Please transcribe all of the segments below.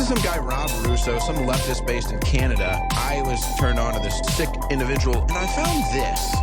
Some guy, Rob Russo, some leftist based in Canada. I was turned on to this sick individual, and I found this.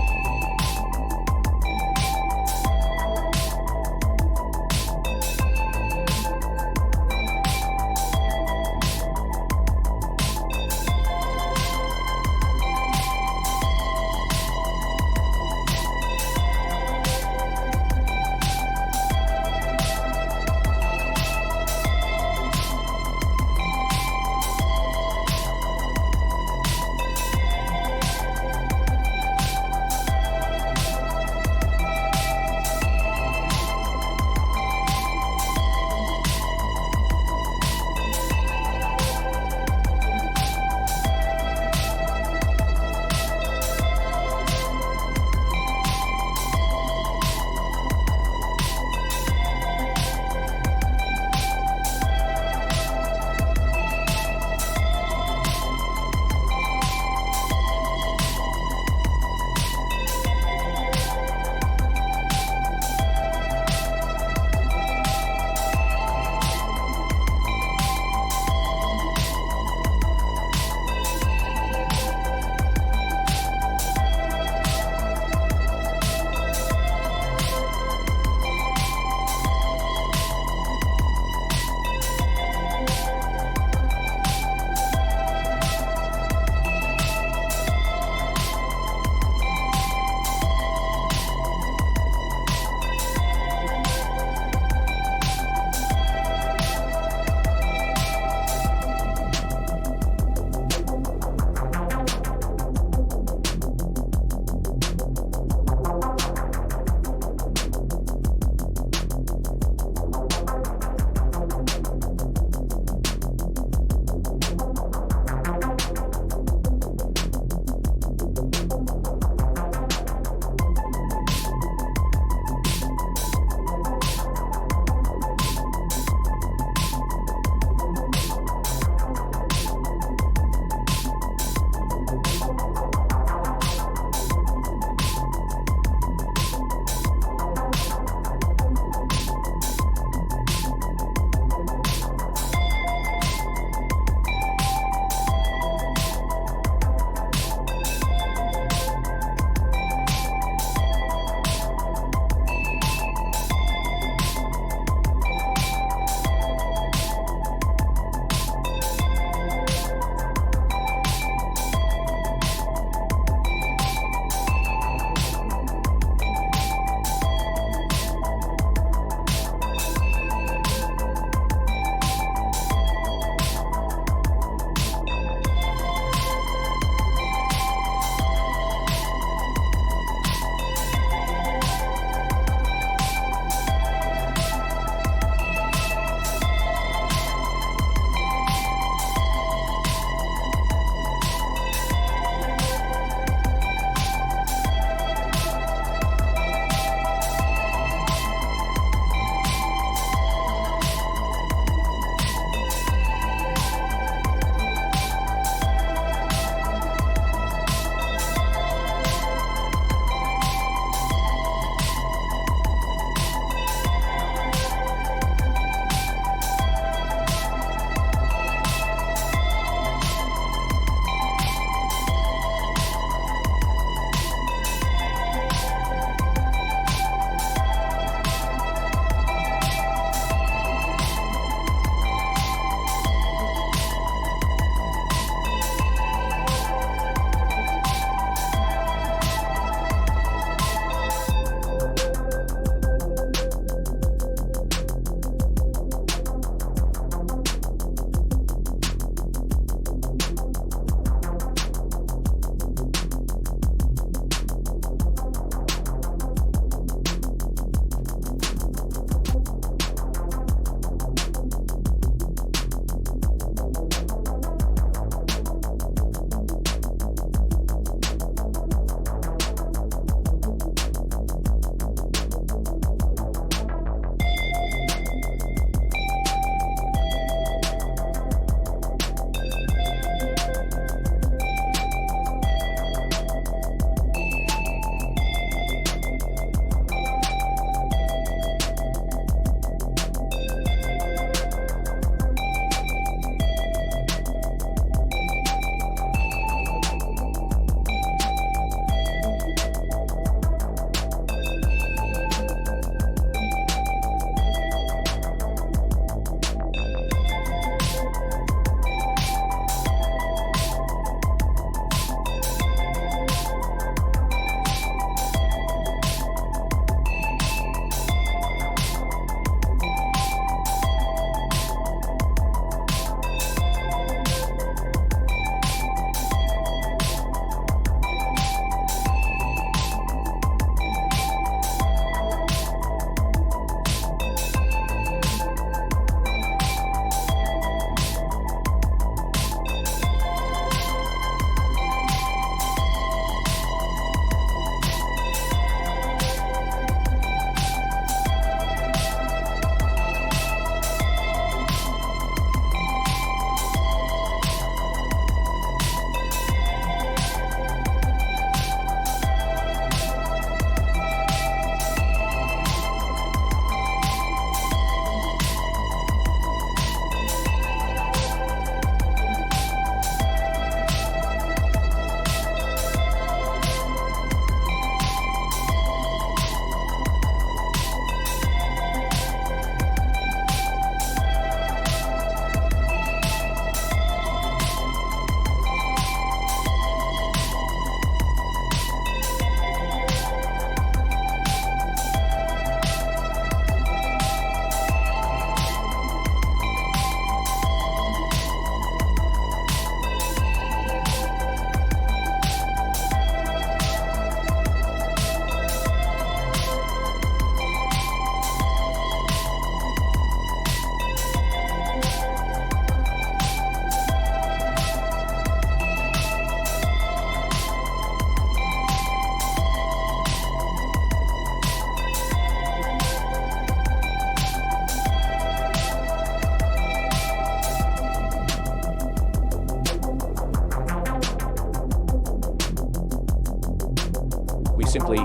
simply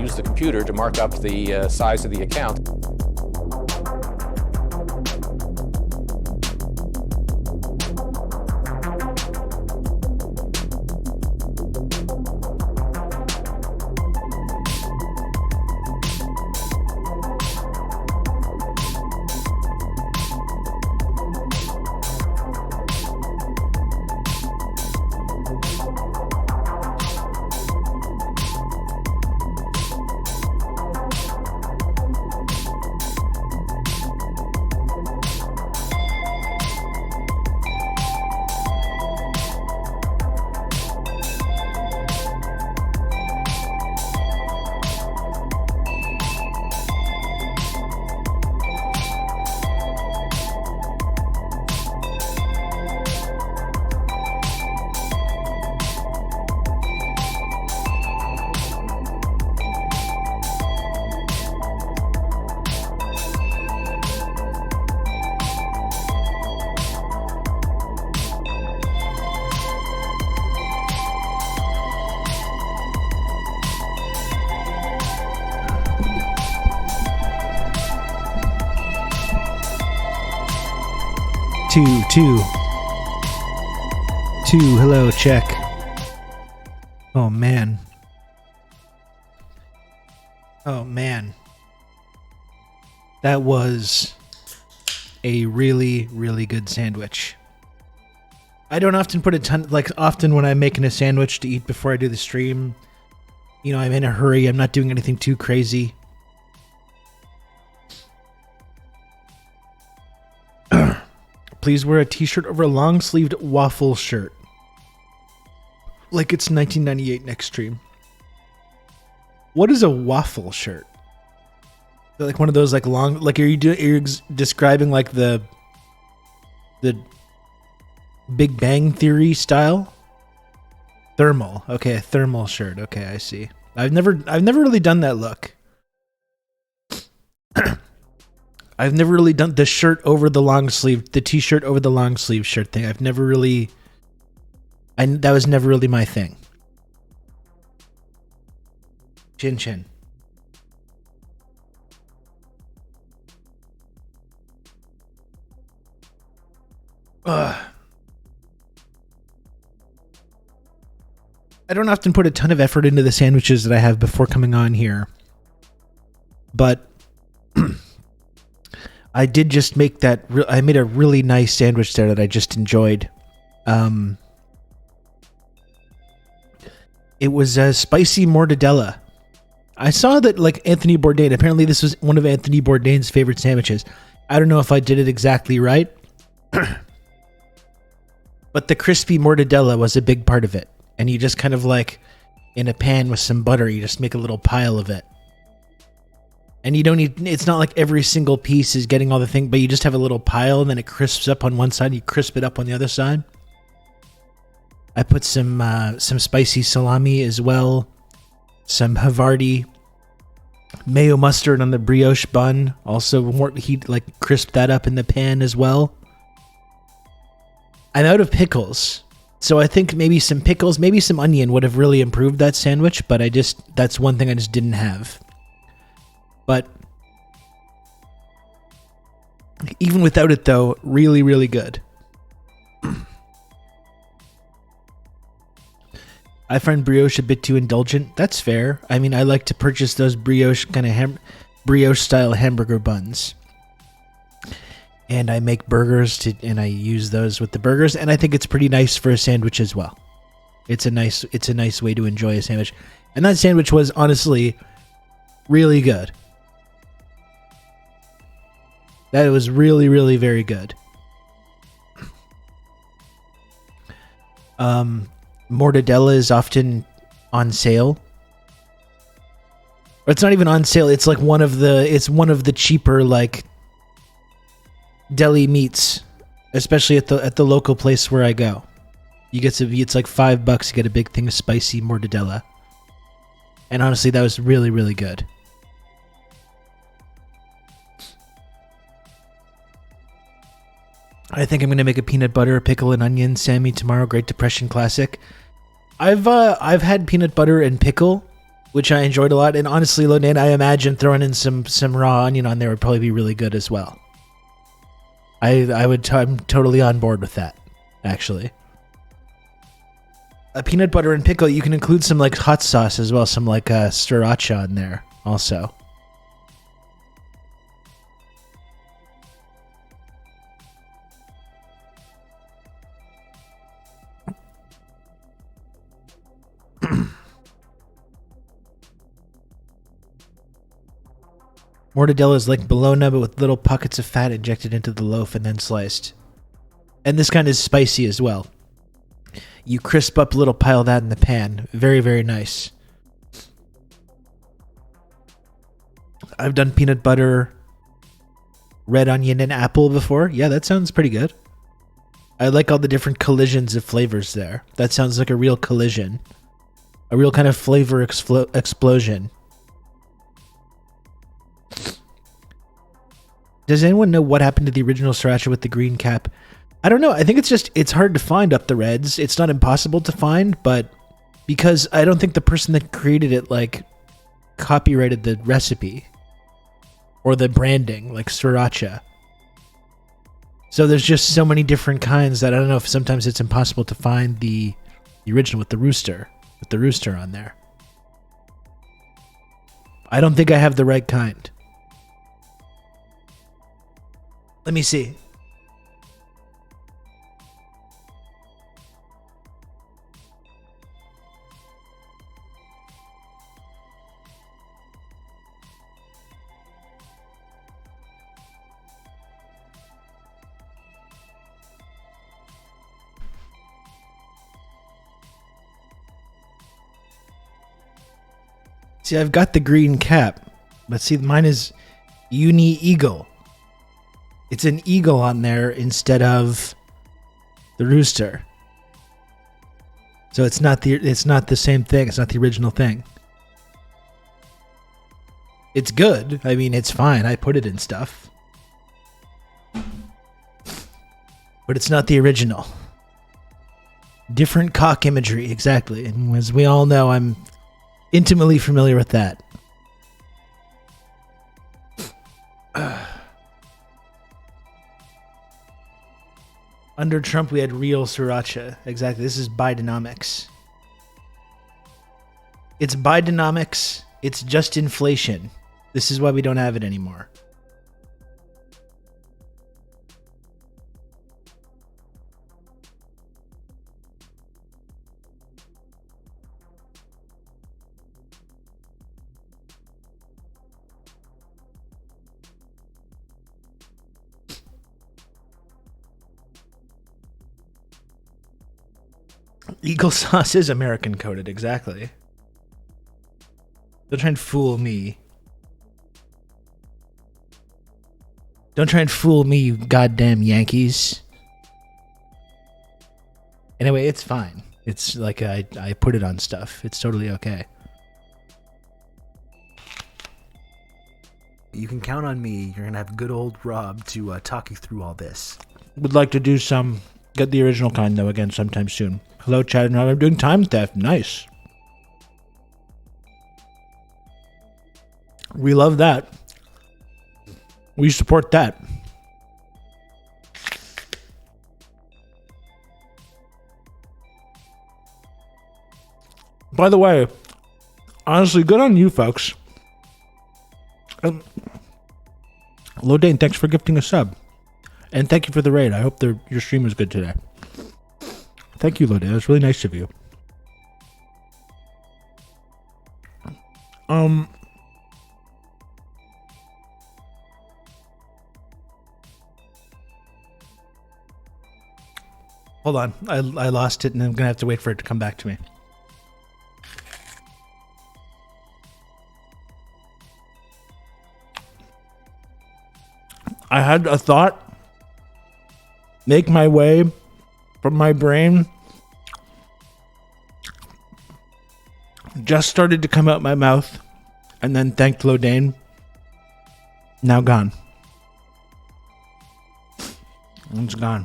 use the computer to mark up the size of the account. Two, hello, check. Oh man. That was a really, really good sandwich. I don't often put a ton, like often when I'm making a sandwich to eat before I do the stream, you know, I'm in a hurry, I'm not doing anything too crazy. Please wear a t-shirt over a long-sleeved waffle shirt. Like it's 1998 next stream. What is a waffle shirt? Like one of those like long, like you're describing like the Big Bang Theory style? Thermal. Okay, a thermal shirt. Okay, I see. I've never really done that look. I've never really done the shirt over the long sleeve, the t-shirt over the long sleeve shirt thing. I've never really, that was never really my thing. Chin chin. I don't often put a ton of effort into the sandwiches that I have before coming on here, but I did just make that. I made a really nice sandwich there that I just enjoyed. It was a spicy mortadella. I saw that like Anthony Bourdain. Apparently, this was one of Anthony Bourdain's favorite sandwiches. I don't know if I did it exactly right, but the crispy mortadella was a big part of it. And you just kind of like in a pan with some butter, you just make a little pile of it. And you don't need, it's not like every single piece is getting all the thing, but you just have a little pile and then it crisps up on one side, you crisp it up on the other side. I put some spicy salami as well, some Havarti, mayo mustard on the brioche bun. Also, he like crisped that up in the pan as well. I'm out of pickles. So I think maybe some pickles, maybe some onion would have really improved that sandwich, but that's one thing I just didn't have. But even without it though, really, really good. I find brioche a bit too indulgent. That's fair. I mean, I like to purchase those brioche kind of brioche style hamburger buns. And I make burgers and I use those with the burgers, and I think it's pretty nice for a sandwich as well. It's a nice way to enjoy a sandwich. And that sandwich was honestly really good. That was really, really very good. Mortadella is often on sale. Or it's not even on sale. It's like one of the cheaper like deli meats, especially at the local place where I go. It's like $5. You get a big thing of spicy mortadella. And honestly, that was really, really good. I think I'm gonna make a peanut butter, pickle, and onion Sammy tomorrow. Great Depression classic. I've had peanut butter and pickle which I enjoyed a lot. And honestly, Lodan, I imagine throwing in some raw onion on there would probably be really good as well. I'm totally on board with that, actually. A peanut butter and pickle, you can include some like hot sauce as well, some like sriracha in there also. Mortadella is like bologna, but with little pockets of fat injected into the loaf and then sliced. And this kind is spicy as well. You crisp up a little pile of that in the pan. Very, very nice. I've done peanut butter, red onion, and apple before. Yeah, that sounds pretty good. I like all the different collisions of flavors there. That sounds like a real collision. A real kind of flavor explosion. Does anyone know what happened to the original sriracha with the green cap? I don't know. I think it's hard to find up the Reds. It's not impossible to find, but because I don't think the person that created it like copyrighted the recipe or the branding like sriracha. So there's just so many different kinds that I don't know if sometimes it's impossible to find the original with the rooster on there. I don't think I have the right kind. Let me see. See, I've got the green cap, but see, mine is Uni Eagle. It's an eagle on there instead of the rooster. So it's not the same thing. It's not the original thing. It's good. I mean, it's fine. I put it in stuff. But it's not the original. Different cock imagery, exactly. And as we all know, I'm intimately familiar with that. Under Trump, we had real sriracha. Exactly. This is Bidenomics. It's Bidenomics. It's just inflation. This is why we don't have it anymore. Eagle sauce is American coded, exactly. Don't try and fool me. Don't try and fool me, you goddamn Yankees. Anyway, it's fine. It's like I put it on stuff. It's totally okay. You can count on me. You're going to have good old Rob to talk you through all this. Would like to do some... Get the original kind, though, again sometime soon. Hello, Chad. Now I'm doing time theft. Nice. We love that. We support that. By the way, honestly, good on you, folks. Lodane, thanks for gifting a sub. And thank you for the raid. I hope your stream was good today. Thank you, Lodane. That's really nice of you. Hold on. I lost it and I'm going to have to wait for it to come back to me. I had a thought make my way from my brain, just started to come out my mouth, and then thanked Lodane. Now gone. It's gone.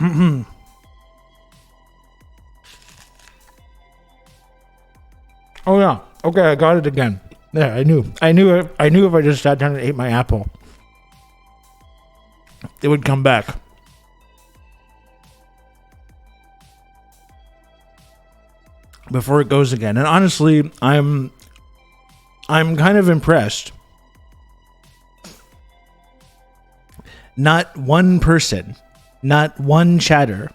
Oh yeah. Okay, I got it again. Yeah, I knew if I just sat down and ate my apple, it would come back. Before it goes again. And honestly, I'm kind of impressed. Not one person, not one chatter.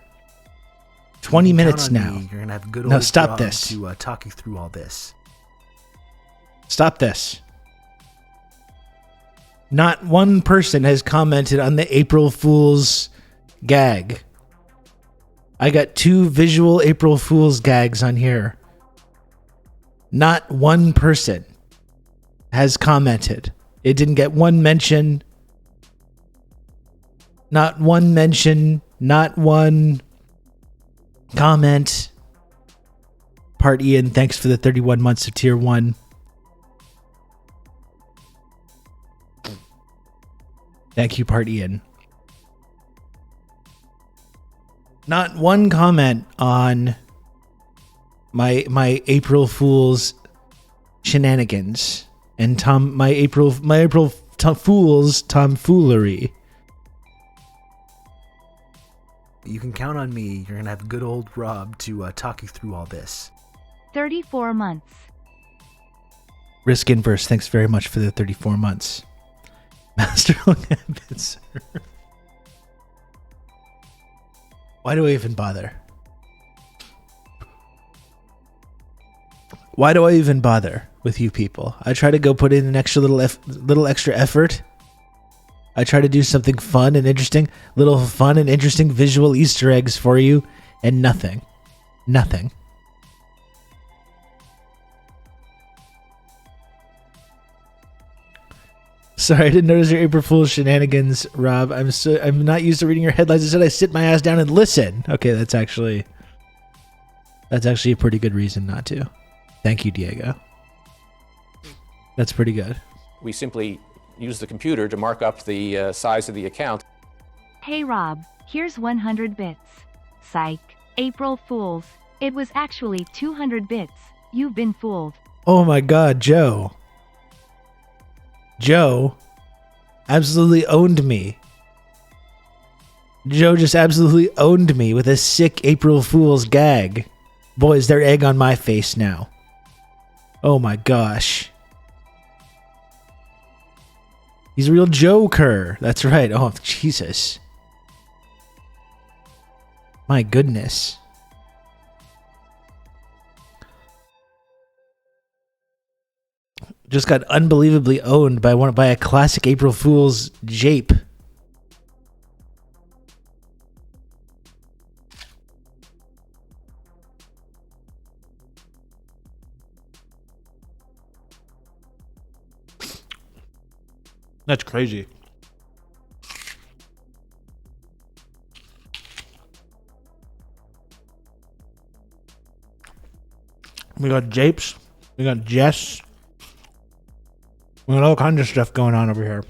20 minutes now. You're gonna have good No, old stop Rob this. to talk you through all this. Stop this. Not one person has commented on the April Fool's gag. I got 2 visual April Fool's gags on here. Not one person has commented. It didn't get one mention. Not one mention. Not one comment. Part Ian, thanks for the 31 months of tier 1. Thank you, Part Ian. Not one comment on my April Fool's shenanigans and my April Fool's tomfoolery. You can count on me. You're gonna have good old Rob to talk you through all this. 34 months. Risk Inverse, thanks very much for the 34 months. Master Habits. Why do I even bother? Why do I even bother with you people? I try to go put in an extra little extra effort. I try to do something fun and interesting, little fun and interesting visual Easter eggs for you, and nothing. Nothing. Sorry, I didn't notice your April Fool's shenanigans, Rob. I'm not used to reading your headlines. Instead, I sit my ass down and listen. Okay, that's actually a pretty good reason not to. Thank you, Diego. That's pretty good. We simply use the computer to mark up the size of the account. Hey Rob, here's 100 bits. Psych. April Fools. It was actually 200 bits. You've been fooled. Oh my god, Joe. Joe absolutely owned me. Joe just absolutely owned me with a sick April Fool's gag. Boys, they're egg on my face now. Oh my gosh. He's a real joker. That's right. Oh, Jesus. My goodness. Just got unbelievably owned by a classic April Fool's jape. That's crazy. We got japes. We got Jess. We got all kinds of stuff going on over here.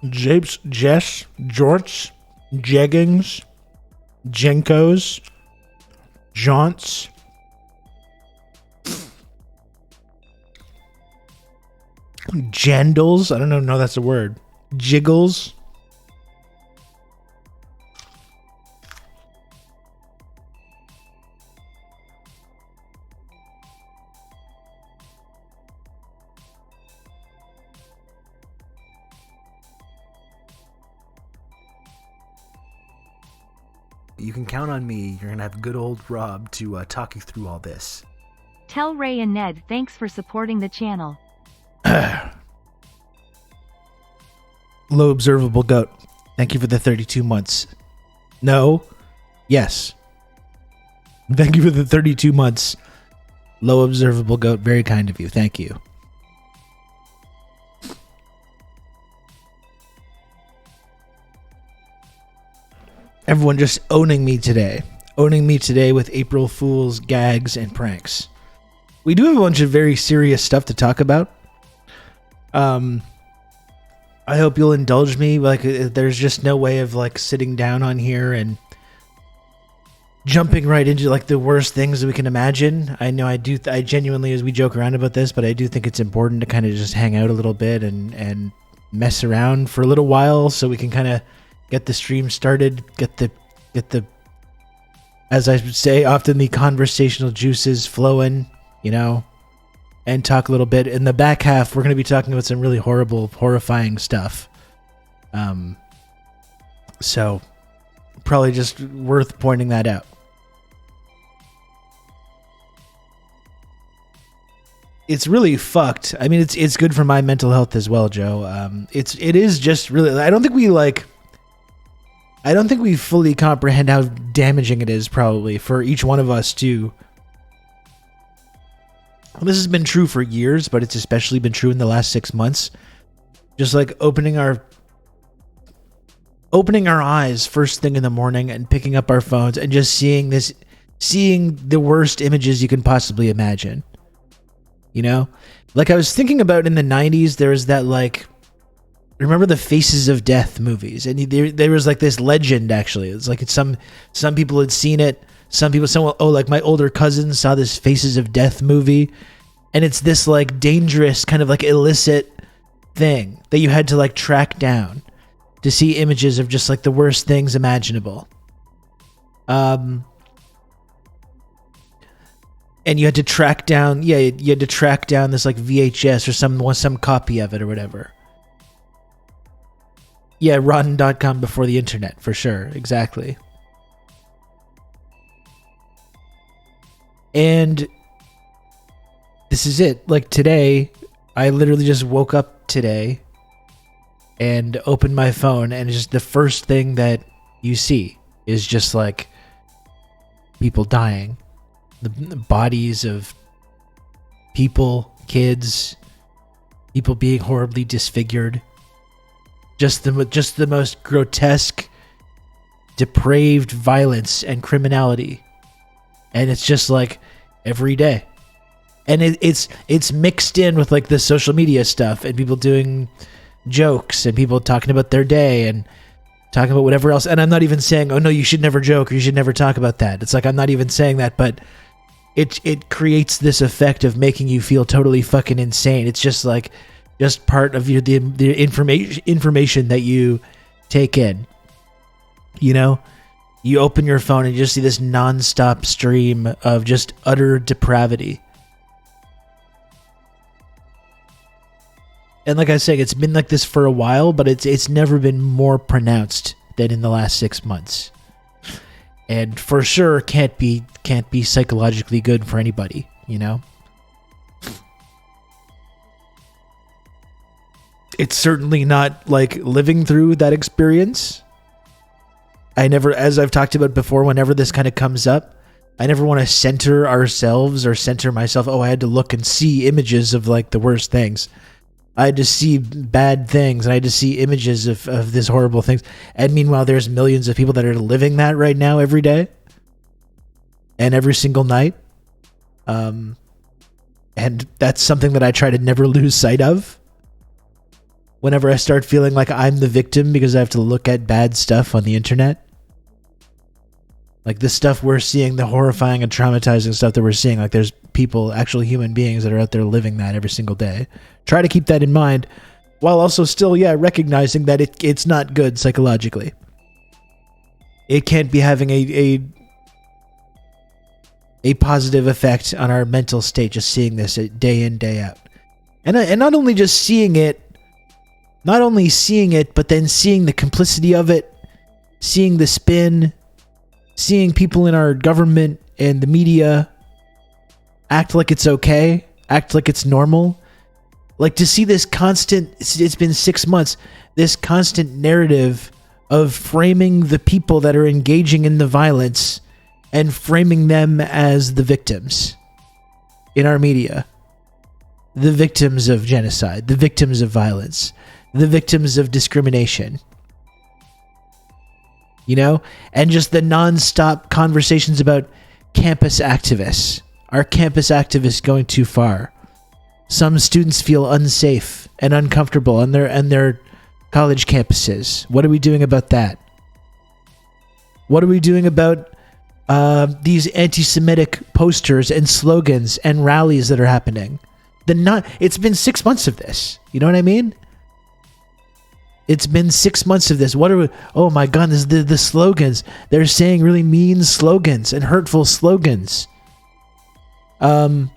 Japes, Jess, Jorts, Jeggings, Jenkos, Jaunts, Jandals, I don't know, no, that's a word. Jiggles. You can count on me. You're gonna have good old Rob to talk you through all this. Tell Ray and Ned thanks for supporting the channel. Low observable goat. Thank you for the 32 months. No. Yes. Thank you for the 32 months. Low observable goat. Very kind of you. Thank you. everyone just owning me today with April Fool's gags and pranks. We do have a bunch of very serious stuff to talk about. I hope you'll indulge me. Like, there's just no way of like sitting down on here and jumping right into like the worst things that we can imagine. I know I genuinely, as we joke around about this, but I do think it's important to kind of just hang out a little bit and mess around for a little while so we can kind of get the stream started, get the, as I would say often, the conversational juices flowing, you know, and talk a little bit. In the back half, we're going to be talking about some really horrifying stuff. So probably just worth pointing that out. It's really fucked. I mean, it's good for my mental health as well, Joe. It is just really, I don't think we fully comprehend how damaging it is probably for each one of us to. Well, this has been true for years, but it's especially been true in the last 6 months. Just like opening our eyes first thing in the morning and picking up our phones and just seeing the worst images you can possibly imagine. You know, like I was thinking about in the 90s, there was that, like, remember the Faces of Death movies? And there was like this legend, actually. It's like some people had seen it. Like my older cousin saw this Faces of Death movie. And it's this like dangerous kind of like illicit thing that you had to like track down to see images of just like the worst things imaginable. And you had to track down, this like VHS or some copy of it or whatever. Yeah, rotten.com before the internet, for sure. Exactly. And this is it. Like today, I literally just woke up today and opened my phone, and it's just the first thing that you see is just like people dying. The bodies of people, kids, people being horribly disfigured. Just the most grotesque, depraved violence and criminality. And it's just like every day. And it's mixed in with like the social media stuff and people doing jokes and people talking about their day and talking about whatever else. And I'm not even saying, oh no, you should never joke or you should never talk about that. It's like, I'm not even saying that, but it creates this effect of making you feel totally fucking insane. It's just like, just part of the information that you take in. You know, you open your phone and you just see this nonstop stream of just utter depravity. And like I say, it's been like this for a while, but it's never been more pronounced than in the last 6 months. And for sure can't be psychologically good for anybody, you know? It's certainly not like living through that experience. I never, as I've talked about before, whenever this kind of comes up, I never want to center ourselves or center myself. Oh, I had to look and see images of like the worst things. I had to see bad things. I had to see images of this horrible things. And meanwhile, there's millions of people that are living that right now every day. And every single night. And that's something that I try to never lose sight of. Whenever I start feeling like I'm the victim because I have to look at bad stuff on the internet. Like the stuff we're seeing, the horrifying and traumatizing stuff that we're seeing, like there's people, actual human beings that are out there living that every single day. Try to keep that in mind while also still, recognizing that it's not good psychologically. It can't be having a positive effect on our mental state just seeing this day in, day out. And not only just seeing it, but then seeing the complicity of it, seeing the spin, seeing people in our government and the media act like it's okay, act like it's normal. Like to see this constant, it's been 6 months, this constant narrative of framing the people that are engaging in the violence and framing them as the victims in our media. The victims of genocide, the victims of violence, the victims of discrimination. you know, and just the nonstop conversations about campus activists. Are campus activists going too far? Some students feel unsafe and uncomfortable on their college campuses. What are we doing about that? What are we doing about these anti-Semitic posters and slogans and rallies that are happening? It's been 6 months of this. You know what I mean? It's been 6 months of this. Oh my God, this is the slogans. They're saying really mean slogans and hurtful slogans. A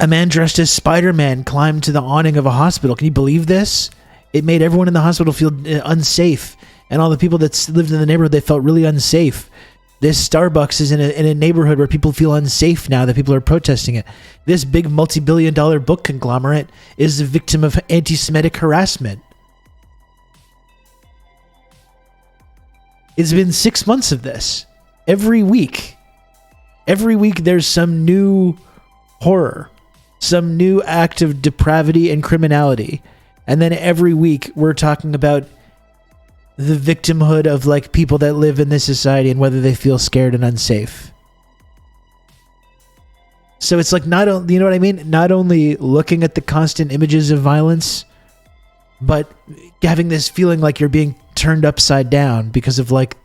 man dressed as Spider-Man climbed to the awning of a hospital. Can you believe this? It made everyone in the hospital feel unsafe. And all the people that lived in the neighborhood, they felt really unsafe. This Starbucks is in a neighborhood where people feel unsafe now that people are protesting it. This big multi-billion-dollar book conglomerate is the victim of anti-Semitic harassment. It's been 6 months of this. Every week there's some new horror, some new act of depravity and criminality. And then every week we're talking about the victimhood of like people that live in this society and whether they feel scared and unsafe. So it's like you know what I mean? Not only looking at the constant images of violence, but having this feeling like you're being turned upside down because of like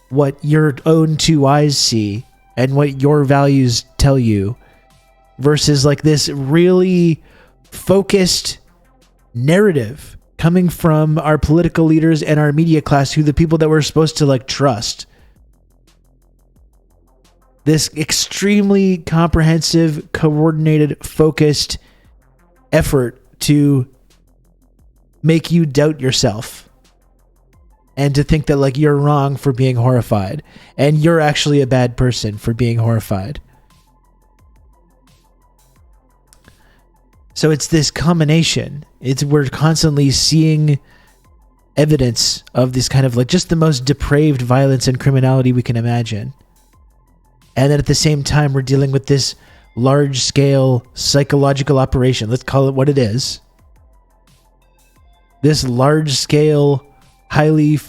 what your own two eyes see and what your values tell you, versus like this really focused narrative coming from our political leaders and our media class, who the people that we're supposed to like trust. This extremely comprehensive, coordinated, focused effort to make you doubt yourself and to think that like you're wrong for being horrified and you're actually a bad person for being horrified. So it's this combination. We're constantly seeing evidence of this kind of like just the most depraved violence and criminality we can imagine. And then at the same time, we're dealing with this large-scale psychological operation. Let's call it what it is. This large-scale, highly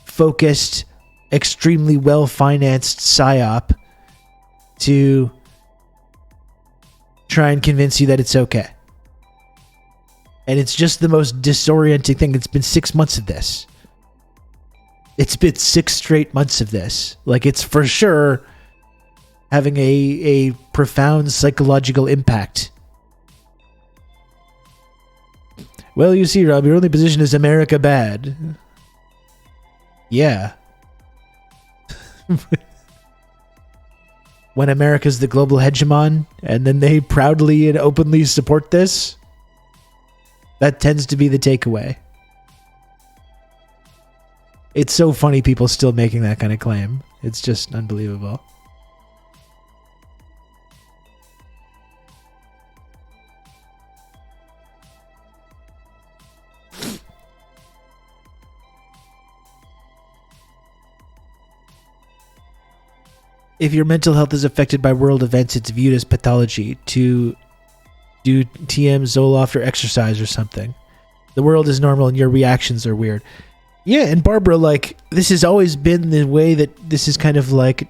focused, extremely well-financed psyop to try and convince you that it's okay. And it's just the most disorienting thing. It's been 6 months of this. It's been 6 straight months of this. Like, it's for sure having a profound psychological impact. Well, you see, Rob, your only position is America bad. Yeah. When America's the global hegemon, and then they proudly and openly support this, that tends to be the takeaway. It's so funny people still making that kind of claim. It's just unbelievable. If your mental health is affected by world events, it's viewed as pathology. To do TM, Zoloft, or exercise or something. The world is normal and your reactions are weird. Yeah, and Barbara, like, this has always been the way that this is kind of like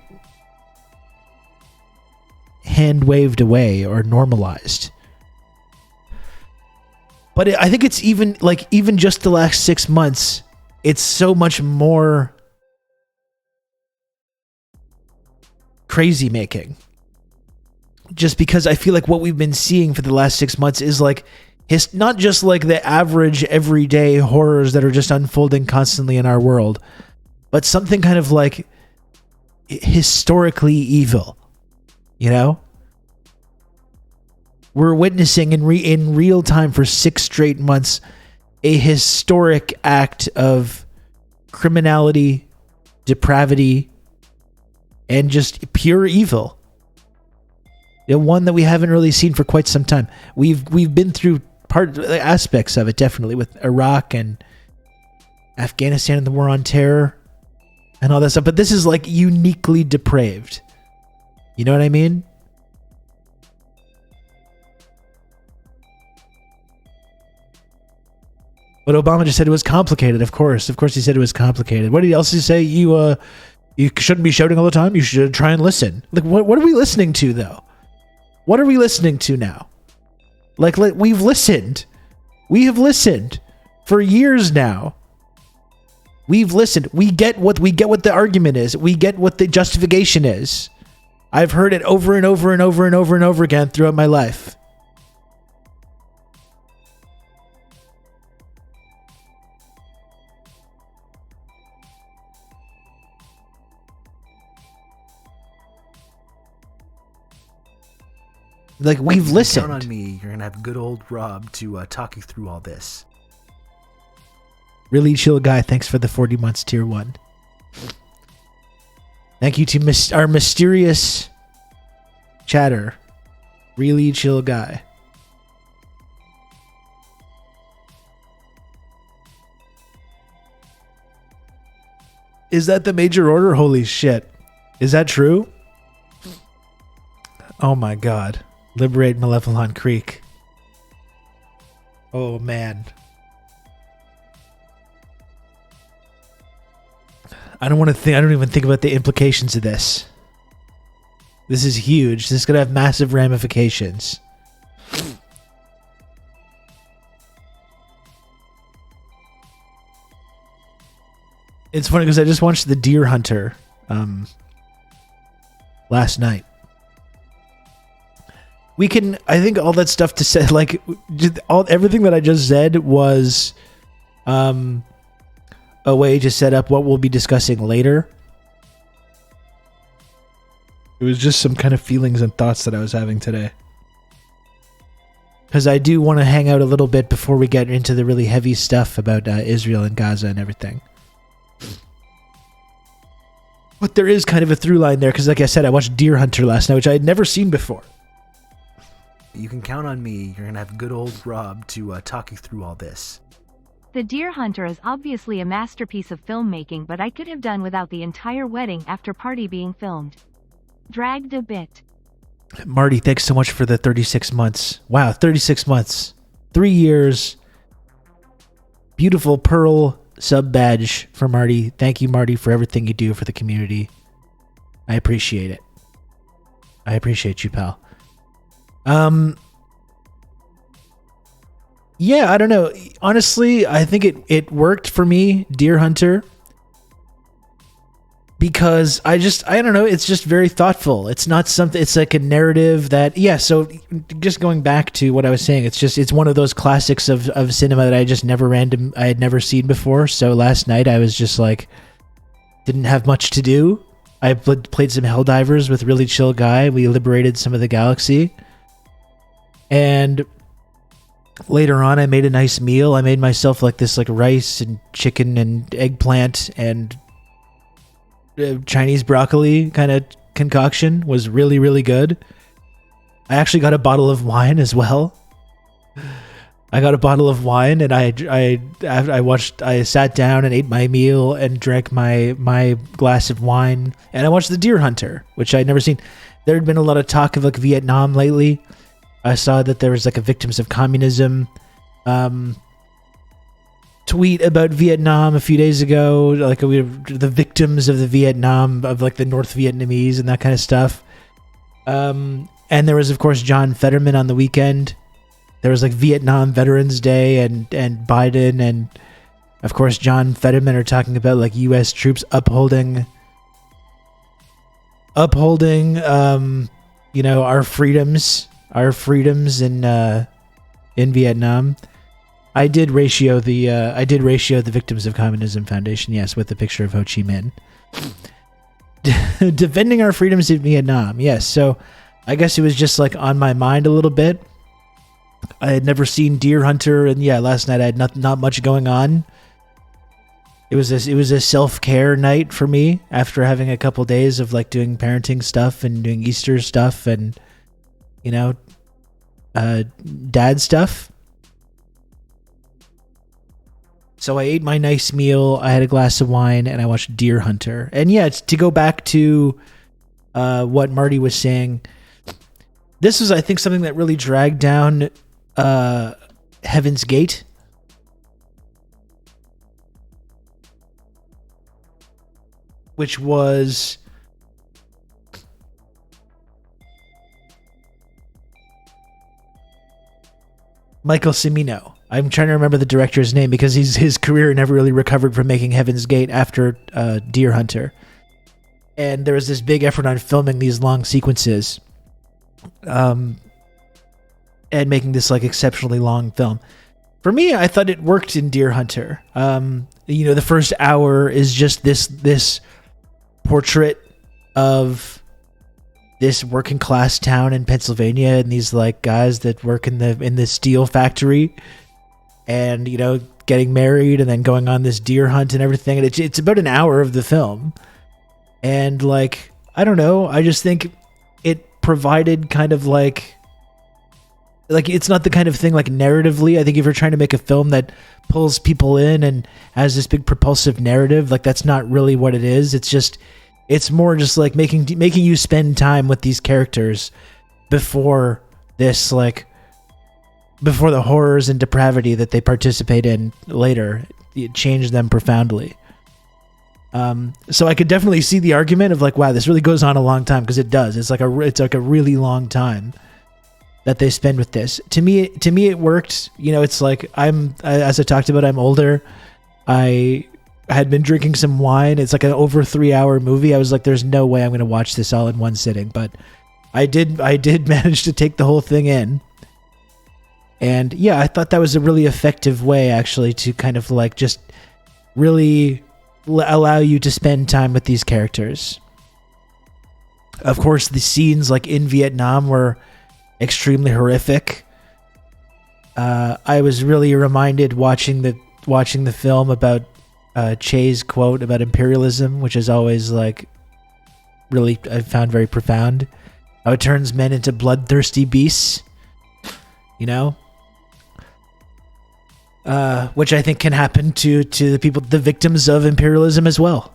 hand waved away or normalized. But I think it's even just the last 6 months, it's so much more crazy making. Just because I feel like what we've been seeing for the last 6 months is like not just like the average everyday horrors that are just unfolding constantly in our world, but something kind of like historically evil. You know? We're witnessing in real time for 6 straight months a historic act of criminality, depravity, and just pure evil. You know, one that we haven't really seen for quite some time. We've been through aspects of it, definitely, with Iraq and Afghanistan and the war on terror and all that stuff. But this is like uniquely depraved. You know what I mean? But Obama just said it was complicated. Of course he said it was complicated. What else did he say? You shouldn't be shouting all the time. You should try and listen. Like, what are we listening to though? What are we listening to now? Like we've listened. We have listened for years now. We've listened. We get what the argument is. We get what the justification is. I've heard it over and over and over and over and over again throughout my life. Like, we've listened. Count on me. You're gonna have good old Rob to talk you through all this. Really chill guy. Thanks for the 40 months tier 1. Thank you to our mysterious chatter. Really chill guy. Is that the major order? Holy shit. Is that true? Oh my god. Liberate Malevolon Creek. Oh man. I don't even think about the implications of this. This is huge. This is going to have massive ramifications. It's funny because I just watched The Deer Hunter last night. I think all that stuff to say, like, everything that I just said was a way to set up what we'll be discussing later. It was just some kind of feelings and thoughts that I was having today. Because I do want to hang out a little bit before we get into the really heavy stuff about Israel and Gaza and everything. But there is kind of a through line there, because like I said, I watched Deer Hunter last night, which I had never seen before. You can count on me. You're going to have good old Rob to talk you through all this. The Deer Hunter is obviously a masterpiece of filmmaking, but I could have done without the entire wedding after party being filmed. Dragged a bit. Marty, thanks so much for the 36 months. Wow, 36 months. 3 years. Beautiful Pearl sub badge for Marty. Thank you, Marty, for everything you do for the community. I appreciate it. I appreciate you, pal. Yeah, I don't know. Honestly, I think it worked for me, Deer Hunter, because I don't know, it's just very thoughtful. It's not something, it's like a narrative that, yeah, so just going back to what I was saying, it's one of those classics of cinema that I had never seen before. So last night I was just like, didn't have much to do. I played some Helldivers with Really Chill Guy. We liberated some of the galaxy. And later on, I made a nice meal. I made myself like this, like rice and chicken and eggplant and Chinese broccoli kind of concoction. Was really, really good. I actually got a bottle of wine as well. I got a bottle of wine, and I sat down and ate my meal and drank my glass of wine, and I watched The Deer Hunter, which I'd never seen. There had been a lot of talk of like Vietnam lately. I saw that there was like a Victims of Communism tweet about Vietnam a few days ago, like the victims of the Vietnam, of like the North Vietnamese and that kind of stuff. And there was, of course, John Fetterman on the weekend. There was like Vietnam Veterans Day, and Biden and, of course, John Fetterman are talking about like U.S. troops upholding, our freedoms in Vietnam. I did ratio the Victims of Communism Foundation, yes, with the picture of Ho Chi Minh. Defending our freedoms in Vietnam, yes. So I guess it was just like on my mind a little bit. I had never seen Deer Hunter, and yeah, last night I had not much going on. It was a self-care night for me after having a couple days of like doing parenting stuff and doing Easter stuff and dad stuff. So I ate my nice meal, I had a glass of wine, and I watched Deer Hunter. And yeah, it's to go back to what Marty was saying. This was, I think, something that really dragged down Heaven's Gate. which was Michael Cimino. I'm trying to remember the director's name because his career never really recovered from making Heaven's Gate after Deer Hunter. And there was this big effort on filming these long sequences, and making this like exceptionally long film. For me, I thought it worked in Deer Hunter. The first hour is just this portrait of this working class town in Pennsylvania, and these like guys that work in the steel factory, and getting married and then going on this deer hunt and everything. And it's about an hour of the film, and like I don't know, I just think it provided kind of like it's not the kind of thing like narratively. I think if you're trying to make a film that pulls people in and has this big propulsive narrative, like that's not really what it is. It's more just like making you spend time with these characters before the horrors and depravity that they participate in later. It changed them profoundly. So I could definitely see the argument of like, wow, this really goes on a long time, because it does. It's like a really long time that they spend with this. To me, it worked. It's like as I talked about, I'm older. I had been drinking some wine. It's like an over 3-hour movie. I was like, there's no way I'm going to watch this all in one sitting, but I did manage to take the whole thing in. And yeah, I thought that was a really effective way actually to kind of like just really allow you to spend time with these characters. Of course, the scenes like in Vietnam were extremely horrific. I was really reminded watching the film about Che's quote about imperialism, which is always like really I found very profound. How it turns men into bloodthirsty beasts, which I think can happen to the victims of imperialism as well.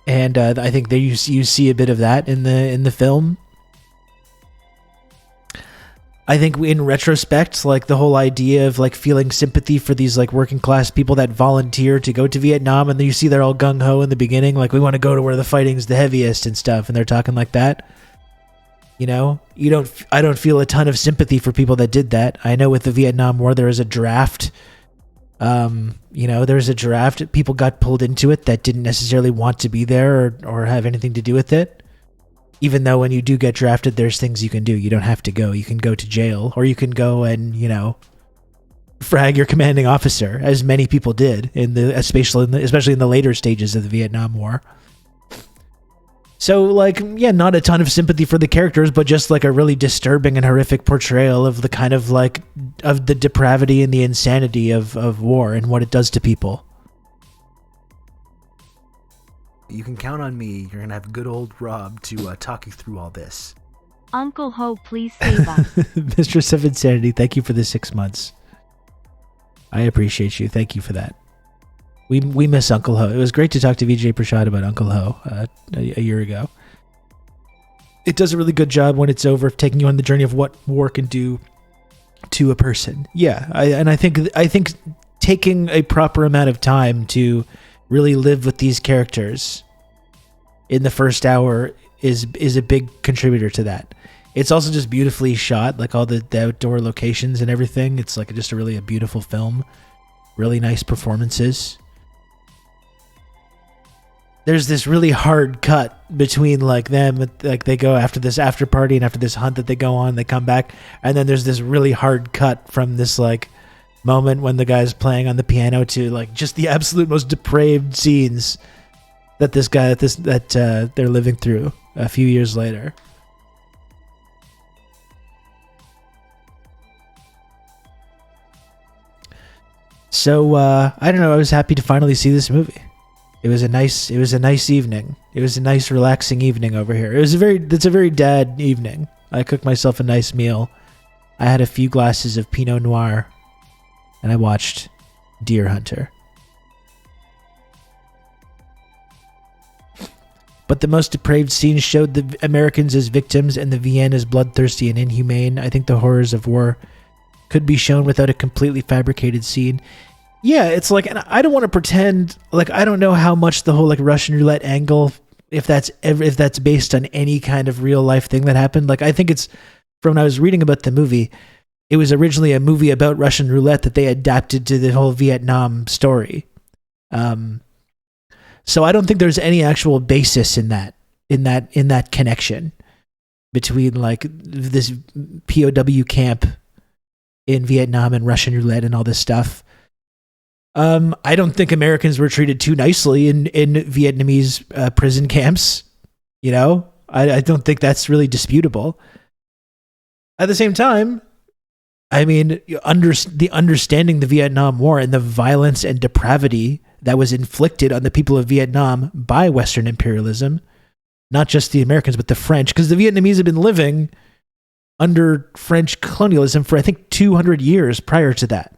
And I think you see a bit of that in the film. I think in retrospect, like the whole idea of like feeling sympathy for these like working class people that volunteer to go to Vietnam, and then you see they're all gung ho in the beginning, like we want to go to where the fighting's the heaviest and stuff, and they're talking like that. I don't feel a ton of sympathy for people that did that. I know with the Vietnam War there was a draft. There's a draft. People got pulled into it that didn't necessarily want to be there or have anything to do with it. Even though when you do get drafted, there's things you can do. You don't have to go. You can go to jail, or you can go and, frag your commanding officer, as many people did, especially in the later stages of the Vietnam War. So, like, yeah, not a ton of sympathy for the characters, but just like a really disturbing and horrific portrayal of the kind of like, of the depravity and the insanity of war and what it does to people. You can count on me. You're going to have good old Rob to talk you through all this. Uncle Ho, please save us. Mistress of Insanity, thank you for the 6 months. I appreciate you. Thank you for that. We miss Uncle Ho. It was great to talk to Vijay Prashad about Uncle Ho a year ago. It does a really good job when it's over of taking you on the journey of what war can do to a person. Yeah, I think taking a proper amount of time to really live with these characters in the first hour is a big contributor to that. It's also just beautifully shot, like all the outdoor locations and everything. It's like just a beautiful film. Really nice performances. There's this really hard cut between like them, like they go after this after party and after this hunt that they go on, they come back, and then there's this really hard cut from this like moment when the guy's playing on the piano to like just the absolute most depraved scenes that they're living through a few years later. So I don't know, I was happy to finally see this movie. It was a nice evening. It was a nice relaxing evening over here. It's a very dad evening. I cooked myself a nice meal. I had a few glasses of Pinot Noir, and I watched Deer Hunter. But the most depraved scenes showed the Americans as victims and the VN as bloodthirsty and inhumane. I think the horrors of war could be shown without a completely fabricated scene. Yeah, it's like, and I don't want to pretend like I don't know how much the whole like Russian roulette angle, if that's based on any kind of real life thing that happened. Like I think it's from when I was reading about the movie, it was originally a movie about Russian roulette that they adapted to the whole Vietnam story. So I don't think there's any actual basis in that connection between like this POW camp in Vietnam and Russian roulette and all this stuff. I don't think Americans were treated too nicely in Vietnamese prison camps. You know, I don't think that's really disputable. At the same time, I mean, understanding the Vietnam War and the violence and depravity that was inflicted on the people of Vietnam by Western imperialism, not just the Americans, but the French, because the Vietnamese have been living under French colonialism for, I think, 200 years prior to that.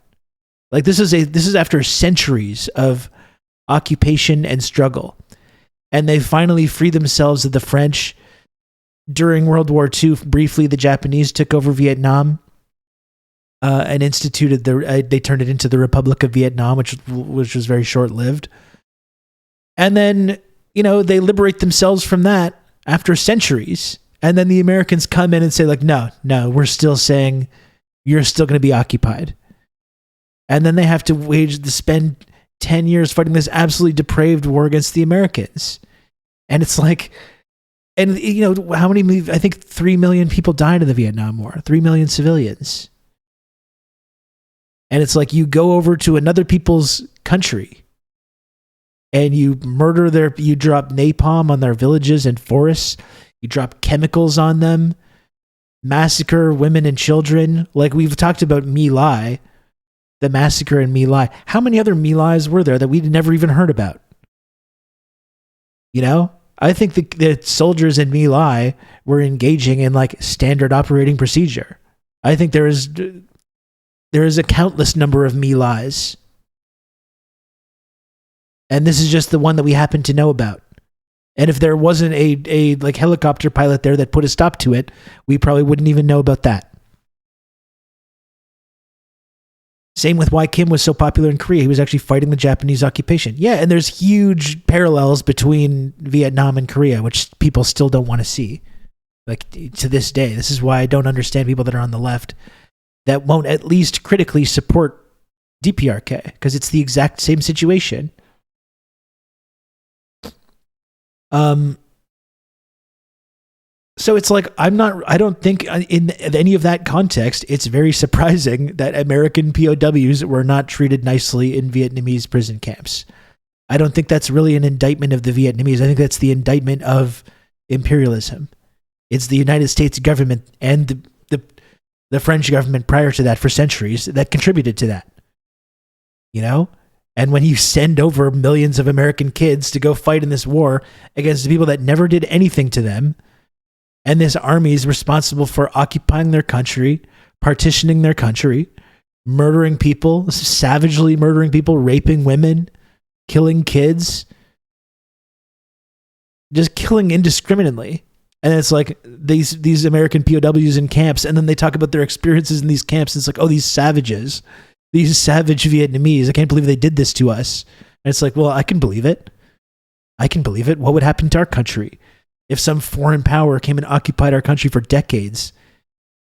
Like this is after centuries of occupation and struggle. And they finally freed themselves of the French during World War II. Briefly, the Japanese took over Vietnam and instituted they turned it into the Republic of Vietnam, which was very short-lived. And then, you know, they liberate themselves from that after centuries. And then the Americans come in and say like, no, we're still saying you're still going to be occupied. And then they have to spend 10 years fighting this absolutely depraved war against the Americans. And it's like, and you know, how many, I think 3 million people died in the Vietnam War, 3 million civilians. And it's like you go over to another people's country and you you drop napalm on their villages and forests, you drop chemicals on them, massacre women and children. Like we've talked about My Lai, the massacre in My Lai. How many other My Lais were there that we'd never even heard about? You know, I think the soldiers in My Lai were engaging in like standard operating procedure. I think there is a countless number of My Lais. And this is just the one that we happen to know about. And if there wasn't a like helicopter pilot there that put a stop to it, we probably wouldn't even know about that. Same with why Kim was so popular in Korea. He was actually fighting the Japanese occupation. Yeah, and there's huge parallels between Vietnam and Korea, which people still don't want to see. Like, to this day. This is why I don't understand people that are on the left that won't at least critically support DPRK, because it's the exact same situation. So it's like, I don't think in any of that context, it's very surprising that American POWs were not treated nicely in Vietnamese prison camps. I don't think that's really an indictment of the Vietnamese. I think that's the indictment of imperialism. It's the United States government and the French government prior to that for centuries that contributed to that. You know? And when you send over millions of American kids to go fight in this war against the people that never did anything to them, and this army is responsible for occupying their country, partitioning their country, murdering people, savagely murdering people, raping women, killing kids, just killing indiscriminately. And it's like these American POWs in camps, and then they talk about their experiences in these camps. And it's like, oh, these savages, these savage Vietnamese, I can't believe they did this to us. And it's like, well, I can believe it. I can believe it. What would happen to our country if some foreign power came and occupied our country for decades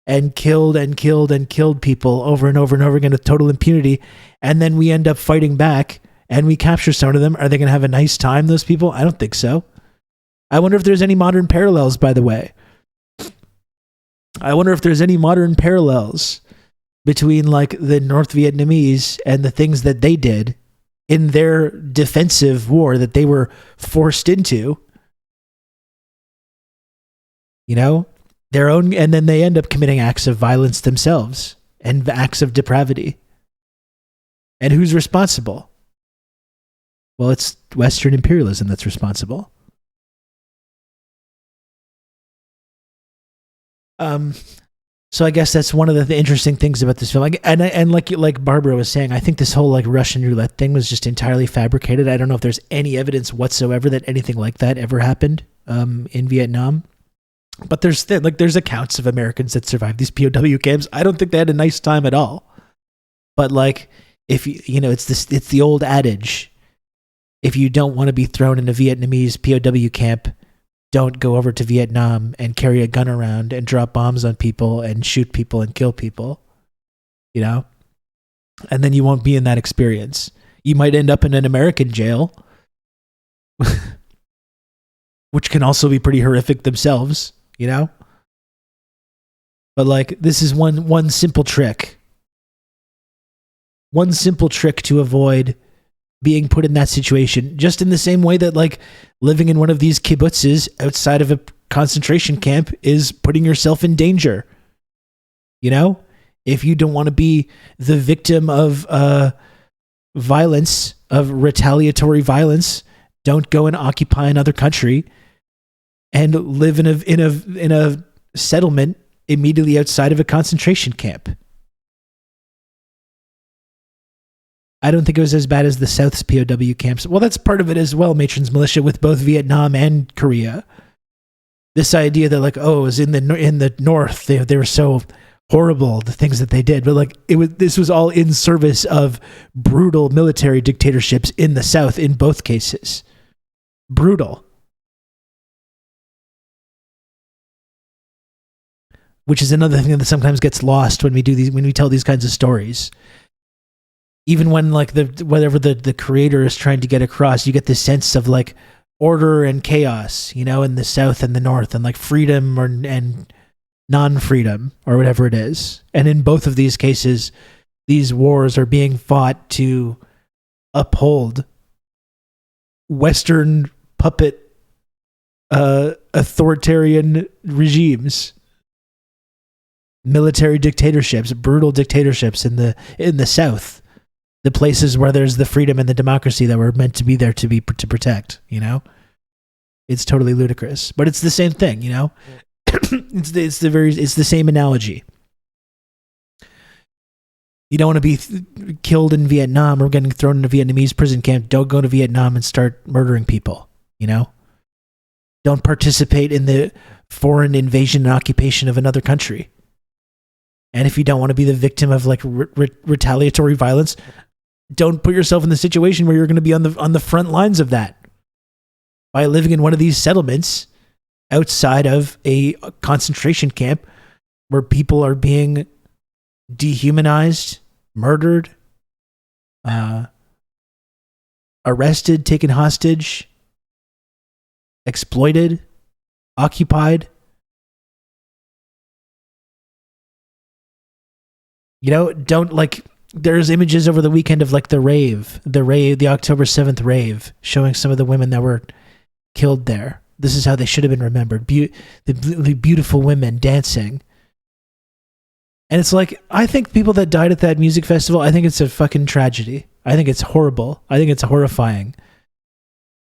and killed and killed and killed people over and over and over again with total impunity, and then we end up fighting back and we capture some of them? Are they going to have a nice time, those people? I don't think so. I wonder if there's any modern parallels, by the way. I wonder if there's any modern parallels between like the North Vietnamese and the things that they did in their defensive war that they were forced into. You know, their own, and then they end up committing acts of violence themselves and acts of depravity. And who's responsible? Well, it's Western imperialism that's responsible. So I guess that's one of the interesting things about this film. And like Barbara was saying, I think this whole like Russian roulette thing was just entirely fabricated. I don't know if there's any evidence whatsoever that anything like that ever happened in Vietnam. But there's accounts of Americans that survived these POW camps. I don't think they had a nice time at all. But like, If it's the old adage. If you don't want to be thrown in a Vietnamese POW camp, don't go over to Vietnam and carry a gun around and drop bombs on people and shoot people and kill people. And then you won't be in that experience. You might end up in an American jail, which can also be pretty horrific themselves, But like, this is one simple trick. One simple trick to avoid being put in that situation, just in the same way that like living in one of these kibbutzes outside of a concentration camp is putting yourself in danger. If you don't want to be the victim of violence, of retaliatory violence, don't go and occupy another country and live in a settlement immediately outside of a concentration camp. I don't think it was as bad as the South's POW camps. Well, that's part of it as well, Matron's Militia, with both Vietnam and Korea. This idea that like, oh, it was in the North, they were so horrible, the things that they did. But like, this was all in service of brutal military dictatorships in the South in both cases. Brutal. Which is another thing that sometimes gets lost when we tell these kinds of stories. Even when like whatever the creator is trying to get across, you get this sense of like order and chaos, in the South and the North, and like freedom and non-freedom or whatever it is. And in both of these cases, these wars are being fought to uphold Western puppet authoritarian regimes, military dictatorships, brutal dictatorships in the South. The places where there's the freedom and the democracy that we're meant to be there to protect, It's totally ludicrous, but it's the same thing, It's the same analogy. You don't want to be killed in Vietnam or getting thrown in a Vietnamese prison camp. Don't go to Vietnam and start murdering people, Don't participate in the foreign invasion and occupation of another country. And if you don't want to be the victim of like retaliatory violence, don't put yourself in the situation where you're going to be on the front lines of that by living in one of these settlements outside of a concentration camp where people are being dehumanized, murdered, arrested, taken hostage, exploited, occupied. Don't like. There's images over the weekend of like the October 7th rave, showing some of the women that were killed there. This is how they should have been remembered. The beautiful women dancing. And it's like, I think people that died at that music festival, I think it's a fucking tragedy. I think it's horrible. I think it's horrifying.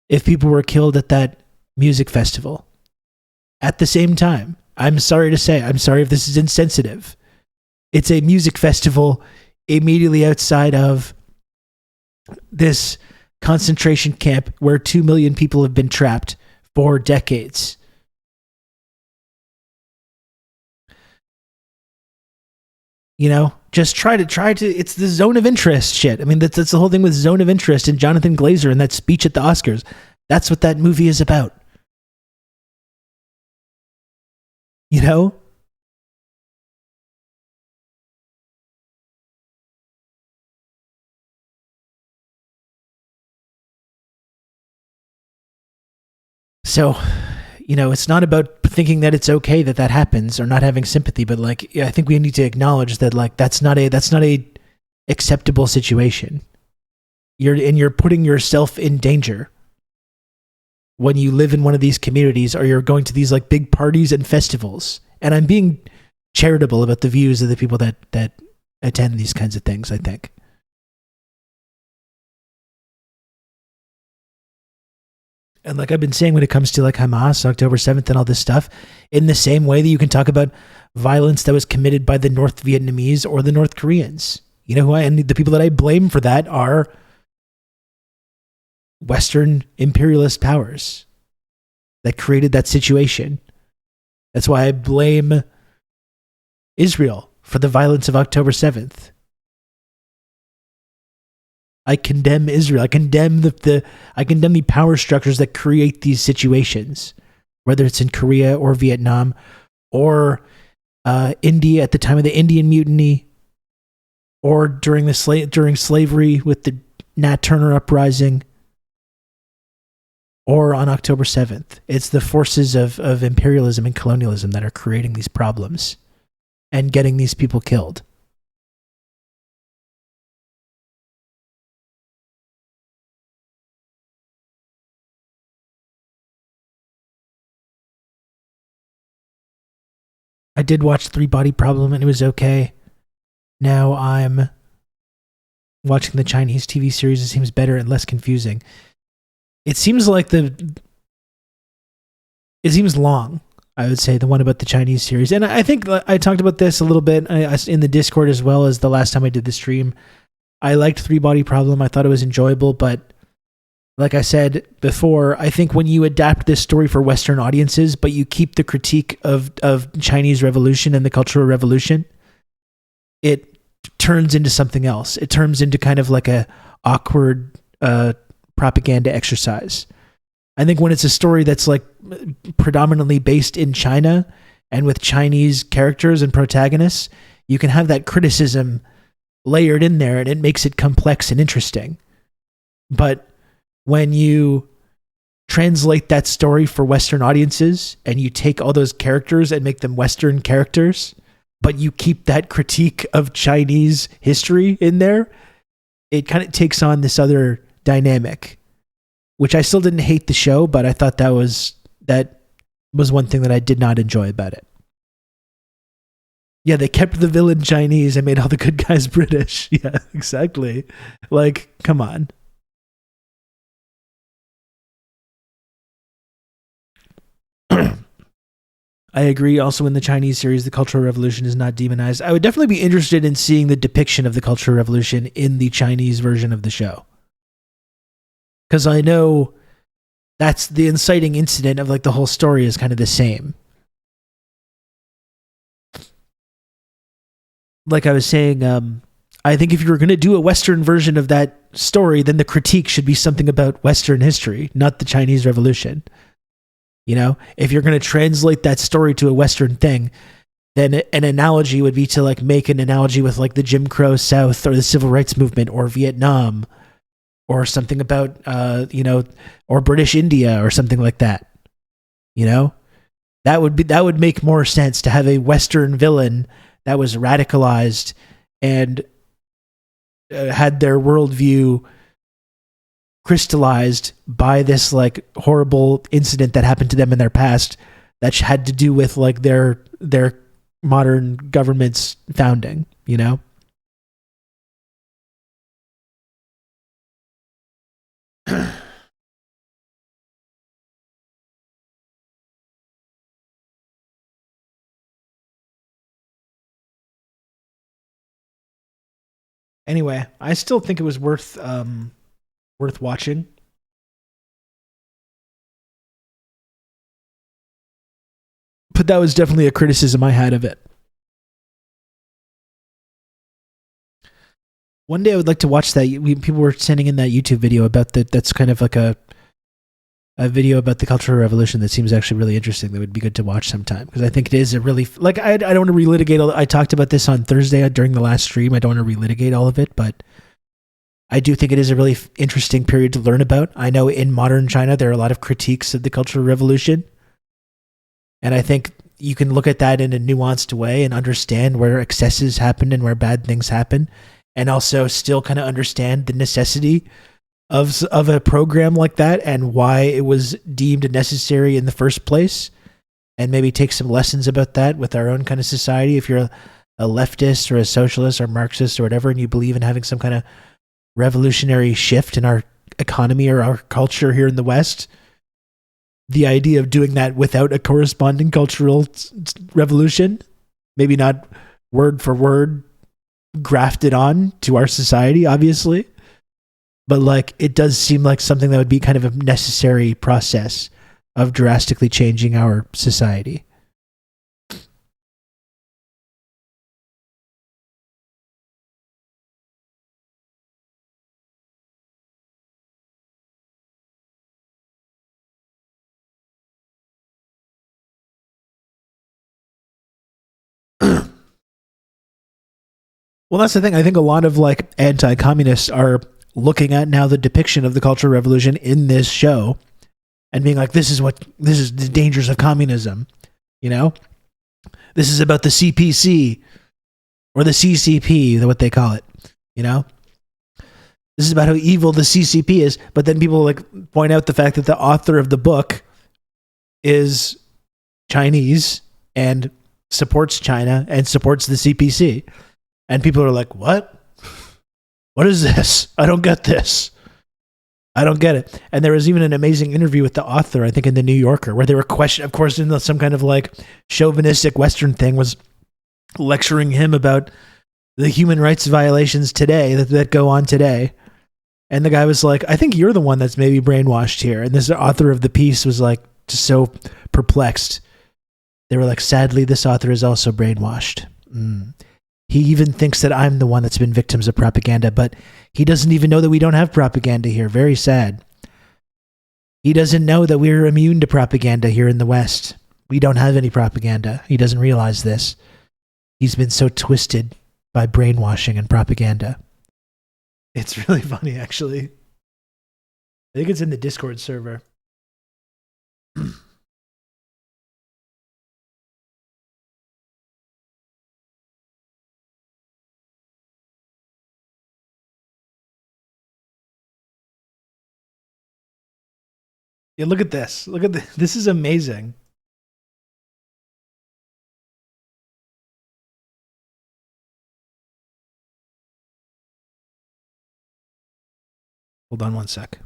If people were killed at that music festival. At the same time, I'm sorry if this is insensitive. It's a music festival immediately outside of this concentration camp where 2 million people have been trapped for decades. Just try to, it's the zone of interest shit. I mean, that's the whole thing with zone of interest and Jonathan Glazer and that speech at the Oscars. That's what that movie is about. So, it's not about thinking that it's okay that happens or not having sympathy, but like, I think we need to acknowledge that like that's not a acceptable situation. You're putting yourself in danger when you live in one of these communities or you're going to these like big parties and festivals. And I'm being charitable about the views of the people that attend these kinds of things, I think. And like I've been saying, when it comes to like Hamas, October 7th and all this stuff, in the same way that you can talk about violence that was committed by the North Vietnamese or the North Koreans. And the people that I blame for that are Western imperialist powers that created that situation. That's why I blame Israel for the violence of October 7th. I condemn Israel. I condemn I condemn the power structures that create these situations, whether it's in Korea or Vietnam or India at the time of the Indian Mutiny, or during slavery with the Nat Turner uprising, or on October 7th. It's the forces of imperialism and colonialism that are creating these problems and getting these people killed. I did watch Three Body Problem and it was okay. Now I'm watching the Chinese TV series. It seems better and less confusing. It seems like it seems long, I would say, the one about the Chinese series. And I think I talked about this a little bit in the Discord as well as the last time I did the stream. I liked Three Body Problem. I thought it was enjoyable, but like I said before, I think when you adapt this story for Western audiences, but you keep the critique of Chinese Revolution and the Cultural Revolution, it turns into something else. It turns into kind of like a awkward propaganda exercise. I think when it's a story that's like predominantly based in China and with Chinese characters and protagonists, you can have that criticism layered in there and it makes it complex and interesting. But when you translate that story for Western audiences and you take all those characters and make them Western characters, but you keep that critique of Chinese history in there, it kind of takes on this other dynamic, which I still didn't hate the show, but I thought that was one thing that I did not enjoy about it. Yeah, they kept the villain Chinese and made all the good guys British. Yeah, exactly. Like, come on. I agree. Also, in the Chinese series, the Cultural Revolution is not demonized. I would definitely be interested in seeing the depiction of the Cultural Revolution in the Chinese version of the show. Because I know that's the inciting incident of like the whole story is kind of the same. Like I was saying, I think if you were going to do a Western version of that story, then the critique should be something about Western history, not the Chinese Revolution. You know, if you're going to translate that story to a Western thing, then an analogy would be to like make an analogy with like the Jim Crow South or the Civil Rights Movement or Vietnam or something about, or British India or something like that. You know, that would make more sense to have a Western villain that was radicalized and had their worldview crystallized by this like horrible incident that happened to them in their past that had to do with like their modern government's founding, you know? Anyway, I still think it was worth watching. But that was definitely a criticism I had of it. One day I would like to watch that. People were sending in that YouTube video about that. That's kind of like a video about the Cultural Revolution that seems actually really interesting. That would be good to watch sometime because I think it is a really like I don't want to relitigate. I talked about this on Thursday during the last stream. I don't want to relitigate all of it, but I do think it is a really interesting period to learn about. I know in modern China there are a lot of critiques of the Cultural Revolution, and I think you can look at that in a nuanced way and understand where excesses happen and where bad things happen, and also still kind of understand the necessity of a program like that and why it was deemed necessary in the first place, and maybe take some lessons about that with our own kind of society. If you're a leftist or a socialist or Marxist or whatever, and you believe in having some kind of revolutionary shift in our economy or our culture here in the West, the idea of doing that without a corresponding cultural revolution, maybe not word for word grafted on to our society, obviously, but like it does seem like something that would be kind of a necessary process of drastically changing our society. Well, that's the thing. I think a lot of like anti-communists are looking at now the depiction of the Cultural Revolution in this show and being like, this is the dangers of communism. You know, this is about the CPC or the CCP, what they call it. You know, this is about how evil the CCP is. But then people like point out the fact that the author of the book is Chinese and supports China and supports the CPC. And people are like, what? What is this? I don't get this. I don't get it. And there was even an amazing interview with the author, I think in the New Yorker, where they were questioning, of course, in some kind of like chauvinistic Western thing, was lecturing him about the human rights violations today that go on today. And the guy was like, I think you're the one that's maybe brainwashed here. And this author of the piece was like, just so perplexed. They were like, sadly, this author is also brainwashed. He even thinks that I'm the one that's been victims of propaganda, but he doesn't even know that we don't have propaganda here. Very sad. He doesn't know that we're immune to propaganda here in the West. We don't have any propaganda. He doesn't realize this. He's been so twisted by brainwashing and propaganda. It's really funny, actually. I think it's in the Discord server. Yeah, look at this. Look at this. This is amazing. Hold on one sec.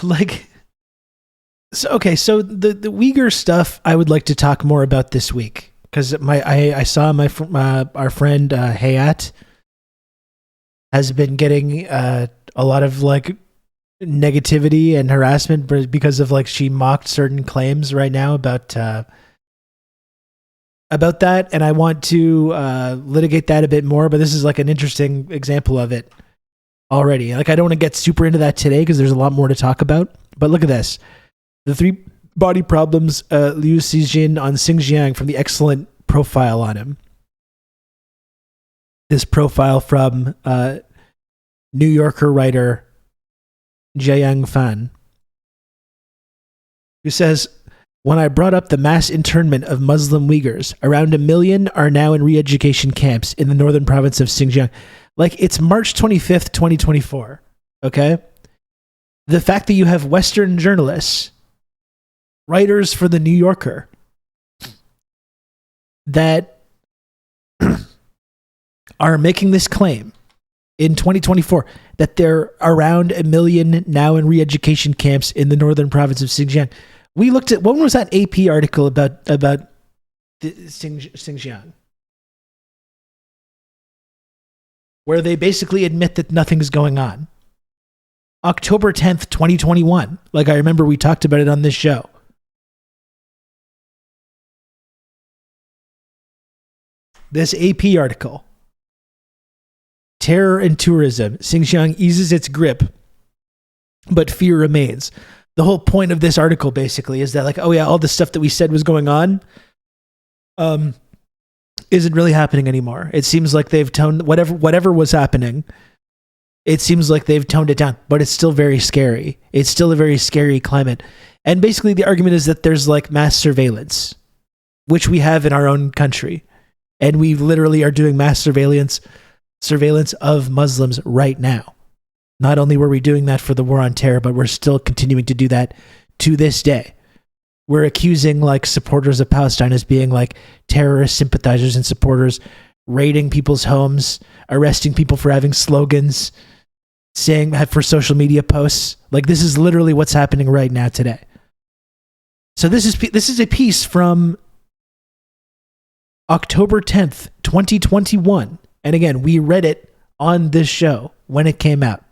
Like, so the Uyghur stuff I would like to talk more about this week, because I saw our friend Hayat has been getting a lot of like negativity and harassment because of like she mocked certain claims right now about that, and I want to litigate that a bit more, but this is like an interesting example of it already. Like, I don't want to get super into that today because there's a lot more to talk about, but look at this. The 3 body problems, Liu Xijin on Xinjiang, from the excellent profile on him. This profile from New Yorker writer Jiayang Fan, who says, when I brought up the mass internment of Muslim Uyghurs, around 1 million are now in re-education camps in the northern province of Xinjiang. Like, it's March 25th, 2024, okay? The fact that you have Western journalists, writers for the New Yorker, that are making this claim in 2024 that there are around 1 million now in re-education camps in the northern province of Xinjiang. We looked at, when was that AP article about the Xinjiang, where they basically admit that nothing's going on? October 10th, 2021. Like, I remember we talked about it on this show. This AP article, Terror and Tourism, Xinjiang eases its grip, but fear remains. The whole point of this article basically is that, like, oh yeah, all the stuff that we said was going on isn't really happening anymore. It seems like they've toned whatever was happening. It seems like they've toned it down, but it's still very scary. It's still a very scary climate. And basically the argument is that there's like mass surveillance, which we have in our own country. And we literally are doing mass surveillance of Muslims right now. Not only were we doing that for the war on terror, but we're still continuing to do that to this day. We're accusing like supporters of Palestine as being like terrorist sympathizers and supporters, raiding people's homes, arresting people for having slogans, saying for social media posts. Like, this is literally what's happening right now today. So this is a piece from October 10th, 2021. And again, we read it on this show when it came out.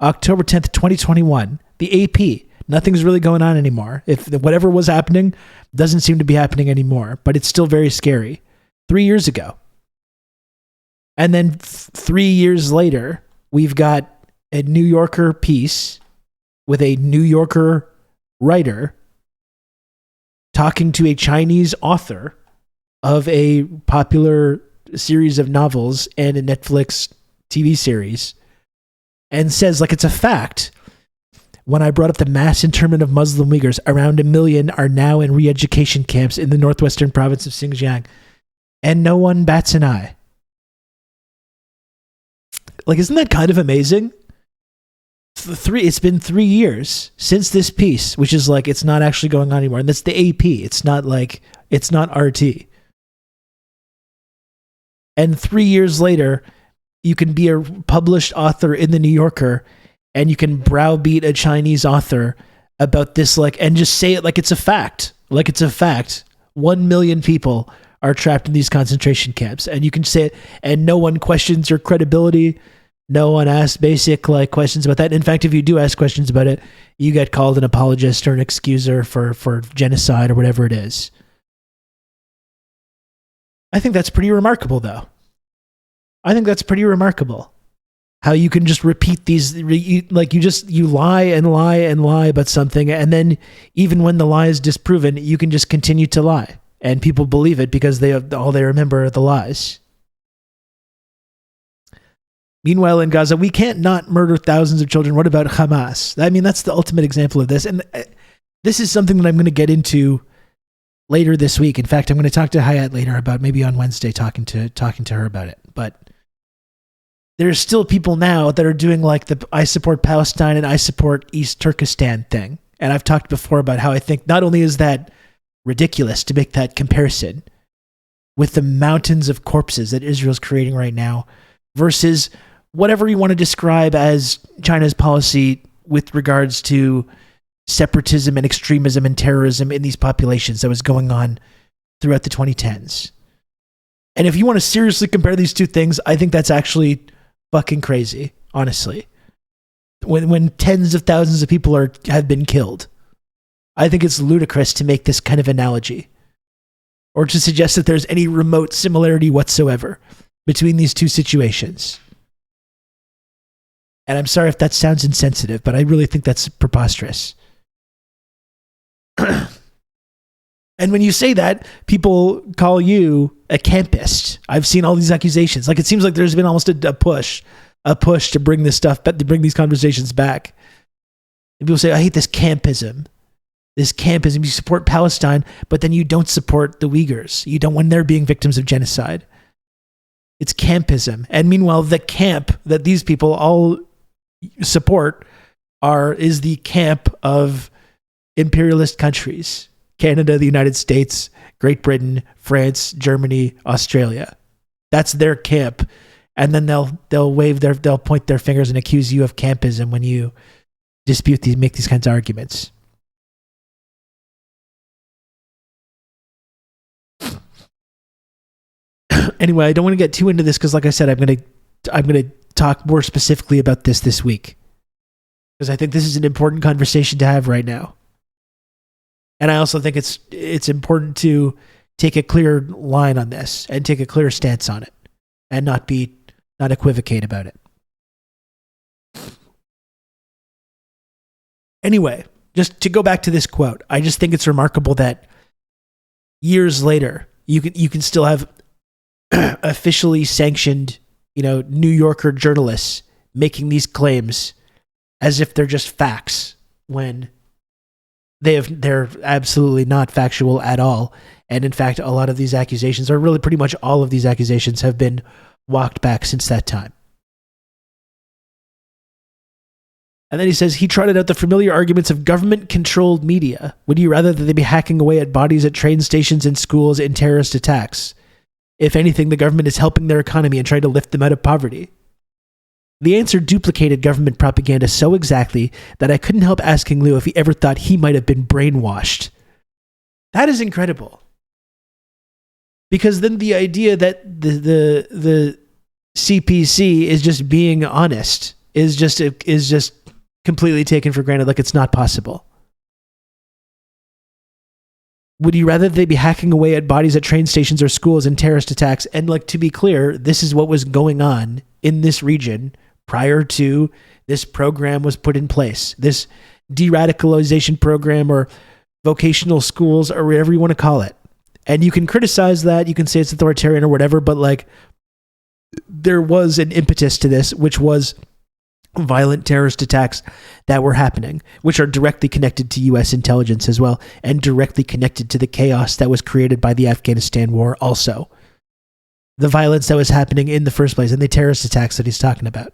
October 10th, 2021. The AP. Nothing's really going on anymore. If whatever was happening doesn't seem to be happening anymore, but it's still very scary. 3 years ago. And then 3 years later, we've got a New Yorker piece with a New Yorker writer talking to a Chinese author of a popular series of novels and a Netflix TV series, and says, like, it's a fact. When I brought up the mass internment of Muslim Uyghurs, around 1 million are now in re-education camps in the northwestern province of Xinjiang, and no one bats an eye. Like, isn't that kind of amazing? It's been 3 years since this piece, which is like, it's not actually going on anymore. And that's the AP. It's not RT. And 3 years later, you can be a published author in the New Yorker and you can browbeat a Chinese author about this, like, and just say it like it's a fact. Like it's a fact. 1 million people are trapped in these concentration camps. And you can say it, and no one questions your credibility. No one asks basic questions about that. In fact, if you do ask questions about it, you get called an apologist or an excuser for genocide or whatever it is. I think that's pretty remarkable, though. I think that's pretty remarkable. How you can just repeat these, you lie and lie and lie about something, and then even when the lie is disproven, you can just continue to lie, and people believe it because all they remember are the lies. Meanwhile, in Gaza, we can't not murder thousands of children. What about Hamas? I mean, that's the ultimate example of this. And this is something that I'm going to get into later this week. In fact, I'm going to talk to Hayat later about, maybe on Wednesday, talking to her about it. But there's still people now that are doing like the I support Palestine and I support East Turkestan thing. And I've talked before about how I think not only is that ridiculous to make that comparison with the mountains of corpses that Israel's creating right now versus whatever you want to describe as China's policy with regards to separatism and extremism and terrorism in these populations that was going on throughout the 2010s. And if you want to seriously compare these two things, I think that's actually fucking crazy, honestly. When tens of thousands of people have been killed, I think it's ludicrous to make this kind of analogy or to suggest that there's any remote similarity whatsoever between these two situations. And I'm sorry if that sounds insensitive, but I really think that's preposterous. And when you say that, people call you a campist. I've seen all these accusations. Like, it seems like there's been almost a push to bring this stuff, to bring these conversations back. And people say, I hate this campism. This campism. You support Palestine, but then you don't support the Uyghurs. You don't, when they're being victims of genocide. It's campism. And meanwhile, the camp that these people all support is the camp of imperialist countries. Canada, the United States, Great Britain, France, Germany, Australia. That's their camp. And then they'll point their fingers and accuse you of campism when you make these kinds of arguments. Anyway, I don't want to get too into this because, like I said, I'm going to talk more specifically about this week because I think this is an important conversation to have right now. And I also think it's important to take a clear line on this and take a clear stance on it and not equivocate about it. Anyway, just to go back to this quote, I just think it's remarkable that years later you can still have officially sanctioned, New Yorker journalists making these claims as if they're just facts when they're absolutely not factual at all. And in fact, a lot of these accusations, or really pretty much all of these accusations, have been walked back since that time. And then he says, he trotted out the familiar arguments of government-controlled media. Would you rather that they be hacking away at bodies at train stations and schools in terrorist attacks? If anything, the government is helping their economy and trying to lift them out of poverty. The answer duplicated government propaganda so exactly that I couldn't help asking Lou if he ever thought he might have been brainwashed. That is incredible. Because then the idea that the CPC is just being honest is just completely taken for granted, like it's not possible. Would you rather they be hacking away at bodies at train stations or schools in terrorist attacks? And like, to be clear, this is what was going on in this region prior to this program was put in place. This de-radicalization program, or vocational schools, or whatever you want to call it. And you can criticize that, you can say it's authoritarian or whatever, but like, there was an impetus to this, which was violent terrorist attacks that were happening, which are directly connected to U.S. intelligence as well, and directly connected to the chaos that was created by the Afghanistan war also. The violence that was happening in the first place, and the terrorist attacks that he's talking about.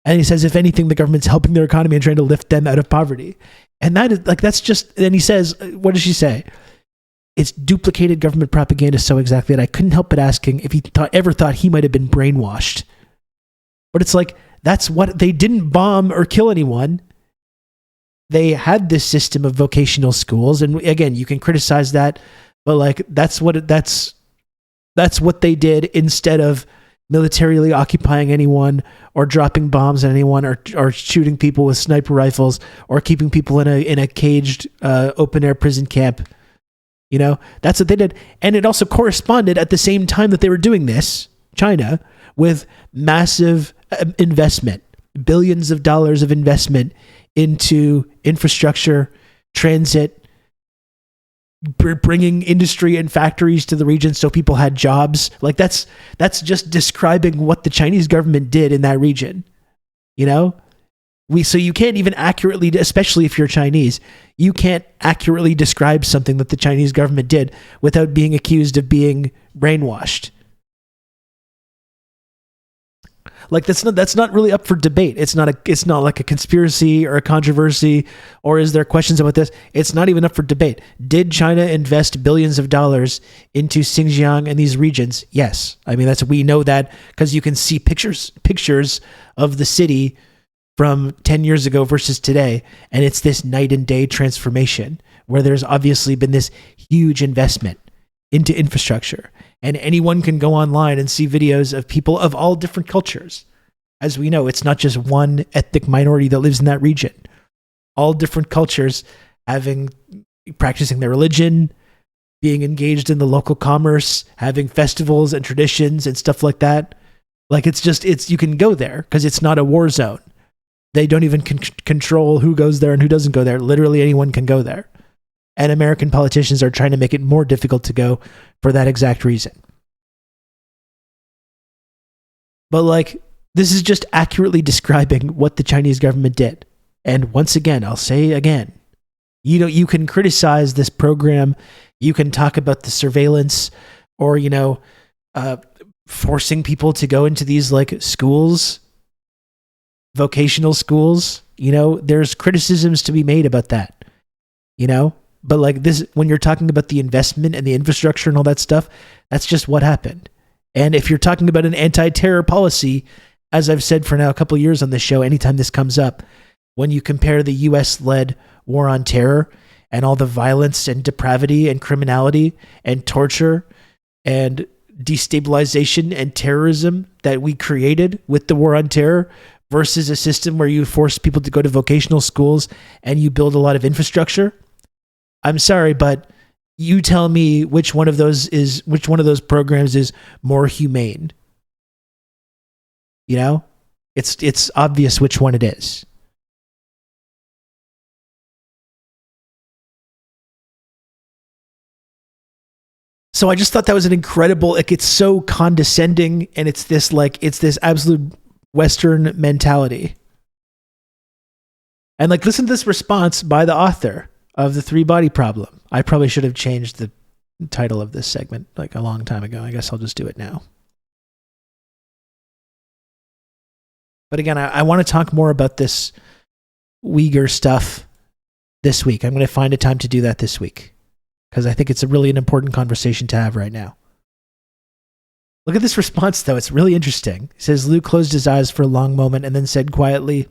And he says, if anything, the government's helping their economy and trying to lift them out of poverty. And that is, like, that's just, and he says, what does she say? It's duplicated government propaganda so exactly that I couldn't help but asking if he ever thought he might have been brainwashed. But it's like, that's what, they didn't bomb or kill anyone. They had this system of vocational schools. And again, you can criticize that, but like, that's what they did instead of militarily occupying anyone or dropping bombs on anyone or shooting people with sniper rifles or keeping people in a caged open air prison camp. You know, that's what they did. And it also corresponded at the same time that they were doing this, China, with massive investment, billions of dollars of investment into infrastructure, transit, bringing industry and factories to the region so people had jobs. Like that's just describing what the Chinese government did in that region. You know, so you can't even accurately, especially if you're Chinese, you can't accurately describe something that the Chinese government did without being accused of being brainwashed. Like that's not really up for debate. It's not like a conspiracy or a controversy, or is there questions about this? It's not even up for debate. Did China invest billions of dollars into Xinjiang and these regions? Yes. I mean, we know that because you can see pictures of the city from 10 years ago versus today, and it's this night and day transformation where there's obviously been this huge investment into infrastructure. And anyone can go online and see videos of people of all different cultures. As we know, it's not just one ethnic minority that lives in that region. All different cultures practicing their religion, being engaged in the local commerce, having festivals and traditions and stuff like that. Like you can go there because it's not a war zone. They don't even control who goes there and who doesn't go there. Literally anyone can go there. And American politicians are trying to make it more difficult to go for that exact reason. But like, this is just accurately describing what the Chinese government did. And once again, I'll say again, you can criticize this program. You can talk about the surveillance or, forcing people to go into these like schools, vocational schools. There's criticisms to be made about that, But like this, when you're talking about the investment and the infrastructure and all that stuff, that's just what happened. And if you're talking about an anti-terror policy, as I've said for now a couple of years on this show, anytime this comes up, when you compare the US-led war on terror and all the violence and depravity and criminality and torture and destabilization and terrorism that we created with the war on terror versus a system where you force people to go to vocational schools and you build a lot of infrastructure, I'm sorry, but you tell me which one of those programs is more humane. It's obvious which one it is. So I just thought that was an incredible, like, it's so condescending, and it's this absolute Western mentality. And like, listen to this response by the author of The Three-Body Problem. I probably should have changed the title of this segment like a long time ago. I guess I'll just do it now. But again, I want to talk more about this Uyghur stuff this week. I'm going to find a time to do that this week because I think it's an important conversation to have right now. Look at this response, though. It's really interesting. It says, Lou closed his eyes for a long moment and then said quietly,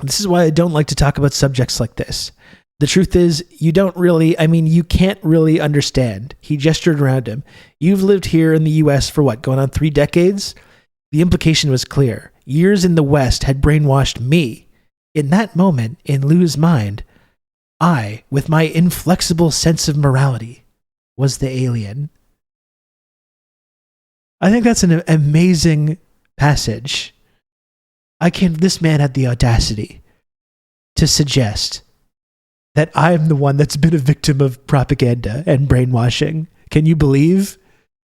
"This is why I don't like to talk about subjects like this. The truth is, you can't really understand." He gestured around him. "You've lived here in the US for what, going on 3 decades? The implication was clear. Years in the West had brainwashed me. In that moment, in Lou's mind, I, with my inflexible sense of morality, was the alien. I think that's an amazing passage. This man had the audacity to suggest that I'm the one that's been a victim of propaganda and brainwashing. Can you believe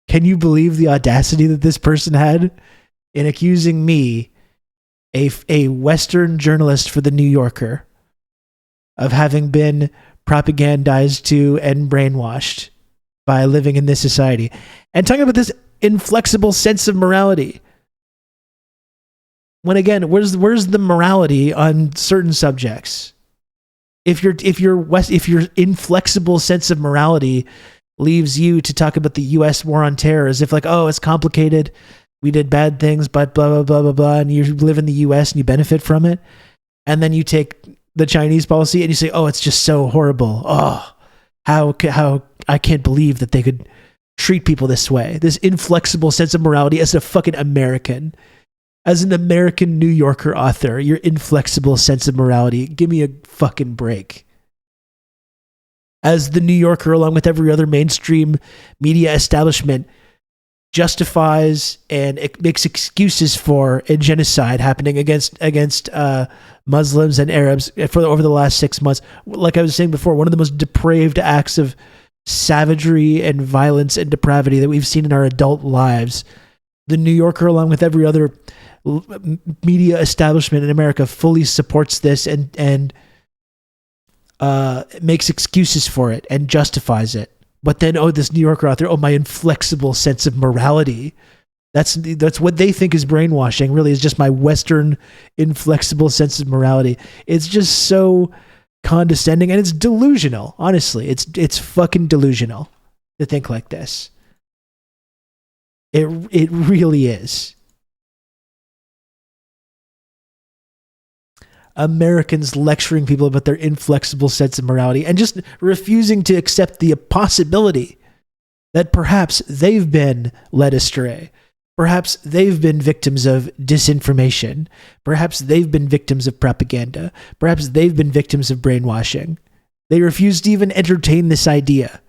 the audacity that this person had in accusing me, a Western journalist for the New Yorker, of having been propagandized to and brainwashed by living in this society, and talking about this inflexible sense of morality? When again, where's the morality on certain subjects? If your inflexible sense of morality leaves you to talk about the U.S. war on terror as if like, oh, it's complicated, we did bad things, but blah blah blah blah blah, and you live in the U.S. and you benefit from it, and then you take the Chinese policy and you say, oh, it's just so horrible. Oh, how I can't believe that they could treat people this way. This inflexible sense of morality as a fucking American. As an American New Yorker author, your inflexible sense of morality, give me a fucking break. As the New Yorker, along with every other mainstream media establishment, justifies and it makes excuses for a genocide happening against Muslims and Arabs over the last 6 months. Like I was saying before, one of the most depraved acts of savagery and violence and depravity that we've seen in our adult lives. The New Yorker, along with every other media establishment in America, fully supports this and makes excuses for it and justifies it. But then, this New Yorker author, my inflexible sense of morality. That's what they think is brainwashing. Really, is just my Western inflexible sense of morality. It's just so condescending and it's delusional. Honestly, it's fucking delusional to think like this. It really is. Americans lecturing people about their inflexible sense of morality and just refusing to accept the possibility that perhaps they've been led astray. Perhaps they've been victims of disinformation. Perhaps they've been victims of propaganda. Perhaps they've been victims of brainwashing. They refuse to even entertain this idea.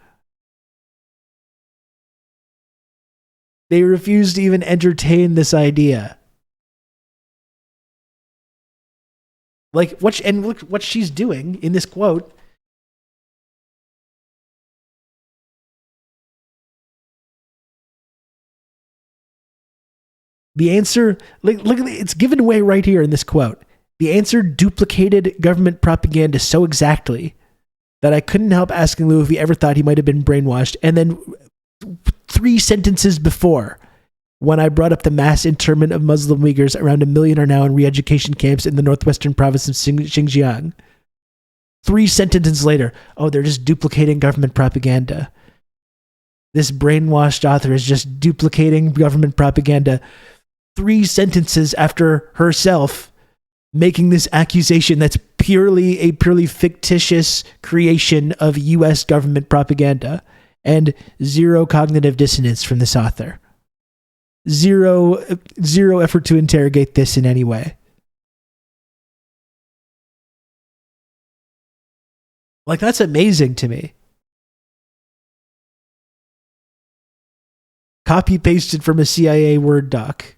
They refuse to even entertain this idea. Look what she's doing in this quote. The answer, look, it's given away right here in this quote. The answer duplicated government propaganda so exactly that I couldn't help asking Lou if he ever thought he might have been brainwashed. And then 3 sentences before, when I brought up the mass internment of Muslim Uyghurs, around 1 million are now in re-education camps in the northwestern province of Xinjiang. 3 sentences later, they're just duplicating government propaganda. This brainwashed author is just duplicating government propaganda. 3 sentences after herself making this accusation that's a purely fictitious creation of U.S. government propaganda, and zero cognitive dissonance from this author. Zero effort to interrogate this in any way. Like, that's amazing to me. Copy pasted from a CIA Word doc.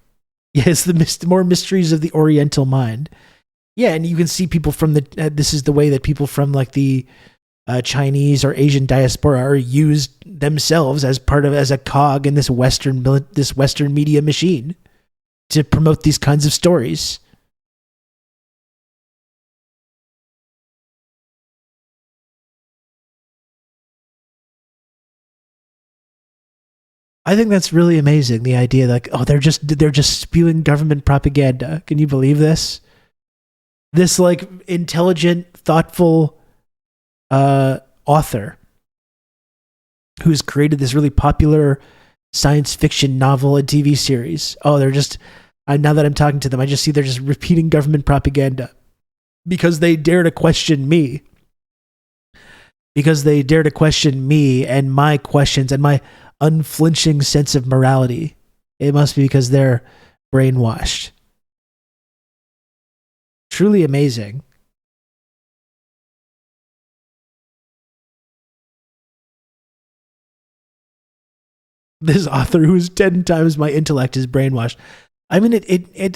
Yes, the more mysteries of the Oriental mind. Yeah, and you can see people from this is the way that people from like the Chinese or Asian diaspora are used themselves as a cog in this Western media machine to promote these kinds of stories. I think that's really amazing. The idea like, they're just spewing government propaganda. Can you believe this? This like intelligent, thoughtful author who's created this really popular science fiction novel and TV series. They're just, now that I'm talking to them, I just see they're just repeating government propaganda because they dare to question me. Because they dare to question me and my questions and my unflinching sense of morality. It must be because they're brainwashed. Truly amazing. This author who is 10 times my intellect is brainwashed. I mean,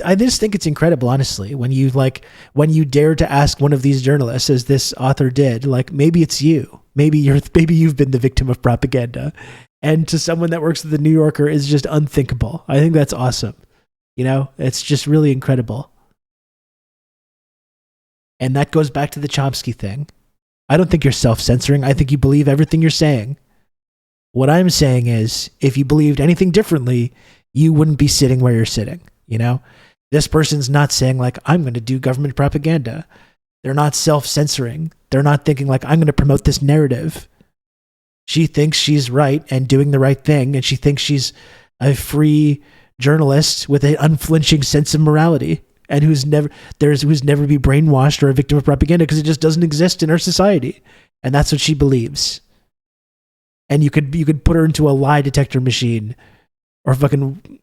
I just think it's incredible, honestly, when you dare to ask one of these journalists, as this author did, like, maybe it's you, maybe you've been the victim of propaganda, and to someone that works at the New Yorker is just unthinkable. I think that's awesome. You know, it's just really incredible. And that goes back to the Chomsky thing. I don't think you're self-censoring. I think you believe everything you're saying. What I'm saying is, if you believed anything differently, you wouldn't be sitting where you're sitting, you know? This person's not saying, like, I'm going to do government propaganda. They're not self-censoring. They're not thinking, like, I'm going to promote this narrative. She thinks she's right and doing the right thing, and she thinks she's a free journalist with an unflinching sense of morality, and who's never be brainwashed or a victim of propaganda, because it just doesn't exist in our society. And that's what she believes. And you could put her into a lie detector machine or fucking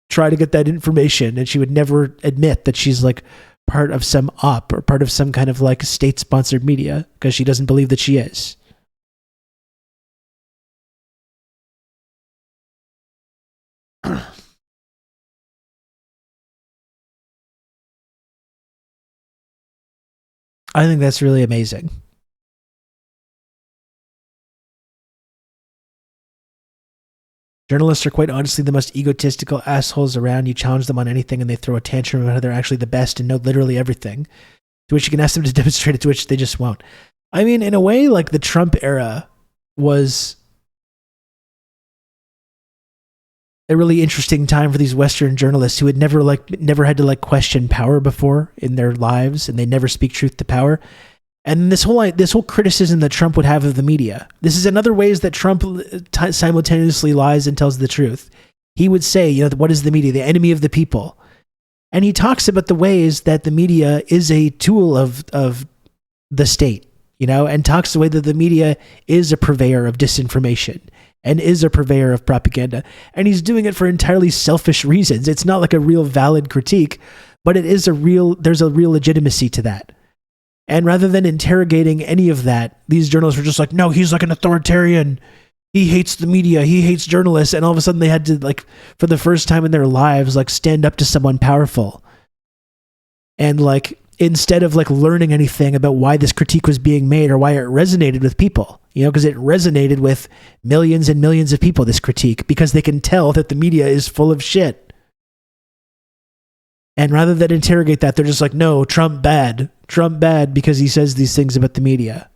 try to get that information, and she would never admit that she's like part of some op or part of some kind of like state-sponsored media, because she doesn't believe that she is. I think that's really amazing. Journalists are quite honestly the most egotistical assholes around. You challenge them on anything and they throw a tantrum about how they're actually the best and know literally everything, to which you can ask them to demonstrate it, to which they just won't. I mean, in a way, like, the Trump era was a really interesting time for these Western journalists who had never had to like question power before in their lives, and they never speak truth to power. And this whole criticism that Trump would have of the media. This is another ways that Trump simultaneously lies and tells the truth. He would say, you know, what is the media? The enemy of the people. And he talks about the ways that the media is a tool of the state, you know, and talks the way that the media is a purveyor of disinformation and is a purveyor of propaganda. And he's doing it for entirely selfish reasons. It's not like a real valid critique, but there's a real legitimacy to that. And rather than interrogating any of that, these journalists were just like, no, he's like an authoritarian. He hates the media. He hates journalists. And all of a sudden they had to, like, for the first time in their lives, like, stand up to someone powerful. And, like, instead of, like, learning anything about why this critique was being made or why it resonated with people, you know, because it resonated with millions and millions of people, this critique, because they can tell that the media is full of shit. And rather than interrogate that, they're just like, no, Trump bad because he says these things about the media.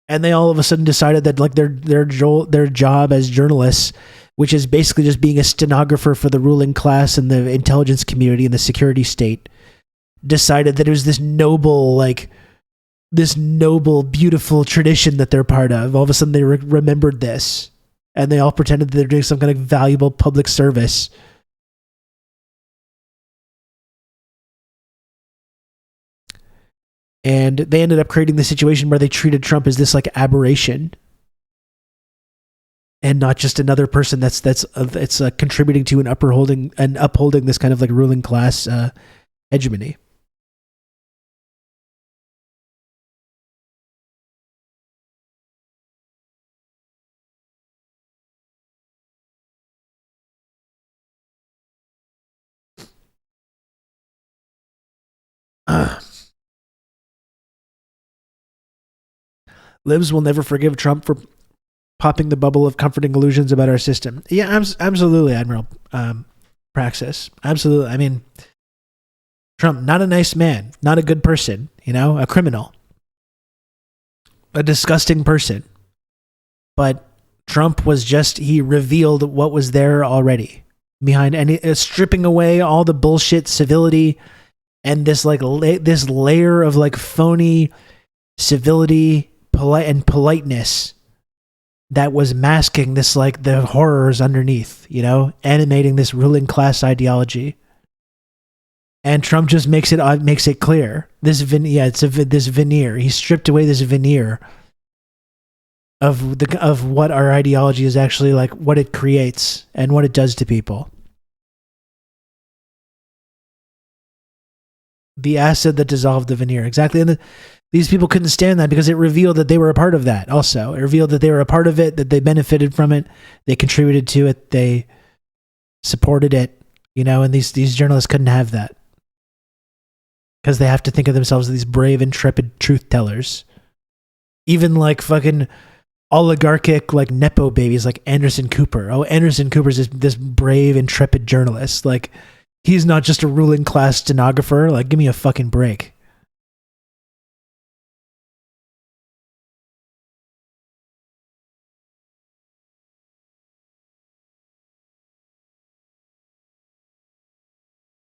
And they all of a sudden decided that, like, their job as journalists, which is basically just being a stenographer for the ruling class and the intelligence community and the security state, decided that it was this noble, beautiful tradition that they're part of. All of a sudden they remembered this, and they all pretended that they're doing some kind of valuable public service. And they ended up creating the situation where they treated Trump as this, like, aberration, and not just another person that's contributing to and upholding this kind of, like, ruling class hegemony. Libs will never forgive Trump for popping the bubble of comforting illusions about our system. Yeah, absolutely, Admiral Praxis. Absolutely. I mean, Trump, not a nice man, not a good person, you know, a criminal, a disgusting person. But Trump he revealed what was there already behind, and stripping away all the bullshit civility and this, like, this layer of, like, phony civility and politeness that was masking this, like, the horrors underneath, you know, animating this ruling class ideology. And Trump just makes it clear. This veneer. He stripped away this veneer of what our ideology is actually, like, what it creates and what it does to people. The acid that dissolved the veneer, exactly. And These people couldn't stand that because it revealed that they were a part of that also. It revealed that they were a part of it, that they benefited from it, they contributed to it, they supported it, and these journalists couldn't have that. Because they have to think of themselves as these brave, intrepid truth tellers. Even like fucking oligarchic, like Nepo babies like Anderson Cooper. Oh, Anderson Cooper's this brave, intrepid journalist. Like, he's not just a ruling class stenographer. Like, give me a fucking break.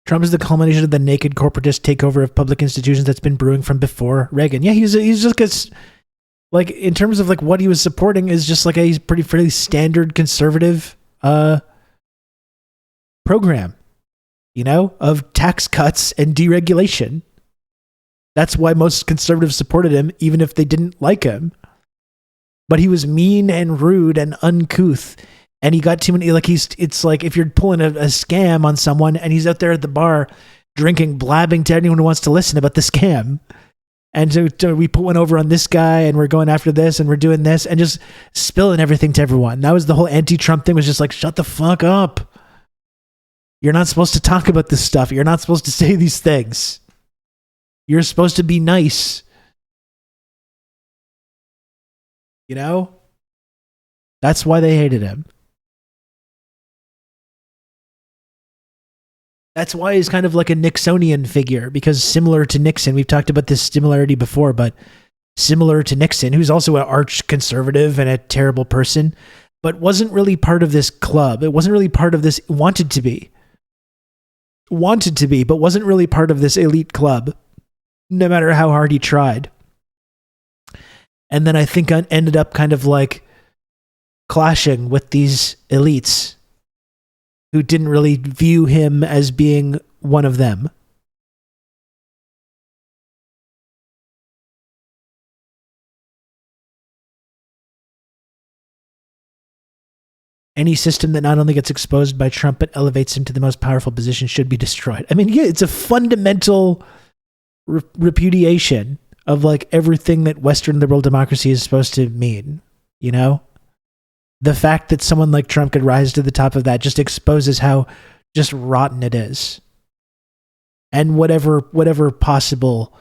Trump is the culmination of the naked corporatist takeover of public institutions that's been brewing from before Reagan. Yeah, he's just like, in terms of like what he was supporting is just like a fairly standard conservative program, of tax cuts and deregulation. That's why most conservatives supported him, even if they didn't like him. But he was mean and rude and uncouth. And he got too many, like, it's like if you're pulling a scam on someone and he's out there at the bar drinking, blabbing to anyone who wants to listen about the scam. And so we put one over on this guy and we're going after this and we're doing this and just spilling everything to everyone. That was the whole anti-Trump thing, was just like, shut the fuck up. You're not supposed to talk about this stuff. You're not supposed to say these things. You're supposed to be nice. That's why they hated him. That's why he's kind of like a Nixonian figure, because similar to Nixon, we've talked about this similarity before, but similar to Nixon, who's also an arch conservative and a terrible person, but wasn't really part of this club. It wasn't really part of this, wanted to be, but wasn't really part of this elite club, no matter how hard he tried. And then I think I ended up kind of like clashing with these elites who didn't really view him as being one of them. Any system that not only gets exposed by Trump but elevates him to the most powerful position should be destroyed. I mean, yeah, it's a fundamental repudiation of like everything that Western liberal democracy is supposed to mean, The fact that someone like Trump could rise to the top of that just exposes how just rotten it is. And whatever possible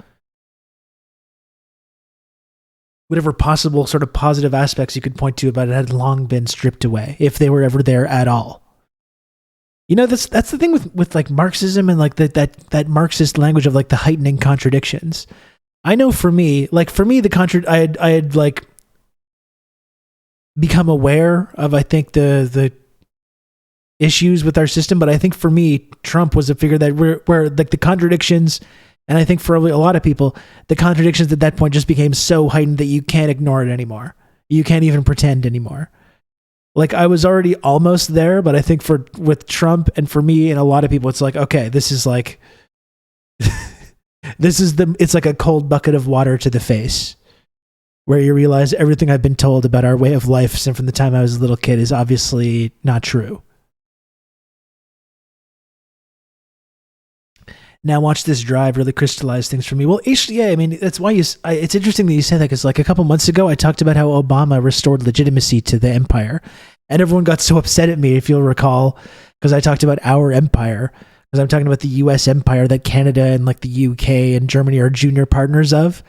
sort of positive aspects you could point to about it had long been stripped away, if they were ever there at all. That's the thing with like Marxism and like that Marxist language of like the heightening contradictions. I know for me, I had like become aware of, I think, the issues with our system, but I think for me, Trump was a figure that where like the contradictions, and I think for a lot of people, the contradictions at that point just became so heightened that you can't ignore it anymore. You can't even pretend anymore. Like, I was already almost there, but I think with Trump and for me and a lot of people, it's like, okay, this is like, it's like a cold bucket of water to the face, where you realize everything I've been told about our way of life since from the time I was a little kid is obviously not true. Now watch this drive really crystallize things for me. Well, actually, yeah, I mean, that's why it's interesting that you say that, because like a couple months ago, I talked about how Obama restored legitimacy to the empire, and everyone got so upset at me, if you'll recall, because I talked about our empire, because I'm talking about the U.S. empire that Canada and like the U.K. and Germany are junior partners of.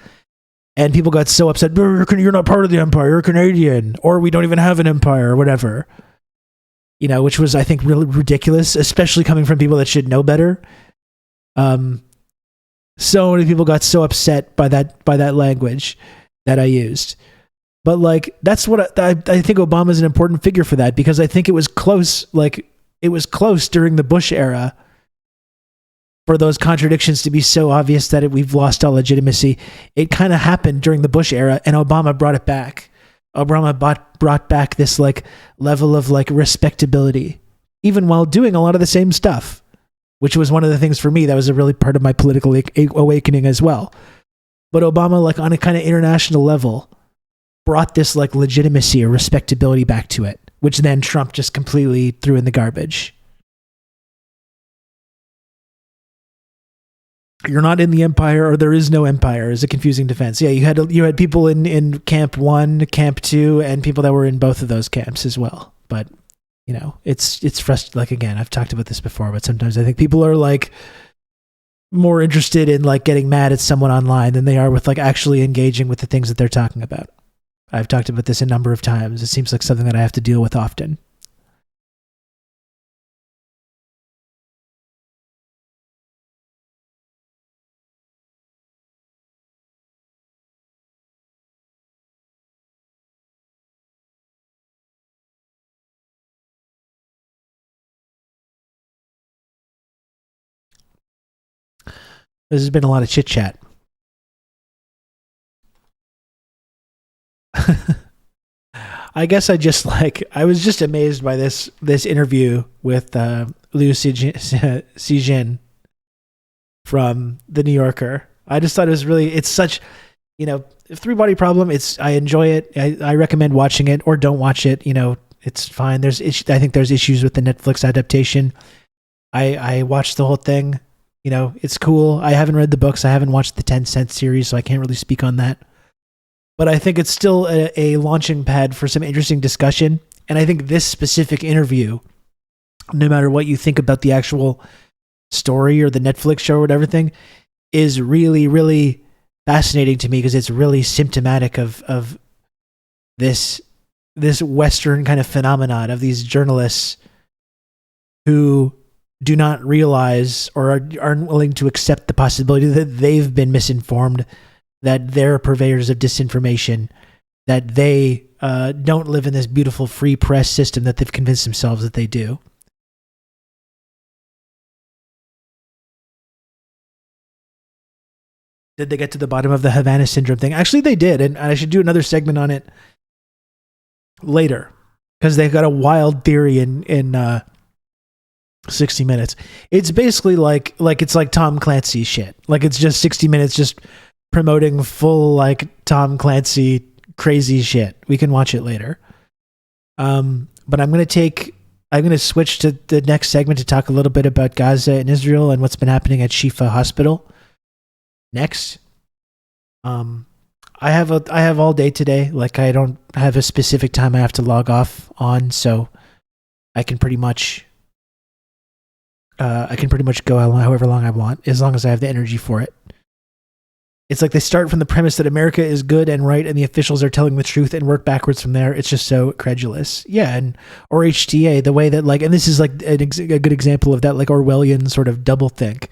And people got so upset, you're not part of the empire, you're Canadian, or we don't even have an empire, or whatever. Which was, I think, really ridiculous, especially coming from people that should know better. So many people got so upset by that language that I used. But like, that's what I think Obama's an important figure for that, because I think it was close during the Bush era for those contradictions to be so obvious that we've lost all legitimacy. It kind of happened during the Bush era, and Obama brought it back. Obama brought back this like level of like respectability, even while doing a lot of the same stuff, which was one of the things for me that was a really part of my political awakening as well. But Obama, like on a kind of international level, brought this like legitimacy or respectability back to it, which then Trump just completely threw in the garbage. you're not in the empire, or there is no empire is a confusing defense. Yeah, you had people in camp 1, camp 2, and people that were in both of those camps as well. But it's frustrating. Like, again, I've talked about this before, but sometimes I think people are like more interested in like getting mad at someone online than they are with like actually engaging with the things that they're talking about. I've talked about this a number of times. It seems like something that I have to deal with often. This has been a lot of chit chat. I guess I was just amazed by this interview with Liu Xijin from The New Yorker. I just thought it's such, Three Body Problem. I enjoy it. I recommend watching it, or don't watch it. It's fine. I think there's issues with the Netflix adaptation. I watched the whole thing. It's cool. I haven't read the books. I haven't watched the 10 Cent series, so I can't really speak on that. But I think it's still a launching pad for some interesting discussion. And I think this specific interview, no matter what you think about the actual story or the Netflix show or whatever thing, is really, really fascinating to me, because it's really symptomatic of this Western kind of phenomenon of these journalists who do not realize or aren't willing to accept the possibility that they've been misinformed, that they're purveyors of disinformation, that they don't live in this beautiful free press system that they've convinced themselves that they do. Did they get to the bottom of the Havana syndrome thing? Actually, they did, and I should do another segment on it later, because they've got a wild theory in 60 Minutes. It's basically like it's like Tom Clancy shit. Like, it's just 60 Minutes just promoting full like Tom Clancy crazy shit. We can watch it later. But I'm going to switch to the next segment to talk a little bit about Gaza and Israel and what's been happening at SHIFA hospital. Next. I have all day today. Like, I don't have a specific time I have to log off on, so I can pretty much go however long I want, as long as I have the energy for it. It's like they start from the premise that America is good and right and the officials are telling the truth, and work backwards from there. It's just so credulous. Yeah, or HTA, the way that and this is like a good example of that like Orwellian sort of doublethink,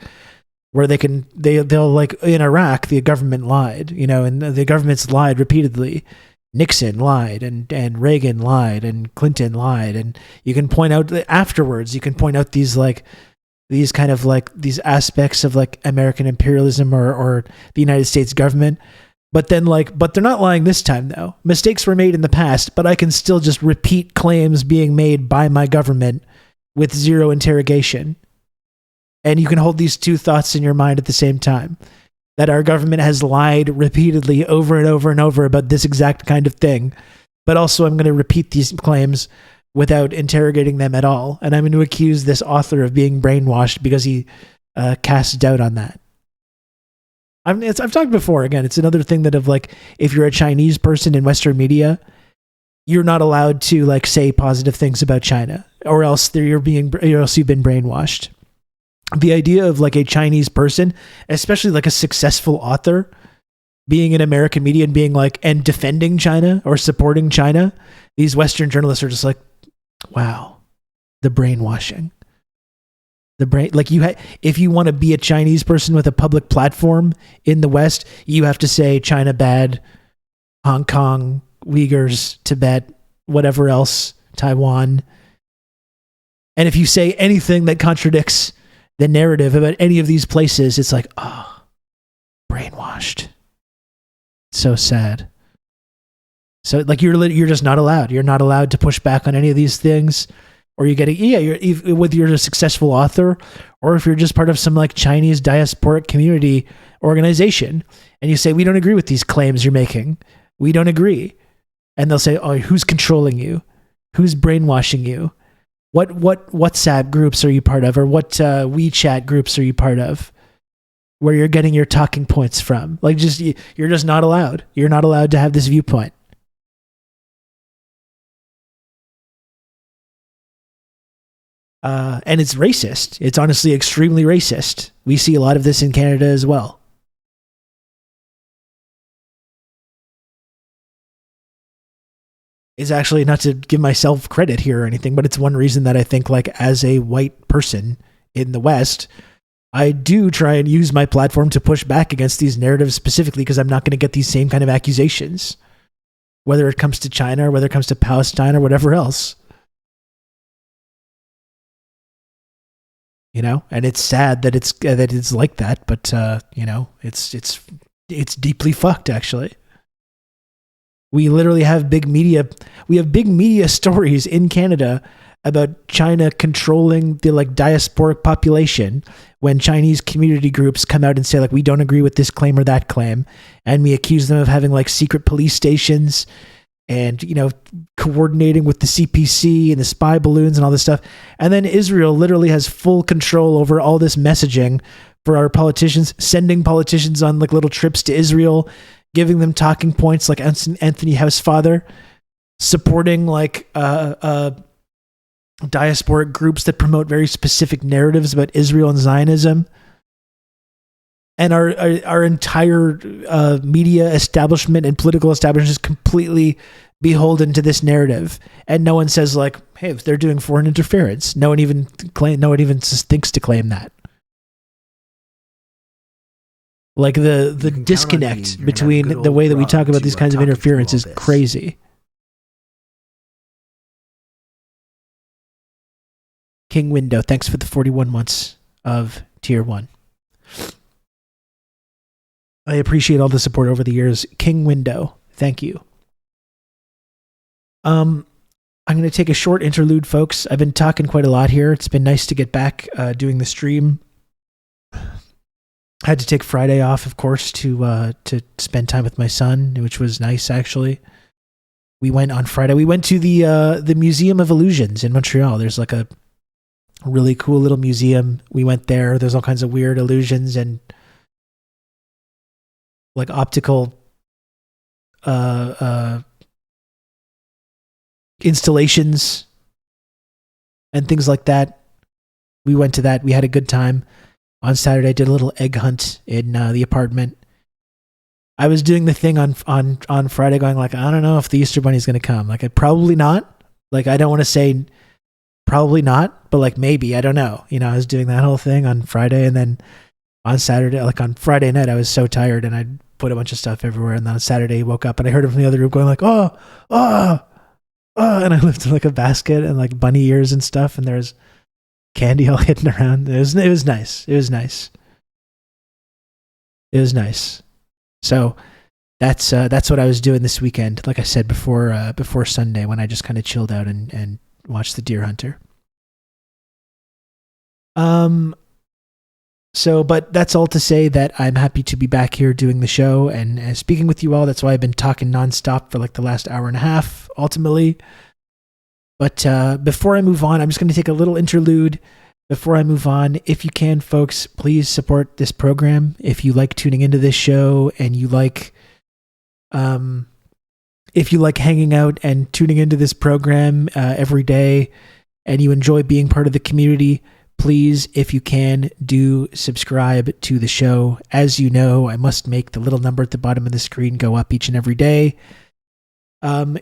where they'll like, in Iraq the government lied, and the government's lied repeatedly. Nixon lied, and Reagan lied, and Clinton lied, and you can point out afterwards. You can point out these kind of like these aspects of like American imperialism or the United States government, but they're not lying this time though. Mistakes were made in the past, but I can still just repeat claims being made by my government with zero interrogation. And you can hold these two thoughts in your mind at the same time, that our government has lied repeatedly over and over and over about this exact kind of thing, but also I'm going to repeat these claims without interrogating them at all. And I'm going to accuse this author of being brainwashed because he casts doubt on that. I've talked before, again, it's another thing that of like, if you're a Chinese person in Western media, you're not allowed to like say positive things about China, or else you've been brainwashed. The idea of like a Chinese person, especially like a successful author, being in American media and being like, and defending China or supporting China, these Western journalists are just like, wow, the brainwashing. Like if you want to be a Chinese person with a public platform in the West, you have to say China bad, Hong Kong, Uyghurs, Tibet, whatever else, Taiwan. And if you say anything that contradicts the narrative about any of these places, it's like, oh, brainwashed. So sad. So like you're just not allowed. You're not allowed to push back on any of these things, or you get whether you're a successful author or if you're just part of some like Chinese diasporic community organization, and you say, we don't agree with these claims you're making. We don't agree. And they'll say, oh, who's controlling you? Who's brainwashing you? What WhatsApp groups are you part of, or what WeChat groups are you part of? where you're getting your talking points from. Like, you're just not allowed. You're not allowed to have this viewpoint. And it's racist. It's honestly extremely racist. We see a lot of this in Canada as well. It's actually, not to give myself credit here or anything, but it's one reason that I think, like, as a white person in the West, I do try and use my platform to push back against these narratives specifically, because I'm not going to get these same kind of accusations, whether it comes to China or whether it comes to Palestine or whatever else. You know, and it's sad that it's like that, but you know, it's deeply fucked, actually. We literally have big media stories in Canada about China controlling the, like, diasporic population when Chinese community groups come out and say, like, we don't agree with this claim or that claim, and we accuse them of having, like, secret police stations and, you know, coordinating with the CPC and the spy balloons and all this stuff. And then Israel literally has full control over all this messaging for our politicians, sending politicians on, like, little trips to Israel, giving them talking points like Anthony Housefather, supporting, like, diasporic groups that promote very specific narratives about Israel and Zionism. And our entire media establishment and political establishment is completely beholden to this narrative. And no one says, like, hey, if they're doing foreign interference. No one even thinks to claim that. Like, the disconnect between the way that we talk about these kinds of interference is crazy. King Window, thanks for the 41 months of Tier 1. I appreciate all the support over the years. King Window, thank you. I'm going to take a short interlude, folks. I've been talking quite a lot here. It's been nice to get back doing the stream. I had to take Friday off, of course, to spend time with my son, which was nice, actually. We went on Friday. We went to the Museum of Illusions in Montreal. There's, like, a really cool little museum. We went there. There's all kinds of weird illusions and, like, optical installations and things like that. We went to that. We had a good time. On Saturday, I did a little egg hunt in the apartment. I was doing the thing on Friday going, like, I don't know if the Easter Bunny's going to come. Like, probably not. Like, I don't want to say probably not, but, like, maybe. I don't know. You know, I was doing that whole thing on Friday, and then on Saturday, like, on Friday night, I was so tired, and I put a bunch of stuff everywhere. And then on Saturday, I woke up, and I heard him from the other room going, like, oh, and I lifted, like, a basket and, like, bunny ears and stuff, and there's candy all hidden around. It was nice. It was nice. It was nice. So that's what I was doing this weekend. Like I said before Sunday, when I just kind of chilled out and watched the Deer Hunter. So, but that's all to say that I'm happy to be back here doing the show and speaking with you all. That's why I've been talking nonstop for, like, the last hour and a half, ultimately. But before I move on, I'm just going to take a little interlude. Before I move on, if you can, folks, please support this program. If you like tuning into this show and you like, if you like hanging out and tuning into this program every day, and you enjoy being part of the community, please, if you can, do subscribe to the show. As you know, I must make the little number at the bottom of the screen go up each and every day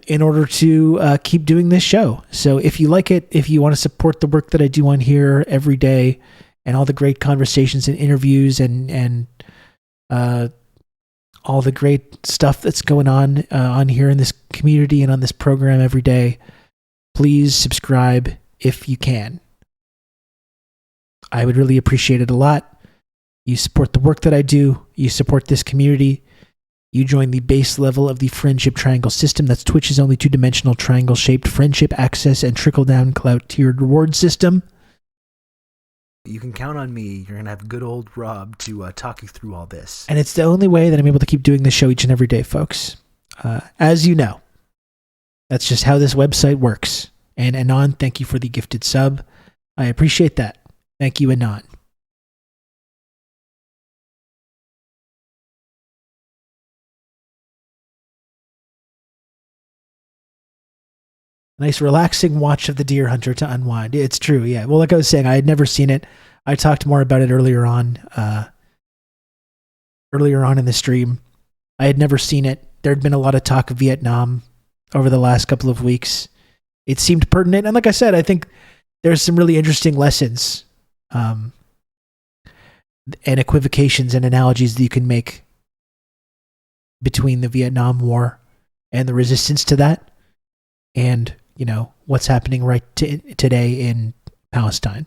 in order to keep doing this show. So if you like it, if you want to support the work that I do on here every day and all the great conversations and interviews and all the great stuff that's going on here in this community and on this program every day, please subscribe if you can. I would really appreciate it a lot. You support the work that I do. You support this community. You join the base level of the Friendship Triangle system. That's Twitch's only two-dimensional triangle-shaped friendship access and trickle-down clout tiered reward system. You can count on me. You're going to have good old Rob to talk you through all this. And it's the only way that I'm able to keep doing this show each and every day, folks. As you know, that's just how this website works. And Anon, thank you for the gifted sub. I appreciate that. Thank you, Anon. Nice relaxing watch of the deer hunter to unwind. It's true, yeah. Well, like I was saying, I had never seen it. I talked more about it earlier on in the stream. I had never seen it. There'd been a lot of talk of Vietnam over the last couple of weeks. It seemed pertinent, and like I said, I think there's some really interesting lessons and equivocations and analogies that you can make between the Vietnam War and the resistance to that, and what's happening today in Palestine.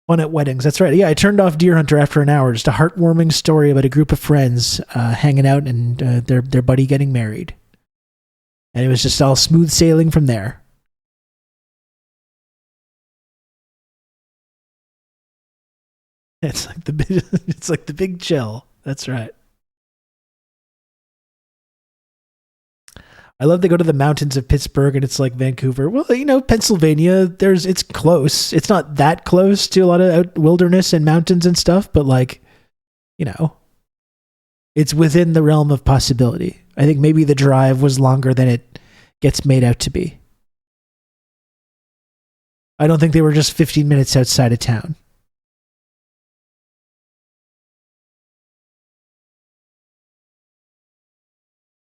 Fun at weddings. That's right. Yeah, I turned off Deer Hunter after an hour. Just a heartwarming story about a group of friends hanging out and their buddy getting married. And it was just all smooth sailing from there. It's like the big chill. That's right. I love to go to the mountains of Pittsburgh and it's like Vancouver. Well, Pennsylvania, it's close. It's not that close to a lot of wilderness and mountains and stuff, but it's within the realm of possibility. I think maybe the drive was longer than it gets made out to be. I don't think they were just 15 minutes outside of town.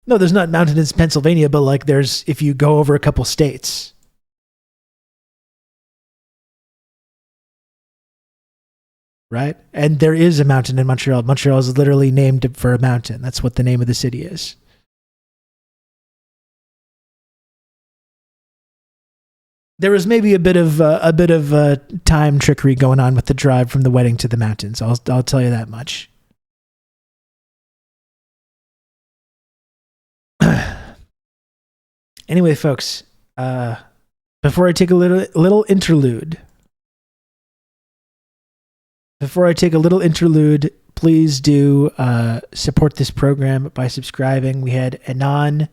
No, there's not mountains in Pennsylvania, but there's if you go over a couple states. Right? And there is a mountain in Montreal. Montreal is literally named for a mountain. That's what the name of the city is. There was maybe a bit of time trickery going on with the drive from the wedding to the mountains. I'll tell you that much. Anyway, folks, before I take a little interlude, please do support this program by subscribing. We had Anon,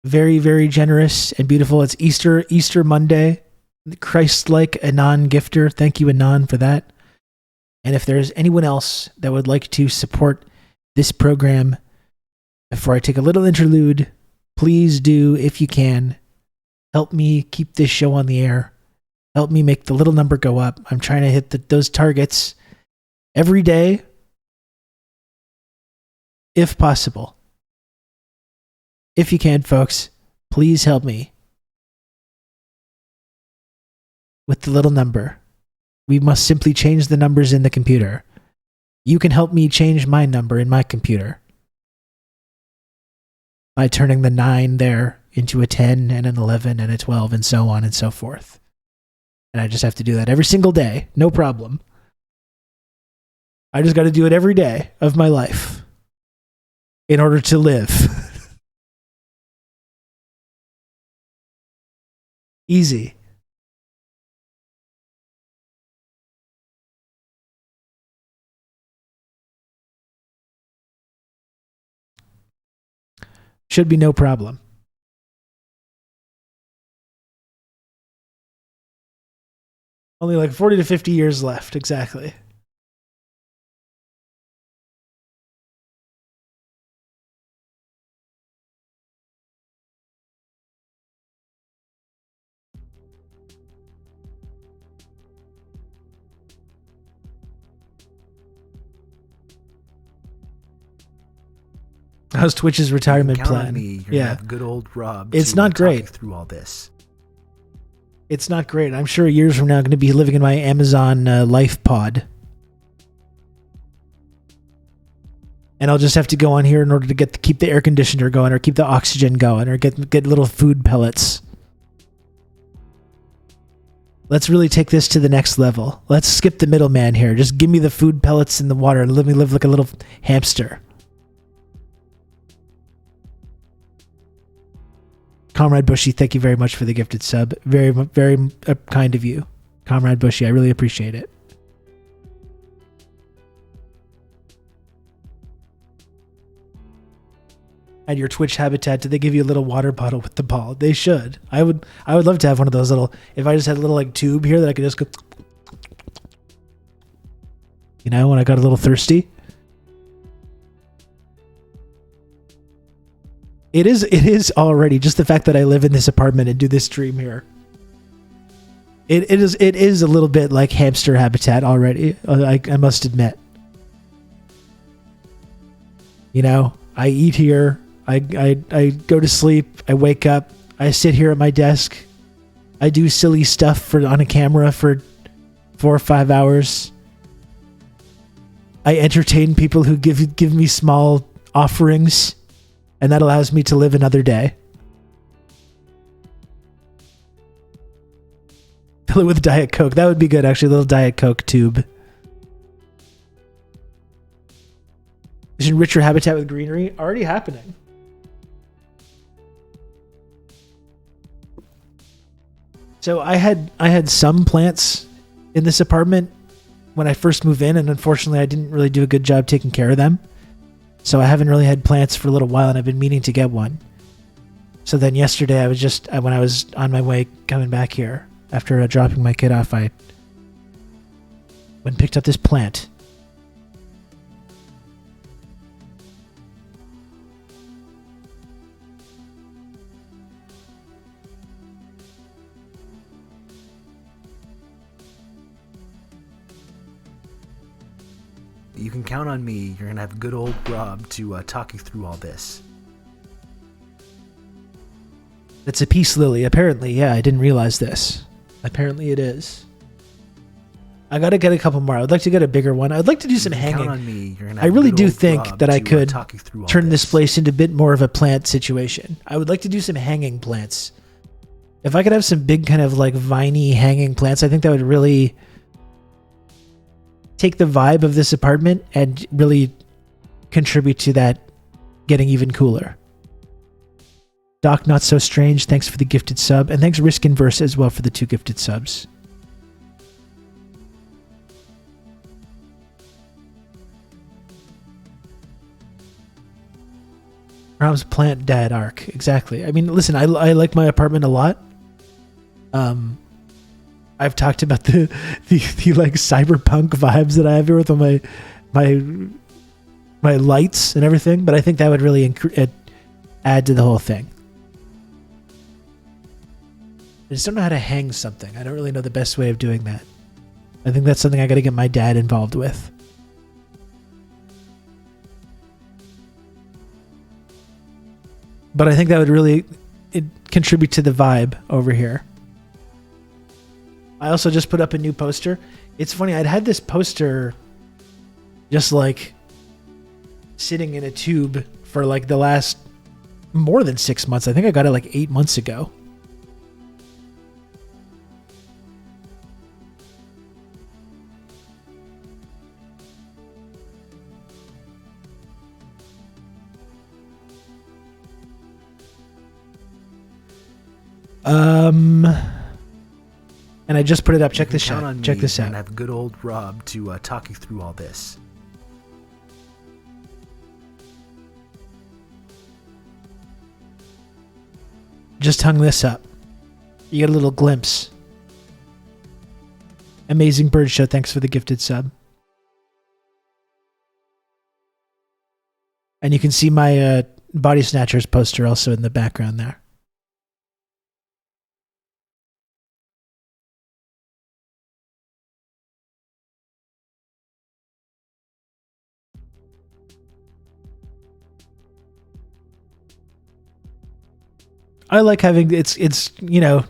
very, very generous and beautiful. It's Easter Monday, Christ-like Anon gifter. Thank you, Anon, for that. And if there's anyone else that would like to support this program, before I take a little interlude, please do, if you can, help me keep this show on the air. Help me make the little number go up. I'm trying to hit those targets every day, if possible. If you can, folks, please help me with the little number. We must simply change the numbers in the computer. You can help me change my number in my computer by turning the 9 there into a 10 and an 11 and a 12 and so on and so forth. And I just have to do that every single day. No problem. I just got to do it every day of my life in order to live. Easy. Should be no problem. Only 40 to 50 years left, exactly. How's Twitch's retirement Count plan? on me. You're gonna have good old Rob. It's to, not talk great. you through all this. It's not great. I'm sure years from now I'm going to be living in my Amazon life pod. And I'll just have to go on here in order to keep the air conditioner going or keep the oxygen going or get little food pellets. Let's really take this to the next level. Let's skip the middleman here. Just give me the food pellets and the water and let me live like a little hamster. Comrade Bushy, thank you very much for the gifted sub. Very, very kind of you. Comrade Bushy, I really appreciate it. At your Twitch habitat, do they give you a little water bottle with the ball? They should. I would love to have one of those little, if I just had a little tube here that I could just go, when I got a little thirsty. It is already just the fact that I live in this apartment and do this stream here. It is a little bit like hamster habitat already. I must admit. You know, I eat here. I go to sleep. I wake up. I sit here at my desk. I do silly stuff on a camera for 4 or 5 hours. I entertain people who give me small offerings, and that allows me to live another day. Fill it with Diet Coke. That would be good, actually. A little Diet Coke tube. Vision richer habitat with greenery. Already happening. So I had some plants in this apartment when I first moved in, and unfortunately I didn't really do a good job taking care of them. So I haven't really had plants for a little while, and I've been meaning to get one. So then yesterday when I was on my way coming back here, after dropping my kid off, I went and picked up this plant. You can count on me. You're gonna have good old Rob to talk you through all this. It's a peace lily. Apparently, yeah, I didn't realize this. Apparently it is. I gotta get a couple more. I'd like to get a bigger one. I'd like to do some hanging. Count on me. You're gonna I have really good do old think Rob that I to, could talk you through all turn this place into a bit more of a plant situation. I would like to do some hanging plants. If I could have some big kind of like viney hanging plants, I think that would really take the vibe of this apartment and really contribute to that getting even cooler. Doc, not so strange. Thanks for the gifted sub. And thanks Risk Inverse as well for the 2 gifted subs. Rob's plant dad arc. Exactly. I mean, listen, I like my apartment a lot. I've talked about the like cyberpunk vibes that I have here with all my lights and everything, but I think that would really add to the whole thing. I just don't know how to hang something. I don't really know the best way of doing that. I think that's something I got to get my dad involved with. But I think that would really contribute to the vibe over here. I also just put up a new poster. It's funny, I'd had this poster just like sitting in a tube for like the last more than 6 months. I think I got it like 8 months ago. And I just put it up. Check this out. Check this out. And have good old Rob to talk you through all this. Just hung this up. You get a little glimpse. Amazing Bird Show. Thanks for the gifted sub. And you can see my Body Snatchers poster also in the background there. I like having it's you know,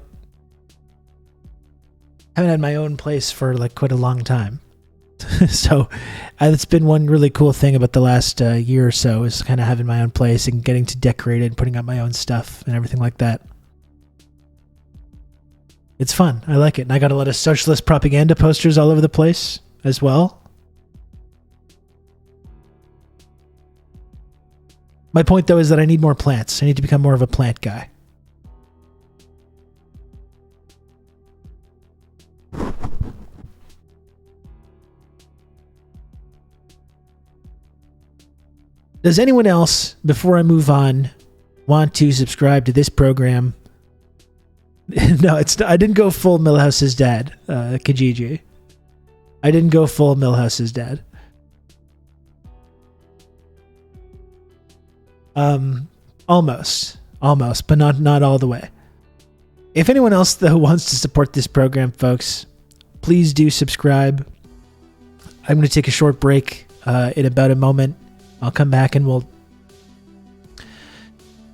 haven't had my own place for like quite a long time. So it's been one really cool thing about the last year or so is kind of having my own place and getting to decorate it and putting up my own stuff and everything like that. It's fun. I like it. And I got a lot of socialist propaganda posters all over the place as well. My point though is that I need more plants. I need to become more of a plant guy. Does anyone else, before I move on, want to subscribe to this program? No, I didn't go full Millhouse's dad, Kijiji. I didn't go full Millhouse's dad. Almost, but not all the way. If anyone else though wants to support this program, folks, please do subscribe. I'm going to take a short break in about a moment. I'll come back and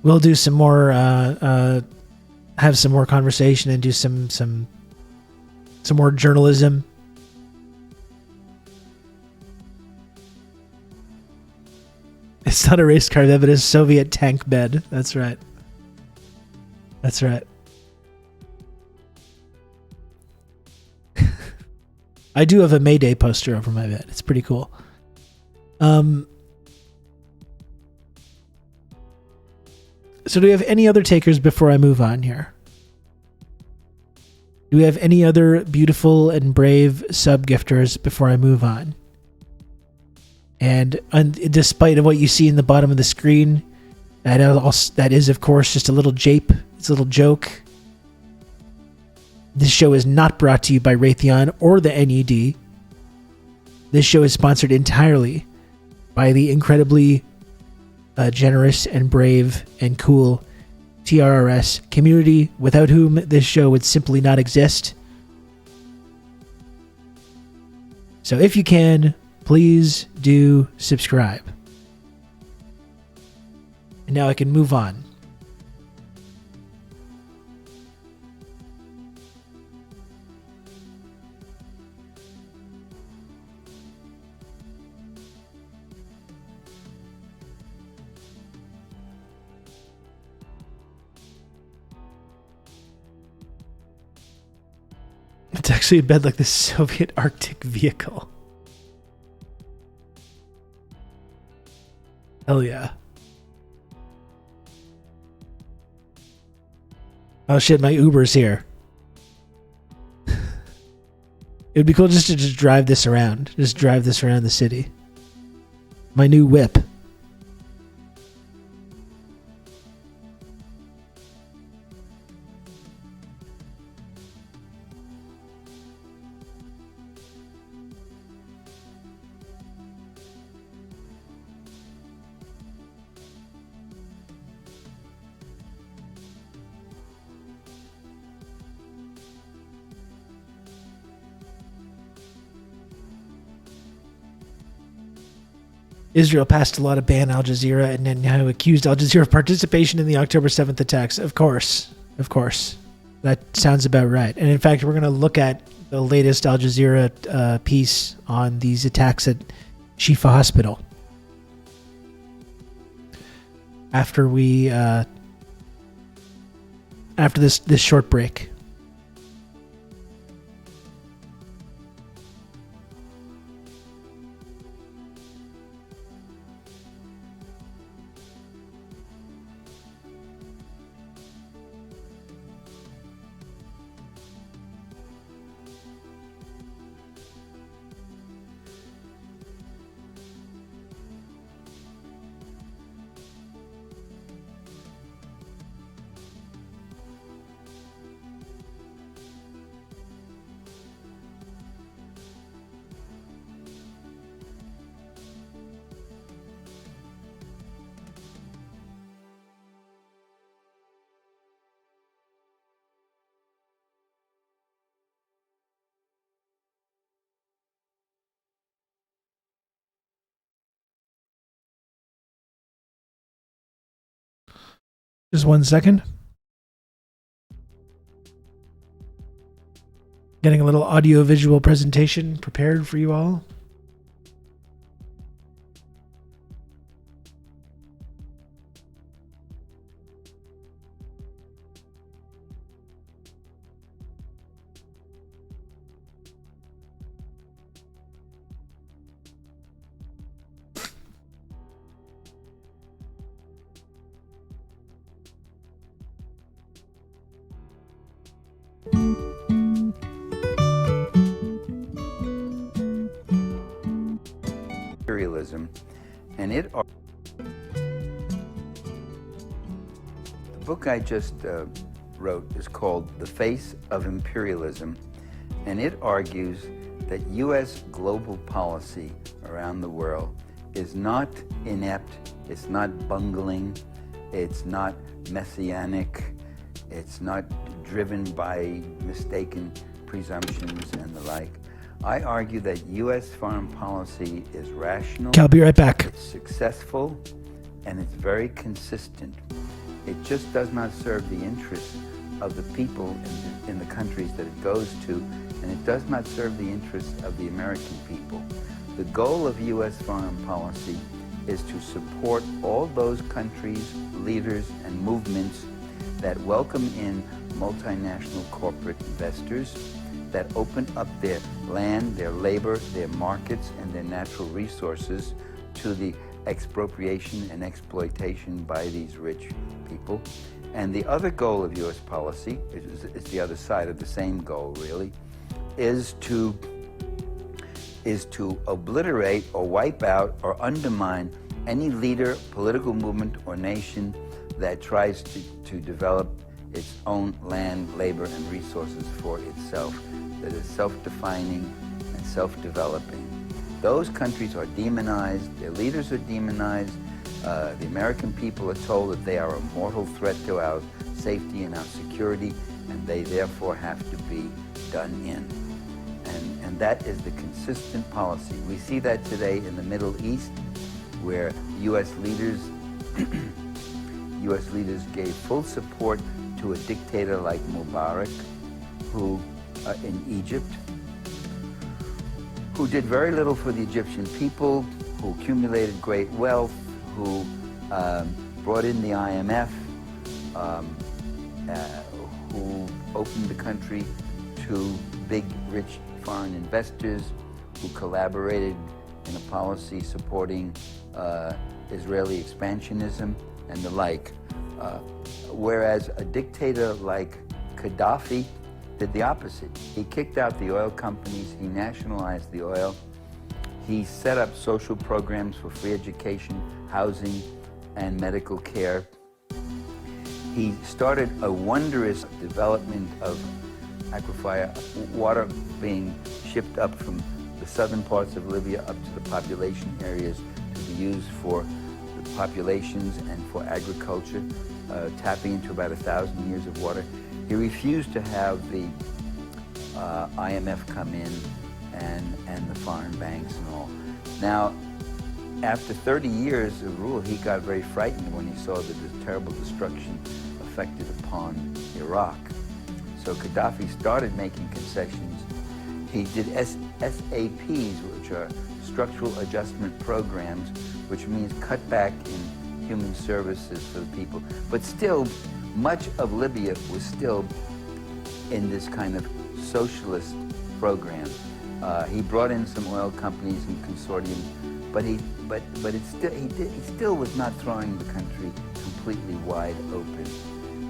we'll do some more, have some more conversation and do some more journalism. It's not a race car, but it's a Soviet tank bed. That's right. That's right. I do have a Mayday poster over my bed. It's pretty cool. So do we have any other takers before I move on here? Do we have any other beautiful and brave sub-gifters before I move on? And despite of what you see in the bottom of the screen, that is, of course, just a little jape. It's a little joke. This show is not brought to you by Raytheon or the NED. This show is sponsored entirely by the incredibly generous and brave and cool TRRS community, without whom this show would simply not exist. So if you can, please do subscribe. And now I can move on. It's actually a bed like the Soviet Arctic vehicle. Hell yeah. Oh shit, my Uber's here. It'd be cool just to drive this around. Just drive this around the city. My new whip. Israel passed a law to ban Al Jazeera and then now accused Al Jazeera of participation in the October 7th attacks. Of course. That sounds about right. And in fact, we're going to look at the latest Al Jazeera piece on these attacks at SHIFA Hospital. After this short break. Just 1 second. Getting a little audio-visual presentation prepared for you all. Imperialism, and the book I just wrote is called The Face of Imperialism, and it argues that U.S. global policy around the world is not inept, it's not bungling, It's not messianic. It's not driven by mistaken presumptions and the like. I argue that U.S. foreign policy is rational. Okay, I'll be right back. It's successful, and it's very consistent. It just does not serve the interests of the people in the countries that it goes to, and it does not serve the interests of the American people. The goal of U.S. foreign policy is to support all those countries, leaders, and movements that welcome in multinational corporate investors, that open up their land, their labor, their markets, and their natural resources to the expropriation and exploitation by these rich people. And the other goal of U.S. policy, it's the other side of the same goal really, is to obliterate or wipe out or undermine any leader, political movement, or nation that tries to develop its own land, labor, and resources for itself, that is self-defining and self-developing. Those countries are demonized, their leaders are demonized, the American people are told that they are a mortal threat to our safety and our security, and they therefore have to be done in. And that is the consistent policy. We see that today in the Middle East, where U.S. leaders gave full support to a dictator like Mubarak, who in Egypt, who did very little for the Egyptian people, who accumulated great wealth, who brought in the IMF, who opened the country to big, rich foreign investors, who collaborated in a policy supporting Israeli expansionism and the like. Whereas a dictator like Gaddafi did the opposite. He kicked out the oil companies, he nationalized the oil, he set up social programs for free education, housing, and medical care. He started a wondrous development of aquifer water being shipped up from the southern parts of Libya up to the population areas to be used for the populations and for agriculture, tapping into about 1,000 years of water. He refused to have the IMF come in and the foreign banks and all. Now, after 30 years of rule, he got very frightened when he saw the terrible destruction affected upon Iraq. So Gaddafi started making concessions. He did SAPs, which are structural adjustment programs, which means cut back in human services for the people. But still, much of Libya was still in this kind of socialist program. He brought in some oil companies and consortiums, but he still was not throwing the country completely wide open.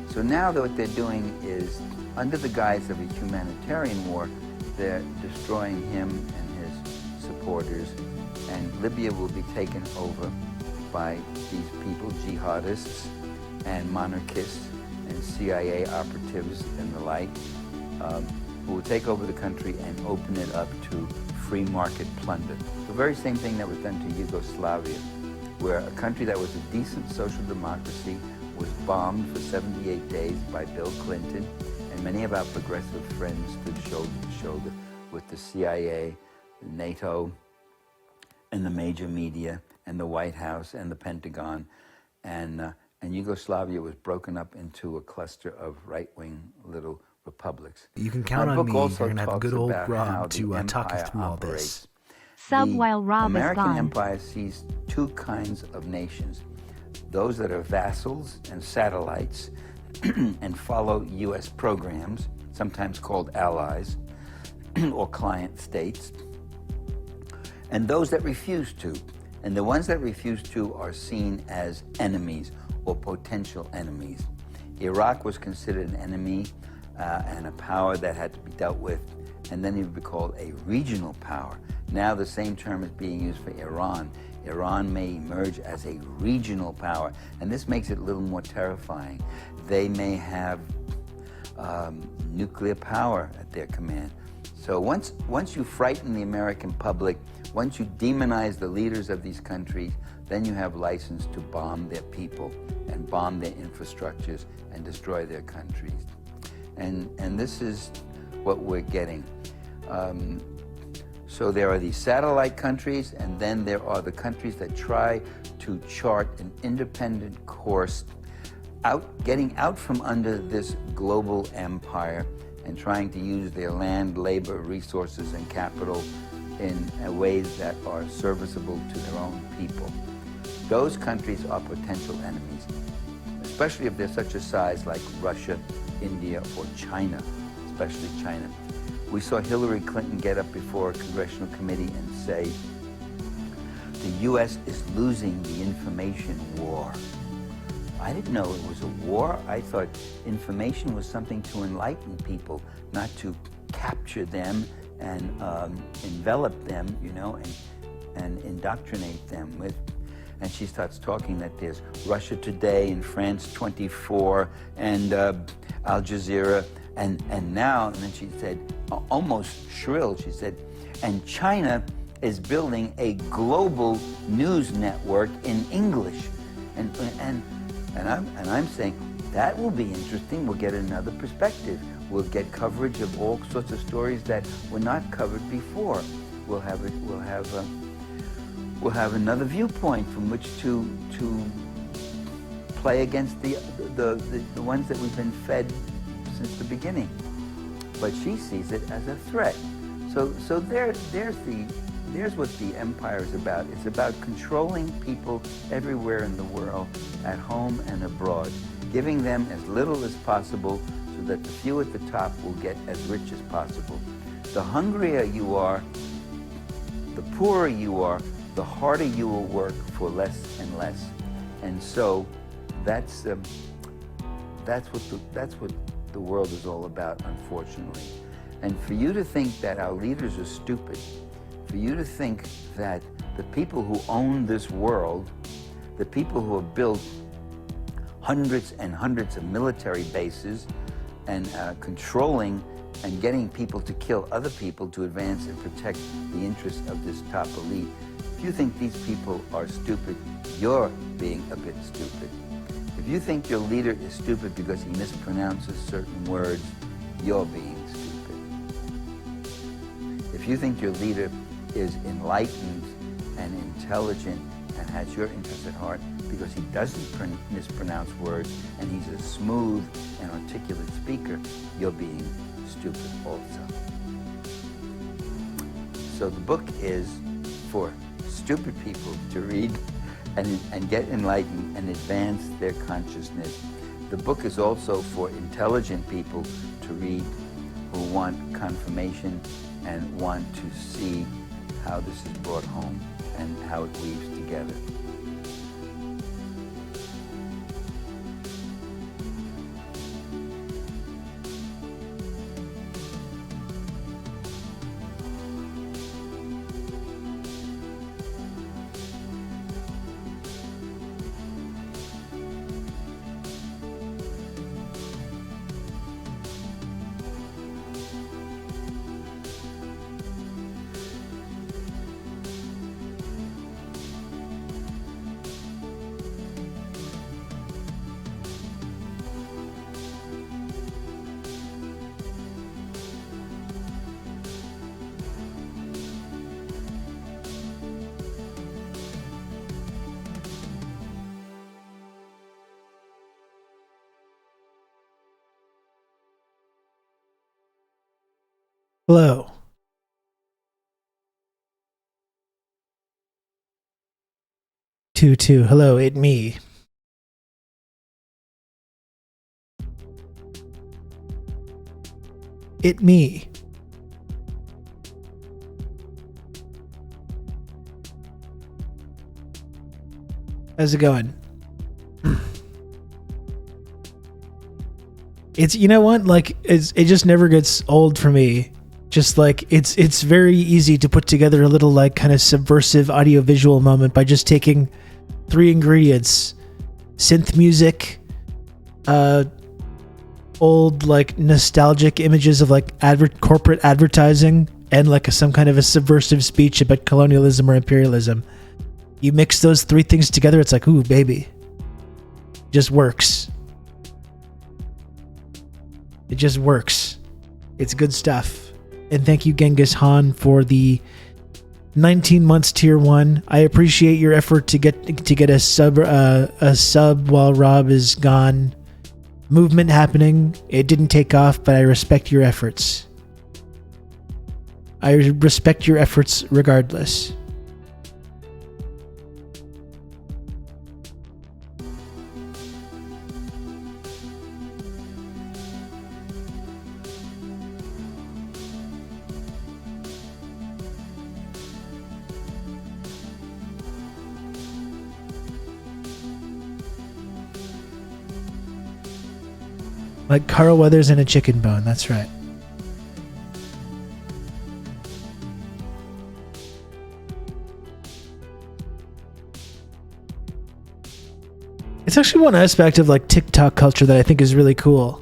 So now what they're doing is, under the guise of a humanitarian war, they're destroying him and his supporters, and Libya will be taken over by these people, jihadists and monarchists and CIA operatives and the like, who will take over the country and open it up to free market plunder. The very same thing that was done to Yugoslavia, where a country that was a decent social democracy was bombed for 78 days by Bill Clinton, and many of our progressive friends stood shoulder to shoulder with the CIA, NATO, and the major media, and the White House, and the Pentagon, and Yugoslavia was broken up into a cluster of right-wing little republics. You can count on me. You're going to have a good old Rob to talk you through all this. Sub while Rob is American gone. empire sees two kinds of nations: those that are vassals and satellites and follow U.S. programs, sometimes called allies or client states, and those that refuse to. And the ones that refuse to are seen as enemies or potential enemies. Iraq was considered an enemy and a power that had to be dealt with, and then it would be called a regional power. Now the same term is being used for Iran. Iran may emerge as a regional power, and this makes it a little more terrifying. They may have nuclear power at their command. So once you frighten the American public, once you demonize the leaders of these countries, then you have license to bomb their people and bomb their infrastructures and destroy their countries. And this is what we're getting. So there are these satellite countries, and then there are the countries that try to chart an independent course, getting out from under this global empire and trying to use their land, labor, resources, and capital in ways that are serviceable to their own people. Those countries are potential enemies, especially if they're such a size like Russia, India, or China, especially China. We saw Hillary Clinton get up before a congressional committee and say, the U.S. is losing the information war. I didn't know it was a war. I thought information was something to enlighten people, not to capture them and envelop them, you know, and indoctrinate them with. And she starts talking that there's Russia Today and France 24 and Al Jazeera and now, and then she said, almost shrill, she said, and China is building a global news network in English. And I'm saying, that will be interesting. We'll get another perspective. We'll get coverage of all sorts of stories that were not covered before. We'll have another viewpoint from which to play against the ones that we've been fed since the beginning. But she sees it as a threat. So there's what the empire is about. It's about controlling people everywhere in the world, at home and abroad, giving them as little as possible so that the few at the top will get as rich as possible. The hungrier you are, the poorer you are, the harder you will work for less and less. And so that's what the world is all about, unfortunately. And for you to think that our leaders are stupid, for you to think that the people who own this world, the people who have built hundreds and hundreds of military bases and controlling and getting people to kill other people to advance and protect the interests of this top elite, if you think these people are stupid, you're being a bit stupid. If you think your leader is stupid because he mispronounces certain words, you're being stupid. If you think your leader is enlightened and intelligent and has your interests at heart because he doesn't mispronounce words and he's a smooth and articulate speaker, you're being stupid also. So the book is for stupid people to read and get enlightened and advance their consciousness. The book is also for intelligent people to read who want confirmation and want to see how this is brought home and how it weaves together. Hello. Two. Hello, it me. It me. How's it going? It's, you know what, like it just never gets old for me. Just like it's very easy to put together a little like kind of subversive audiovisual moment by just taking 3 ingredients: synth music, old like nostalgic images of like corporate advertising, and like some kind of a subversive speech about colonialism or imperialism. You mix those three things together, it's like, ooh, baby. Just works. It just works. It's good stuff. And thank you, Genghis Khan, for the 19 months tier 1. I appreciate your effort to get a sub while Rob is gone. Movement happening. It didn't take off, but I respect your efforts. I respect your efforts regardless. Like Carl Weathers and a chicken bone, that's right. It's actually one aspect of like TikTok culture that I think is really cool.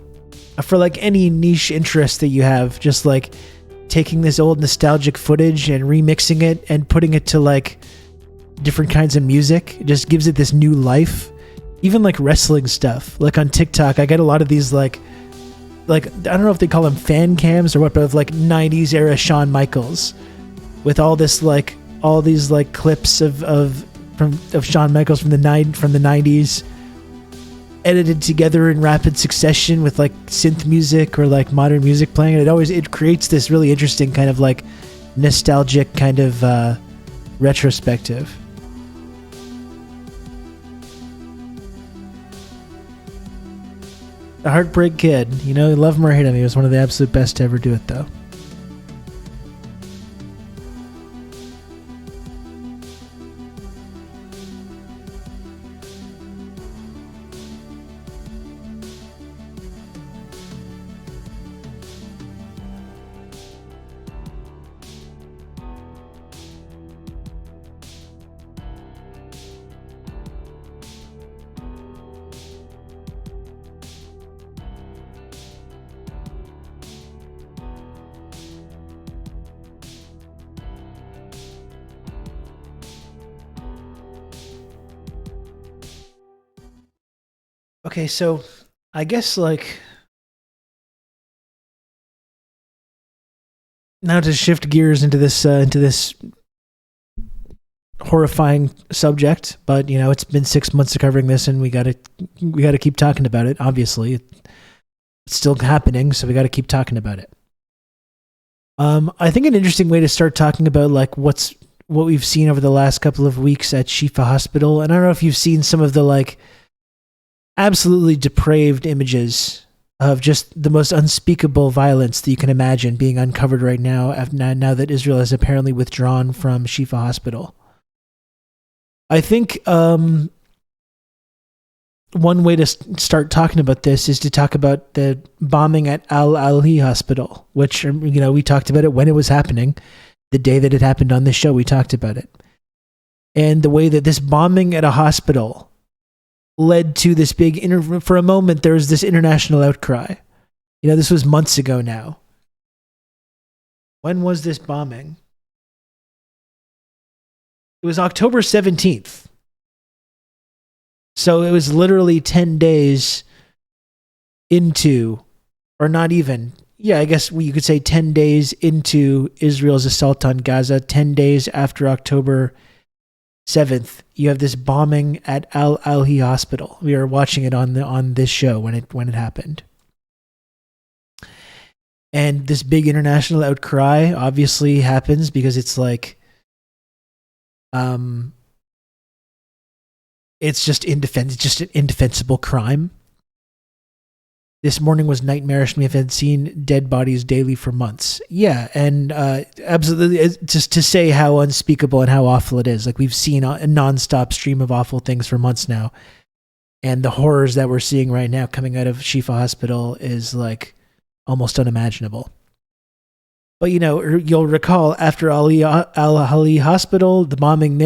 For like any niche interest that you have, just like taking this old nostalgic footage and remixing it and putting it to like different kinds of music, it just gives it this new life. Even like wrestling stuff, like on TikTok, I get a lot of these like I don't know if they call them fan cams or what, but of like 90s era Shawn Michaels, with all these clips of Shawn Michaels from the 90s, edited together in rapid succession with like synth music or like modern music playing. And it creates this really interesting kind of like nostalgic kind of retrospective. The Heartbreak Kid, love him or hate him, he was one of the absolute best to ever do it though. Okay, so I guess like now to shift gears into this horrifying subject, but it's been 6 months of covering this, and we gotta keep talking about it. Obviously, it's still happening, so we gotta keep talking about it. I think an interesting way to start talking about like what we've seen over the last couple of weeks at SHIFA Hospital, and I don't know if you've seen some of the like absolutely depraved images of just the most unspeakable violence that you can imagine being uncovered right now that Israel has apparently withdrawn from SHIFA Hospital. I think one way to start talking about this is to talk about the bombing at Al-Ali Hospital, which, we talked about it when it was happening. The day that it happened on this show, we talked about it. And the way that this bombing at a hospital led to this big for a moment there was this international outcry. This was months ago now. When was this bombing? It was October 17th. So it was literally 10 days into, or not even, I guess you could say 10 days into Israel's assault on Gaza, 10 days after October 7th, you have this bombing at Al-Ali Hospital. We are watching it on this show when it happened. And this big international outcry obviously happens because it's like it's just an indefensible crime. This morning was nightmarish. We have had seen dead bodies daily for months. Yeah, and absolutely, just to say how unspeakable and how awful it is. Like, we've seen a nonstop stream of awful things for months now. And the horrors that we're seeing right now coming out of SHIFA Hospital is like almost unimaginable. But, you'll recall after Al-Ali Hospital, the bombing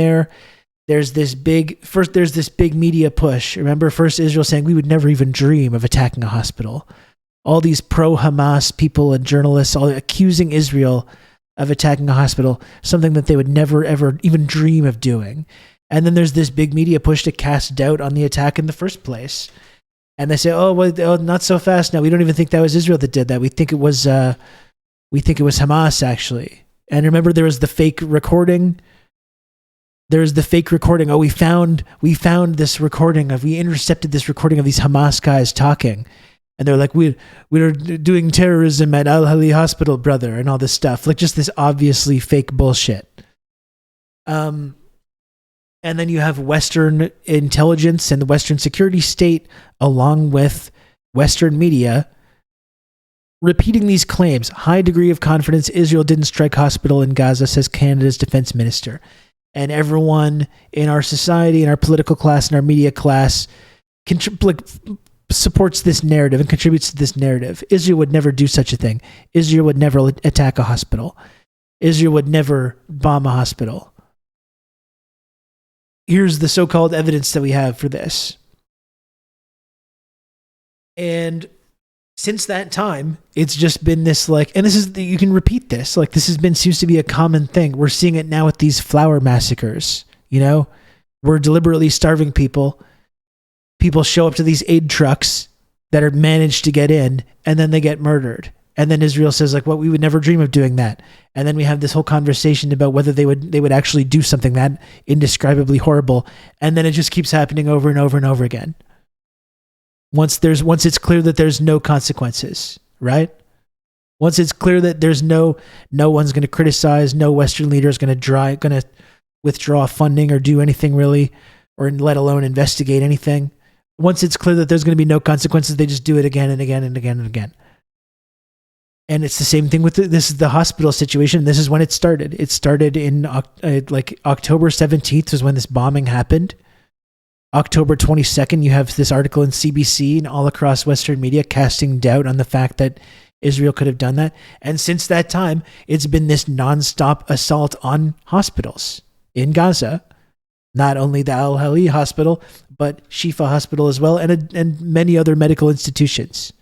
there's this big media push. Remember, first Israel saying we would never even dream of attacking a hospital. All these pro-Hamas people and journalists all accusing Israel of attacking a hospital, something that they would never ever even dream of doing. And then there's this big media push to cast doubt on the attack in the first place. And they say, "Oh, well, not so fast now. We don't even think that was Israel that did that. We think it was Hamas actually." And remember, there was the fake recording. There's the fake recording. Oh, we found this recording we intercepted this recording of these Hamas guys talking, and they're like, we're doing terrorism at Al Ahli Hospital, brother, and all this stuff, like just this obviously fake bullshit. And then you have Western intelligence and the Western security state, along with Western media, repeating these claims. High degree of confidence Israel didn't strike hospital in Gaza, says Canada's defense minister. And everyone in our society, in our political class, in our media class, supports this narrative and contributes to this narrative. Israel would never do such a thing. Israel would never attack a hospital. Israel would never bomb a hospital. Here's the so-called evidence that we have for this. And since that time, it's just been this and this is, you can repeat this, this seems to be a common thing. We're seeing it now with these flower massacres, we're deliberately starving people. People show up to these aid trucks that are managed to get in, and then they get murdered. And then Israel says, we would never dream of doing that. And then we have this whole conversation about whether they would actually do something that indescribably horrible. And then it just keeps happening over and over and over again. Once it's clear that there's no consequences, right? Once it's clear that there's no one's going to criticize, no Western leader is going to withdraw funding or do anything really, or let alone investigate anything. Once it's clear that there's going to be no consequences, they just do it again and again and again and again. And it's the same thing with this is the hospital situation. This is when it started. It started in October 17th was when this bombing happened. October 22nd, you have this article in CBC and all across Western media casting doubt on the fact that Israel could have done that. And since that time, it's been this nonstop assault on hospitals in Gaza. Not only the Al Ahli Hospital, but SHIFA Hospital as well, and many other medical institutions.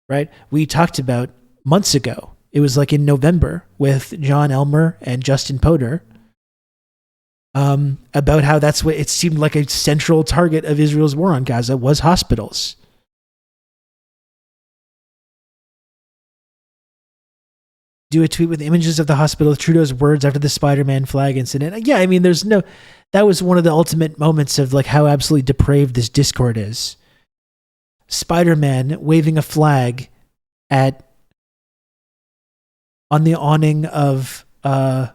Right? We talked about months ago. It was in November with John Elmer and Justin Potter about how that's what it seemed like a central target of Israel's war on Gaza was hospitals. Do a tweet with images of the hospital, Trudeau's words after the Spider-Man flag incident. Yeah, I mean, that was one of the ultimate moments of how absolutely depraved this Discord is. Spider-Man waving a flag on the awning of trying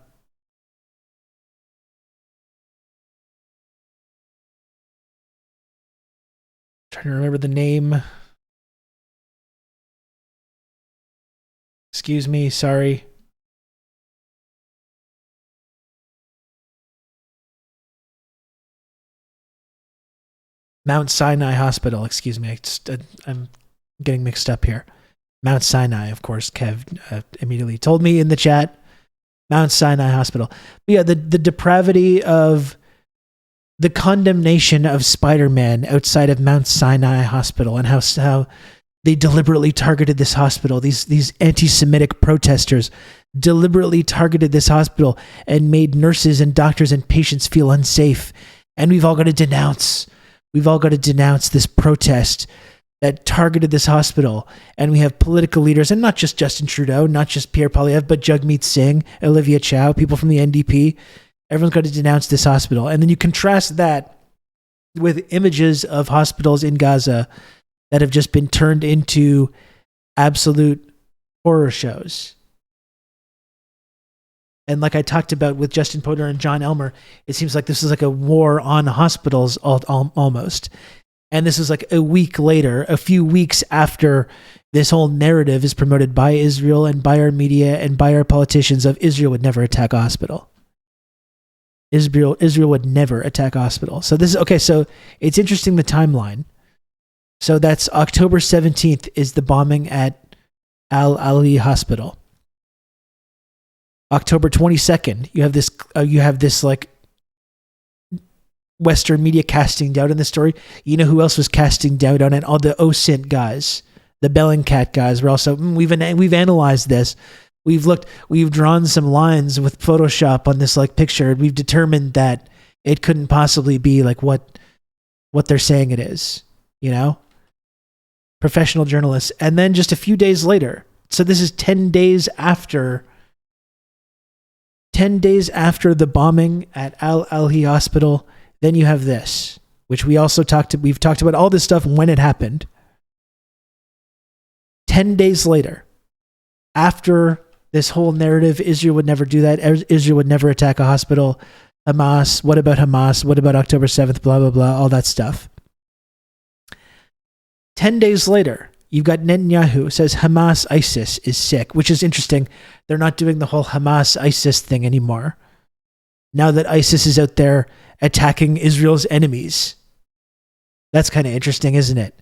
to remember the name. Excuse me, sorry. Mount Sinai Hospital, excuse me. I'm getting mixed up here. Mount Sinai, of course, Kev immediately told me in the chat. Mount Sinai Hospital. But yeah, the depravity of the condemnation of Spider-Man outside of Mount Sinai Hospital and how they deliberately targeted this hospital. These anti-Semitic protesters deliberately targeted this hospital and made nurses and doctors and patients feel unsafe. And we've all got to denounce this protest that targeted this hospital. And we have political leaders, and not just Justin Trudeau, not just Pierre Poilievre, but Jagmeet Singh, Olivia Chow, people from the NDP. Everyone's got to denounce this hospital. And then you contrast that with images of hospitals in Gaza that have just been turned into absolute horror shows. And like I talked about with Justin Potter and John Elmer, it seems like this is a war on hospitals almost. And this is a week later, a few weeks after this whole narrative is promoted by Israel and by our media and by our politicians of Israel would never attack a hospital. Israel would never attack a hospital. So this is, okay, so it's interesting the timeline. So that's October 17th is the bombing at Al Ahli Hospital. October 22nd, you have this Western media casting doubt on the story. You know who else was casting doubt on it? All the OSINT guys, the Bellingcat guys were also, we've analyzed this. We've drawn some lines with Photoshop on this picture. We've determined that It couldn't possibly be like what they're saying it is, you know? Professional journalists. And then just a few days later, so this is 10 days after the bombing at Al-Ahli Hospital, then you have this, which we've talked about all this stuff when it happened. 10 days later, after this whole narrative, Israel would never do that, Israel would never attack a hospital, Hamas, what about Hamas, what about October 7th, blah, blah, blah, all that stuff. 10 days later, you've got Netanyahu says Hamas ISIS is sick, which is interesting. They're not doing the whole Hamas ISIS thing anymore. Now that ISIS is out there attacking Israel's enemies. That's kind of interesting, isn't it?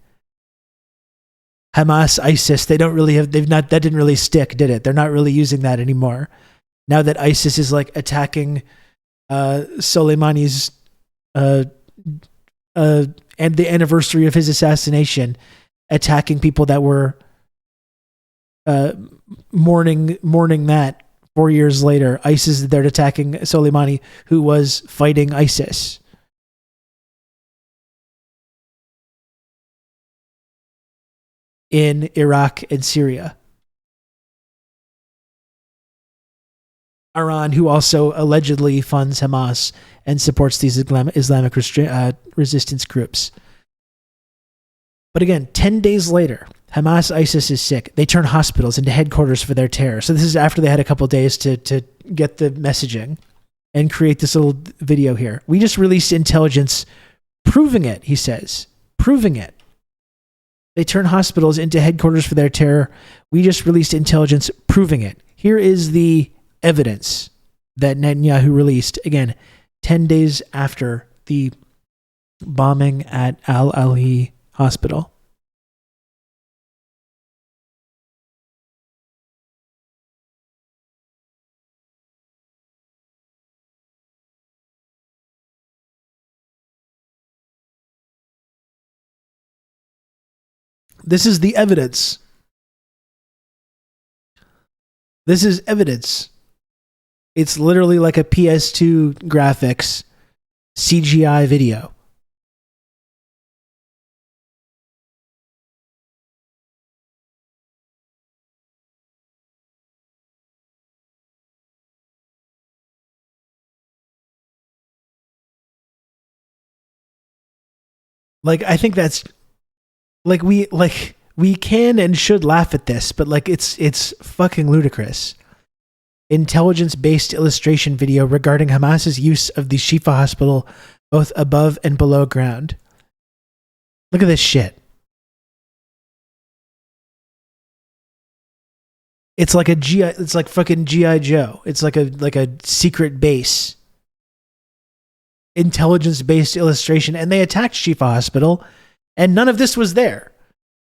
Hamas ISIS, that didn't really stick, did it? They're not really using that anymore. Now that ISIS is like attacking Soleimani's and the anniversary of his assassination, attacking people that were mourning that 4 years later. ISIS is there attacking Soleimani, who was fighting ISIS. In Iraq and Syria. Iran, who also allegedly funds Hamas and supports these Islamic resistance groups. But again, 10 days later, Hamas ISIS is sick. They turn hospitals into headquarters for their terror. So this is after they had a couple days to get the messaging and create this little video here. We just released intelligence proving it, he says. Proving it. They turn hospitals into headquarters for their terror. We just released intelligence proving it. Here is the evidence that Netanyahu released, again, 10 days after the bombing at Al-Ahli Hospital. This is the evidence. This is evidence. It's literally like a PS2 graphics CGI video. Like, I think that's like we can and should laugh at this, but like it's fucking ludicrous. Intelligence-based illustration video regarding Hamas's use of the Shifa hospital both above and below ground. Look at this shit. It's like it's like fucking G.I. Joe. It's like a secret base. Intelligence-based illustration, and they attacked Shifa hospital, and none of this was there.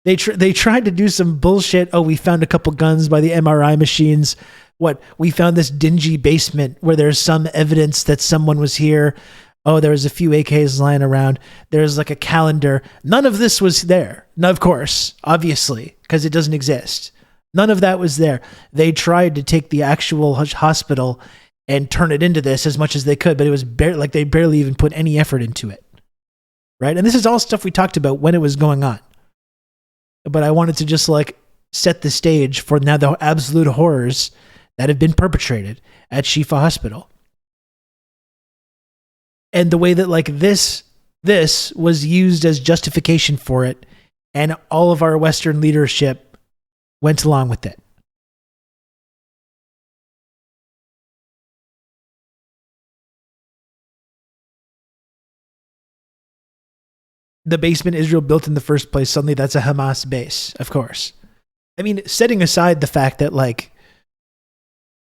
They tried to do some bullshit. Oh, we found a couple guns by the MRI machines. We found this dingy basement where there's some evidence that someone was here. Oh, there was a few AKs lying around. There's like a calendar. None of this was there. Now, of course, obviously, because it doesn't exist. None of that was there. They tried to take the actual hospital and turn it into this as much as they could, but it was they barely even put any effort into it. Right? And this is all stuff we talked about when it was going on. But I wanted to just like set the stage for now the absolute horrors that have been perpetrated at Shifa Hospital. And the way that like this was used as justification for it, and all of our Western leadership went along with it. The basement Israel built in the first place, suddenly that's a Hamas base, of course. I mean, setting aside the fact that like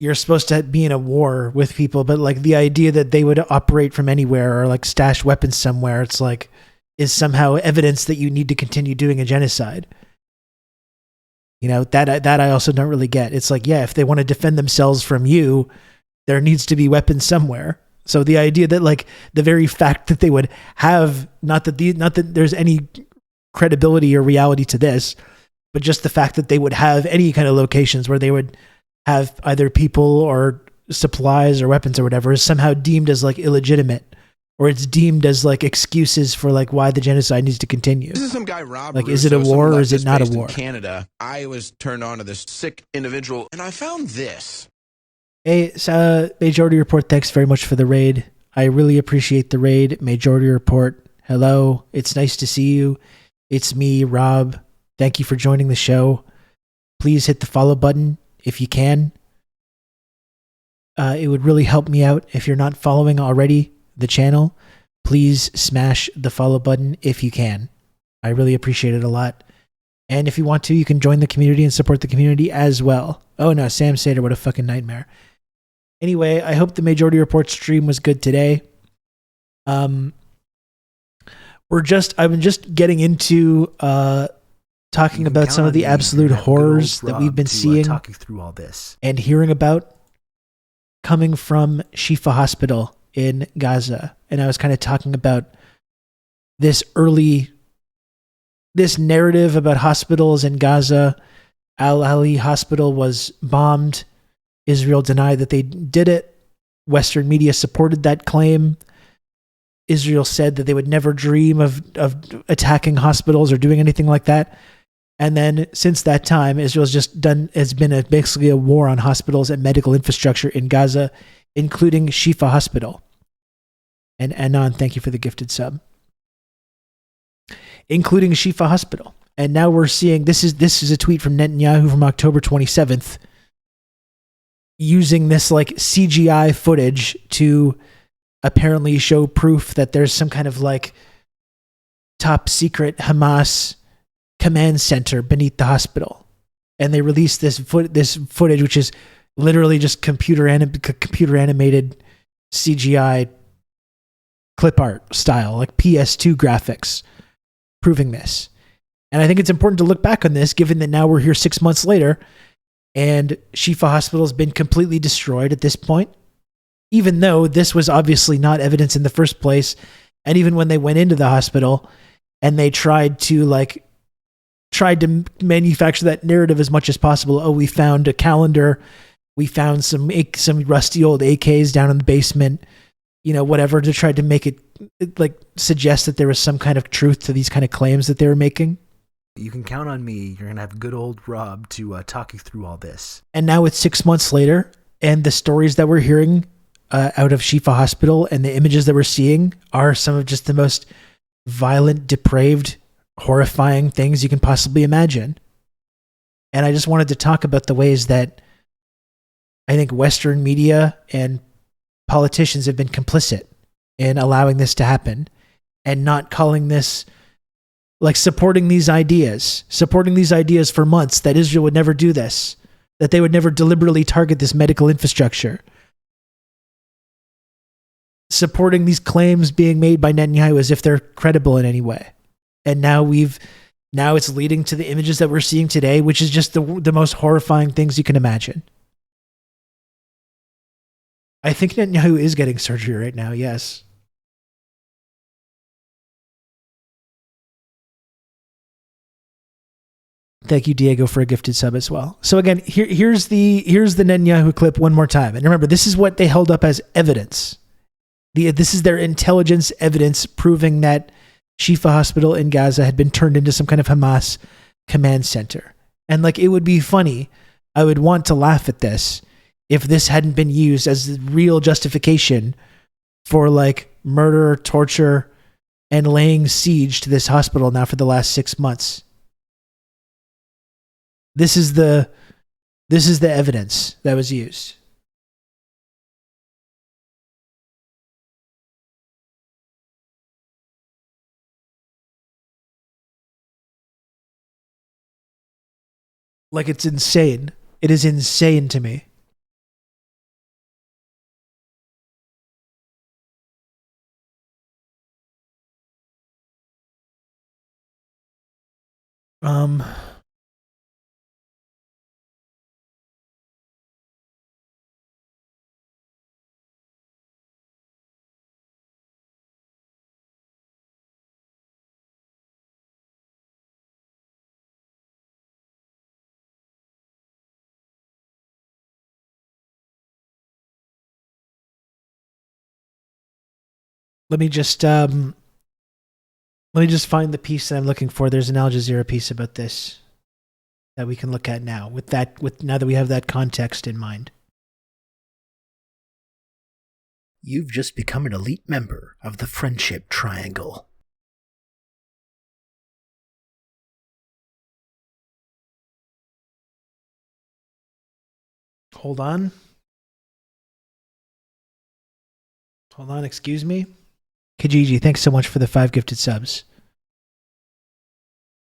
you're supposed to be in a war with people, but like the idea that they would operate from anywhere or like stash weapons somewhere, it's like is somehow evidence that you need to continue doing a genocide. You know, that I also don't really get. It's like, yeah, if they want to defend themselves from you, there needs to be weapons somewhere. So the idea that like the very fact that they would have, not that there's any credibility or reality to this, but just the fact that they would have any kind of locations where they would have either people or supplies or weapons or whatever is somehow deemed as like illegitimate or it's deemed as like excuses for like why the genocide needs to continue. This is some guy, Rob Like, Russo, is it a war or is it not a war? In Canada, I was turned on to this sick individual, and I found this. Hey, Majority Report, thanks very much for the raid. I really appreciate the raid. Majority Report, hello. It's nice to see you. It's me, Rob. Thank you for joining the show. Please hit the follow button if you can. It would really help me out if you're not following already the channel. Please smash the follow button if you can. I really appreciate it a lot. And if you want to, you can join the community and support the community as well. Oh no, Sam Sater, what a fucking nightmare. Anyway, I hope the Majority Report stream was good today. I've been just getting into talking about some of the absolute horrors that we've been seeing, talking through all this and hearing about coming from Shifa Hospital in Gaza. And I was kind of talking about this narrative about hospitals in Gaza. Al-Ali Hospital was bombed. Israel denied that they did it. Western media supported that claim. Israel said that they would never dream of attacking hospitals or doing anything like that. And then since that time, Israel's been basically a war on hospitals and medical infrastructure in Gaza, including Shifa Hospital. And Anon, thank you for the gifted sub. Including Shifa Hospital. And now we're seeing, this is a tweet from Netanyahu from October 27th, using this like CGI footage to apparently show proof that there's some kind of like top secret Hamas command center beneath the hospital. And they released this footage, which is literally just computer animated CGI clip art style, like PS2 graphics, proving this. And I think it's important to look back on this, given that now we're here 6 months later, and Shifa Hospital has been completely destroyed at this point, even though this was obviously not evidence in the first place. And even when they went into the hospital and they tried to manufacture that narrative as much as possible. Oh, we found a calendar. We found some rusty old AKs down in the basement, whatever, to try to make it like suggest that there was some kind of truth to these kind of claims that they were making. You can count on me. You're going to have good old Rob to talk you through all this. And now it's 6 months later, and the stories that we're hearing out of Shifa Hospital and the images that we're seeing are some of just the most violent, depraved, horrifying things you can possibly imagine. And I just wanted to talk about the ways that I think Western media and politicians have been complicit in allowing this to happen and not calling this, like, supporting these ideas for months that Israel would never do this, that they would never deliberately target this medical infrastructure. Supporting these claims being made by Netanyahu as if they're credible in any way. And now it's leading to the images that we're seeing today, which is just the most horrifying things you can imagine. I think Netanyahu is getting surgery right now, yes. Thank you, Diego, for a gifted sub as well. So again, here's the Netanyahu clip one more time. And remember, this is what they held up as evidence. This is their intelligence evidence proving that Shifa Hospital in Gaza had been turned into some kind of Hamas command center. And like, it would be funny, I would want to laugh at this if this hadn't been used as the real justification for like murder, torture, and laying siege to this hospital now for the last 6 months. This is the evidence that was used. Like, it's insane. It is insane to me. let me just find the piece that I'm looking for. There's an Al Jazeera piece about this that we can look at now. Now that we have that context in mind. You've just become an elite member of the Friendship Triangle. Hold on, excuse me. Kijiji, thanks so much for the 5 gifted subs.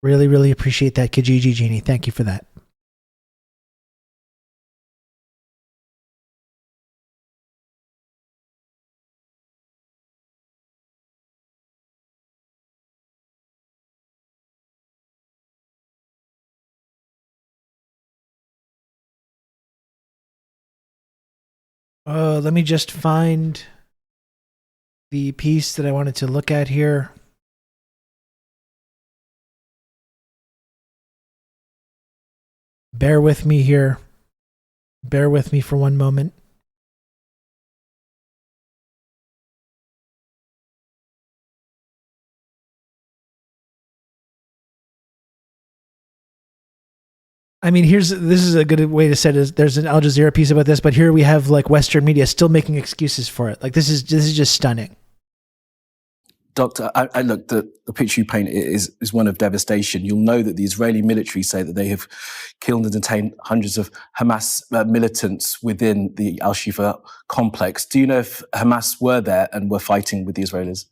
Really, really appreciate that, Kijiji Genie. Thank you for that. Let me just find the piece that I wanted to look at here. Bear with me here. Bear with me for one moment. I mean, this is a good way to say it. There's an Al Jazeera piece about this, but here we have like Western media still making excuses for it. Like this is just stunning. Doctor, I look, the picture you paint is one of devastation. You'll know that the Israeli military say that they have killed and detained hundreds of Hamas militants within the Al-Shifa complex. Do you know if Hamas were there and were fighting with the Israelis?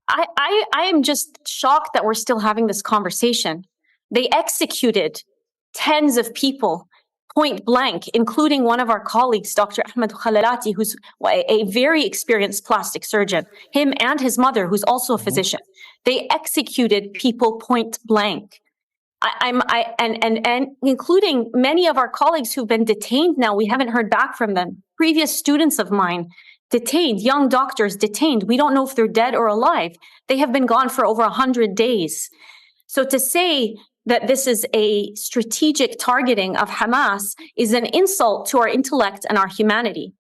I am just shocked that we're still having this conversation. They executed tens of people point blank, including one of our colleagues, Dr. Ahmed Khalalati, who's a very experienced plastic surgeon, him and his mother, who's also a physician. They executed people point blank. And including many of our colleagues who've been detained now, we haven't heard back from them. Previous students of mine detained, young doctors detained. We don't know if they're dead or alive. They have been gone for over 100 days. So to say that this is a strategic targeting of Hamas is an insult to our intellect and our humanity.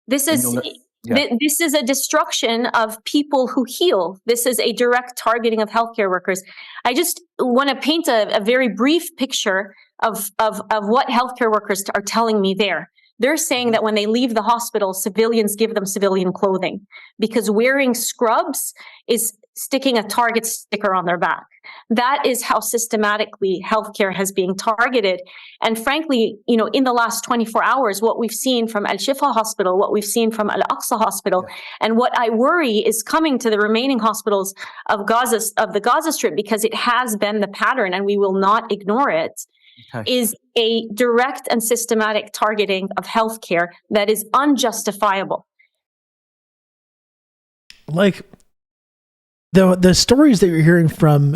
This is a destruction of people who heal. This is a direct targeting of healthcare workers. I just want to paint a very brief picture of what healthcare workers are telling me there. They're saying that when they leave the hospital, civilians give them civilian clothing because wearing scrubs is sticking a target sticker on their back. That is how systematically healthcare has been targeted. And frankly, in the last 24 hours, what we've seen from Al-Shifa Hospital, what we've seen from Al-Aqsa Hospital, and what I worry is coming to the remaining hospitals of the Gaza Strip, because it has been the pattern and we will not ignore it, is a direct and systematic targeting of healthcare that is unjustifiable. Like the stories that you're hearing from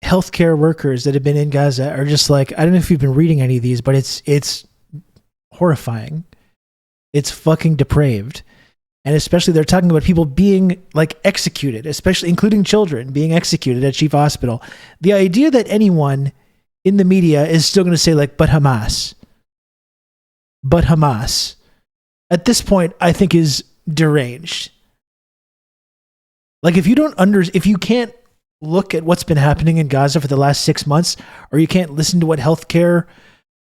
healthcare workers that have been in Gaza are just like, I don't know if you've been reading any of these, but it's horrifying. It's fucking depraved. And especially they're talking about people being like executed, especially including children being executed at Shifa Hospital. The idea that anyone in the media is still going to say like, but Hamas, at this point, I think is deranged. Like if you can't look at what's been happening in Gaza for the last 6 months, or you can't listen to what healthcare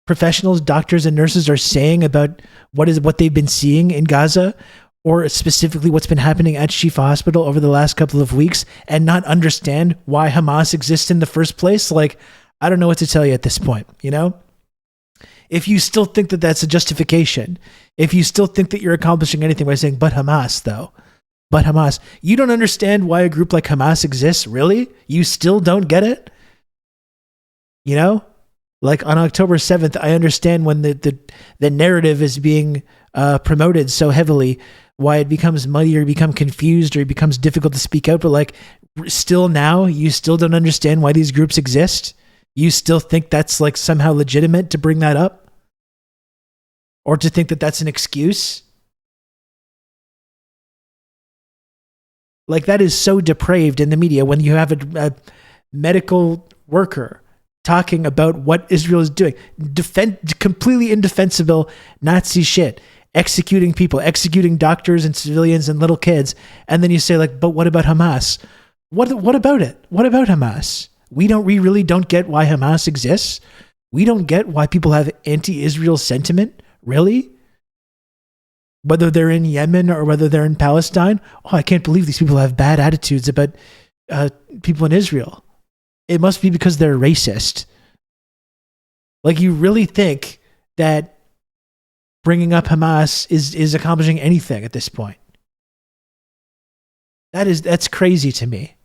professionals, doctors and nurses are saying about what they've been seeing in Gaza, or specifically what's been happening at Shifa Hospital over the last couple of weeks, and not understand why Hamas exists in the first place, like, I don't know what to tell you at this point, If you still think that that's a justification, if you still think that you're accomplishing anything by saying, but Hamas, you don't understand why a group like Hamas exists, really? You still don't get it? Like on October 7th, I understand when the narrative is being promoted so heavily, why it becomes muddy or become confused or it becomes difficult to speak out, but like still now, you still don't understand why these groups exist? You still think that's like somehow legitimate to bring that up? Or to think that that's an excuse? Like that is so depraved in the media when you have a medical worker talking about what Israel is doing, completely indefensible Nazi shit. executing people, executing doctors and civilians and little kids. And then you say like, but what about Hamas? What about it? What about Hamas? We really don't get why Hamas exists. We don't get why people have anti-Israel sentiment. Really? Whether they're in Yemen or whether they're in Palestine. Oh, I can't believe these people have bad attitudes about people in Israel. It must be because they're racist. Like, you really think that bringing up Hamas is accomplishing anything at this point? That's crazy to me.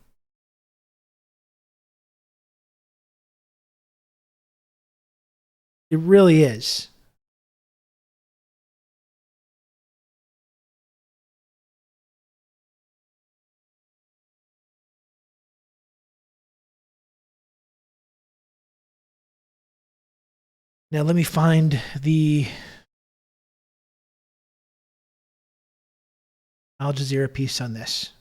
It really is. Now let me find the Al Jazeera piece on this.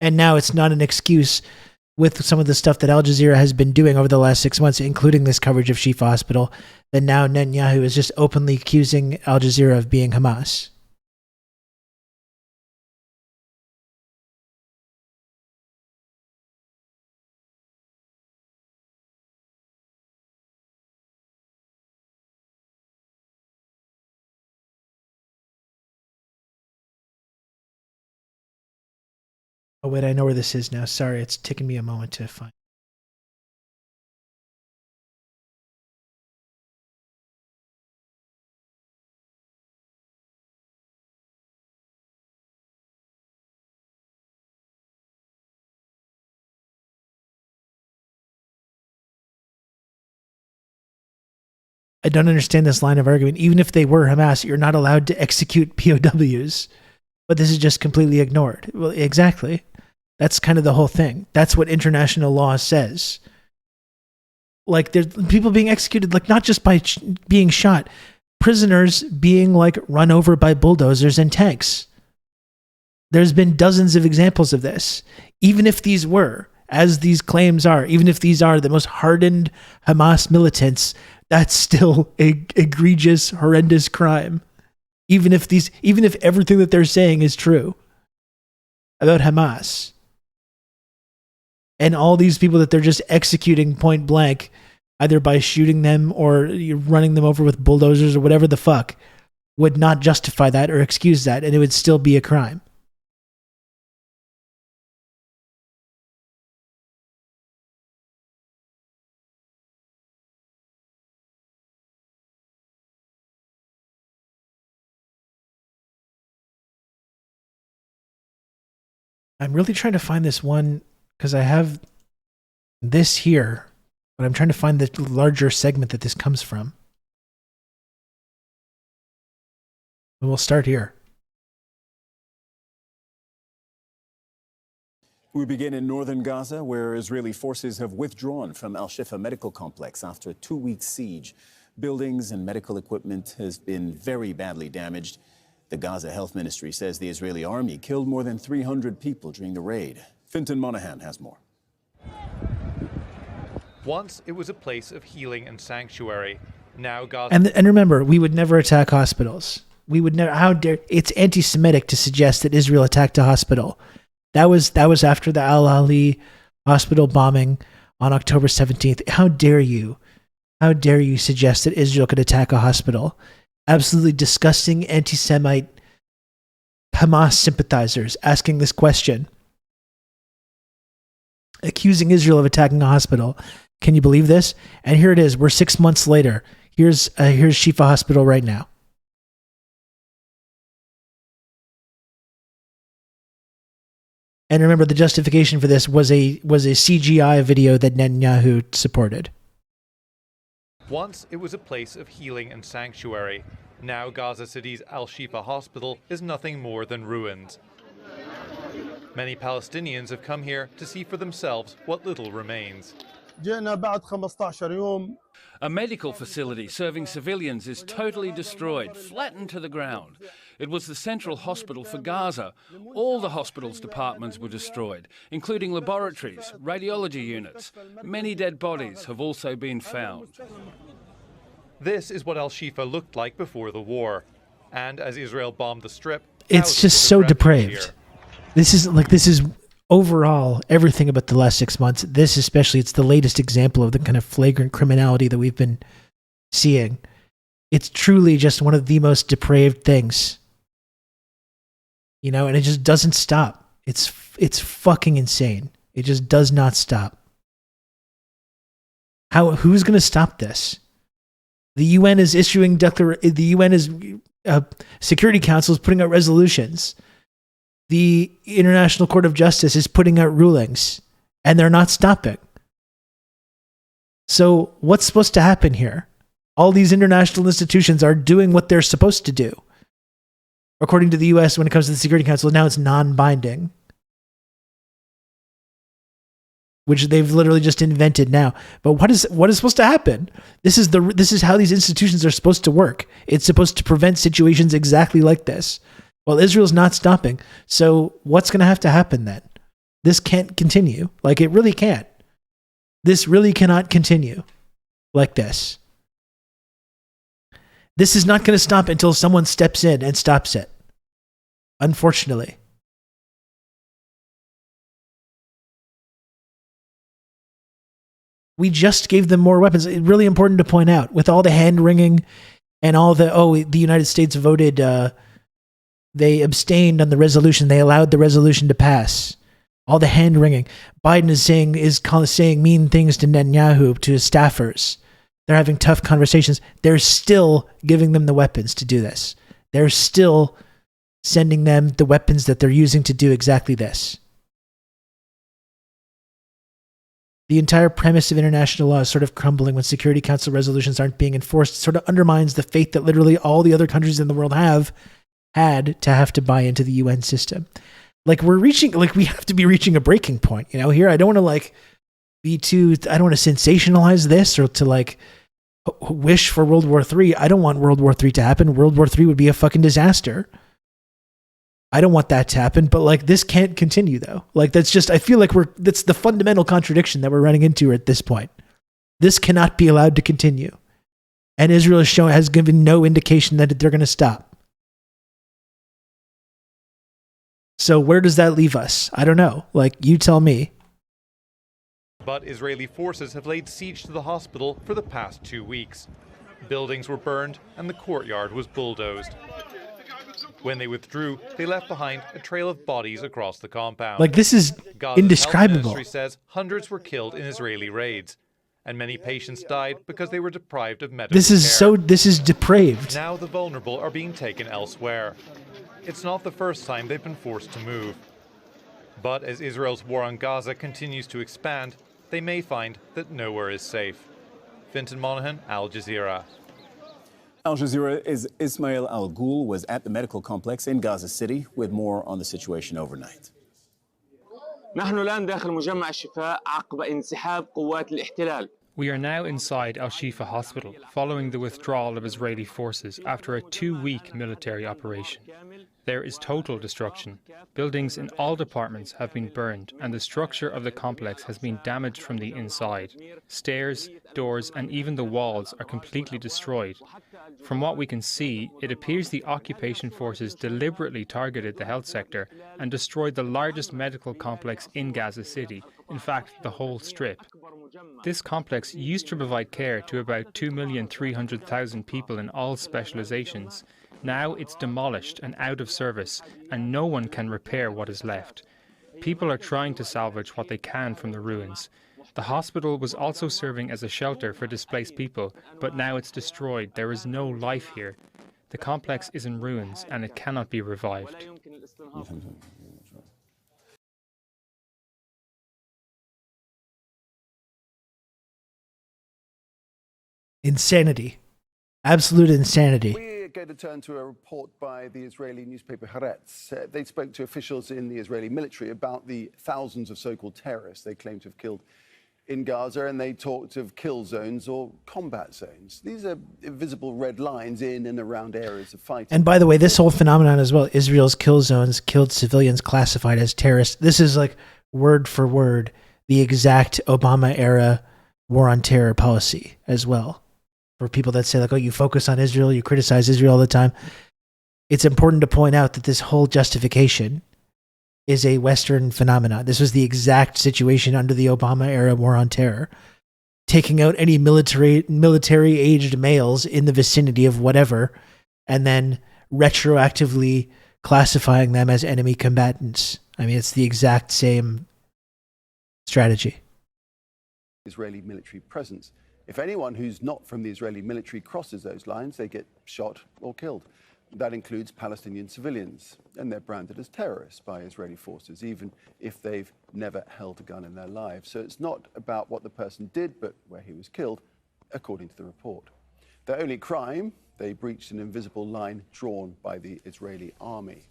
And now it's not an excuse with some of the stuff that Al Jazeera has been doing over the last 6 months, including this coverage of Shifa Hospital, that now Netanyahu is just openly accusing Al Jazeera of being Hamas. Oh, wait, I know where this is now. Sorry, it's taking me a moment to find. I don't understand this line of argument. Even if they were Hamas, you're not allowed to execute POWs. But this is just completely ignored. Well, exactly. That's kind of the whole thing. That's what international law says. Like, there's people being executed, like, not just by being shot, prisoners being, like, run over by bulldozers and tanks. There's been dozens of examples of this. Even if these were, as these claims are, even if these are the most hardened Hamas militants, that's still an egregious, horrendous crime. Even if everything that they're saying is true about Hamas. And all these people that they're just executing point blank, either by shooting them or running them over with bulldozers or whatever the fuck, would not justify that or excuse that, and it would still be a crime. I'm really trying to find this one because I have this here, but I'm trying to find the larger segment that this comes from. And we'll start here. We begin in northern Gaza, where Israeli forces have withdrawn from Al-Shifa medical complex after a 2-week siege. Buildings and medical equipment has been very badly damaged. The Gaza Health Ministry says the Israeli army killed more than 300 people during the raid. Fintan Monahan has more. Once it was a place of healing and sanctuary. Now Gaza... And remember, we would never attack hospitals. We would never... How dare... It's anti-Semitic to suggest that Israel attacked a hospital. That was after the Al-Ali hospital bombing on October 17th. How dare you? How dare you suggest that Israel could attack a hospital? Absolutely disgusting anti-Semite Hamas sympathizers asking this question, accusing Israel of attacking a hospital. Can you believe this? And here it is. We're 6 months later. Here's Shifa Hospital right now. And remember, the justification for this was a CGI video that Netanyahu supported. Once it was a place of healing and sanctuary. Now Gaza City's Al-Shifa Hospital is nothing more than ruins. Many Palestinians have come here to see for themselves what little remains. A medical facility serving civilians is totally destroyed, flattened to the ground. It was the central hospital for Gaza. All the hospital's departments were destroyed, including laboratories, radiology units. Many dead bodies have also been found. This is what Al-Shifa looked like before the war. And as Israel bombed the Strip, It's just so depraved. This is overall everything about the last 6 months. This especially, it's the latest example of the kind of flagrant criminality that we've been seeing. It's truly just one of the most depraved things. You know, and it just doesn't stop. It's fucking insane. It just does not stop. Who's going to stop this? The UN is issuing Security Council is putting out resolutions. The International Court of Justice is putting out rulings, and they're not stopping. So what's supposed to happen here? All these international institutions are doing what they're supposed to do. According to the US, when it comes to the Security Council, now it's non-binding, which they've literally just invented now. But what is supposed to happen? This is how these institutions are supposed to work. It's supposed to prevent situations exactly like this. Well, Israel's not stopping. So what's going to have to happen then? This can't continue. Like, it really can't. This really cannot continue like this. This is not going to stop until someone steps in and stops it. Unfortunately. We just gave them more weapons. It's really important to point out, with all the hand-wringing and all the United States voted, they abstained on the resolution. They allowed the resolution to pass. All the hand-wringing. Biden is saying mean things to Netanyahu, to his staffers. They're having tough conversations. They're still giving them the weapons to do this. They're still sending them the weapons that they're using to do exactly this. The entire premise of international law is sort of crumbling when Security Council resolutions aren't being enforced. It sort of undermines the faith that literally all the other countries in the world have to buy into the UN system. We have to be reaching a breaking point, you know, here. I don't want to I don't want to sensationalize this or to wish for World War III. I don't want World War III to happen. World War III would be a fucking disaster. I don't want that to happen, but this can't continue though. That's just, I feel like that's the fundamental contradiction that we're running into at this point. This cannot be allowed to continue. And Israel has given no indication that they're going to stop. So where does that leave us? I don't know. You tell me. But Israeli forces have laid siege to the hospital for the past 2 weeks. Buildings were burned and the courtyard was bulldozed. When they withdrew, they left behind a trail of bodies across the compound. This is Gaza's indescribable. Health Ministry says hundreds were killed in Israeli raids, and many patients died because they were deprived of medical care. This is depraved. Now the vulnerable are being taken elsewhere. It's not the first time they've been forced to move. But as Israel's war on Gaza continues to expand, they may find that nowhere is safe. Fintan Monaghan, Al Jazeera. Al Jazeera's Ismail Al-Ghul was at the medical complex in Gaza City with more on the situation overnight. We are now inside Al-Shifa hospital, following the withdrawal of Israeli forces after a 2-week military operation. There is total destruction. Buildings in all departments have been burned, and the structure of the complex has been damaged from the inside. Stairs, doors, and even the walls are completely destroyed. From what we can see, it appears the occupation forces deliberately targeted the health sector and destroyed the largest medical complex in Gaza City, in fact, the whole strip. This complex used to provide care to about 2,300,000 people in all specializations. Now it's demolished and out of service, and no one can repair what is left. People are trying to salvage what they can from the ruins. The hospital was also serving as a shelter for displaced people, but now it's destroyed. There is no life here. The complex is in ruins, and it cannot be revived. Insanity. Absolute insanity. We're going to turn to a report by the Israeli newspaper Haaretz. They spoke to officials in the Israeli military about the thousands of so-called terrorists they claim to have killed in Gaza, and they talked of kill zones or combat zones. These are invisible red lines in and around areas of fighting. And by the way, this whole phenomenon as well, Israel's kill zones, killed civilians classified as terrorists. This is like word for word the exact Obama era war on terror policy as well. For people that say like, oh, you focus on Israel, you criticize Israel all the time. It's important to point out that this whole justification is a Western phenomenon. This was the exact situation under the Obama era war on terror, taking out any military aged males in the vicinity of whatever, and then retroactively classifying them as enemy combatants. I mean, it's the exact same strategy. Israeli military presence. If anyone who's not from the Israeli military crosses those lines, they get shot or killed. That includes Palestinian civilians, and they're branded as terrorists by Israeli forces, even if they've never held a gun in their lives. So it's not about what the person did, but where he was killed, according to the report. Their only crime, they breached an invisible line drawn by the Israeli army.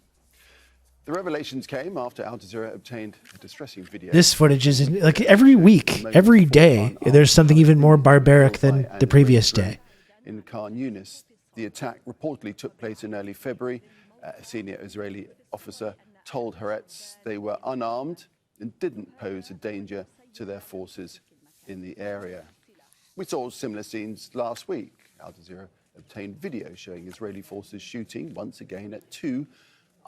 The revelations came after Al Jazeera obtained a distressing video. This footage is like every week, every day, there's something even more barbaric than the previous day. In Khan Yunis, the attack reportedly took place in early February. A senior Israeli officer told Haaretz they were unarmed and didn't pose a danger to their forces in the area. We saw similar scenes last week. Al Jazeera obtained video showing Israeli forces shooting once again at two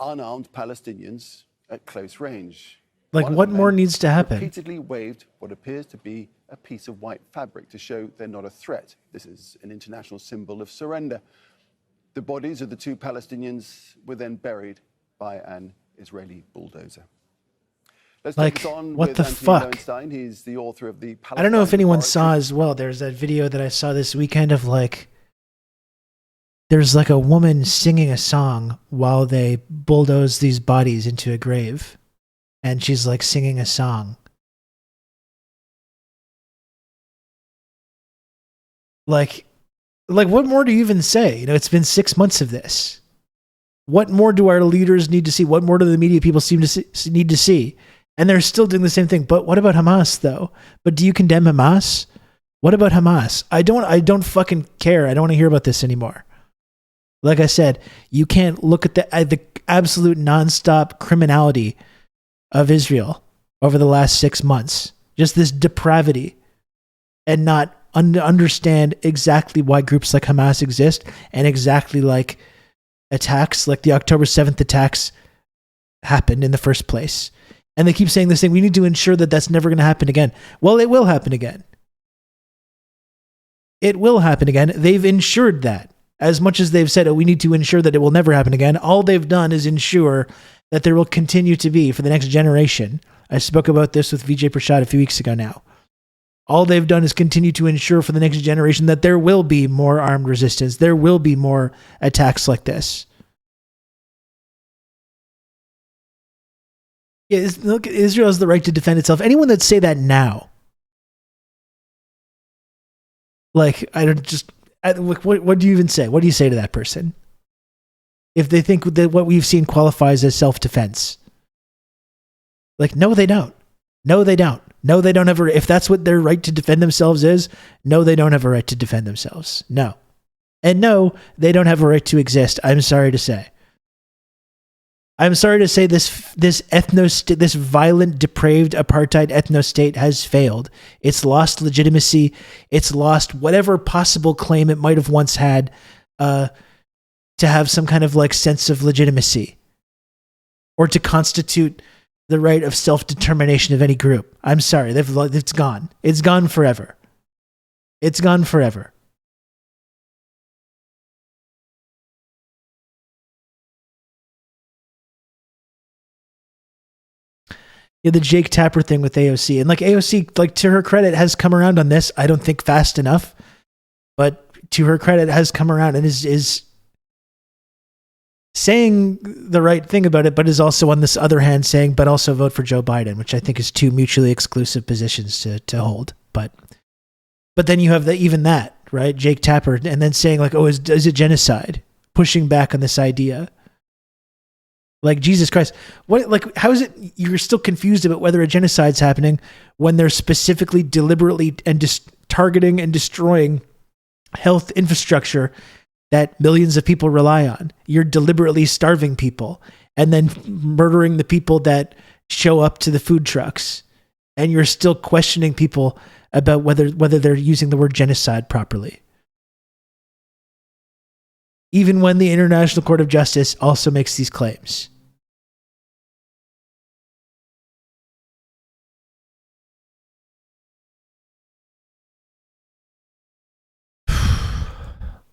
unarmed Palestinians at close range. Like, what more needs to happen? Repeatedly waved what appears to be a piece of white fabric to show they're not a threat. This is an international symbol of surrender. The bodies of the two Palestinians were then buried by an Israeli bulldozer. Let's like, take this on what with the Anthony fuck? Lowenstein. He's the author of the I don't know if anyone saw as well. There's that video that I saw this weekend of like, there's like a woman singing a song while they bulldoze these bodies into a grave. And she's like singing a song. Like what more do you even say? You know, it's been 6 months of this. What more do our leaders need to see? What more do the media people need to see? And they're still doing the same thing. But what about Hamas, though? But do you condemn Hamas? What about Hamas? I don't fucking care. I don't want to hear about this anymore. Like I said, you can't look at the absolute nonstop criminality of Israel over the last 6 months. Just this depravity, and not understand exactly why groups like Hamas exist, and exactly like attacks like the October 7th attacks happened in the first place. And they keep saying this thing, we need to ensure that that's never going to happen again. Well, it will happen again. It will happen again. They've ensured that. As much as they've said, oh, we need to ensure that it will never happen again, all they've done is ensure that there will continue to be, for the next generation. I spoke about this with Vijay Prashad a few weeks ago now. All they've done is continue to ensure for the next generation that there will be more armed resistance. There will be more attacks like this. Yeah, look, Israel has the right to defend itself. Anyone that say that now, like, what do you even say? What do you say to that person? If they think that what we've seen qualifies as self-defense. Like, no, they don't. No, they don't. No, they don't have a, if that's what their right to defend themselves is, no, they don't have a right to defend themselves. No. And no, they don't have a right to exist. I'm sorry to say. I'm sorry to say this violent, depraved apartheid ethno-state has failed. It's lost legitimacy. It's lost whatever possible claim it might have once had to have some kind of like sense of legitimacy or to constitute the right of self-determination of any group. I'm sorry, it's gone. It's gone forever. It's gone forever. Yeah, the Jake Tapper thing with AOC. And like AOC, like to her credit, has come around on this. I don't think fast enough, but to her credit has come around and is saying the right thing about it, but is also on this other hand saying, but also vote for Joe Biden, which I think is two mutually exclusive positions to hold. But then you have even that, right? Jake Tapper, and then saying like, oh, is it genocide? Pushing back on this idea. Like, Jesus Christ, what? Like, how is it you're still confused about whether a genocide's happening when they're specifically, deliberately, and targeting and destroying health infrastructure that millions of people rely on? You're deliberately starving people and then murdering the people that show up to the food trucks, and you're still questioning people about whether they're using the word genocide properly. Even when the International Court of Justice also makes these claims.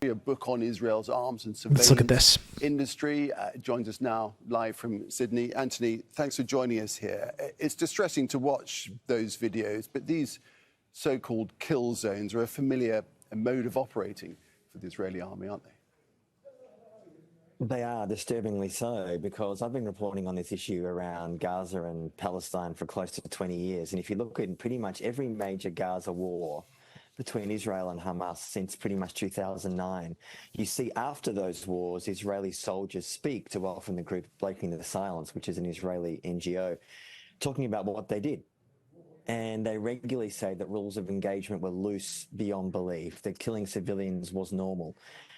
A book on Israel's arms and Let's look at this. surveillance industry. Joins us now live from Sydney. Anthony, thanks for joining us here. It's distressing to watch those videos, but these so-called kill zones are a familiar mode of operating for the Israeli army, aren't they? They are, disturbingly so, because I've been reporting on this issue around Gaza and Palestine for close to 20 years. And if you look at pretty much every major Gaza war between Israel and Hamas since pretty much 2009, you see after those wars, Israeli soldiers speak to often the group Breaking the Silence, which is an Israeli NGO, talking about what they did. And they regularly say that rules of engagement were loose beyond belief, that killing civilians was normal.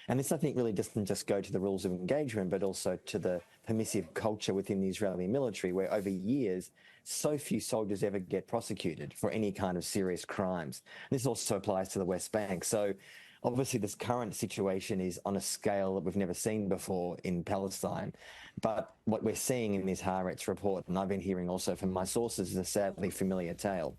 And this, I think, really doesn't just go to the rules of engagement, but also to the permissive culture within the Israeli military, where over years, so few soldiers ever get prosecuted for any kind of serious crimes. This also applies to the West Bank. So obviously this current situation is on a scale that we've never seen before in Palestine. But what we're seeing in this Haaretz report, and I've been hearing also from my sources, is a sadly familiar tale.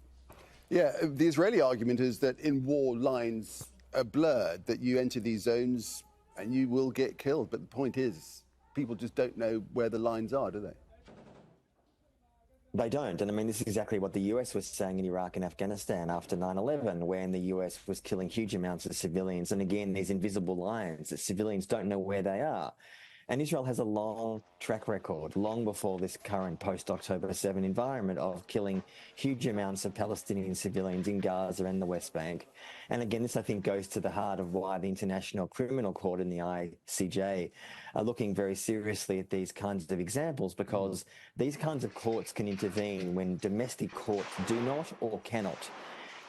Yeah, the Israeli argument is that in war lines are blurred, that you enter these zones and you will get killed. But the point is, people just don't know where the lines are, do they? They don't. And I mean, this is exactly what the US was saying in Iraq and Afghanistan after 9/11, when the US was killing huge amounts of civilians. And again, these invisible lines that civilians don't know where they are. And Israel has a long track record, long before this current post-October 7 environment, of killing huge amounts of Palestinian civilians in Gaza and the West Bank. And again, this, I think, goes to the heart of why the International Criminal Court and the ICJ are looking very seriously at these kinds of examples, because these kinds of courts can intervene when domestic courts do not or cannot.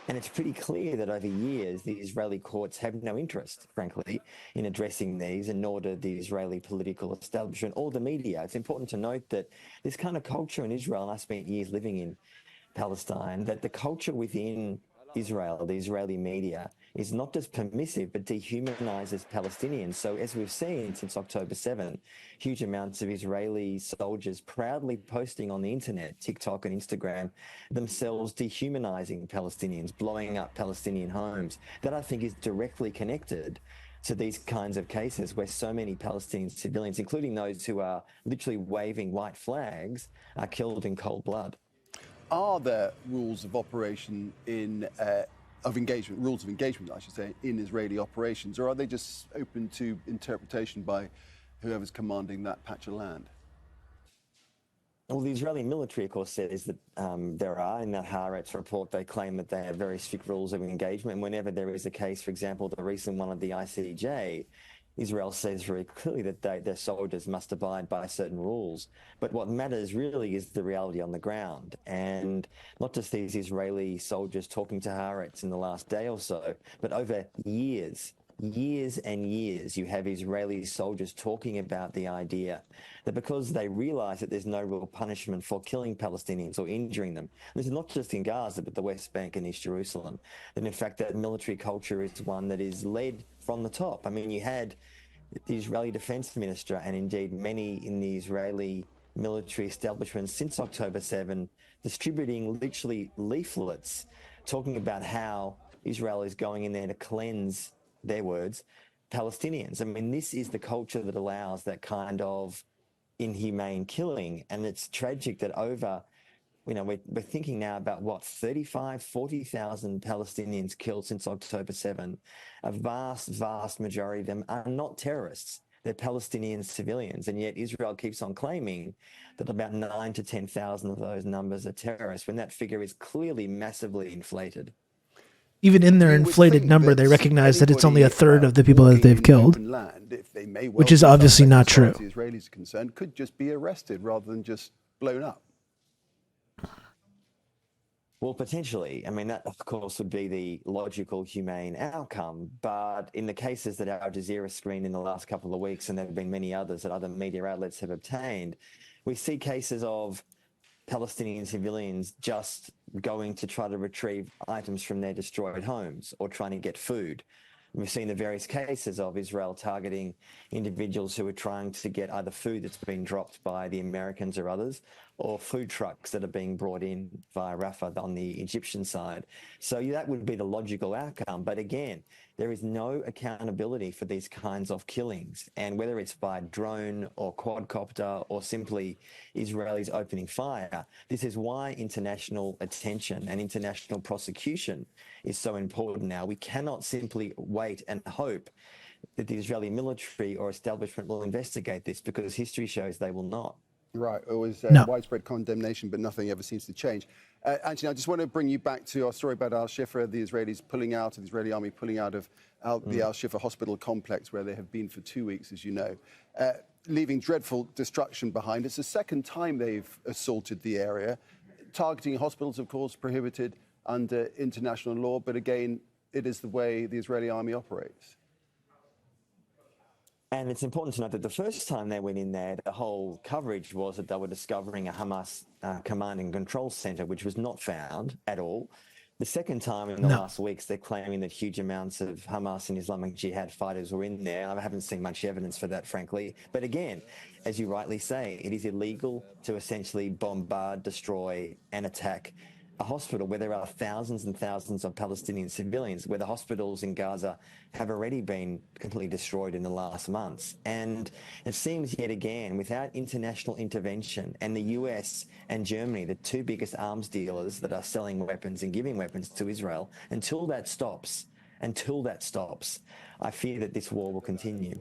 And it's pretty clear that over years, the Israeli courts have no interest, frankly, in addressing these, and nor do the Israeli political establishment or the media. It's important to note that this kind of culture in Israel, and I spent years living in Palestine, that the culture within Israel, the Israeli media, is not just permissive, but dehumanizes Palestinians. So as we've seen since October 7, huge amounts of Israeli soldiers proudly posting on the internet, TikTok and Instagram, themselves dehumanizing Palestinians, blowing up Palestinian homes. That, I think, is directly connected to these kinds of cases where so many Palestinian civilians, including those who are literally waving white flags, are killed in cold blood. Are there rules of operation in rules of engagement, I should say, in Israeli operations, or are they just open to interpretation by whoever's commanding that patch of land? Well, the Israeli military, of course, says that there are. In that Haaretz report, they claim that they have very strict rules of engagement. And whenever there is a case, for example, the recent one of the ICJ, Israel says very clearly that their soldiers must abide by certain rules. But what matters really is the reality on the ground. And not just these Israeli soldiers talking to Haaretz in the last day or so, but over years and years, you have Israeli soldiers talking about the idea that because they realize that there's no real punishment for killing Palestinians or injuring them, this is not just in Gaza, but the West Bank and East Jerusalem, that in fact that military culture is one that is led from the top. I mean, you had the Israeli defense minister, and indeed many in the Israeli military establishment since October 7, distributing literally leaflets talking about how Israel is going in there to cleanse, their words, Palestinians. I mean, this is the culture that allows that kind of inhumane killing. And it's tragic that over, we're thinking now about what, 40,000 Palestinians killed since October 7. A vast majority of them are not terrorists. They're Palestinian civilians. And yet Israel keeps on claiming that about 9,000 to 10,000 of those numbers are terrorists, when that figure is clearly massively inflated. Even in their inflated number, they recognize that it's only a third of the people that they've killed, which is obviously not true. As far as the Israelis are concerned, could just be arrested rather than just blown up. Well, potentially. I mean, that, of course, would be the logical, humane outcome. But in the cases that Al Jazeera screened in the last couple of weeks, and there have been many others that other media outlets have obtained, we see cases of Palestinian civilians just going to try to retrieve items from their destroyed homes or trying to get food. We've seen the various cases of Israel targeting individuals who are trying to get either food that's been dropped by the Americans or others, or food trucks that are being brought in via Rafah on the Egyptian side. So that would be the logical outcome. But again, there is no accountability for these kinds of killings. And whether it's by drone or quadcopter or simply Israelis opening fire, this is why international attention and international prosecution is so important now. We cannot simply wait and hope that the Israeli military or establishment will investigate this, because history shows they will not. Right, always No. widespread condemnation, but nothing ever seems to change. Anthony, I just want to bring you back to our story about Al-Shifa, the Israelis pulling out, the Israeli army pulling out of the Al-Shifa hospital complex, where they have been for 2 weeks, as you know, leaving dreadful destruction behind. It's the second time they've assaulted the area. Targeting hospitals, of course, prohibited under international law, but again, it is the way the Israeli army operates. And it's important to note that the first time they went in there, the whole coverage was that they were discovering a Hamas command and control center, which was not found at all. The second time in the last weeks, they're claiming that huge amounts of Hamas and Islamic Jihad fighters were in there. I haven't seen much evidence for that, frankly. But again, as you rightly say, it is illegal to essentially bombard, destroy, and attack a hospital where there are thousands and thousands of Palestinian civilians, where the hospitals in Gaza have already been completely destroyed in the last months. And it seems yet again, without international intervention, and the US and Germany, the two biggest arms dealers that are selling weapons and giving weapons to Israel, until that stops, I fear that this war will continue.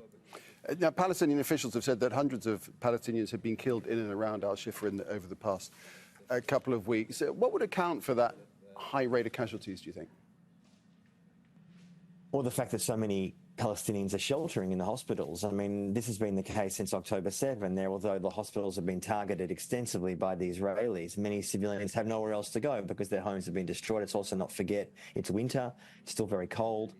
Now, Palestinian officials have said that hundreds of Palestinians have been killed in and around Al-Shifa over the past a couple of weeks. What would account for that high rate of casualties, do you think? Well, the fact that so many Palestinians are sheltering in the hospitals. I mean, this has been the case since October 7. Although the hospitals have been targeted extensively by the Israelis, many civilians have nowhere else to go because their homes have been destroyed. Let's also not forget it's winter, it's still very cold,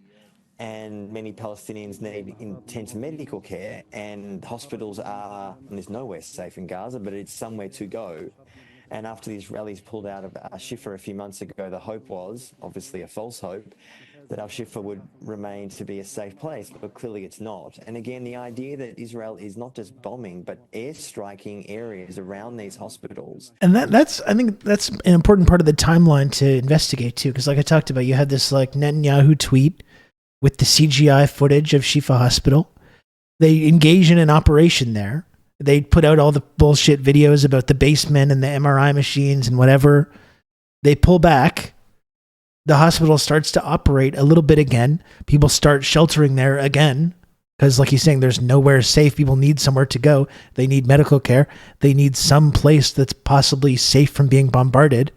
and many Palestinians need intense medical care, and hospitals are, and there's nowhere safe in Gaza, but it's somewhere to go. And after the Israelis pulled out of Al-Shifa a few months ago, the hope was, obviously a false hope, that Al-Shifa would remain to be a safe place, but clearly it's not. And again, the idea that Israel is not just bombing, but airstriking areas around these hospitals. And I think that's an important part of the timeline to investigate too, because like I talked about, you had this like Netanyahu tweet with the CGI footage of Shifa Hospital. They engage in an operation there. They put out all the bullshit videos about the basement and the MRI machines and whatever. They pull back. The hospital starts to operate a little bit again. People start sheltering there again because, like he's saying, there's nowhere safe. People need somewhere to go. They need medical care. They need some place that's possibly safe from being bombarded.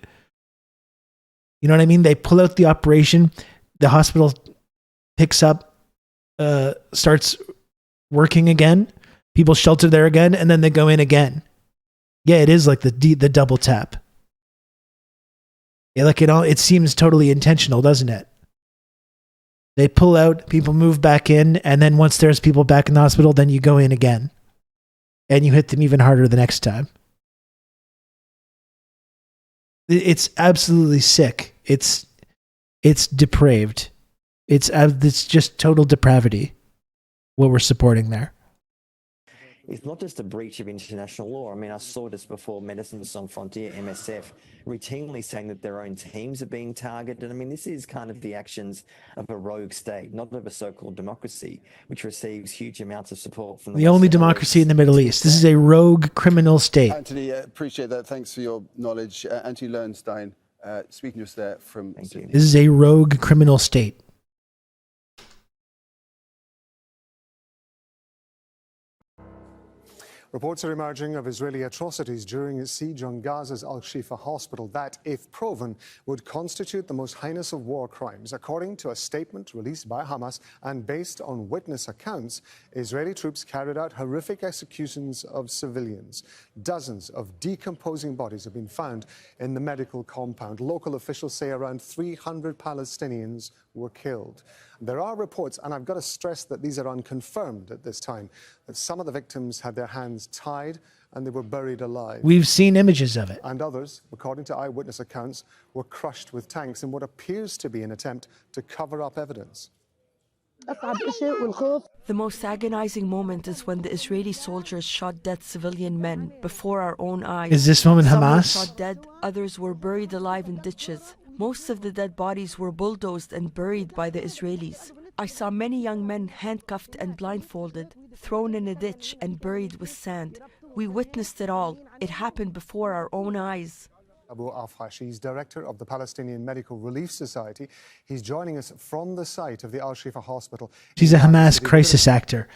You know what I mean? They pull out the operation. The hospital picks up, starts working again. People shelter there again, and then they go in again. Yeah, it is like the double tap. Yeah, like it seems totally intentional, doesn't it? They pull out, people move back in, and then once there's people back in the hospital, then you go in again. And you hit them even harder the next time. It's absolutely sick. It's depraved. It's just total depravity, what we're supporting there. It's not just a breach of international law. I mean, I saw this before, Medicines Sans Frontières, MSF, routinely saying that their own teams are being targeted. I mean, this is kind of the actions of a rogue state, not of a so-called democracy, which receives huge amounts of support from the only democracy in the Middle East. This is a rogue criminal state. Anthony, appreciate that. Thanks for your knowledge. Anthony Lowenstein, speaking to us there from Sydney. This is a rogue criminal state. Reports are emerging of Israeli atrocities during its siege on Gaza's Al-Shifa hospital that, if proven, would constitute the most heinous of war crimes. According to a statement released by Hamas and based on witness accounts, Israeli troops carried out horrific executions of civilians. Dozens of decomposing bodies have been found in the medical compound. Local officials say around 300 Palestinians were killed. There are reports, and I've got to stress that these are unconfirmed at this time, that some of the victims had their hands tied and they were buried alive. We've seen images of it. And others, according to eyewitness accounts, were crushed with tanks in what appears to be an attempt to cover up evidence. The most agonizing moment is when the Israeli soldiers shot dead civilian men before our own eyes. Is this woman Some were Hamas? shot dead, others were buried alive in ditches. Most of the dead bodies were bulldozed and buried by the Israelis. I saw many young men handcuffed and blindfolded, thrown in a ditch and buried with sand. We witnessed it all. It happened before our own eyes. Abu Afhashi is director of the Palestinian Medical Relief Society. He's joining us from the site of the Al-Shifa hospital. She's a Hamas crisis actor.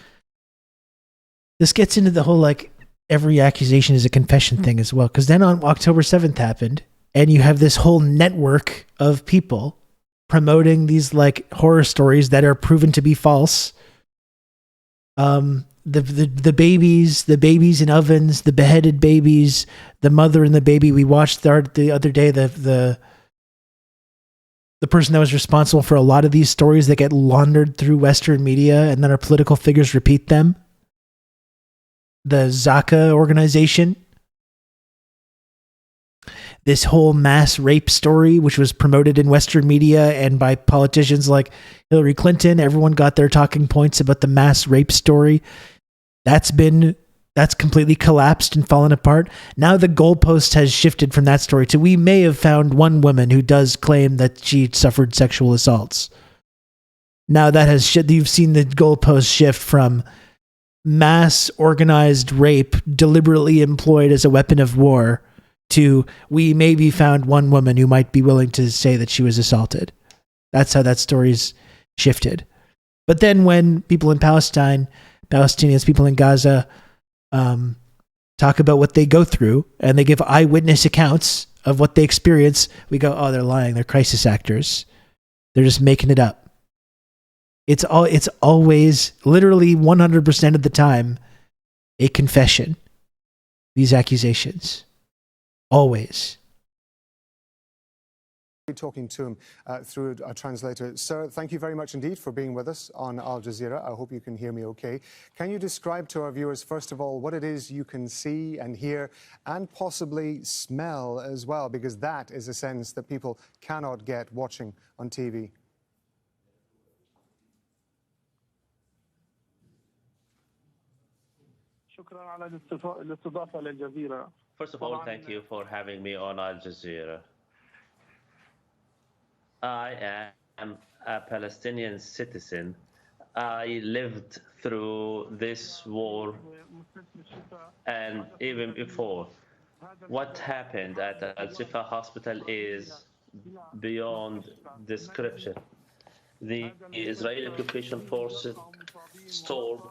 This gets into the whole, like, every accusation is a confession thing as well. Because then on October 7th happened, and you have this whole network of people promoting these, like, horror stories that are proven to be false. The babies in ovens, the beheaded babies, the mother and the baby. We watched the other day the person that was responsible for a lot of these stories that get laundered through Western media, and then our political figures repeat them. The Zaka organization. This whole mass rape story, which was promoted in Western media and by politicians like Hillary Clinton, everyone got their talking points about the mass rape story. That's completely collapsed and fallen apart. Now the goalpost has shifted from that story to we may have found one woman who does claim that she suffered sexual assaults. Now that has you've seen the goalpost shift from mass organized rape deliberately employed as a weapon of war to we maybe found one woman who might be willing to say that she was assaulted. That's how that story's shifted. But then when people in Palestine, Palestinians, people in Gaza, talk about what they go through and they give eyewitness accounts of what they experience, we go, oh, they're lying. They're crisis actors. They're just making it up. It's always, literally 100% of the time, a confession. These accusations. Always. Talking to him through a translator. Sir, thank you very much indeed for being with us on Al Jazeera. I hope you can hear me okay. Can you describe to our viewers, first of all, what it is you can see and hear and possibly smell as well, because that is a sense that people cannot get watching on TV. First of all, thank you for having me on Al Jazeera. I am a Palestinian citizen. I lived through this war and even before. What happened at the Al-Shifa hospital is beyond description. The Israeli occupation forces stormed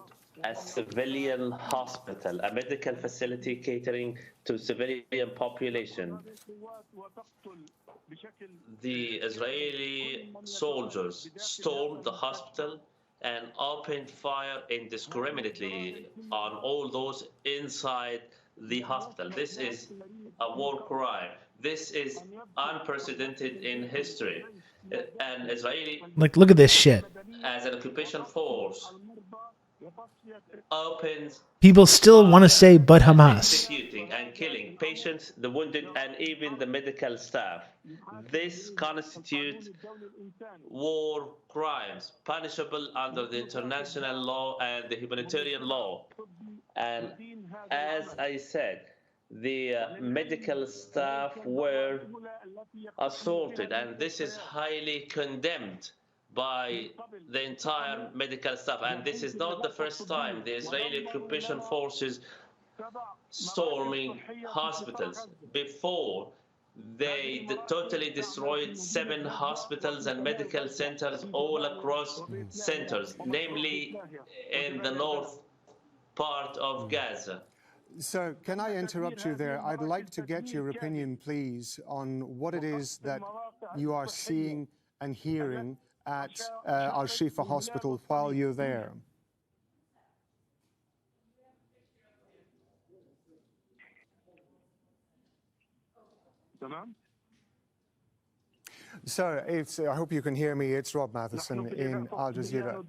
a civilian hospital, a medical facility catering to civilian population. The Israeli soldiers stormed the hospital and opened fire indiscriminately on all those inside the hospital. This is a war crime. This is unprecedented in history. An Israeli, Like, look at this shit. as an occupation force, opens People still want to say, but Hamas. executing and killing patients, the wounded, and even the medical staff. This constitutes war crimes, punishable under the international law and the humanitarian law. And as I said, the medical staff were assaulted, and this is highly condemned by the entire medical staff. And this is not the first time the Israeli occupation forces storming hospitals. Before, they totally destroyed 7 hospitals and medical centers all across centers, namely in the north part of Gaza. Sir, can I interrupt you there? I'd like to get your opinion, please, on what it is that you are seeing and hearing at Al-Shifa Hospital while you're there. Sir, I hope you can hear me. It's Rob Matheson in Al Jazeera.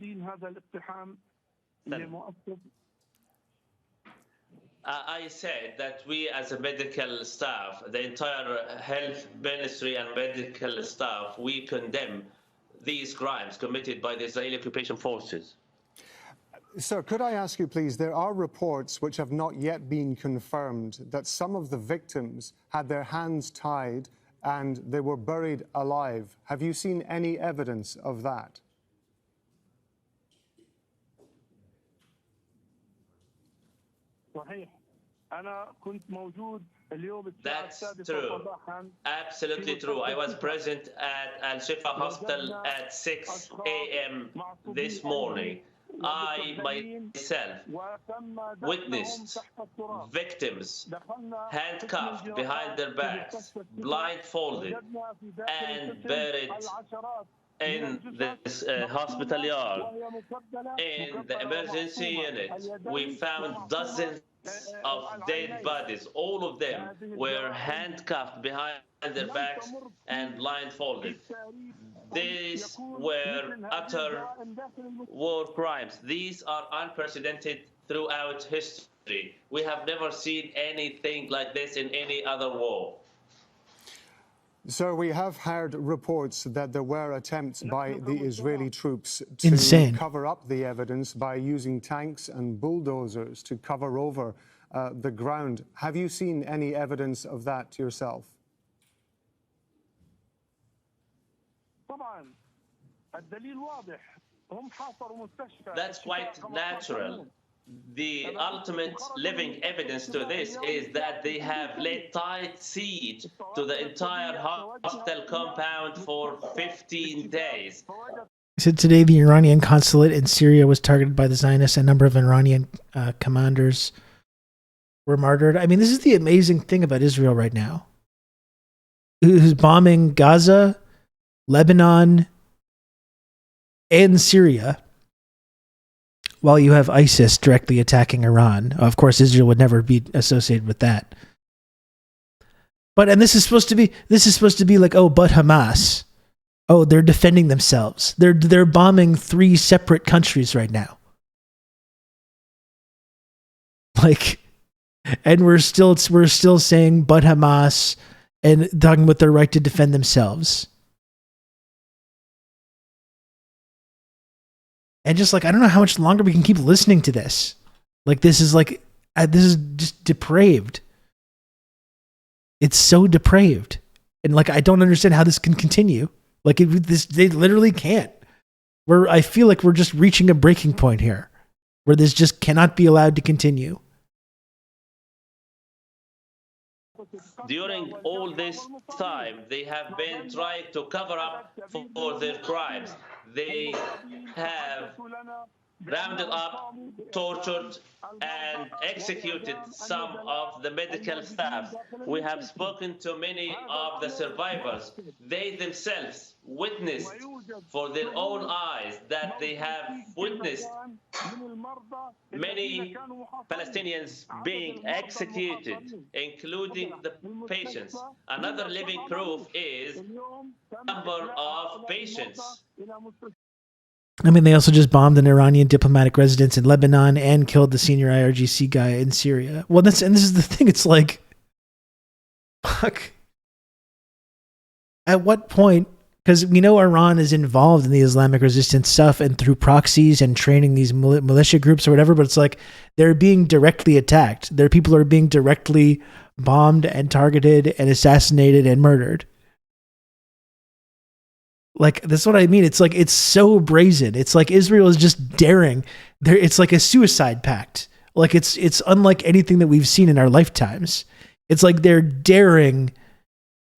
I said that we as a medical staff, the entire health ministry and medical staff, we condemn these crimes committed by the Israeli occupation forces. Sir, could I ask you, please, there are reports which have not yet been confirmed that some of the victims had their hands tied and they were buried alive. Have you seen any evidence of that? That's true. Absolutely true. I was present at Al-Shifa Hospital at 6 a.m. this morning. I myself witnessed victims handcuffed behind their backs, blindfolded, and buried in this hospital yard. In the emergency unit, we found dozens of dead bodies. All of them were handcuffed behind their backs and blindfolded. These were utter war crimes. These are unprecedented throughout history. We have never seen anything like this in any other war. Sir, we have heard reports that there were attempts by the Israeli troops to cover up the evidence by using tanks and bulldozers to cover over the ground. Have you seen any evidence of that yourself? That's quite natural. The ultimate living evidence to this is that they have laid tight siege to the entire hospital compound for 15 days. So today, the Iranian consulate in Syria was targeted by the Zionists. A number of Iranian commanders were martyred. I mean, this is the amazing thing about Israel right now. Who's bombing Gaza, Lebanon, and Syria, while you have ISIS directly attacking Iran. Of course, Israel would never be associated with that. And this is supposed to be like, oh, but Hamas. Oh, they're defending themselves. They're bombing 3 separate countries right now. And we're still saying but Hamas and talking about their right to defend themselves. And just I don't know how much longer we can keep listening to this. This is just depraved. It's so depraved. And I don't understand how this can continue. They literally can't. I feel like we're just reaching a breaking point here where this just cannot be allowed to continue. During all this time, they have been trying to cover up for their crimes. They have rounded up, tortured, and executed some of the medical staff. We have spoken to many of the survivors. They themselves witnessed for their own eyes that they have witnessed many Palestinians being executed, including the patients. Another living proof is the number of patients. I mean, they also just bombed an Iranian diplomatic residence in Lebanon and killed the senior IRGC guy in Syria. Well, this is the thing. It's fuck. At what point? Because we know Iran is involved in the Islamic resistance stuff and through proxies and training these militia groups or whatever, but it's they're being directly attacked. Their people are being directly bombed and targeted and assassinated and murdered. That's what I mean. It's so brazen. It's Israel is just daring. It's like a suicide pact. It's unlike anything that we've seen in our lifetimes. It's they're daring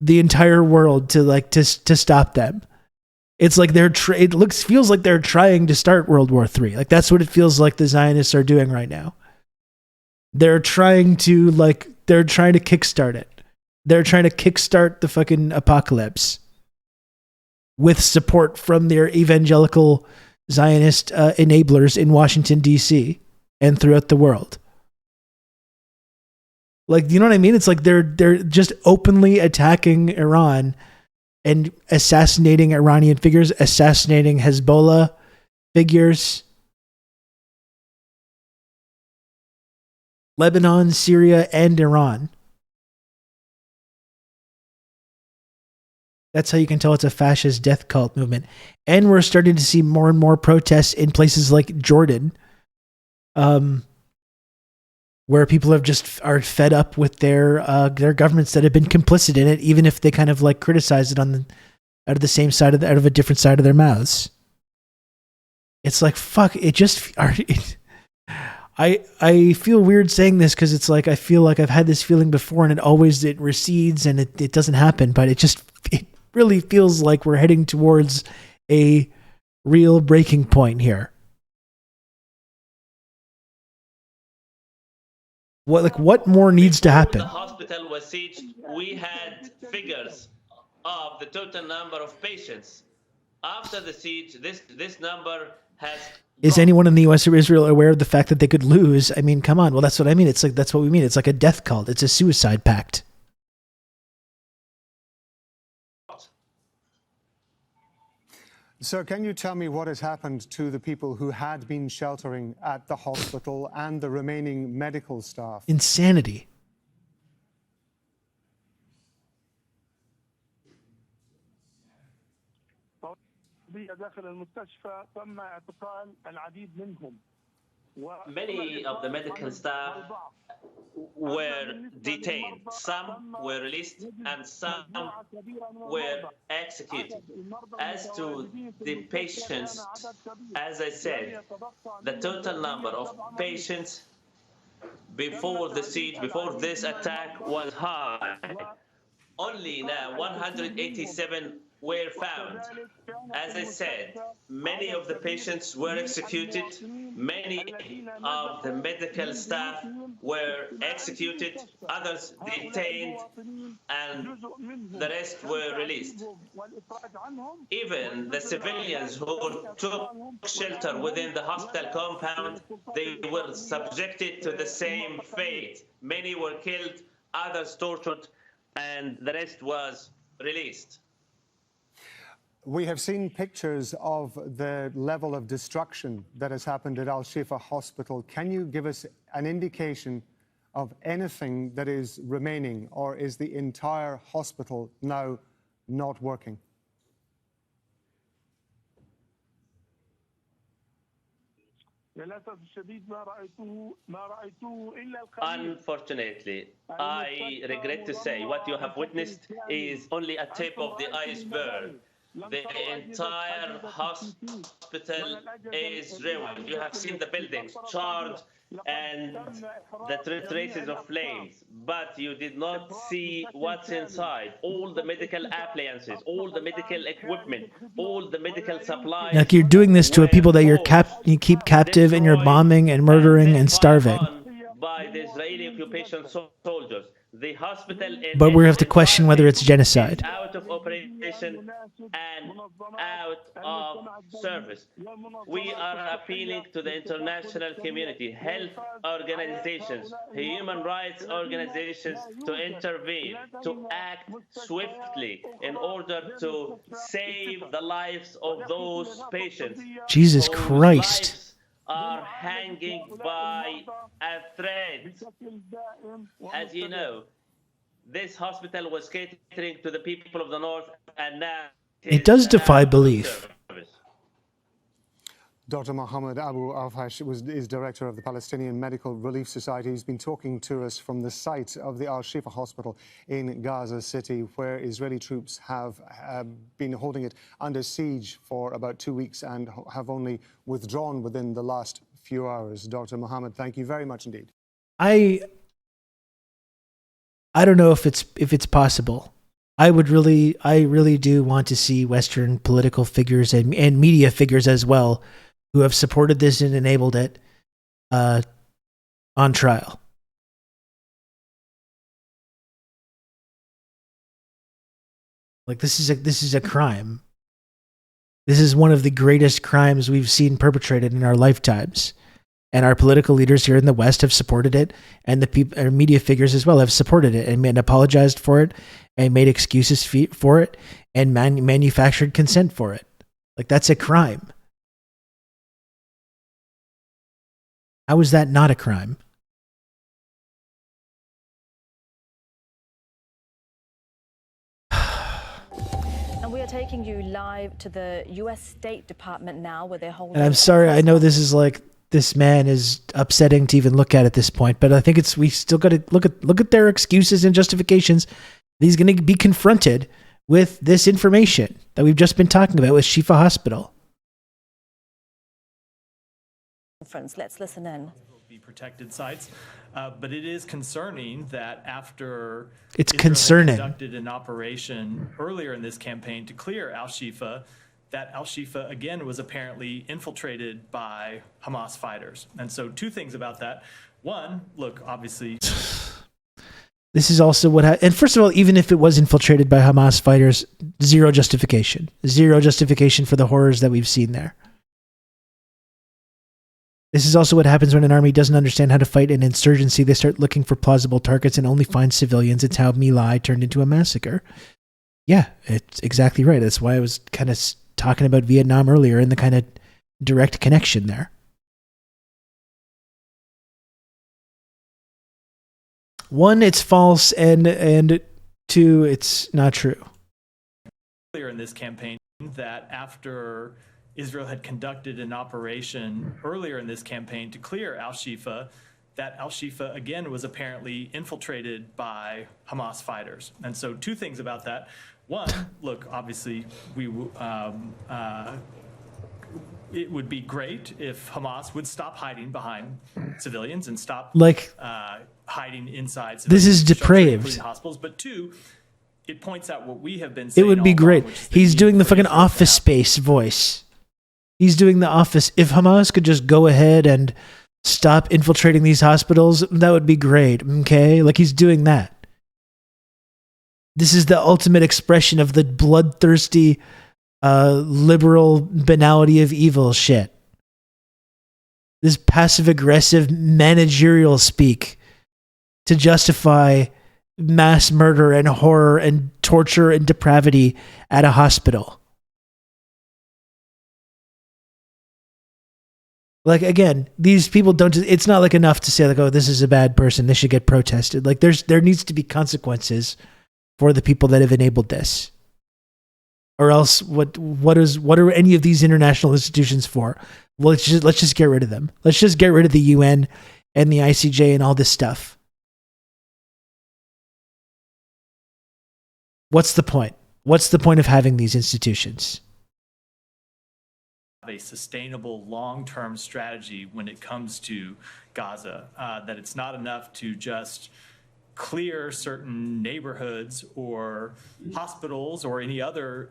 the entire world to stop them. It's feels like they're trying to start World War III. That's what it feels like the Zionists are doing right now. They're trying to kickstart it. They're trying to kickstart the fucking apocalypse with support from their evangelical Zionist enablers in Washington, D.C. and throughout the world. Like, you know what I mean? It's like they're just openly attacking Iran and assassinating Iranian figures, assassinating Hezbollah figures. Lebanon, Syria, and Iran. That's how you can tell it's a fascist death cult movement. And we're starting to see more and more protests in places like Jordan, where people are fed up with their governments that have been complicit in it, even if they kind of like criticize it out of the same side out of a different side of their mouths. It's like, fuck, I feel weird saying this because it's like I feel like I've had this feeling before and it recedes and it doesn't happen, but it really feels like we're heading towards a real breaking point here. What more needs to happen? The hospital was sieged. We had figures of the total number of patients. After the siege, this number has. Is anyone in the U.S. or Israel aware of the fact that they could lose? I mean, come on. Well, that's what I mean. It's like, that's what we mean. It's like a death cult. It's a suicide pact. Sir, can you tell me what has happened to the people who had been sheltering at the hospital and the remaining medical staff? Insanity. Many of the medical staff were detained. Some were released and some were executed. As to the patients, as I said, the total number of patients before the siege, before this attack was high. Only now 187 were found. As I said, many of the patients were executed, many of the medical staff were executed, others detained, and the rest were released. Even the civilians who took shelter within the hospital compound, they were subjected to the same fate. Many were killed, others tortured, and the rest was released. We have seen pictures of the level of destruction that has happened at Al-Shifa Hospital. Can you give us an indication of anything that is remaining, or is the entire hospital now not working? Unfortunately, I regret to say what you have witnessed is only a tip of the iceberg. The entire hospital is ruined. You have seen the buildings charred and the traces of flames, but you did not see what's inside. All the medical appliances, all the medical equipment, all the medical supplies. Like, you're doing this to people that you keep captive, and you're bombing and murdering and starving. By the Israeli occupation soldiers. The hospital But we have to question whether it's genocide. Out of operation and out of service. We are appealing to the international community, health organizations, human rights organizations to intervene, to act swiftly in order to save the lives of those patients. Jesus Christ. Are hanging by a thread. As you know, this hospital was catering to the people of the north, and now it does defy belief. Dr. Mohammed Abu Awfash is director of the Palestinian Medical Relief Society. He's been talking to us from the site of the Al-Shifa Hospital in Gaza City, where Israeli troops have been holding it under siege for about 2 weeks and have only withdrawn within the last few hours. Dr. Mohammed, thank you very much indeed. I don't know if it's possible. I really do want to see Western political figures and media figures as well, who have supported this and enabled it, on trial. Like this is a crime. This is one of the greatest crimes we've seen perpetrated in our lifetimes. And our political leaders here in the West have supported it, and our media figures as well have supported it and apologized for it, and made excuses for it, and manufactured consent for it. Like that's a crime. How is that not a crime? And we are taking you live to the U.S. State Department now, where they're holding. And I'm sorry, I know this is like, this man is upsetting to even look at this point, but I think we still got to look at their excuses and justifications. He's going to be confronted with this information that we've just been talking about with SHIFA Hospital. Let's listen in. Be protected sites, but it is concerning that after It's Israel had concerning. conducted an operation earlier in this campaign to clear al-Shifa, that al-Shifa again was apparently infiltrated by Hamas fighters. And so two things about that. One, look, obviously. This is also and first of all, even if it was infiltrated by Hamas fighters, zero justification for the horrors that we've seen there. This is also what happens when an army doesn't understand how to fight an insurgency. They start looking for plausible targets and only find civilians. It's how My Lai turned into a massacre. Yeah, it's exactly right. That's why I was kind of talking about Vietnam earlier and the kind of direct connection there. One, it's false, and two, it's not true. Earlier in this campaign, that after Israel had conducted an operation earlier in this campaign to clear al-Shifa, that al-Shifa again was apparently infiltrated by Hamas fighters. And so two things about that. One, look, obviously it would be great if Hamas would stop hiding behind civilians and stop hiding inside civilians. This is depraved. Including hospitals. But two, it points out what we have been saying. It would be great. He's doing the fucking Office Space voice. He's doing the Office. If Hamas could just go ahead and stop infiltrating these hospitals, that would be great. Okay? Like he's doing that. This is the ultimate expression of the bloodthirsty, liberal banality of evil shit. This passive-aggressive managerial speak to justify mass murder and horror and torture and depravity at a hospital. Like, again, these people don't just, it's not like enough to say like, oh, this is a bad person, this should get protested. Like there needs to be consequences for the people that have enabled this. Or else what are any of these international institutions for? Well, let's just get rid of them. Let's just get rid of the UN and the ICJ and all this stuff. What's the point? What's the point of having these institutions? A sustainable long-term strategy when it comes to Gaza, that it's not enough to just clear certain neighborhoods or hospitals or any other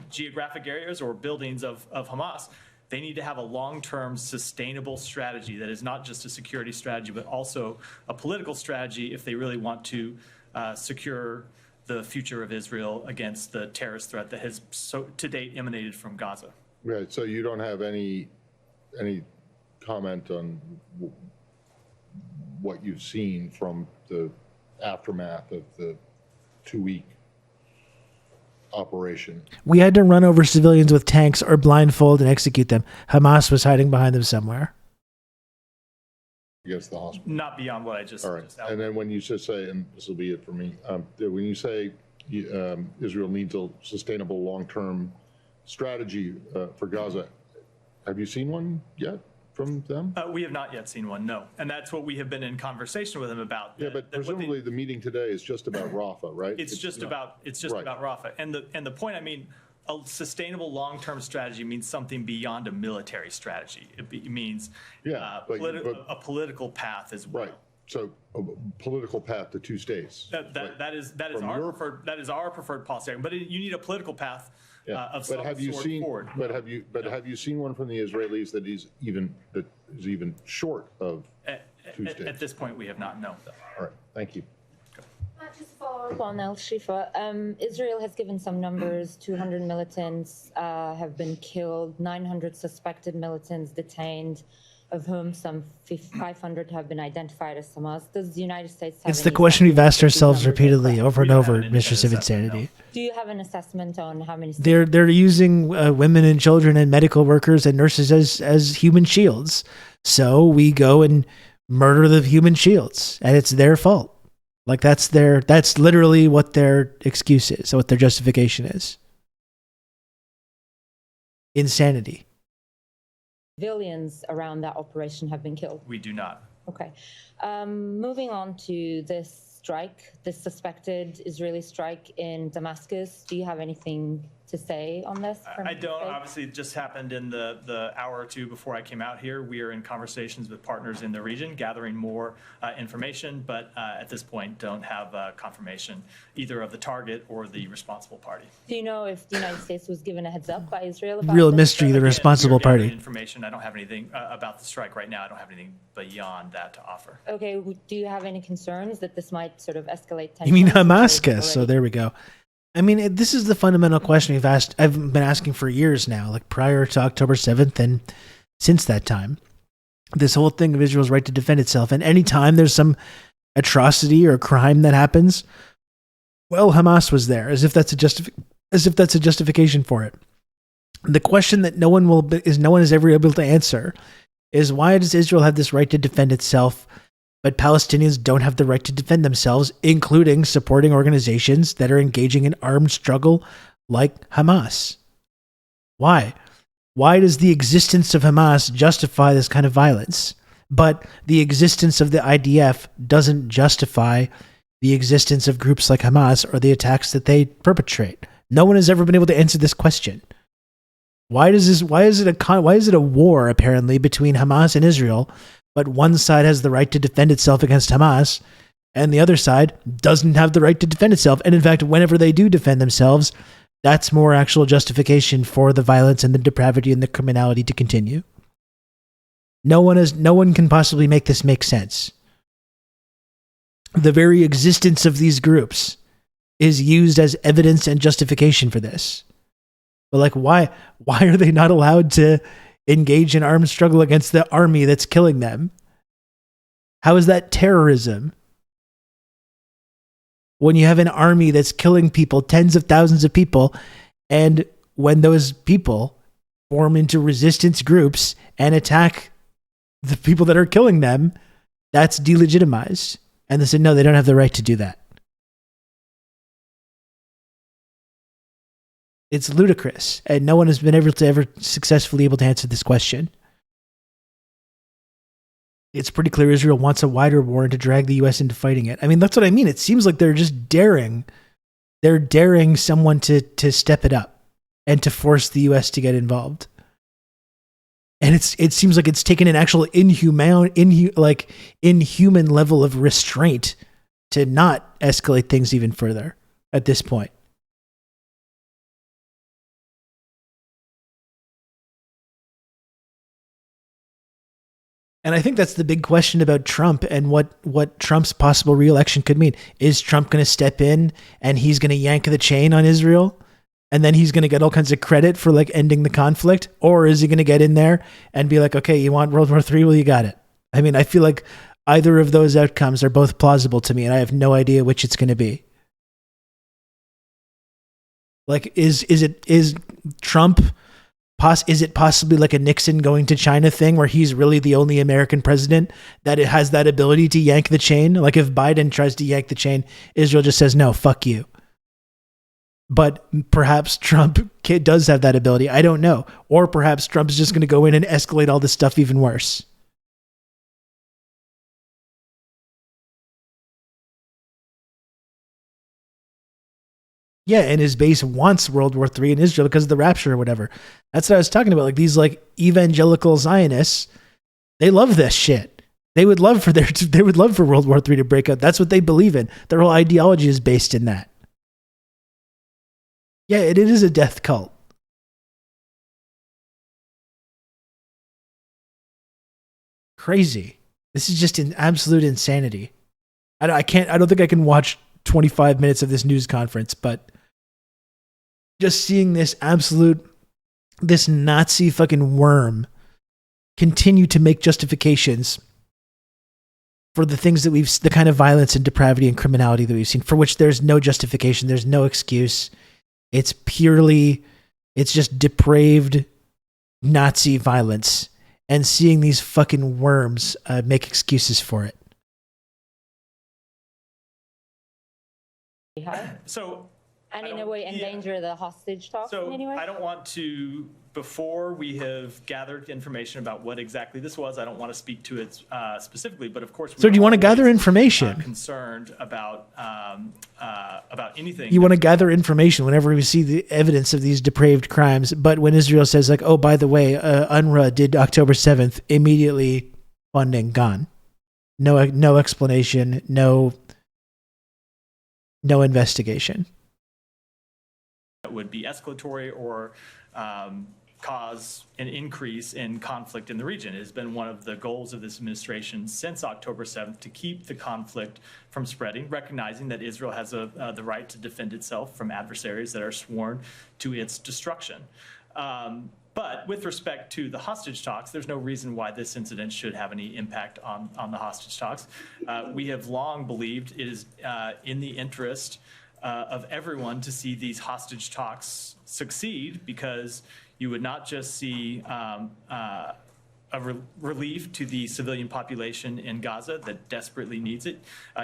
geographic areas or buildings of Hamas. They need to have a long-term sustainable strategy that is not just a security strategy, but also a political strategy if they really want to secure the future of Israel against the terrorist threat that has to date emanated from Gaza. Right. So you don't have any comment on what you've seen from the aftermath of the 2-week operation? We had to run over civilians with tanks or blindfold and execute them. Hamas was hiding behind them somewhere. Against the hospital? Not beyond what I just All right. And then when you just say, and this will be it for me, when you say Israel needs a sustainable long-term strategy for Gaza, have you seen one yet from them? We have not yet seen one, no. And that's what we have been in conversation with them about. Yeah, but presumably the meeting today is just about Rafah, right? It's just about Rafah. And the point, I mean, a sustainable long-term strategy means something beyond a military strategy. It means a political path as well. Right. So a political path to two states. That is our preferred policy. But you need a political path of some sort forward. Have you seen one from the Israelis that is even short of two states? At this point, we have not. No. All right. Thank you. just follow up on Al Shifa. Israel has given some numbers. 200 militants have been killed, 900 suspected militants detained, of whom some 500 have been identified as Hamas. Does the United States have It's the any question we've assessment asked that these ourselves numbers are repeatedly, correct? over and over, Mistress of Insanity. Do you have an assessment on how many? They're using women and children and medical workers and nurses as human shields. So we go and murder the human shields, and it's their fault. Like that's literally what their excuse is, what their justification is. Insanity. Civilians around that operation have been killed? We do not. Okay. Moving on to this strike, this suspected Israeli strike in Damascus. Do you have anything to say on this? I don't. Obviously, it just happened in the hour or two before I came out here. We are in conversations with partners in the region, gathering more information, but at this point don't have confirmation either of the target or the responsible party. Do you know if the United States was given a heads up by Israel about Real this? mystery, the responsible We are gathering party. information. I don't have anything about the strike right now. I don't have anything beyond that to offer. Okay. Do you have any concerns that this might sort of escalate tensions? You mean Damascus? So there we go. I mean, this is the fundamental question I've been asking for years now, like prior to October 7th and since that time. This whole thing of Israel's right to defend itself. And anytime there's some atrocity or crime that happens, well, Hamas was there, as if that's a justification for it. The question that no one is ever able to answer is, why does Israel have this right to defend itself, but Palestinians don't have the right to defend themselves, including supporting organizations that are engaging in armed struggle like Hamas? Why? Why does the existence of Hamas justify this kind of violence, but the existence of the IDF doesn't justify the existence of groups like Hamas or the attacks that they perpetrate? No one has ever been able to answer this question. Why is it a war apparently between Hamas and Israel, but one side has the right to defend itself against Hamas, and the other side doesn't have the right to defend itself? And in fact, whenever they do defend themselves, that's more actual justification for the violence and the depravity and the criminality to continue. No one can possibly make this make sense. The very existence of these groups is used as evidence and justification for this. But like, why are they not allowed to engage in armed struggle against the army that's killing them? How is that terrorism? When you have an army that's killing people, tens of thousands of people, and when those people form into resistance groups and attack the people that are killing them, that's delegitimized. And they said, no, they don't have the right to do that. It's ludicrous, and no one has been able to ever successfully able to answer this question. It's pretty clear Israel wants a wider war and to drag the U.S. into fighting it. I mean, that's what I mean. It seems like they're just daring. They're daring someone to step it up and to force the U.S. to get involved. And it seems like it's taken an actual inhuman level of restraint to not escalate things even further at this point. And I think that's the big question about Trump and what Trump's possible re-election could mean. Is Trump going to step in and he's going to yank the chain on Israel? And then he's going to get all kinds of credit for like ending the conflict? Or is he going to get in there and be like, okay, you want World War III? Well, you got it. I mean, I feel like either of those outcomes are both plausible to me, and I have no idea which it's going to be. Like, is Trump... Is it possibly like a Nixon going to China thing where he's really the only American president that it has that ability to yank the chain? Like if Biden tries to yank the chain, Israel just says, no, fuck you. But perhaps Trump does have that ability. I don't know. Or perhaps Trump is just going to go in and escalate all this stuff even worse. Yeah, and his base wants World War III in Israel because of the rapture or whatever. That's what I was talking about. Like these like evangelical Zionists, they love this shit. They would love for World War III to break out. That's what they believe in. Their whole ideology is based in that. Yeah, it is a death cult. Crazy. This is just an absolute insanity. I don't think I can watch 25 minutes of this news conference, but just seeing this Nazi fucking worm continue to make justifications for the things that the kind of violence and depravity and criminality that we've seen, for which there's no justification, there's no excuse. It's just depraved Nazi violence, and seeing these fucking worms make excuses for it. So, and in a way endanger the hostage talks in any way? I don't want to, before we have gathered information about what exactly this was, I don't want to speak to it specifically, but of course... So do you want to gather information? Concerned about anything. You want to gather information whenever we see the evidence of these depraved crimes, but when Israel says, like, oh, by the way, UNRWA did October 7th, immediately funding gone. No explanation, no investigation. That would be escalatory or cause an increase in conflict in the region. It has been one of the goals of this administration since October 7th to keep the conflict from spreading, recognizing that Israel has the right to defend itself from adversaries that are sworn to its destruction. But with respect to the hostage talks, there's no reason why this incident should have any impact on the hostage talks. We have long believed it is in the interest of everyone to see these hostage talks succeed, because you would not just see relief to the civilian population in Gaza that desperately needs it.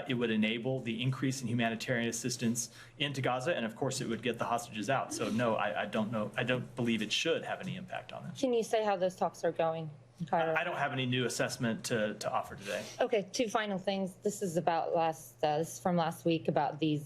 It would enable the increase in humanitarian assistance into Gaza, and of course it would get the hostages out. So no, I don't believe it should have any impact on it. Can you say how those talks are going, Carter? I don't have any new assessment to offer today. Okay, two final things. This is about this is from last week about these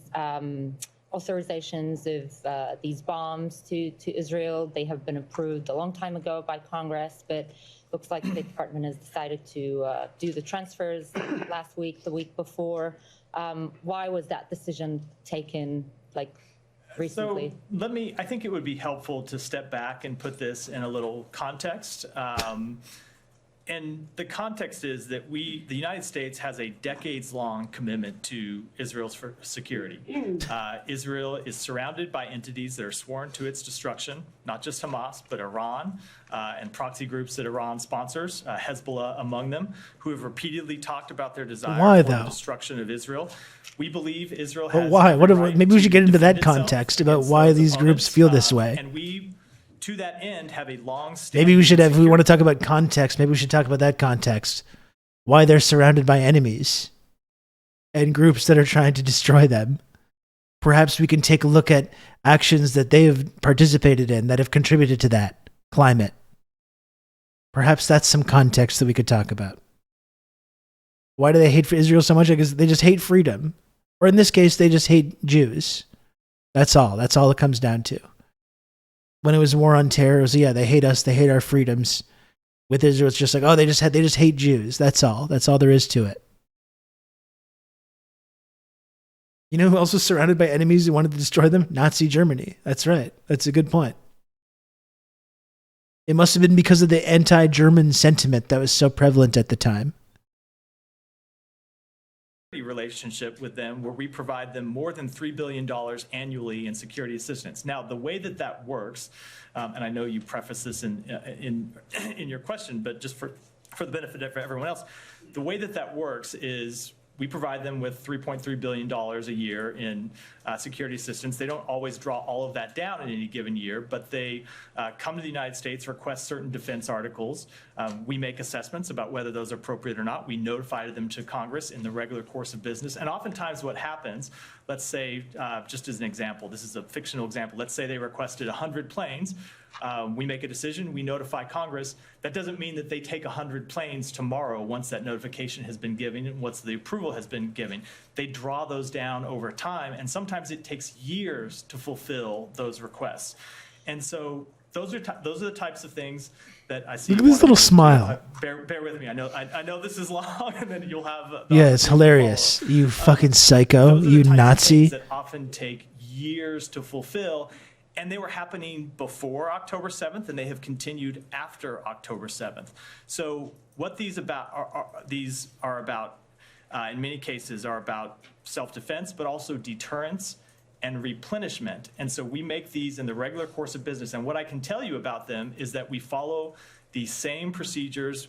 authorizations of these bombs to Israel. They have been approved a long time ago by Congress, but looks like the State Department has decided to do the transfers last week, the week before. Why was that decision taken, like, recently? So I think it would be helpful to step back and put this in a little context. And the context is that the United States has a decades-long commitment to Israel's security. Israel is surrounded by entities that are sworn to its destruction, not just Hamas, but Iran and proxy groups that Iran sponsors, Hezbollah among them, who have repeatedly talked about their desire for the destruction of Israel. We believe Israel has... But why? Maybe we should get into that context about why these groups feel this way. And we, to that end, have a long-standing... Maybe we should have, if we want to talk about context, maybe we should talk about that context. Why they're surrounded by enemies and groups that are trying to destroy them. Perhaps we can take a look at actions that they have participated in that have contributed to that climate. Perhaps that's some context that we could talk about. Why do they hate Israel so much? Because they just hate freedom. Or in this case, they just hate Jews. That's all. That's all it comes down to. When it was war on terror, it was, yeah, they hate us, they hate our freedoms. With Israel, it's just like, oh, they just hate Jews. That's all. That's all there is to it. You know who else was surrounded by enemies who wanted to destroy them? Nazi Germany. That's right. That's a good point. It must have been because of the anti-German sentiment that was so prevalent at the time. Relationship with them where we provide them more than $3 billion annually in security assistance. Now, the way that works, and I know you preface this in your question, but just for the benefit of everyone else, the way that works is we provide them with $3.3 billion a year in security assistance. They don't always draw all of that down in any given year, but they come to the United States, request certain defense articles. We make assessments about whether those are appropriate or not. We notify them to Congress in the regular course of business. And oftentimes what happens, let's say, just as an example, this is a fictional example, let's say they requested 100 planes. We make a decision, we notify Congress. That doesn't mean that they take 100 planes tomorrow once that notification has been given and once the approval has been given. They draw those down over time, and sometimes it takes years to fulfill those requests. And so those are the types of things that I see. Look at this little smile. Bear with me. I know this is long, and then you'll have. Yeah, it's hilarious. You fucking psycho. You Nazi. That often take years to fulfill. And they were happening before October 7th, and they have continued after October 7th. So what these are about in many cases are about self-defense, but also deterrence and replenishment. And so we make these in the regular course of business. And what I can tell you about them is that we follow the same procedures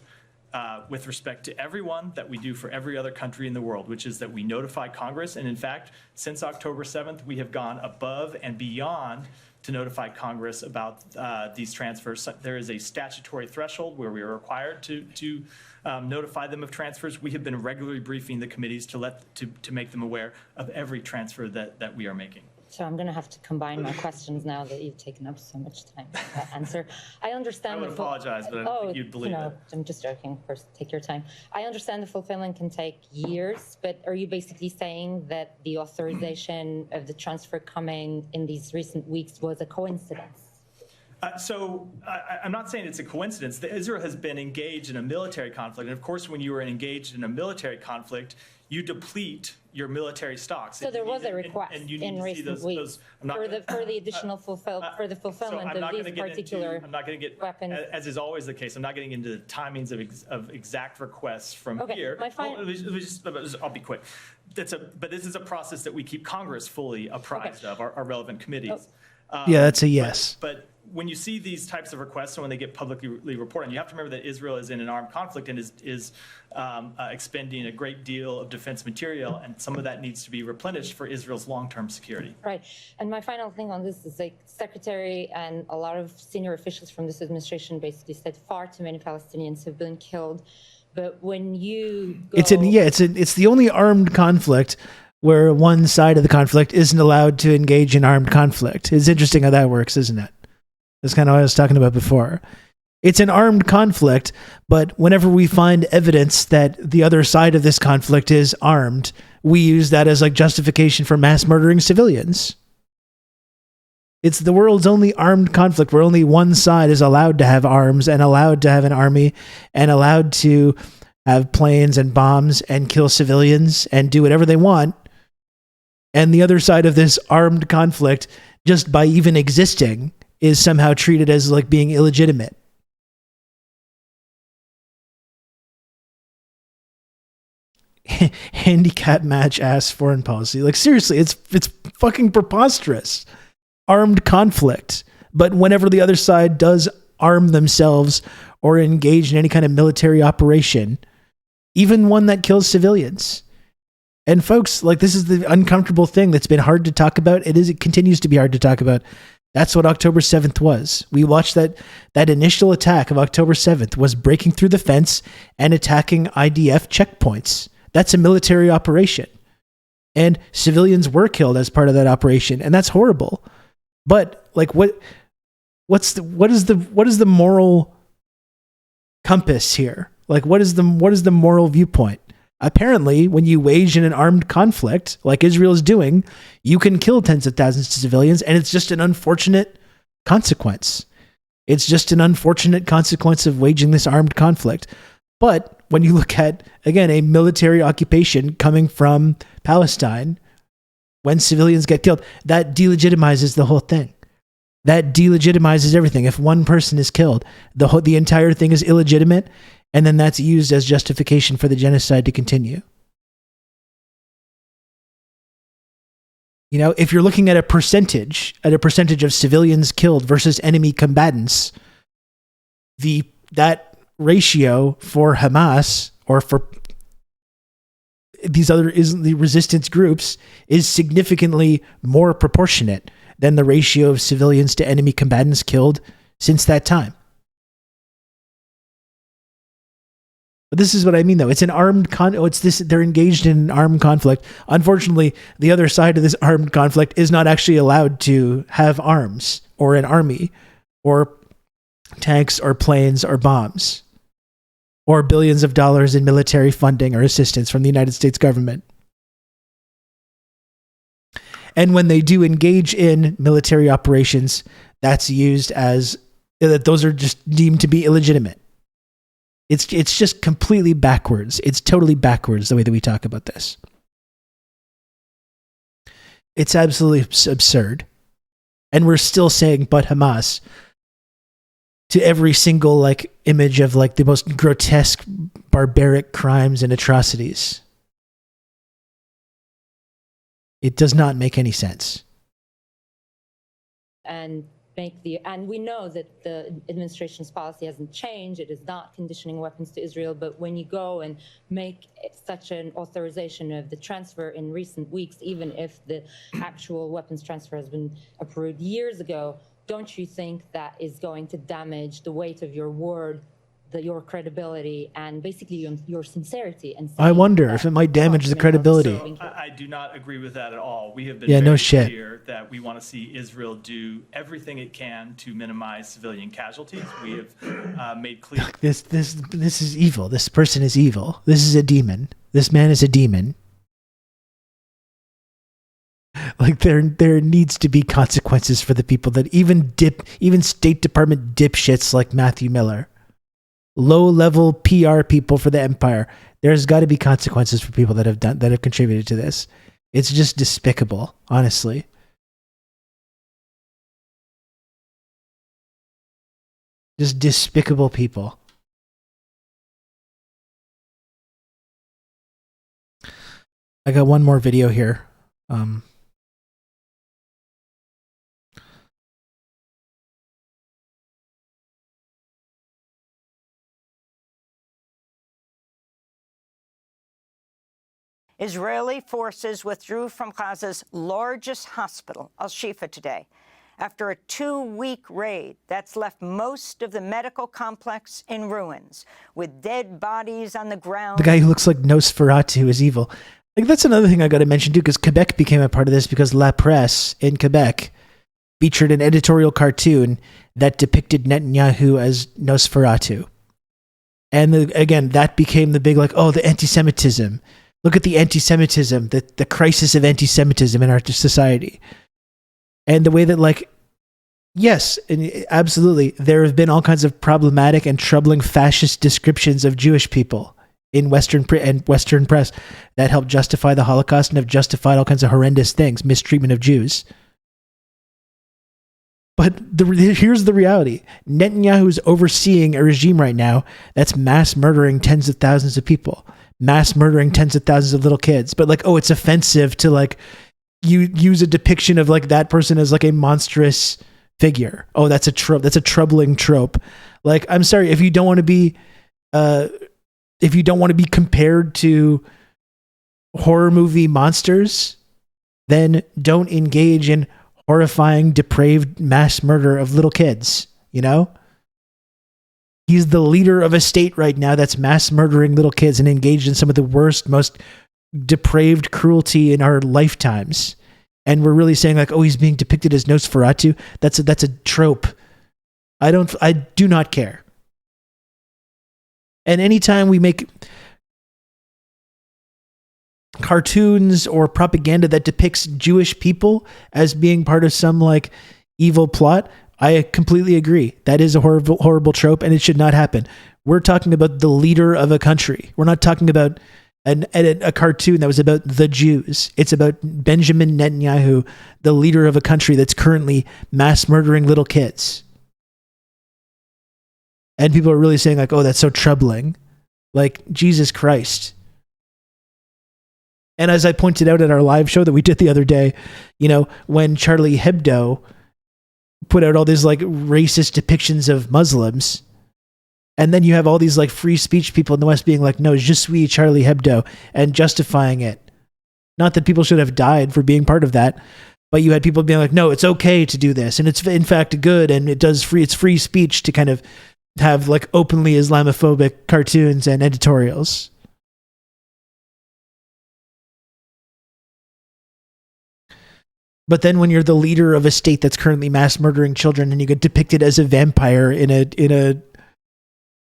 with respect to everyone that we do for every other country in the world, which is that we notify Congress. And in fact, since October 7th, we have gone above and beyond to notify Congress about these transfers. There is a statutory threshold where we are required to notify them of transfers. We have been regularly briefing the committees to make them aware of every transfer that we are making. So I'm going to have to combine my questions now that you've taken up so much time to answer. I understand. I would apologize, but I don't think you'd believe it. I'm just joking. Of course, take your time. I understand the fulfillment can take years, but are you basically saying that the authorization of the transfer coming in these recent weeks was a coincidence? I'm not saying it's a coincidence. Israel has been engaged in a military conflict. And of course, when you are engaged in a military conflict, you deplete your military stocks. So there was a request in recent weeks for the additional fulfillment of these particular weapons. I'm not going to get, as is always the case, I'm not getting into the timings of exact requests from here. I'll be quick. But this is a process that we keep Congress fully apprised of, our relevant committees. Yeah, that's a yes. But when you see these types of requests and when they get publicly reported, you have to remember that Israel is in an armed conflict and is expending a great deal of defense material, and some of that needs to be replenished for Israel's long-term security. Right. And my final thing on this is, like, Secretary and a lot of senior officials from this administration basically said far too many Palestinians have been killed. But when you go... It's the only armed conflict where one side of the conflict isn't allowed to engage in armed conflict. It's interesting how that works, isn't it? That's kind of what I was talking about before. It's an armed conflict, but whenever we find evidence that the other side of this conflict is armed, we use that as like justification for mass murdering civilians. It's the world's only armed conflict where only one side is allowed to have arms and allowed to have an army and allowed to have planes and bombs and kill civilians and do whatever they want. And the other side of this armed conflict, just by even existing, is somehow treated as like being illegitimate. Handicap match ass foreign policy. Like, seriously, it's fucking preposterous. Armed conflict. But whenever the other side does arm themselves or engage in any kind of military operation, even one that kills civilians. And folks, like, this is the uncomfortable thing that's been hard to talk about. It continues to be hard to talk about. That's what October 7th was. We watched that initial attack of October 7th was breaking through the fence and attacking IDF checkpoints. That's a military operation. And civilians were killed as part of that operation, and that's horrible. But like what is the moral compass here? Like what is the moral viewpoint? Apparently, when you wage in an armed conflict, like Israel is doing, you can kill tens of thousands of civilians, and it's just an unfortunate consequence. It's just an unfortunate consequence of waging this armed conflict. But when you look at, again, a military occupation coming from Palestine, when civilians get killed, that delegitimizes the whole thing. That delegitimizes everything. If one person is killed, the entire thing is illegitimate, and then that's used as justification for the genocide to continue. You know, if you're looking at a percentage of civilians killed versus enemy combatants, that ratio for Hamas or for these other the resistance groups is significantly more proportionate than the ratio of civilians to enemy combatants killed since that time. But this is what I mean, though. It's an armed they're engaged in an armed conflict. Unfortunately, the other side of this armed conflict is not actually allowed to have arms or an army or tanks or planes or bombs or billions of dollars in military funding or assistance from the United States government. And when they do engage in military operations, that's used as those are just deemed to be illegitimate. It's just completely backwards. It's totally backwards the way that we talk about this. It's absolutely absurd. And we're still saying, but Hamas, to every single like image of like the most grotesque, barbaric crimes and atrocities. It does not make any sense. And we know that the administration's policy hasn't changed. It is not conditioning weapons to Israel. But when you go and make such an authorization of the transfer in recent weeks, even if the actual weapons transfer has been approved years ago, don't you think that is going to damage the weight of your word, your credibility, and basically your sincerity? And I wonder if it might damage the credibility. So I do not agree with that at all. We have been no very shit. clear that we want to see Israel do everything it can to minimize civilian casualties. We have made clear. This is evil. This person is evil. This is a demon. This man is a demon. Like there needs to be consequences for the people that even State Department dipshits like Matthew Miller, low-level PR people for the empire. There's got to be consequences for people that have contributed to this. It's just despicable, honestly. Just despicable people. I got one more video here. Israeli forces withdrew from Gaza's largest hospital, Al-Shifa, today, after a 2-week raid that's left most of the medical complex in ruins, with dead bodies on the ground. The guy who looks like Nosferatu is evil. Like, that's another thing I got to mention, too, because Quebec became a part of this because La Presse in Quebec featured an editorial cartoon that depicted Netanyahu as Nosferatu. And again, that became the big, like, oh, the anti-Semitism. Look at the anti-Semitism, the crisis of anti-Semitism in our society. And the way that, like, yes, absolutely, there have been all kinds of problematic and troubling fascist descriptions of Jewish people in Western press that help justify the Holocaust and have justified all kinds of horrendous things, mistreatment of Jews. But here's the reality. Netanyahu is overseeing a regime right now that's mass murdering tens of thousands of people, mass murdering tens of thousands of little kids. But like, oh, it's offensive to like you use a depiction of like that person as like a monstrous figure. Oh, that's a trope. That's a troubling trope. Like, I'm sorry, if you don't want to be compared to horror movie monsters, then don't engage in horrifying, depraved mass murder of little kids, you know? He's the leader of a state right now that's mass murdering little kids and engaged in some of the worst, most depraved cruelty in our lifetimes. And we're really saying like, oh, he's being depicted as Nosferatu. That's a trope. I do not care. And anytime we make cartoons or propaganda that depicts Jewish people as being part of some like evil plot, I completely agree. That is a horrible trope, and it should not happen. We're talking about the leader of a country. We're not talking about a cartoon that was about the Jews. It's about Benjamin Netanyahu, the leader of a country that's currently mass murdering little kids. And people are really saying like, oh, that's so troubling. Like, Jesus Christ. And as I pointed out at our live show that we did the other day, you know, when Charlie Hebdo put out all these like racist depictions of Muslims, and then you have all these like free speech people in the West being like, no, je suis Charlie Hebdo, and justifying it. Not that people should have died for being part of that, but you had people being like, no, it's okay to do this, and it's in fact good, and it's free speech to kind of have like openly Islamophobic cartoons and editorials. But then when you're the leader of a state that's currently mass murdering children and you get depicted as a vampire in a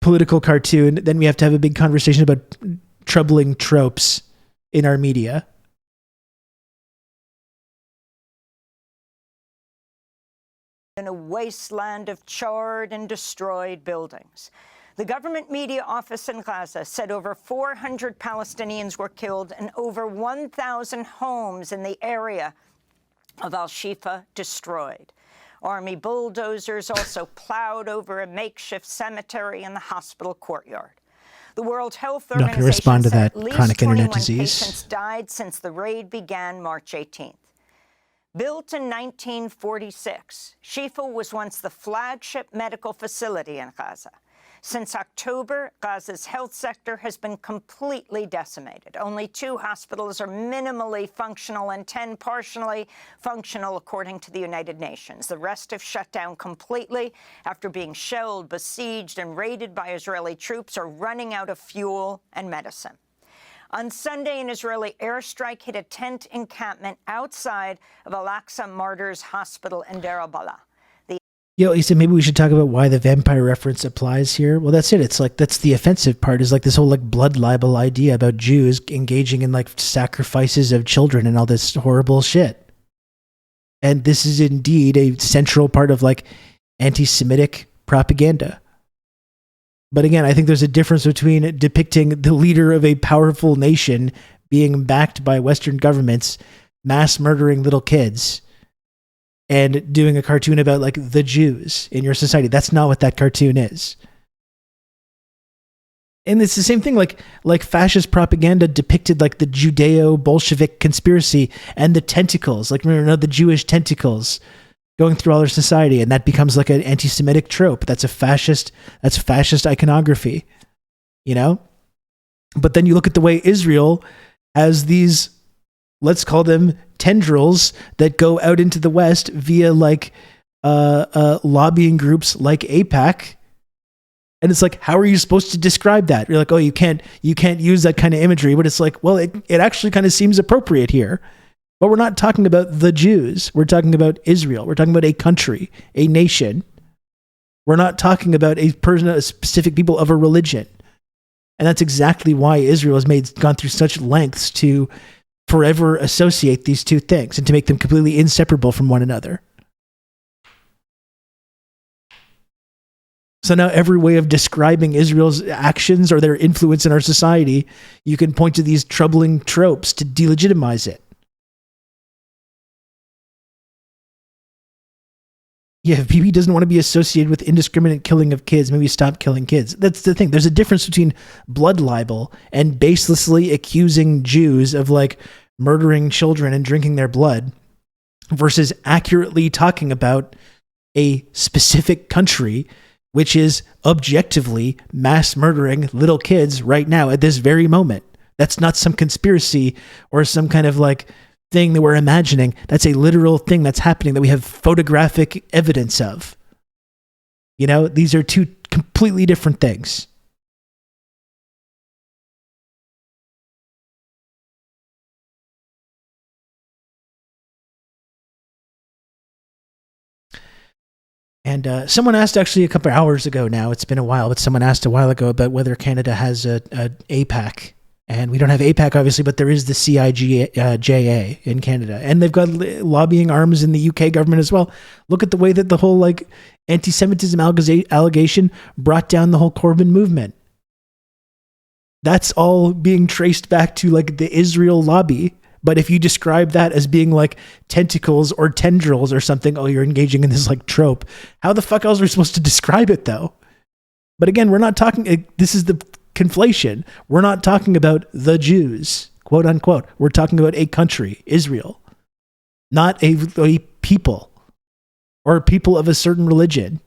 political cartoon, then we have to have a big conversation about troubling tropes in our media. In a wasteland of charred and destroyed buildings. The government media office in Gaza said over 400 Palestinians were killed and over 1,000 homes in the area of Al-Shifa destroyed. Army bulldozers also plowed over a makeshift cemetery in the hospital courtyard. The World Health I'm not going to Organization respond to said that at least chronic internet 21 disease. patients died since the raid began March 18th. Built in 1946, SHIFA was once the flagship medical facility in Gaza. Since October, Gaza's health sector has been completely decimated. Only 2 hospitals are minimally functional and 10 partially functional, according to the United Nations. The rest have shut down completely after being shelled, besieged, and raided by Israeli troops or running out of fuel and medicine. On Sunday, an Israeli airstrike hit a tent encampment outside of Al-Aqsa Martyrs Hospital in Deir al-Balah. Yo, you said maybe we should talk about why the vampire reference applies here. Well, that's it. It's like, that's the offensive part, is like this whole like blood libel idea about Jews engaging in like sacrifices of children and all this horrible shit. And this is indeed a central part of like anti-Semitic propaganda. But again, I think there's a difference between depicting the leader of a powerful nation being backed by Western governments, mass murdering little kids, and doing a cartoon about like the Jews in your society. That's not what that cartoon is. And it's the same thing, like fascist propaganda depicted like the Judeo-Bolshevik conspiracy and the tentacles, like remember the Jewish tentacles going through all our society, and that becomes like an anti-Semitic trope. That's fascist iconography, you know? But then you look at the way Israel has these, let's call them tendrils, that go out into the West via like lobbying groups like AIPAC. And it's like, how are you supposed to describe that? You're like, oh, you can't use that kind of imagery. But it's like, well, it actually kind of seems appropriate here. But we're not talking about the Jews. We're talking about Israel. We're talking about a country, a nation. We're not talking about a person, a specific people of a religion. And that's exactly why Israel has gone through such lengths to forever associate these two things and to make them completely inseparable from one another. So now every way of describing Israel's actions or their influence in our society, you can point to these troubling tropes to delegitimize it. Yeah, if Bibi doesn't want to be associated with indiscriminate killing of kids, maybe stop killing kids. That's the thing. There's a difference between blood libel and baselessly accusing Jews of like murdering children and drinking their blood versus accurately talking about a specific country which is objectively mass murdering little kids right now at this very moment. That's not some conspiracy or some kind of like thing that we're imagining. That's a literal thing that's happening that we have photographic evidence of. You know, these are two completely different things. And someone asked actually a couple of hours ago now, it's been a while, but someone asked a while ago about whether Canada has a APAC. And we don't have APAC, obviously, but there is the CIJA in Canada. And they've got lobbying arms in the UK government as well. Look at the way that the whole like anti-Semitism allegation brought down the whole Corbyn movement. That's all being traced back to like the Israel lobby. But if you describe that as being like tentacles or tendrils or something, oh, you're engaging in this like trope. How the fuck else are we supposed to describe it though? But again, we're not talking, this is the conflation. We're not talking about the Jews, quote unquote. We're talking about a country, Israel, not a people or people of a certain religion.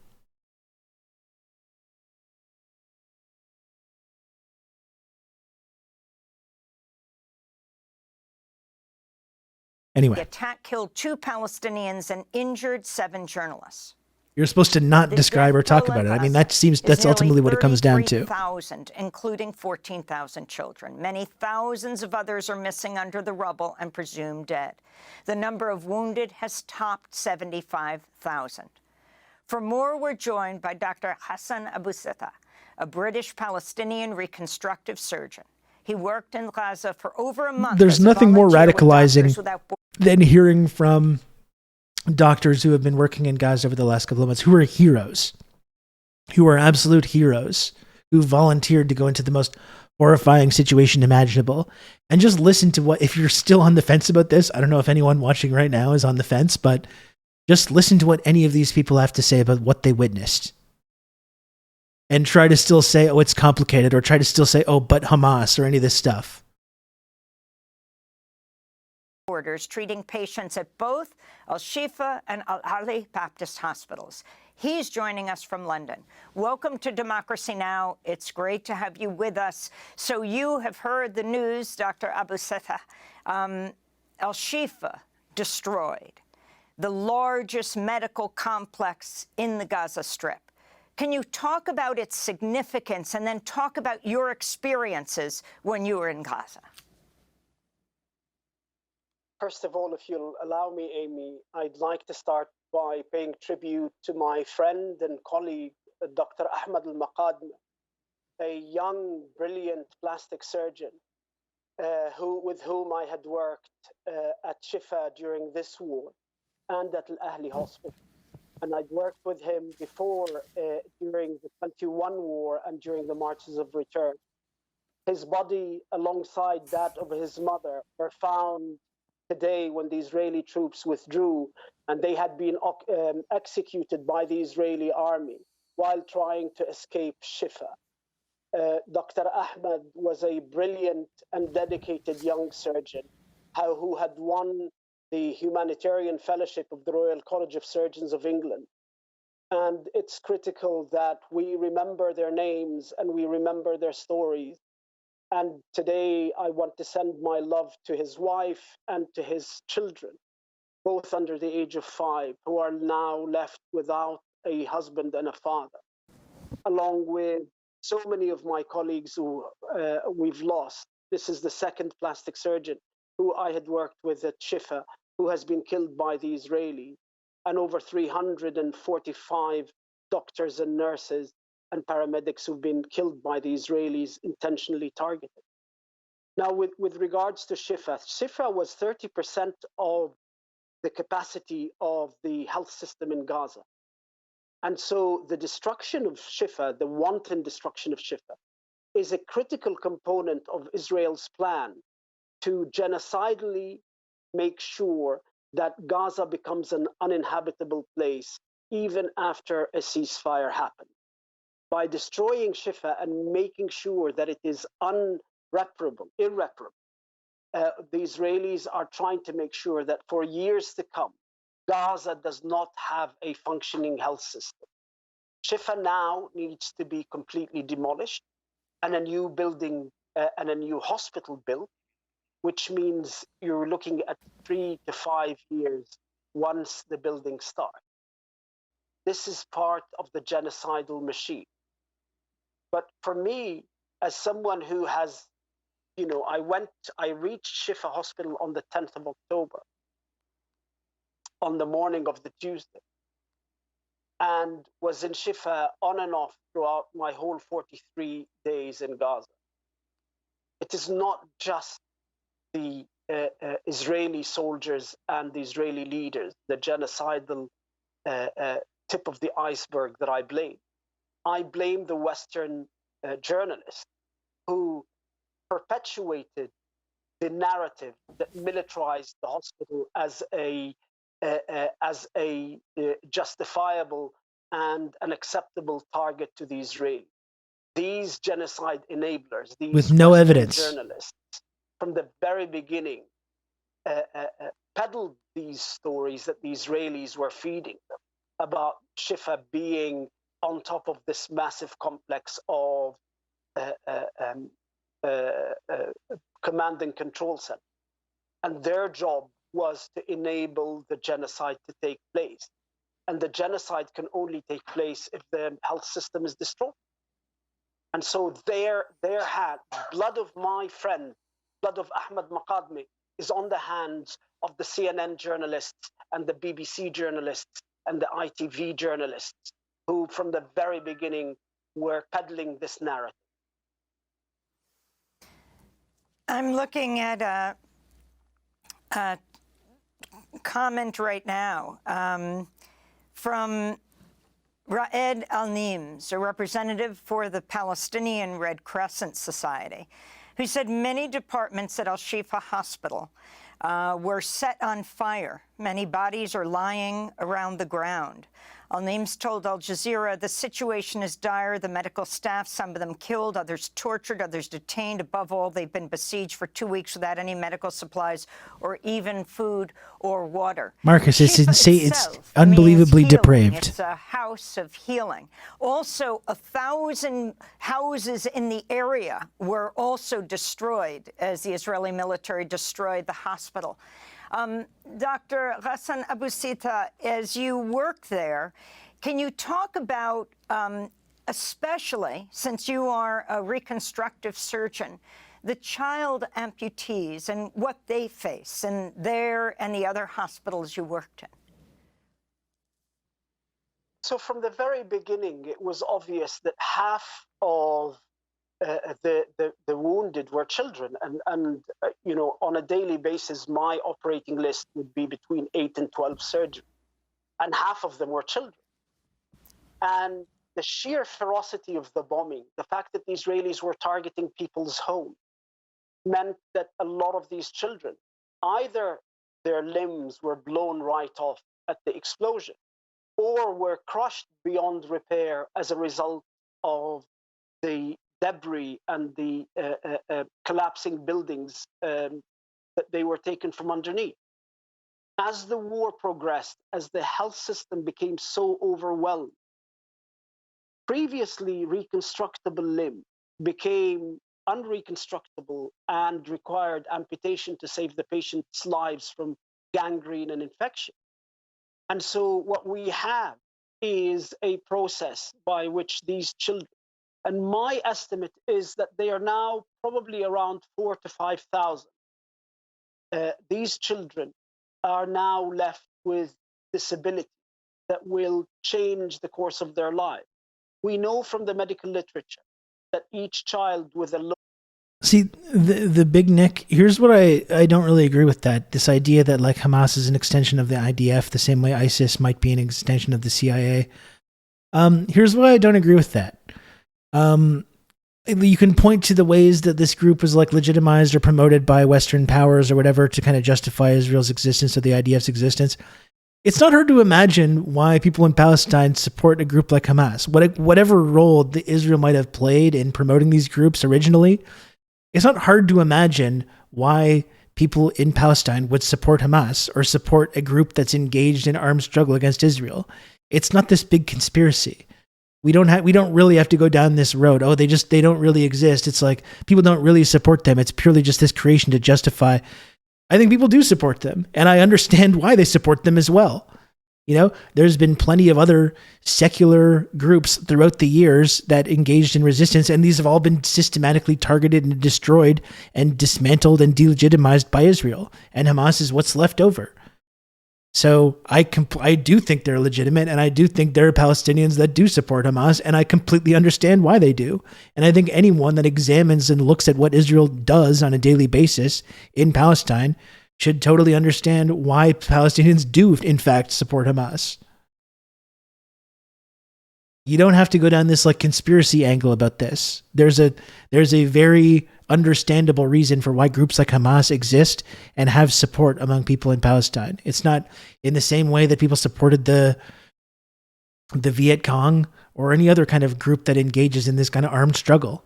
Anyway. The attack killed 2 Palestinians and injured 7 journalists. You're supposed to not describe or talk about it. I mean, that's ultimately what it comes down to. 33,000, including 14,000 children. Many thousands of others are missing under the rubble and presumed dead. The number of wounded has topped 75,000. For more, we're joined by Dr. Hassan Abu Sita, a British-Palestinian reconstructive surgeon. He worked in Gaza for over a month. There's nothing more radicalizing than hearing from doctors who have been working in Gaza over the last couple of months, who are heroes, who are absolute heroes, who volunteered to go into the most horrifying situation imaginable. And just listen to what, if you're still on the fence about this, I don't know if anyone watching right now is on the fence, but just listen to what any of these people have to say about what they witnessed. and try to still say, oh, it's complicated, or try to still say, oh, but Hamas, or any of this stuff. Orders treating patients at both Al-Shifa and Al-Ali Baptist hospitals. He's joining us from London. Welcome to Democracy Now! It's great to have you with us. So you have heard the news, Dr. Abu Seta. Al-Shifa destroyed, the largest medical complex in the Gaza Strip. Can you talk about its significance and then talk about your experiences when you were in Gaza? First of all, if you'll allow me, Amy, I'd like to start by paying tribute to my friend and colleague, Dr. Ahmed Al-Maqadmi, a young, brilliant plastic surgeon with whom I had worked at SHIFA during this war and at Al-Ahli Hospital. And I'd worked with him before during the 21 war and during the Marches of Return. His body, alongside that of his mother, were found today when the Israeli troops withdrew, and they had been executed by the Israeli army while trying to escape SHIFA. Dr. Ahmed was a brilliant and dedicated young surgeon who had won the Humanitarian Fellowship of the Royal College of Surgeons of England. And it's critical that we remember their names and we remember their stories. And today I want to send my love to his wife and to his children, both under the age of 5, who are now left without a husband and a father, along with so many of my colleagues who we've lost. This is the second plastic surgeon who I had worked with at SHIFA, who has been killed by the Israelis, and over 345 doctors and nurses and paramedics who've been killed by the Israelis intentionally targeted. Now, with regards to SHIFA, SHIFA was 30% of the capacity of the health system in Gaza. And so the destruction of SHIFA, the wanton destruction of SHIFA, is a critical component of Israel's plan to genocidally make sure that Gaza becomes an uninhabitable place even after a ceasefire happens. By destroying SHIFA and making sure that it is irreparable, the Israelis are trying to make sure that for years to come, Gaza does not have a functioning health system. SHIFA now needs to be completely demolished and a new building and a new hospital built, which means you're looking at 3 to 5 years once the building starts. This is part of the genocidal machine. But for me, as someone who has, I reached SHIFA Hospital on the 10th of October, on the morning of the Tuesday, and was in SHIFA on and off throughout my whole 43 days in Gaza. It is not just the Israeli soldiers and the Israeli leaders, the genocidal tip of the iceberg that I blame. I blame the Western journalists who perpetuated the narrative that militarized the hospital as a justifiable and an acceptable target to the Israelis. These genocide enablers, these with no Western evidence, journalists, from the very beginning, peddled these stories that the Israelis were feeding them about SHIFA being on top of this massive complex of command and control center. And their job was to enable the genocide to take place. And the genocide can only take place if the health system is destroyed. And so their hand, blood of my friend, blood of Ahmed Maqadmi, is on the hands of the CNN journalists and the BBC journalists and the ITV journalists who from the very beginning were peddling this narrative. I'm looking at a comment right now from Raed Al-Nims, a representative for the Palestinian Red Crescent Society, who said many departments at Al-Shifa Hospital were set on fire Many bodies are lying around the ground. Al-Naeem's told Al Jazeera the situation is dire. The medical staff, some of them killed, others tortured, others detained. Above all, they've been besieged for 2 weeks without any medical supplies or even food or water. Marcus, it's Shifa insane. It's itself unbelievably means healing. depraved. It's a house of healing. Also, 1,000 houses in the area were also destroyed as the Israeli military destroyed the hospital. Dr. Ghassan Abu Sita, as you work there, can you talk about, especially since you are a reconstructive surgeon, the child amputees and what they face in there and the other hospitals you worked in? So from the very beginning, it was obvious that half of the wounded were children, and you know, on a daily basis, my operating list would be between 8 and 12 surgeries, and half of them were children. And the sheer ferocity of the bombing, the fact that the Israelis were targeting people's homes, meant that a lot of these children, either their limbs were blown right off at the explosion, or were crushed beyond repair as a result of the debris and the collapsing buildings that they were taken from underneath. As the war progressed, as the health system became so overwhelmed, previously reconstructable limb became unreconstructable and required amputation to save the patient's lives from gangrene and infection. And so what we have is a process by which these children, and my estimate is that they are now probably around 4,000 to 5,000. These children are now left with disability that will change the course of their life. We know from the medical literature that each child with a low... See, the big Nick, here's what I don't really agree with that. This idea that like Hamas is an extension of the IDF, the same way ISIS might be an extension of the CIA. Here's why I don't agree with that. You can point to the ways that this group was like legitimized or promoted by Western powers or whatever to kind of justify Israel's existence or the IDF's existence. It's not hard to imagine why people in Palestine support a group like Hamas. Whatever role that Israel might have played in promoting these groups originally, it's not hard to imagine why people in Palestine would support Hamas or support a group that's engaged in armed struggle against Israel. It's not this big conspiracy. We don't really have to go down this road. Oh, they don't really exist. It's like people don't really support them. It's purely just this creation to justify. I think people do support them, and I understand why they support them as well. You know, there's been plenty of other secular groups throughout the years that engaged in resistance, and these have all been systematically targeted and destroyed and dismantled and delegitimized by Israel. And Hamas is what's left over. So I do think they're legitimate, and I do think there are Palestinians that do support Hamas, and I completely understand why they do. And I think anyone that examines and looks at what Israel does on a daily basis in Palestine should totally understand why Palestinians do, in fact, support Hamas. You don't have to go down this like conspiracy angle about this. There's a very understandable reason for why groups like Hamas exist and have support among people in Palestine. It's not in the same way that people supported the Viet Cong or any other kind of group that engages in this kind of armed struggle.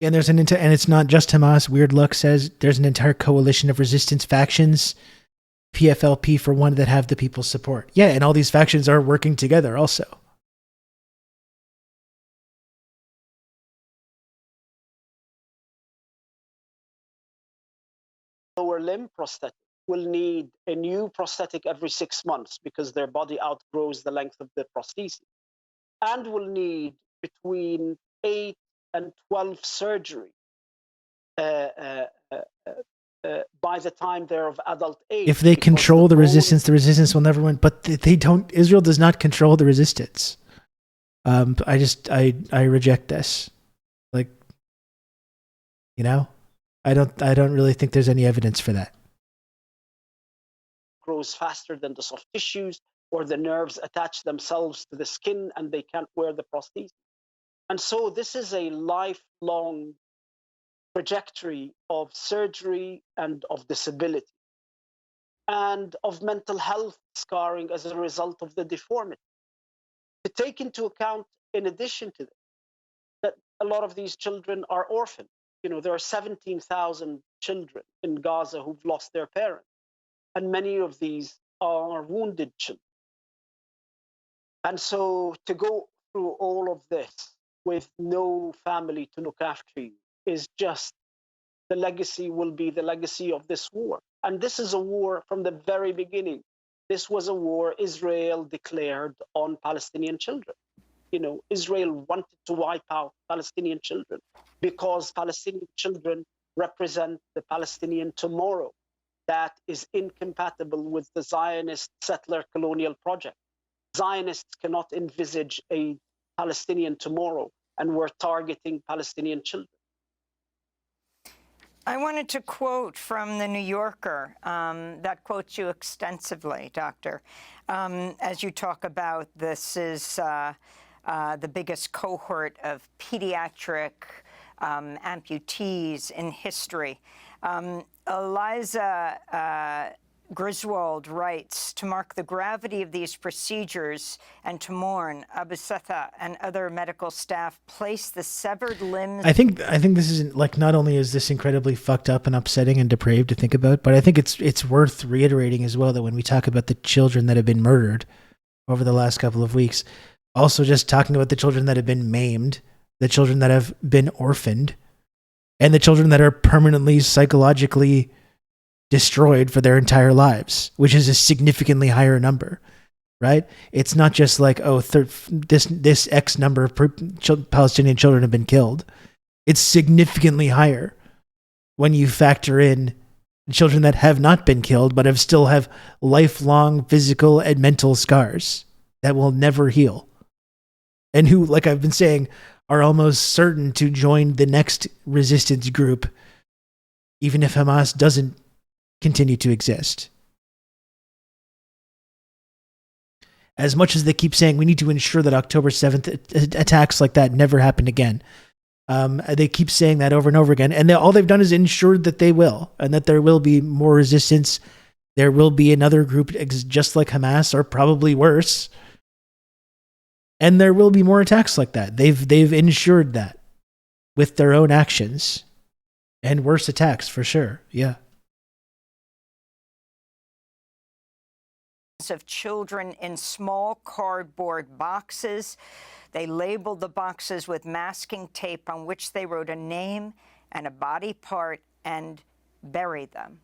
And there's and it's not just Hamas. Weird Luck says there's an entire coalition of resistance factions, PFLP for one, that have the people's support. Yeah, and all these factions are working together also. Lower limb prosthetic will need a new prosthetic every 6 months because their body outgrows the length of the prosthesis, and will need between 8 and 12 surgery by the time they're of adult age. If they control the resistance will never win. But they don't. Israel does not control the resistance. I reject this. Like, you know, I don't really think there's any evidence for that. Grows faster than the soft tissues, or the nerves attach themselves to the skin and they can't wear the prosthesis. And so this is a lifelong trajectory of surgery and of disability and of mental health scarring as a result of the deformity. To take into account, in addition to that a lot of these children are orphaned. You know, there are 17,000 children in Gaza who've lost their parents, and many of these are wounded children. And so to go through all of this with no family to look after you is just, the legacy will be the legacy of this war. And this is a war from the very beginning. This was a war Israel declared on Palestinian children. You know, Israel wanted to wipe out Palestinian children because Palestinian children represent the Palestinian tomorrow that is incompatible with the Zionist settler colonial project. Zionists cannot envisage a Palestinian tomorrow, and we're targeting Palestinian children. I wanted to quote from The New Yorker that quotes you extensively, Doctor, as you talk about this is the biggest cohort of pediatric amputees in history. Eliza Griswold writes, to mark the gravity of these procedures and to mourn, Abu Satha and other medical staff place the severed limbs. I think this is, like, not only is this incredibly fucked up and upsetting and depraved to think about, but I think it's worth reiterating as well that when we talk about the children that have been murdered over the last couple of weeks, also just talking about the children that have been maimed, the children that have been orphaned, and the children that are permanently psychologically destroyed for their entire lives, which is a significantly higher number, right? It's not just like, oh, this X number of Palestinian children have been killed. It's significantly higher when you factor in children that have not been killed, but still have lifelong physical and mental scars that will never heal. And who, like I've been saying, are almost certain to join the next resistance group, even if Hamas doesn't continue to exist. As much as they keep saying we need to ensure that October 7th attacks like that never happen again, they keep saying that over and over again, and all they've done is ensured that they will, and that there will be more resistance. There will be another group just like Hamas, or probably worse, and there will be more attacks like that. They've ensured that with their own actions, and worse attacks for sure. Yeah. Of children in small cardboard boxes. They labeled the boxes with masking tape on which they wrote a name and a body part and buried them.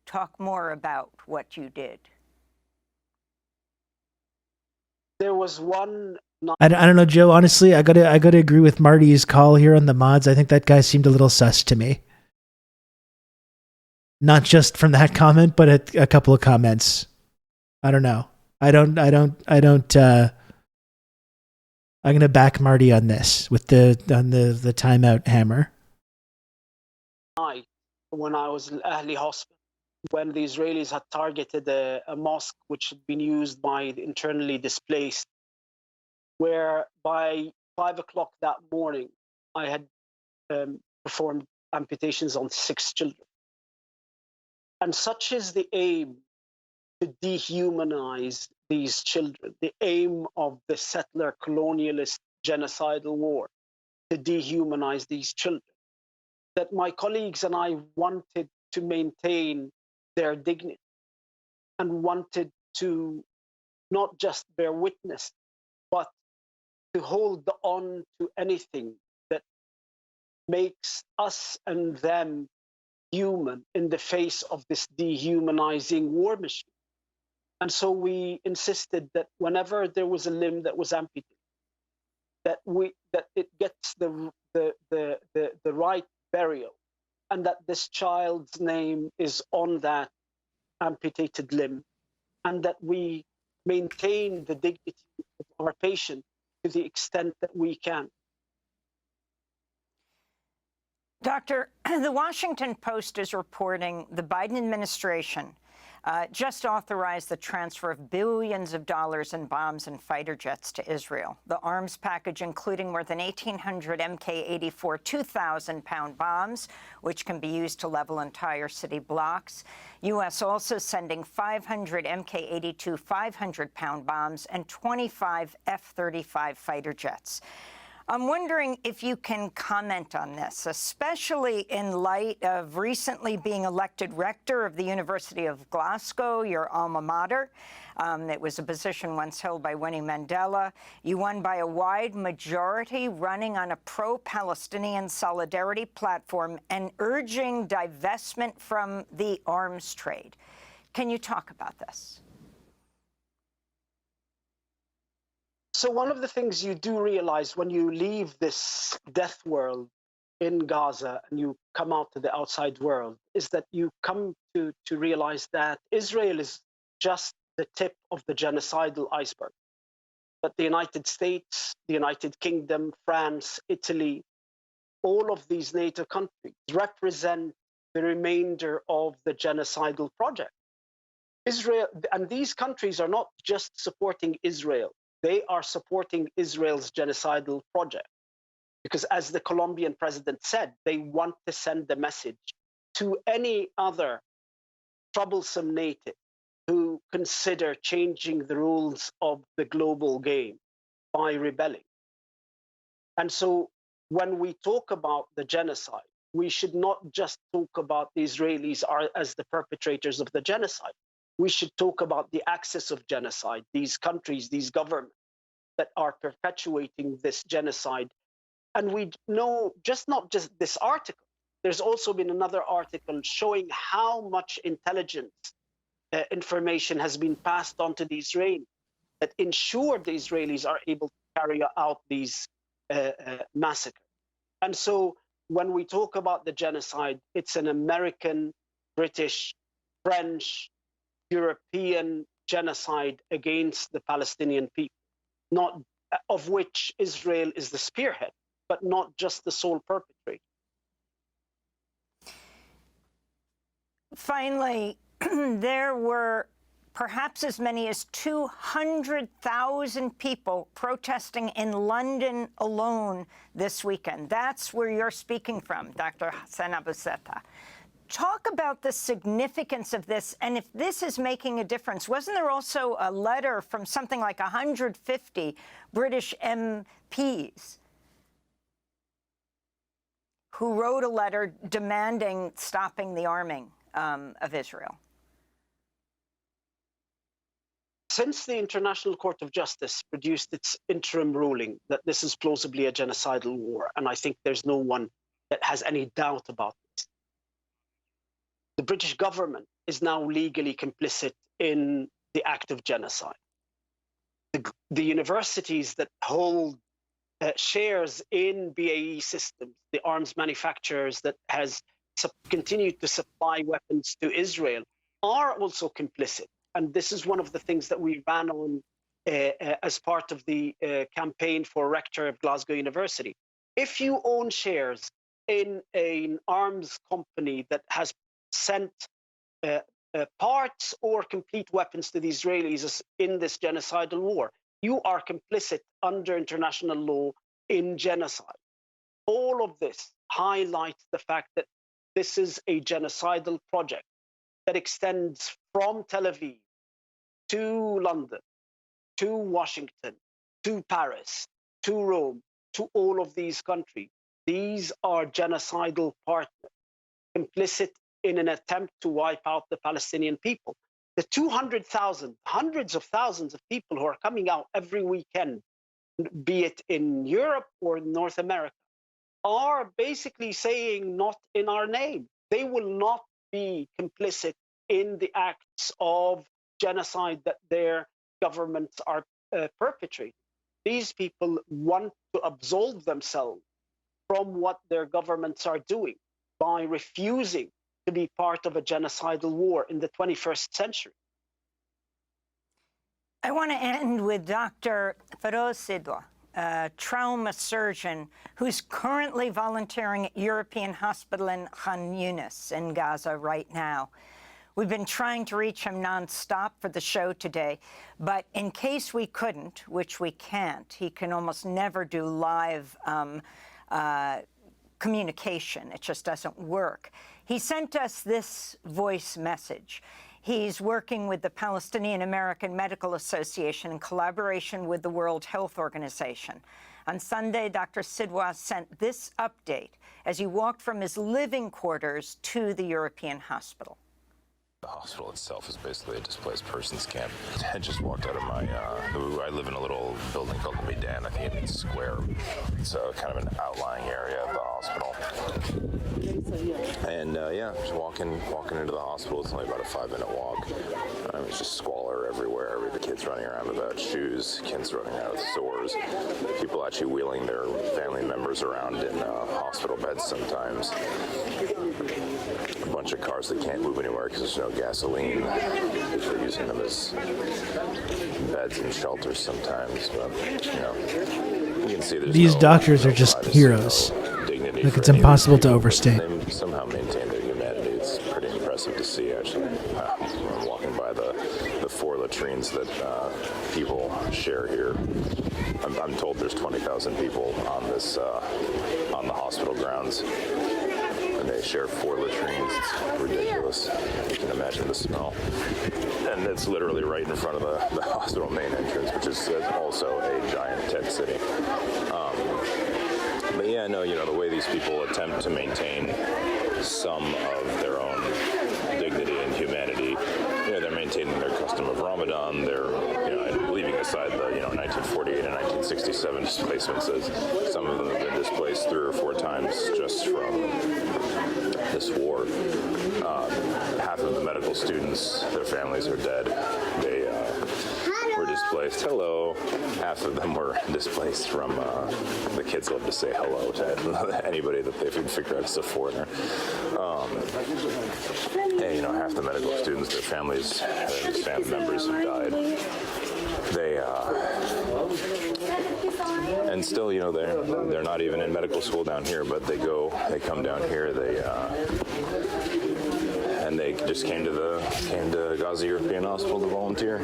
Talk more about what you did. There was one. I don't know, Joe. Honestly, I gotta agree with Marty's call here on the mods. I think that guy seemed a little sus to me. Not just from that comment, but a couple of comments. I don't know. I'm going to back Marty on this with the timeout hammer. When I was in Ahli Hospital, when the Israelis had targeted a mosque which had been used by the internally displaced, where by 5 o'clock that morning, I had performed amputations on 6 children. And such is the aim to dehumanize these children, the aim of the settler colonialist genocidal war, to dehumanize these children, that my colleagues and I wanted to maintain their dignity and wanted to not just bear witness, but to hold on to anything that makes us and them human in the face of this dehumanizing war machine. And so we insisted that whenever there was a limb that was amputated, that it gets the right burial, and that this child's name is on that amputated limb, and that we maintain the dignity of our patient to the extent that we can. Doctor, the Washington Post is reporting the Biden administration just authorized the transfer of billions of dollars in bombs and fighter jets to Israel. The arms package, including more than 1,800 Mk-84 2,000-pound bombs, which can be used to level entire city blocks. U.S. also sending 500 Mk-82 500-pound bombs and 25 F-35 fighter jets. I'm wondering if you can comment on this, especially in light of recently being elected rector of the University of Glasgow, your alma mater. It was a position once held by Winnie Mandela. You won by a wide majority, running on a pro-Palestinian solidarity platform and urging divestment from the arms trade. Can you talk about this? So one of the things you do realize when you leave this death world in Gaza and you come out to the outside world is that you come to realize that Israel is just the tip of the genocidal iceberg. That the United States, the United Kingdom, France, Italy, all of these NATO countries represent the remainder of the genocidal project. Israel, and these countries are not just supporting Israel. They are supporting Israel's genocidal project because, as the Colombian president said, they want to send the message to any other troublesome native who consider changing the rules of the global game by rebelling. And so when we talk about the genocide, we should not just talk about the Israelis as the perpetrators of the genocide. We should talk about the axis of genocide, these countries, these governments that are perpetuating this genocide. And we know not just this article, there's also been another article showing how much intelligence information has been passed on to the Israelis that ensured the Israelis are able to carry out these massacres. And so when we talk about the genocide, it's an American, British, French, European genocide against the Palestinian people, not of which Israel is the spearhead, but not just the sole perpetrator. Finally, there were perhaps as many as 200,000 people protesting in London alone this weekend. That's where you're speaking from, Dr. Hassan Abouzeita. Talk about the significance of this and if this is making a difference. Wasn't there also a letter from something like 150 British MPs who wrote a letter demanding stopping the arming of Israel? Since the International Court of Justice produced its interim ruling that this is plausibly a genocidal war, and I think there's no one that has any doubt about this, the British government is now legally complicit in the act of genocide. The universities that hold shares in BAE Systems, the arms manufacturers that has continued to supply weapons to Israel, are also complicit. And this is one of the things that we ran on as part of the campaign for rector of Glasgow University. If you own shares in an arms company that has sent parts or complete weapons to the Israelis in this genocidal war, you are complicit under international law in genocide. All of this highlights the fact that this is a genocidal project that extends from Tel Aviv to London, to Washington, to Paris, to Rome, to all of these countries. These are genocidal partners, complicit in an attempt to wipe out the Palestinian people. The 200,000, hundreds of thousands of people who are coming out every weekend, be it in Europe or North America, are basically saying not in our name. They will not be complicit in the acts of genocide that their governments are perpetrating. These people want to absolve themselves from what their governments are doing by refusing to be part of a genocidal war in the 21st century. I want to end with Dr. Feroz Sidwa. a trauma surgeon who's currently volunteering at European Hospital in Khan Yunis in Gaza right now. We've been trying to reach him nonstop for the show today, but in case we couldn't, which we can't, he can almost never do live communication. It just doesn't work. He sent us this voice message. He's working with the Palestinian American Medical Association in collaboration with the World Health Organization. On Sunday, Dr. Sidwa sent this update as he walked from his living quarters to the European hospital. The hospital itself is basically a displaced persons camp. I just walked out of my, I live in a little building called the Maidan. I think it means square. It's kind of an outlying area of the hospital. And yeah, just walking into the hospital. It's only about a 5-minute walk. It's just squalor everywhere. The kids running around without shoes, kids running around with sores, people actually wheeling their family members around in hospital beds sometimes. A bunch of cars that can't move anywhere because there's no gasoline. People are using them as beds and shelters sometimes, but you can see there's These doctors are just heroes. Like, it's impossible to overstate. They somehow maintain their humanity. It's pretty impressive to see, actually. I'm walking by the 4 latrines that people share here. I'm told there's 20,000 people on this on the hospital grounds. And they share 4 latrines. It's ridiculous. You can imagine the smell. And it's literally right in front of the hospital main entrance, which is also a giant tent city. But yeah, no, the way these people attempt to maintain some of their own dignity and humanity, they're maintaining their custom of Ramadan. They're, leaving aside the, 1948 and 1967 displacements, as some of them have been displaced 3 or 4 times just from this war. Half of the medical students, their families are dead. They were displaced. Hello. Half of them were displaced from, the kids love to say hello to anybody that they can figure out is a foreigner. And, half the medical students, their families, their family members have died. They, and still, they're not even in medical school down here, but they come down here, and they just came to Gaza European Hospital to volunteer.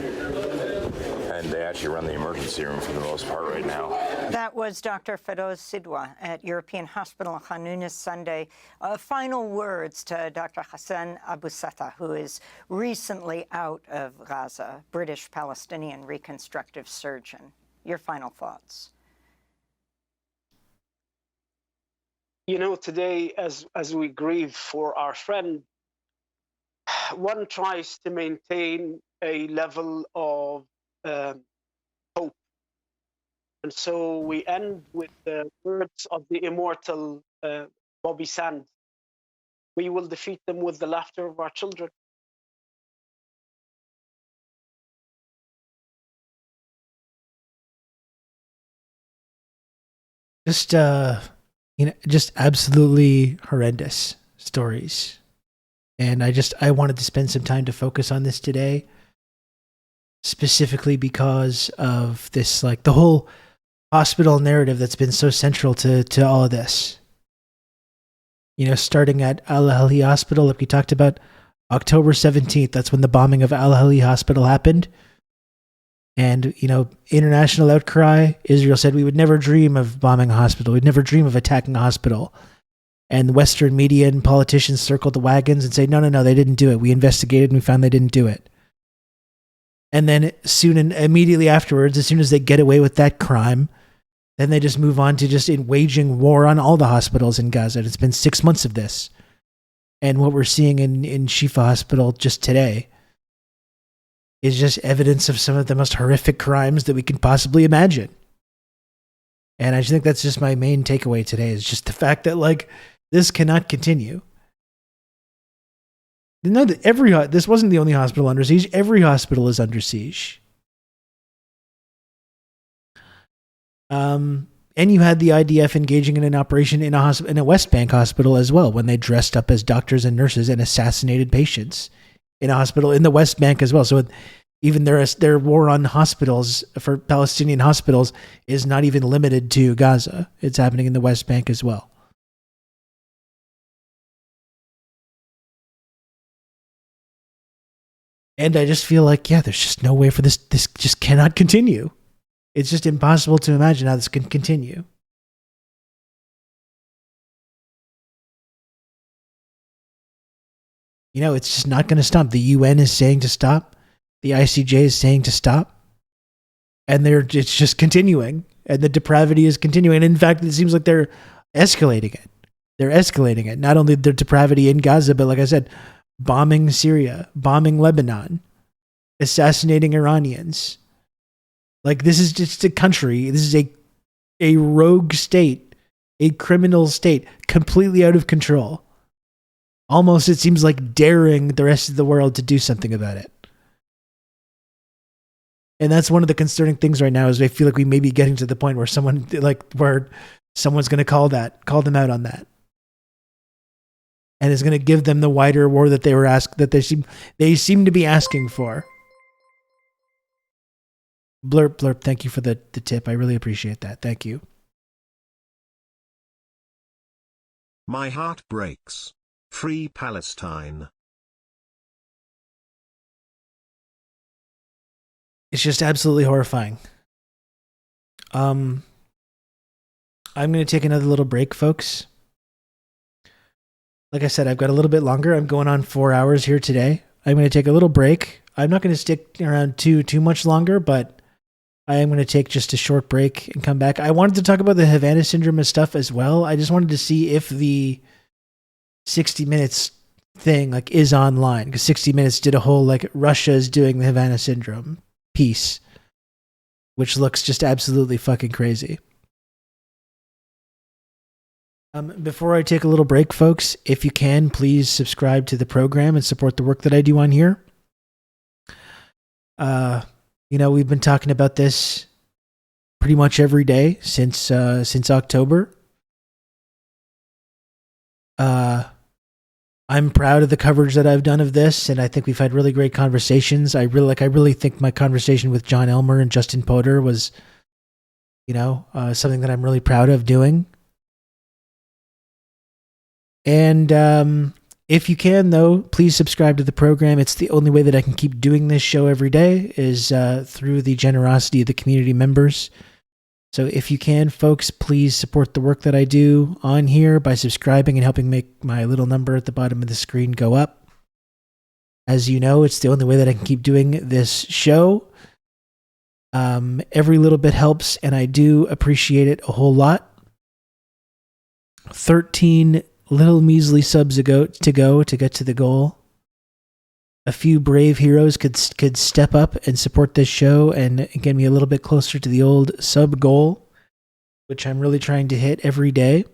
And they actually run the emergency room for the most part right now. That was Dr. Feroz Sidwa at European Hospital in Khan Yunis Sunday. Final words to Dr. Hassan Abu Sattah, who is recently out of Gaza, British-Palestinian reconstructive surgeon. Your final thoughts. Today, as we grieve for our friend, one tries to maintain a level of hope. And so we end with the words of the immortal Bobby Sand. We will defeat them with the laughter of our children. Just absolutely horrendous stories. And I wanted to spend some time to focus on this today, specifically because of this, the whole hospital narrative that's been so central to all of this. Starting at Al-Ahli Hospital, like we talked about, October 17th, that's when the bombing of Al-Ahli Hospital happened. And, international outcry, Israel said we would never dream of bombing a hospital. We'd never dream of attacking a hospital. And Western media and politicians circled the wagons and say, no, they didn't do it. We investigated and we found they didn't do it. And then soon and immediately afterwards, as soon as they get away with that crime, then they just move on to just waging war on all the hospitals in Gaza. It's been 6 months of this. And what we're seeing in SHIFA Hospital just today is just evidence of some of the most horrific crimes that we can possibly imagine. And I think that's just my main takeaway today, is just the fact that, this cannot continue. No, this wasn't the only hospital under siege. Every hospital is under siege. And you had the IDF engaging in an operation in a West Bank hospital as well, when they dressed up as doctors and nurses and assassinated patients in a hospital in the West Bank as well. So Even their war on hospitals for Palestinian hospitals is not even limited to Gaza. It's happening in the West Bank as well. And I just feel like, yeah, there's just no way for this. This just cannot continue. It's just impossible to imagine how this can continue. You know, it's just not going to stop. The UN is saying to stop. The ICJ is saying to stop. And it's just continuing. And the depravity is continuing. And in fact, it seems like they're escalating it. They're escalating it. Not only their depravity in Gaza, but like I said, bombing Syria, bombing Lebanon, assassinating Iranians. Like, this is just a country. This is a rogue state, a criminal state, completely out of control. Almost, it seems like daring the rest of the world to do something about it. And that's one of the concerning things right now is I feel like we may be getting to the point where someone's going to call them out on that. And is going to give them the wider war that they seem to be asking for. Blurp, blurp, thank you for the tip. I really appreciate that. Thank you. My heart breaks. Free Palestine. It's just absolutely horrifying. I'm going to take another little break, folks. Like I said, I've got a little bit longer. I'm going on 4 hours here today. I'm going to take a little break. I'm not going to stick around too much longer, but I am going to take just a short break and come back. I wanted to talk about the Havana syndrome and stuff as well. I just wanted to see if the 60 Minutes thing is online, because 60 Minutes did a whole Russia is doing the Havana syndrome piece, which looks just absolutely fucking crazy. Before I take a little break, folks, if you can, please subscribe to the program and support the work that I do on here. We've been talking about this pretty much every day since October. I'm proud of the coverage that I've done of this, and I think we've had really great conversations. I really think my conversation with John Elmer and Justin Potter was, something that I'm really proud of doing. And if you can, though, please subscribe to the program. It's the only way that I can keep doing this show every day is through the generosity of the community members. So if you can, folks, please support the work that I do on here by subscribing and helping make my little number at the bottom of the screen go up. As you know, it's the only way that I can keep doing this show. Every little bit helps, and I do appreciate it a whole lot. 13 little measly subs to go to get to the goal. A few brave heroes could step up and support this show and get me a little bit closer to the old sub goal, which I'm really trying to hit every day.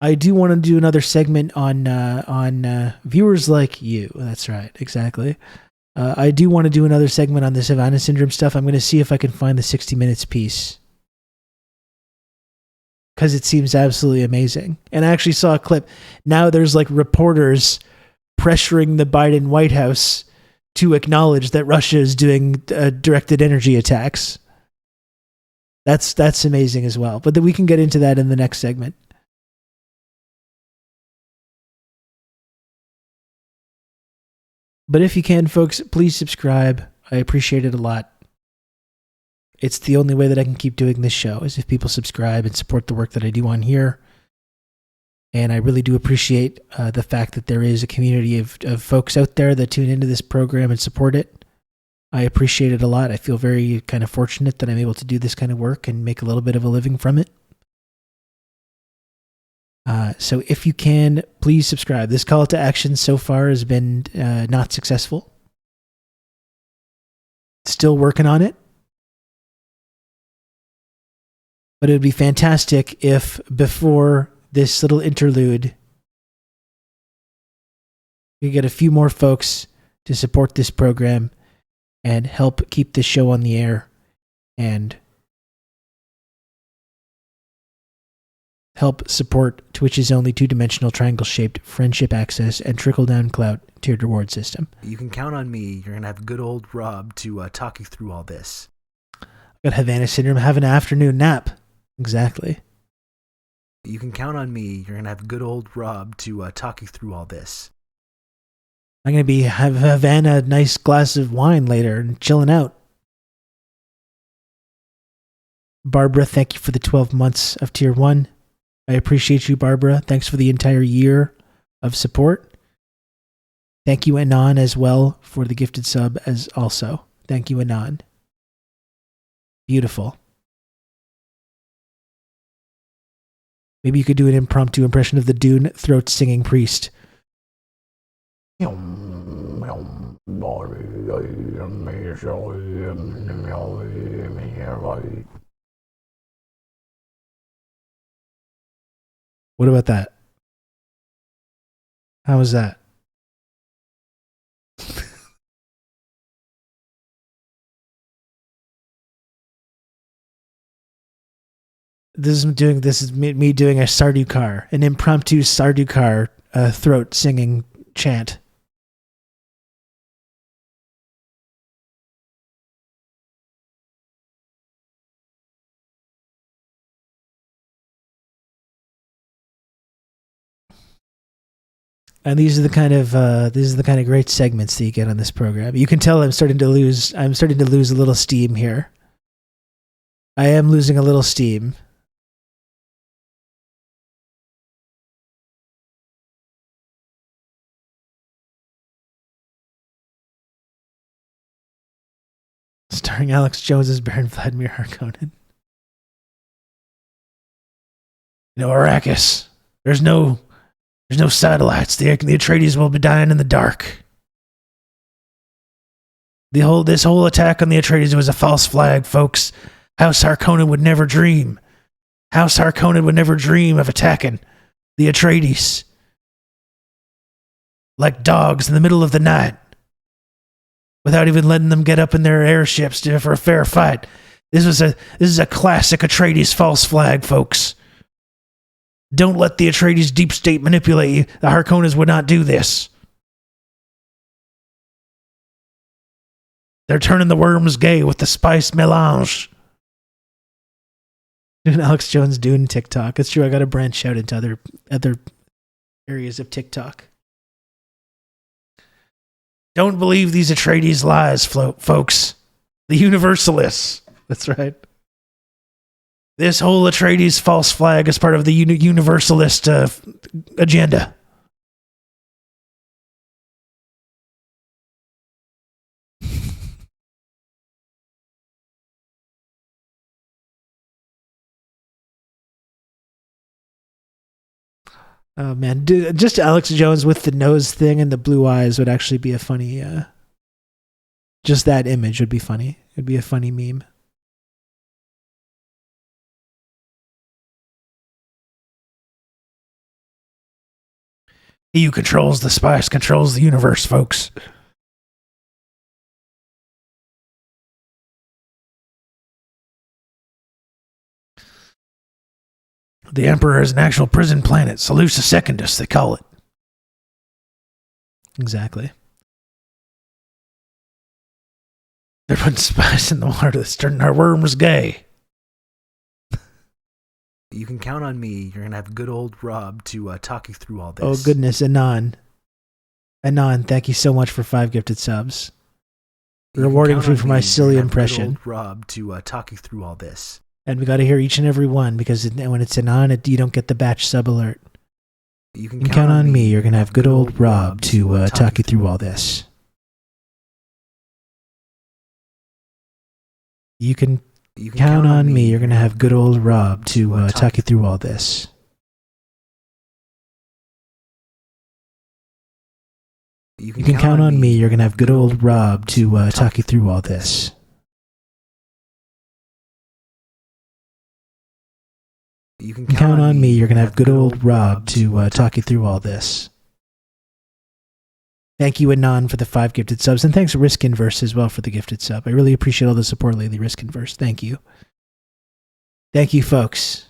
I do want to do another segment on viewers like you. That's right, exactly. I do want to do another segment on this Havana syndrome stuff. I'm going to see if I can find the 60 Minutes piece, because it seems absolutely amazing. And I actually saw a clip. Now there's reporters pressuring the Biden White House to acknowledge that Russia is doing directed energy attacks. That's amazing as well. But then we can get into that in the next segment. But if you can, folks, please subscribe. I appreciate it a lot. It's the only way that I can keep doing this show is if people subscribe and support the work that I do on here. And I really do appreciate the fact that there is a community of folks out there that tune into this program and support it. I appreciate it a lot. I feel very kind of fortunate that I'm able to do this kind of work and make a little bit of a living from it. So if you can, please subscribe. This call to action so far has been not successful. Still working on it. But it would be fantastic if before this little interlude, we get a few more folks to support this program and help keep this show on the air and help support Twitch's only two-dimensional triangle-shaped friendship access and trickle-down clout tiered reward system. You can count on me. You're going to have good old Rob to talk you through all this. Got Havana Syndrome, have an afternoon nap. Exactly. You can count on me. You're going to have good old Rob to talk you through all this. I'm going to have Havana a nice glass of wine later and chilling out. Barbara, thank you for the 12 months of Tier 1. I appreciate you, Barbara. Thanks for the entire year of support. Thank you, Anon, as well, for the gifted sub as also. Thank you, Anon. Beautiful. Maybe you could do an impromptu impression of the Dune throat-singing priest. What about that? How was that? This is me doing a Sardukar, an impromptu Sardukar throat singing chant. And these are the kind of great segments that you get on this program. You can tell I'm starting to lose a little steam here. I am losing a little steam. Starring Alex Jones as Baron Vladimir Harkonnen. You know, Arrakis. There's no satellites. The Atreides will be dying in the dark. This whole attack on the Atreides was a false flag, folks. House Harkonnen would never dream. House Harkonnen would never dream of attacking the Atreides like dogs in the middle of the night without even letting them get up in their airships for a fair fight. This is a classic Atreides false flag, folks. Don't let the Atreides deep state manipulate you. The Harkonnens would not do this. They're turning the worms gay with the spice melange. Doing Alex Jones doing TikTok. It's true, I gotta branch out into other areas of TikTok. Don't believe these Atreides lies, folks. The Universalists. That's right. This whole Atreides false flag is part of the Universalist agenda. Oh man, just Alex Jones with the nose thing and the blue eyes would actually be a funny. Just that image would be funny. It'd be a funny meme. He who controls the spice controls the universe, folks. The Emperor is an actual prison planet. Salusa Secundus, they call it. Exactly. They're putting spice in the water that's turning our worms gay. You can count on me. You're going to have good old Rob to talk you through all this. Oh, goodness. Anon, thank you so much for 5 gifted subs. Rewarding me for my silly impression. Good old Rob to talk you through all this. And we got to hear each and every one, because when it's Anon, you don't get the batch sub alert. You can count on me. You're going to have good old Rob to talk you through all this. You can count on me. You're going to have good old Rob to talk you through all this. You can count on me. You're going to have good old Rob to talk you through all this. You can count on me. You're going to have good old Rob to talk you through all this. Thank you, Anon, for the 5 gifted subs. And thanks, Risk Inverse, as well, for the gifted sub. I really appreciate all the support lately, Risk Inverse. Thank you. Thank you, folks.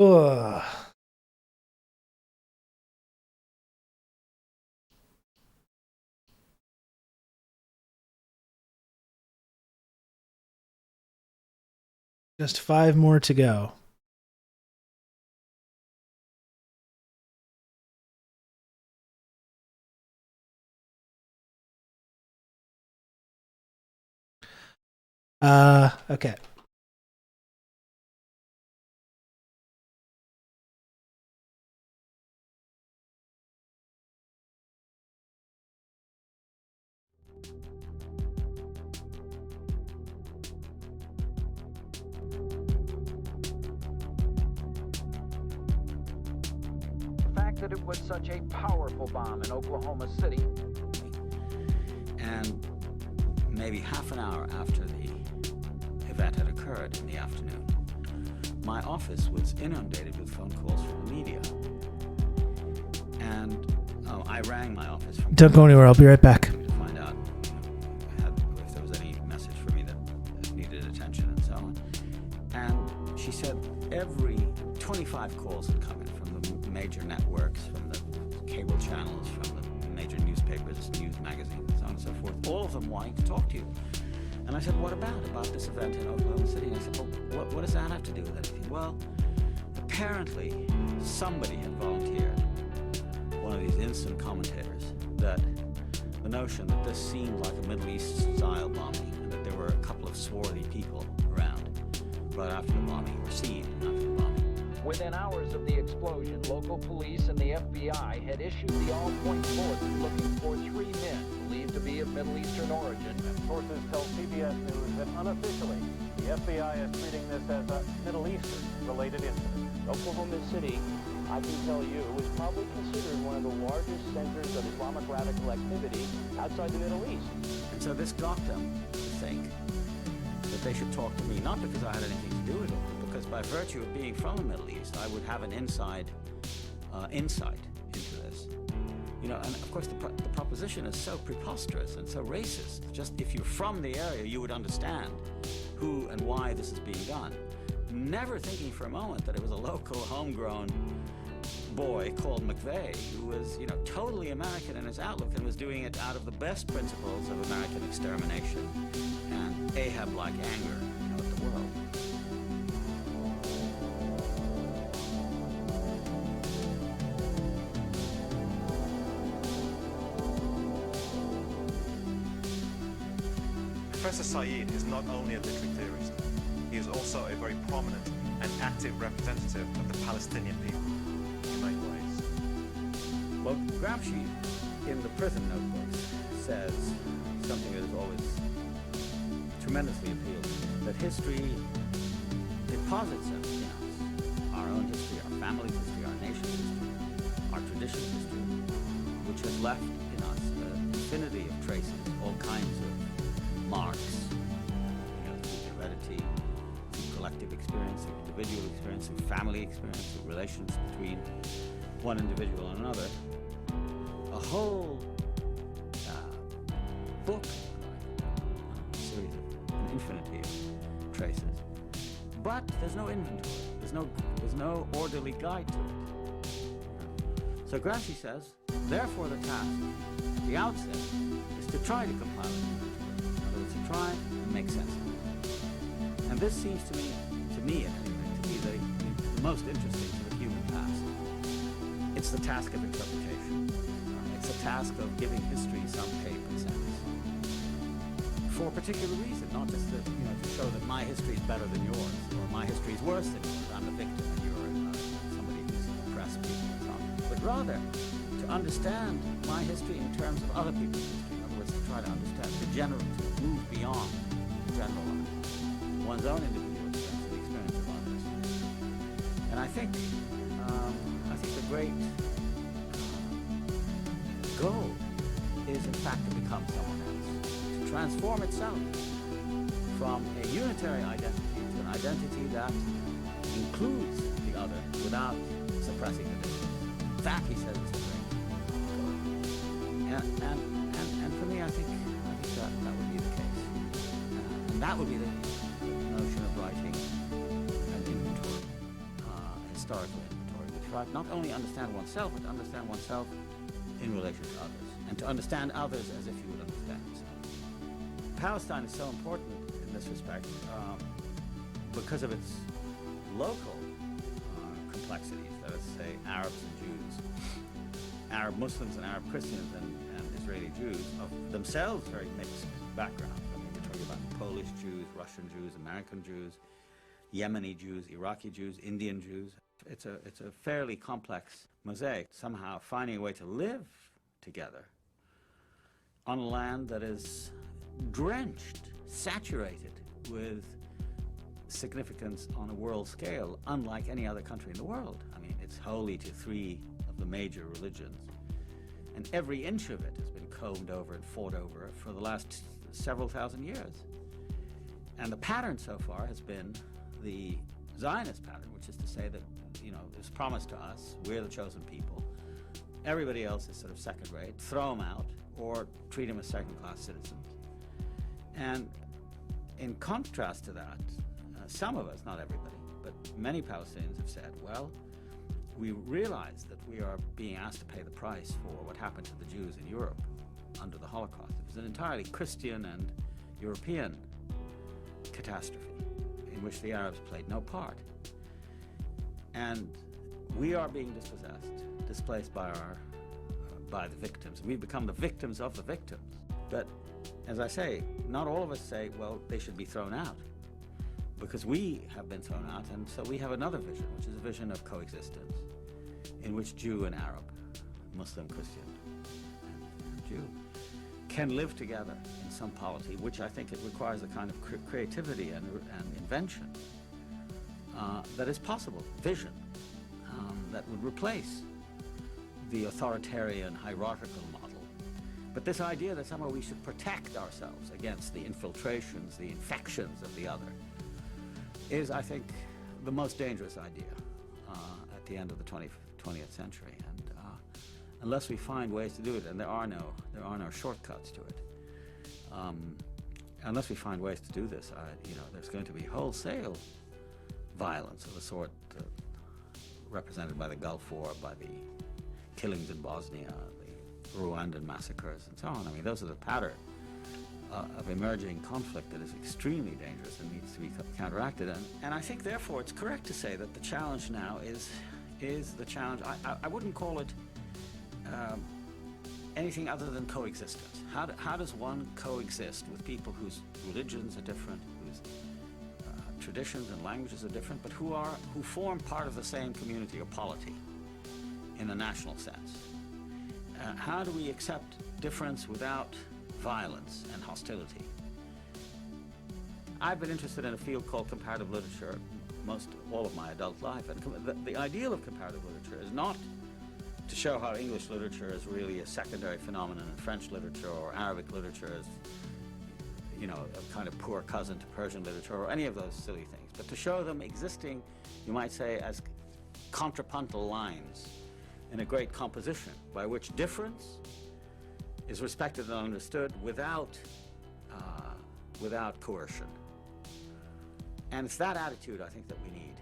Ugh. Just 5 more to go. Okay. The fact that it was such a powerful bomb in Oklahoma City. And maybe half an hour after the event had occurred in the afternoon, my office was inundated with phone calls from the media. And I rang my office from... Don't go anywhere. I'll be right back. ...to find out if there was any message for me that needed attention and so on. And she said every 25 calls had come in from the major networks, from the cable channels, from the major newspapers, news magazines, and so on and so forth, all of them wanting to talk to you. And I said, what about this event in Oklahoma City? And I said, well, what does that have to do with anything? Well, apparently somebody had volunteered, one of these instant commentators, that the notion that this seemed like a Middle East-style bombing, and that there were a couple of swarthy people around right after the bombing, or seen after the bombing. Within hours of the explosion, local police and the FBI had issued the all-point bulletin looking for 3 men believed to be of Middle Eastern origin. Sources tell CBS News that unofficially, the FBI is treating this as a Middle Eastern-related incident. Oklahoma City, I can tell you, is probably considered one of the largest centers of Islamic radical activity outside the Middle East. And so this got them to think that they should talk to me, not because I had anything to do with it, but because by virtue of being from the Middle East, I would have an insight into this. You know, and of course the proposition is so preposterous and so racist. Just if you're from the area, you would understand who and why this is being done. Never thinking for a moment that it was a local, homegrown boy called McVeigh, who was, you know, totally American in his outlook and was doing it out of the best principles of American extermination and Ahab-like anger, you know, at the world. Professor Saeed is not only a literary theorist, he is also a very prominent and active representative of the Palestinian people in many ways. Well, Gramsci, in the prison notebooks, says something that has always tremendously appealed to me, that history deposits in us, our own history, our family's history, our nation's history, our tradition's history, which has left in us an infinity of traces, all kinds of marks, you know, through heredity, through collective experience, through individual experience, through family experience, through relations between one individual and another. A whole book, a series of an infinity of traces. But there's no inventory. There's no orderly guide to it. So Gramsci says, therefore the task at the outset is to try to compile it. To try and make sense of it. And this seems to me at any rate, to be the most interesting to the human task. It's the task of interpretation. It's the task of giving history some shape and sense. For a particular reason, not just that, you know, to show that my history is better than yours, or my history is worse than yours, I'm a victim and you're somebody who's oppressed people or something. But rather, to understand my history in terms of other people's history. In other words, to try to understand the general, to move beyond generalized, one's own individual experience, the experience of others. And I think the great goal is in fact to become someone else, to transform itself from a unitary identity to an identity that includes the other without suppressing the difference. That, he says, is the great goal. And for me, I think that would be the case. And that would be the notion of writing an inventory, historical inventory. We try to not only understand oneself, but to understand oneself in relation to others, and to understand others as if you would understand yourself. Palestine is so important in this respect because of its local complexities, let us say Arabs and Jews, Arab Muslims and Arab Christians and Israeli Jews, of themselves very mixed backgrounds. I mean, we're talking about Polish Jews, Russian Jews, American Jews, Yemeni Jews, Iraqi Jews, Indian Jews. It's a fairly complex mosaic, somehow finding a way to live together on a land that is drenched, saturated with significance on a world scale, unlike any other country in the world. I mean, it's holy to 3 of the major religions, and every inch of it has been combed over and fought over for the last several thousand years. And the pattern so far has been the Zionist pattern, which is to say that, you know, it's promised to us, we're the chosen people, everybody else is sort of second rate, throw them out, or treat them as second-class citizens. And in contrast to that, some of us, not everybody, but many Palestinians have said, well, we realize that we are being asked to pay the price for what happened to the Jews in Europe under the Holocaust. It was an entirely Christian and European catastrophe in which the Arabs played no part. And we are being displaced by the victims. We've become the victims of the victims. But as I say, not all of us say, well, they should be thrown out, because we have been thrown out, and so we have another vision, which is a vision of coexistence, in which Jew and Arab, Muslim, Christian, and Jew can live together in some polity, which I think it requires a kind of creativity and invention that is possible, vision, that would replace the authoritarian hierarchical model. But this idea that somehow we should protect ourselves against the infiltrations, the infections of the other, is, I think, the most dangerous idea at the end of the 20th century. And unless we find ways to do it, and there are no shortcuts to it, unless we find ways to do this, there's going to be wholesale violence of the sort represented by the Gulf War, by the killings in Bosnia, the Rwandan massacres, and so on. I mean, those are the pattern of emerging conflict that is extremely dangerous and needs to be counteracted. And I think, therefore, it's correct to say that the challenge now is the challenge. I wouldn't call it anything other than coexistence. How does one coexist with people whose religions are different, whose traditions and languages are different, but who form part of the same community or polity in a national sense? How do we accept difference without violence and hostility? I've been interested in a field called comparative literature all of my adult life, and the ideal of comparative literature is not to show how English literature is really a secondary phenomenon and French literature or Arabic literature is, a kind of poor cousin to Persian literature or any of those silly things, but to show them existing, you might say, as contrapuntal lines in a great composition by which difference is respected and understood without coercion. And it's that attitude, I think, that we need.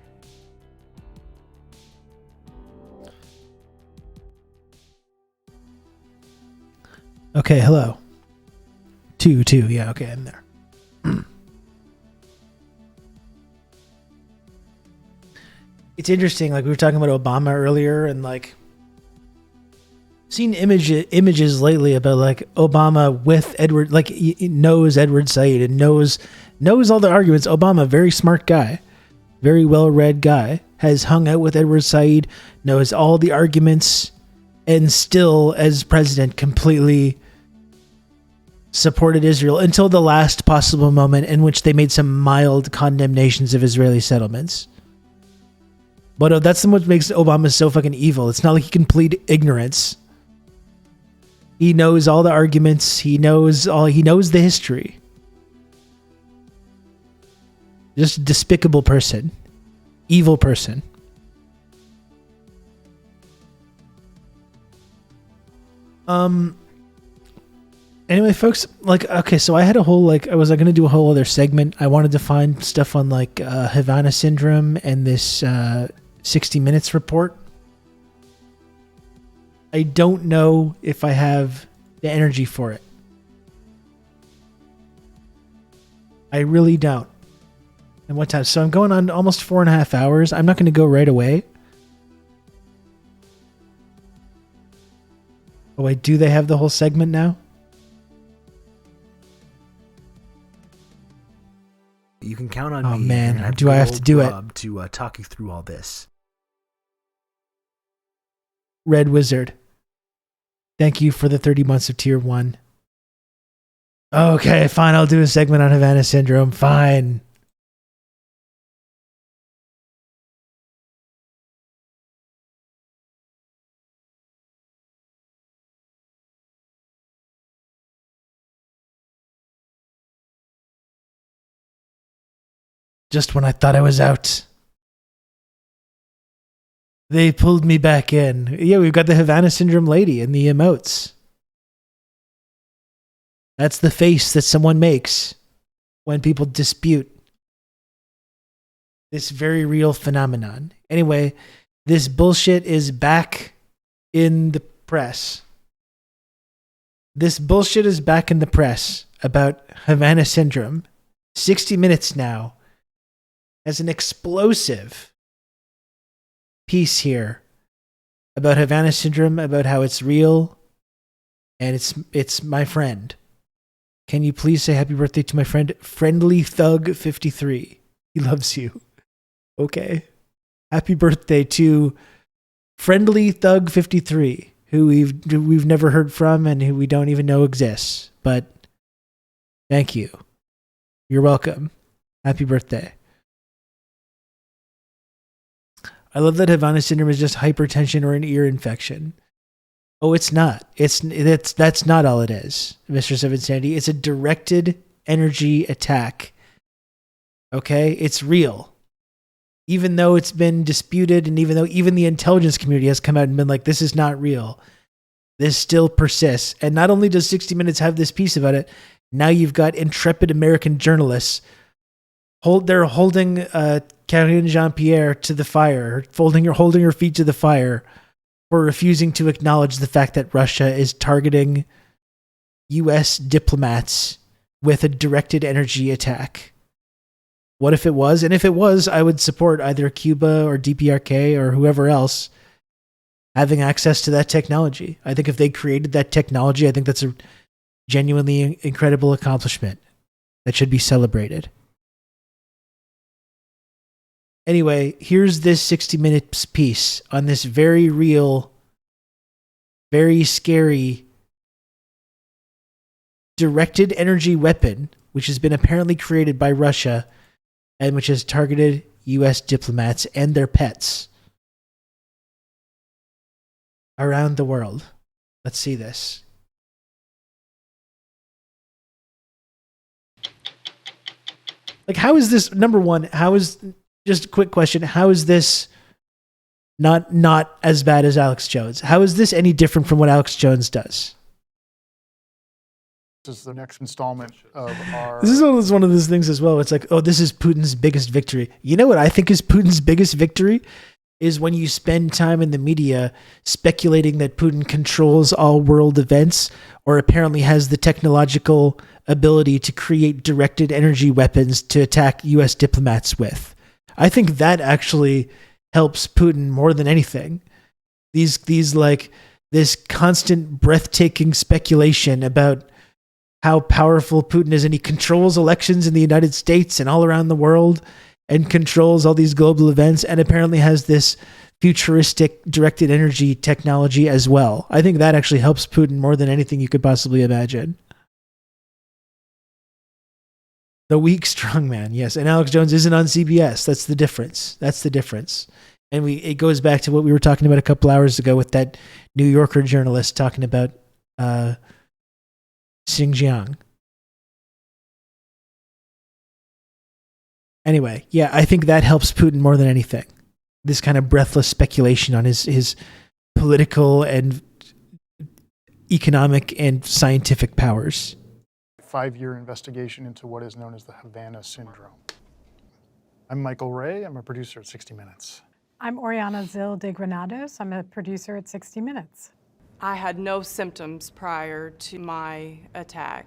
Okay, hello. Two, yeah, okay, I'm there. It's interesting, like we were talking about Obama earlier, and like seen images lately about like Obama with Edward, like he knows Edward Said and knows all the arguments. Obama, very smart guy, very well-read guy, has hung out with Edward Said, knows all the arguments, and still, as president, completely supported Israel until the last possible moment in which they made some mild condemnations of Israeli settlements. But that's what makes Obama so fucking evil. It's not like he can plead ignorance. He knows all the arguments. He knows the history. Just a despicable person. Evil person. Anyway, folks, okay, so I had a whole, I was going to do a whole other segment. I wanted to find stuff on, Havana Syndrome and this 60 Minutes report. I don't know if I have the energy for it. I really don't. And what time? So I'm going on almost 4.5 hours. I'm not going to go right away. Oh wait, do they have the whole segment now? You can count on Oh me. man, do I have to do it? To talk you through all this. Red Wizard. Thank you for the 30 months of tier 1. Okay, fine. I'll do a segment on Havana Syndrome. Fine. Just when I thought I was out, they pulled me back in. Yeah, we've got the Havana Syndrome lady in the emotes. That's the face that someone makes when people dispute this very real phenomenon. Anyway, this bullshit is back in the press. This bullshit is back in the press about Havana Syndrome. 60 Minutes now has an explosive piece here about Havana Syndrome, about how it's real, and it's my friend. Can you please say happy birthday to my friend, Friendly Thug 53? He loves you. Okay. Happy birthday to Friendly Thug 53, who we've never heard from and who we don't even know exists. But thank you. You're welcome. Happy birthday. I love that Havana Syndrome is just hypertension or an ear infection. Oh, it's not. That's not all it is, Mr. Seven Sandy. It's a directed energy attack. Okay? It's real. Even though it's been disputed, and even though even the intelligence community has come out and been like, this is not real, this still persists. And not only does 60 Minutes have this piece about it, now you've got intrepid American journalists. They're holding Karine Jean-Pierre to the fire, holding her feet to the fire for refusing to acknowledge the fact that Russia is targeting U.S. diplomats with a directed energy attack. What if it was? And if it was, I would support either Cuba or DPRK or whoever else having access to that technology. I think if they created that technology, I think that's a genuinely incredible accomplishment that should be celebrated. Anyway, here's this 60 Minutes piece on this very real, very scary directed energy weapon, which has been apparently created by Russia and which has targeted U.S. diplomats and their pets around the world. Let's see this. Like, how is this, number one, just a quick question, how is this not as bad as Alex Jones? How is this any different from what Alex Jones does? This is the next installment of our... This is one of those things as well. It's like, oh, this is Putin's biggest victory. You know what I think is Putin's biggest victory? Is when you spend time in the media speculating that Putin controls all world events or apparently has the technological ability to create directed energy weapons to attack U.S. diplomats with. I think that actually helps Putin more than anything. These like this constant breathtaking speculation about how powerful Putin is, and he controls elections in the United States and all around the world and controls all these global events and apparently has this futuristic directed energy technology as well. I think that actually helps Putin more than anything you could possibly imagine. The weak strongman, yes. And Alex Jones isn't on CBS. That's the difference. That's the difference. And it goes back to what we were talking about a couple hours ago with that New Yorker journalist talking about Xinjiang. Anyway, yeah, I think that helps Putin more than anything. This kind of breathless speculation on his political and economic and scientific powers. 5-year investigation into what is known as the Havana Syndrome. I'm Michael Ray. I'm a producer at 60 Minutes. I'm Oriana Zil de Granados. I'm a producer at 60 Minutes. I had no symptoms prior to my attack.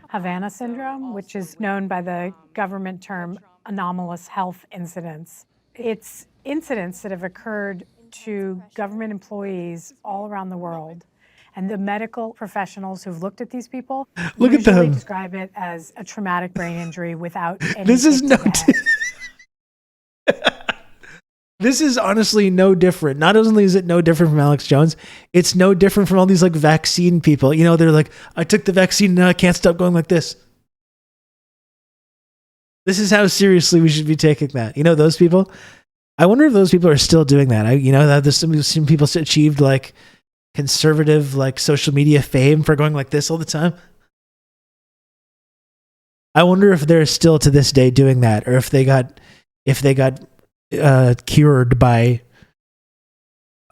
Havana syndrome, which is known by the government term anomalous health incidents. It's incidents that have occurred to government employees all around the world. And the medical professionals who've looked at these people Look at usually them. describe it as a traumatic brain injury without any This is hit no. to the head. This is honestly no different. Not only is it no different from Alex Jones, it's no different from all these like vaccine people. You know, they're like, I took the vaccine and now I can't stop going like this. This is how seriously we should be taking that. You know, those people. I wonder if those people are still doing that. There's some people achieved like conservative like social media fame for going like this all the time. I wonder if they're still to this day doing that, or if they got cured by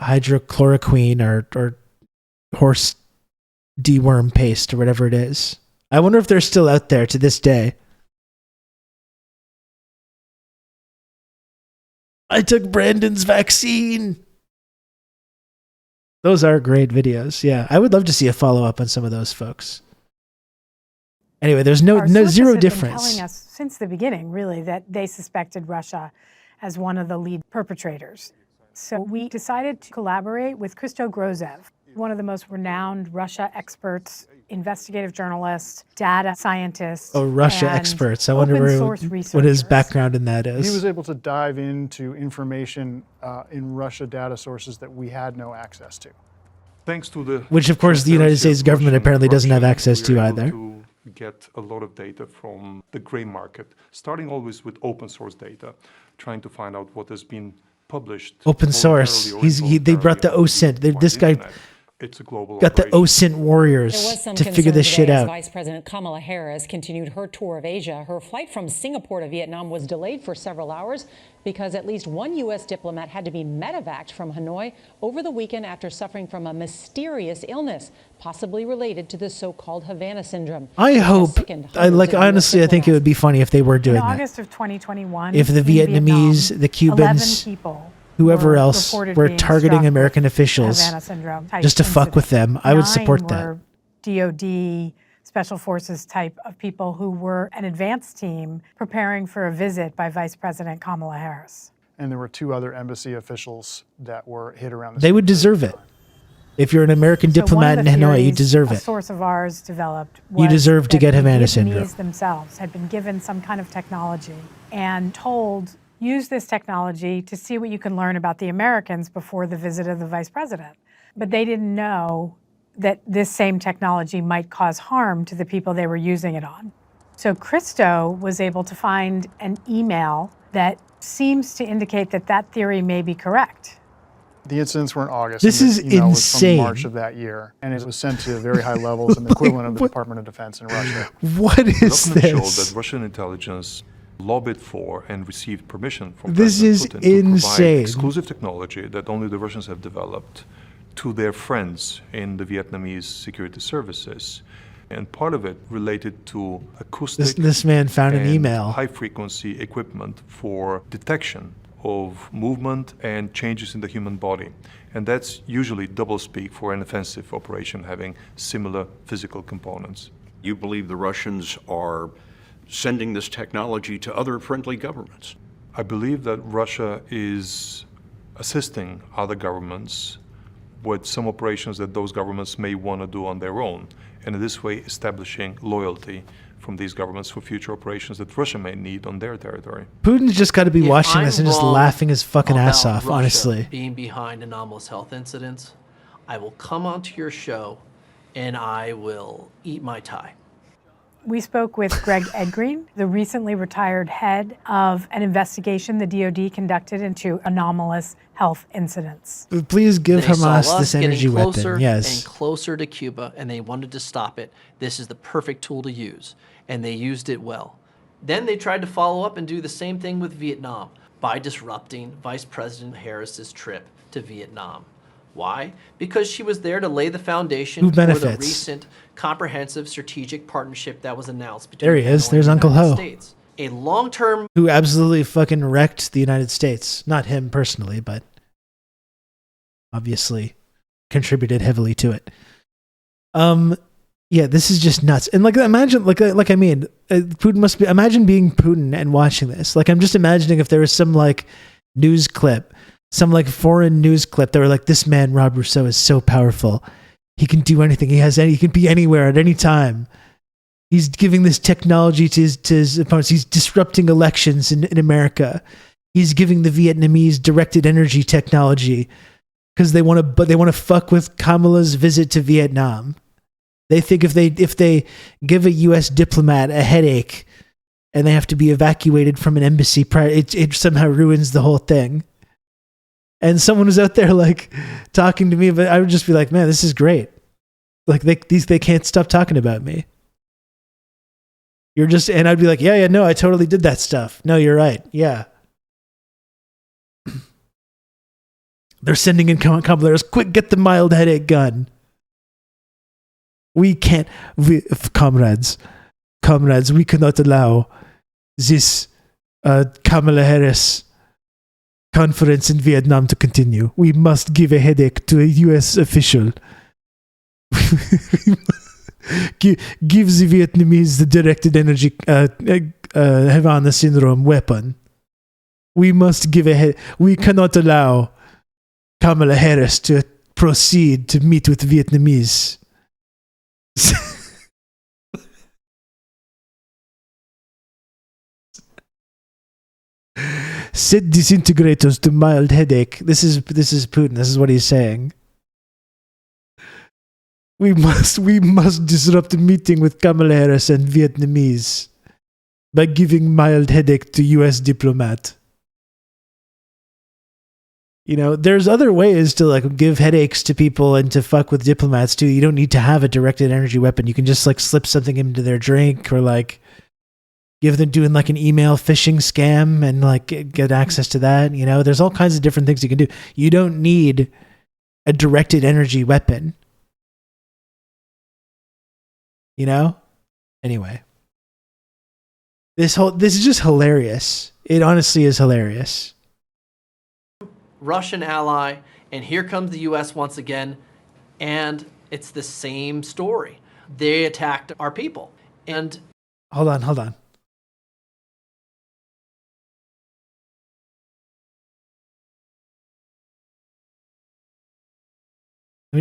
hydrochloroquine or horse deworm paste or whatever it is. I wonder if they're still out there to this day. I took Brandon's vaccine. Those are great videos. Yeah, I would love to see a follow-up on some of those folks. Anyway, there's no zero difference. Telling us since the beginning, really, that they suspected Russia as one of the lead perpetrators. So we decided to collaborate with Christo Grozev, one of the most renowned Russia experts, investigative journalist, data scientist. Oh, Russia and experts. I wonder what his researchers. background in that is. He was able to dive into information in Russia data sources that we had no access to. Thanks to the Which, of course, the United States government apparently doesn't have access to either. To get a lot of data from the gray market, starting always with open source data, trying to find out what has been published. Open source. They brought the OSINT. This guy It's a global got the operation. OSINT warriors There was some to figure this shit concern today as out. Vice President Kamala Harris continued her tour of Asia. Her flight from Singapore to Vietnam was delayed for several hours because at least one U.S. diplomat had to be medevaced from Hanoi over the weekend after suffering from a mysterious illness, possibly related to the so-called Havana syndrome. I hope, honestly, I think it would be funny if they were doing In that. August of 2021, If the in Vietnamese, Vietnam, the Cubans, 11 people whoever were else reported were being targeting struck with American officials Havana syndrome type just to fuck with them, I would 9 support that. were DOD, Special Forces type of people who were an advance team preparing for a visit by Vice President Kamala Harris. And there were 2 other embassy officials that were hit around the They would deserve it. If you're an American So one diplomat of in the Hanoi, you theories deserve a it. source of ours developed You was deserve to that get the Havana Vietnamese syndrome. themselves had been given some kind of technology and told, use this technology to see what you can learn about the Americans before the visit of the vice president. But they didn't know that this same technology might cause harm to the people they were using it on. So Christo was able to find an email that seems to indicate that that theory may be correct. The incidents were in August. This and is the email was insane. from March of that year, and it was sent to very high levels and the equivalent of the Department of Defense in Russia. What is Documents show this? that Russian intelligence lobbied for and received permission from This President is Putin to provide insane. exclusive technology that only the Russians have developed to their friends in the Vietnamese security services. And part of it related to acoustic This man found an and email. high-frequency equipment for detection of movement and changes in the human body. And that's usually doublespeak for an offensive operation having similar physical components. You believe the Russians are sending this technology to other friendly governments? I believe that Russia is assisting other governments with some operations that those governments may want to do on their own, and in this way establishing loyalty from these governments for future operations that Russia may need on their territory. Putin's just got to be If watching I'm this and just wrong laughing his fucking ass about off, Russia honestly. being behind anomalous health incidents, I will come onto your show and I will eat my tie. We spoke with Greg Edgreen, the recently retired head of an investigation the DoD conducted into anomalous health incidents. Please give They saw Hamas us this energy getting closer weapon. Yes. and closer to Cuba, and they wanted to stop it. This is the perfect tool to use, and they used it well. Then they tried to follow up and do the same thing with Vietnam by disrupting Vice President Harris's trip to Vietnam. Why? Because she was there to lay the foundation Who for the benefits? recent comprehensive strategic partnership that was announced between There he is. Hanoi There's and the Uncle United Ho. States. A long-term... Who absolutely fucking wrecked the United States. Not him personally, but obviously contributed heavily to it. Yeah, this is just nuts. And imagine, Putin must be, imagine being Putin and watching this. I'm just imagining if there was some news clip, some foreign news clip that were this man, Rob Rousseau, is so powerful. He can do anything. He can be anywhere at any time. He's giving this technology to his opponents. He's disrupting elections in America. He's giving the Vietnamese directed energy technology because they want to fuck with Kamala's visit to Vietnam. They think if they give a U.S. diplomat a headache and they have to be evacuated from an embassy, it somehow ruins the whole thing. And someone was out there talking to me, but I would just be like, man, this is great. They can't stop talking about me. And I'd be like, yeah, no, I totally did that stuff. No, you're right. Yeah. They're sending in commoners. Quick, get the mild headache gun. We can't, comrades, we cannot allow this Kamala Harris conference in Vietnam to continue. We must give a headache to a U.S. official. Give the Vietnamese the directed energy Havana syndrome weapon. We must give a head. We cannot allow Kamala Harris to proceed to meet with Vietnamese. Set disintegrators to mild headache. This is Putin. This is what he's saying. We must disrupt a meeting with Kamala Harris and Vietnamese by giving mild headache to U.S. diplomat. There's other ways to give headaches to people and to fuck with diplomats too. You don't need to have a directed energy weapon. You can just slip something into their drink or give them doing an email phishing scam and get access to that. There's all kinds of different things you can do. You don't need a directed energy weapon. Anyway, this is just hilarious. It honestly is hilarious. Russian ally, and here comes the U.S. once again, and it's the same story. They attacked our people, and... Hold on. I'm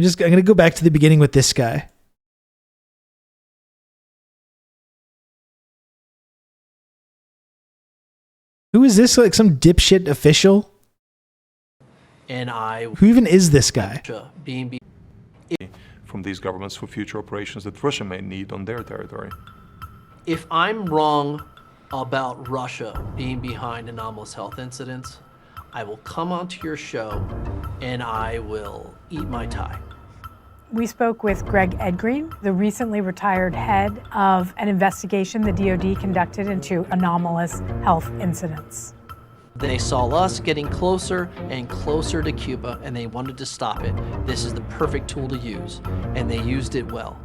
going to go back to the beginning with this guy. Who is this? Some dipshit official? And who even is this guy? From these governments for future operations that Russia may need on their territory. If I'm wrong about Russia being behind anomalous health incidents, I will come onto your show and I will eat my tie. We spoke with Greg Edgreen, the recently retired head of an investigation the DoD conducted into anomalous health incidents. They saw us getting closer and closer to Cuba, and they wanted to stop it. This is the perfect tool to use, and they used it well.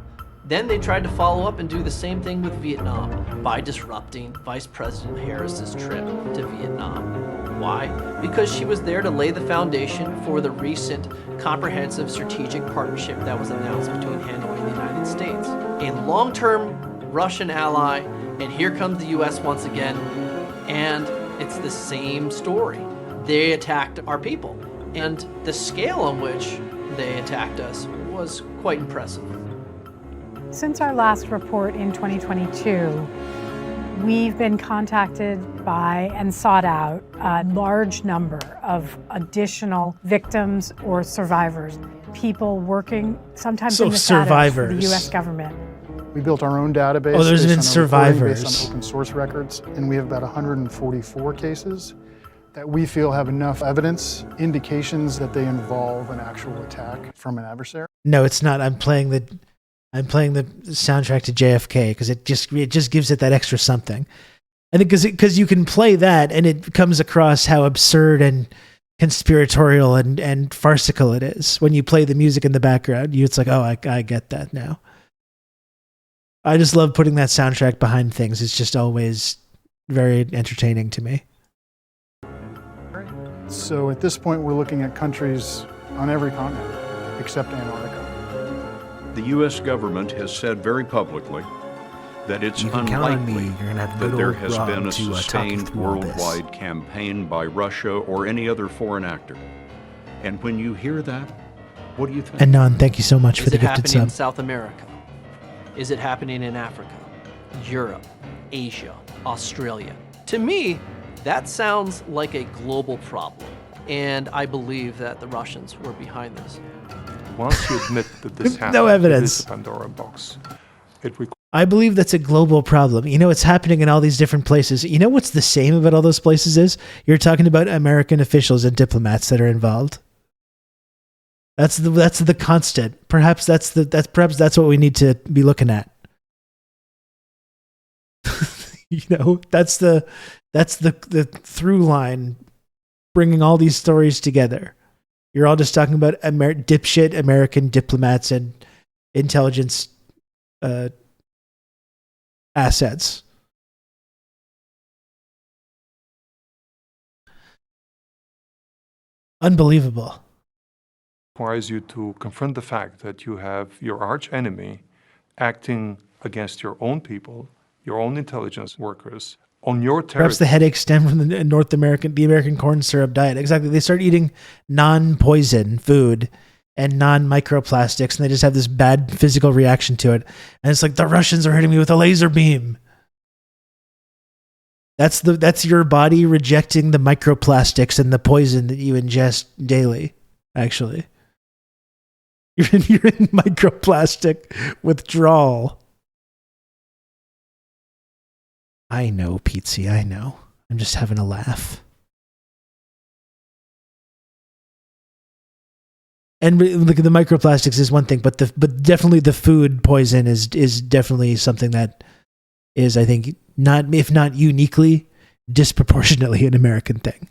Then they tried to follow up and do the same thing with Vietnam by disrupting Vice President Harris's trip to Vietnam. Why? Because she was there to lay the foundation for the recent comprehensive strategic partnership that was announced between Hanoi and the United States. A long-term Russian ally, and here comes the U.S. once again, and it's the same story. They attacked our people, and the scale on which they attacked us was quite impressive. Since our last report in 2022, we've been contacted by and sought out a large number of additional victims or survivors, people working sometimes in the shadows for the U.S. government. We built our own database. Oh, there's been based survivors. on open source records, and we have about 144 cases that we feel have enough evidence, indications that they involve an actual attack from an adversary. No, it's not. I'm playing the soundtrack to JFK because it just gives it that extra something. I think because you can play that and it comes across how absurd and conspiratorial and farcical it is when you play the music in the background. It's like, oh, I get that now. I just love putting that soundtrack behind things. It's just always very entertaining to me. So at this point, we're looking at countries on every continent except Antarctica. The U.S. government has said very publicly that it's You can count on me. unlikely You're gonna have that good there old has Rob been a to, talk you sustained through all this. worldwide campaign by Russia or any other foreign actor. And when you hear that, what do you think? And Non, thank you so much for Is the it gifted happening in sub. South America? Is it happening in Africa, Europe, Asia, Australia? To me, that sounds like a global problem, and I believe that the Russians were behind this. Once you admit that this happened, No it evidence. is a Pandora box. It requires I believe that's a global problem. You know, it's happening in all these different places. You know what's the same about all those places is? You're talking about American officials and diplomats that are involved. That's the constant. Perhaps that's what we need to be looking at. You know, that's the through line, bringing all these stories together. You're all just talking about dipshit American diplomats and intelligence assets. Unbelievable. requires you to confront the fact that you have your arch enemy acting against your own people, your own intelligence workers, on your territory. Perhaps the headaches stem from the American corn syrup diet. Exactly. They start eating non-poison food and non-microplastics, and they just have this bad physical reaction to it. And it's like, the Russians are hitting me with a laser beam. That's your body rejecting the microplastics and the poison that you ingest daily, actually. You're in microplastic withdrawal. I know, Pizzi, I know. I'm just having a laugh. And look at the microplastics is one thing, but definitely the food poison is definitely something that is, I think, not, if not uniquely, disproportionately an American thing.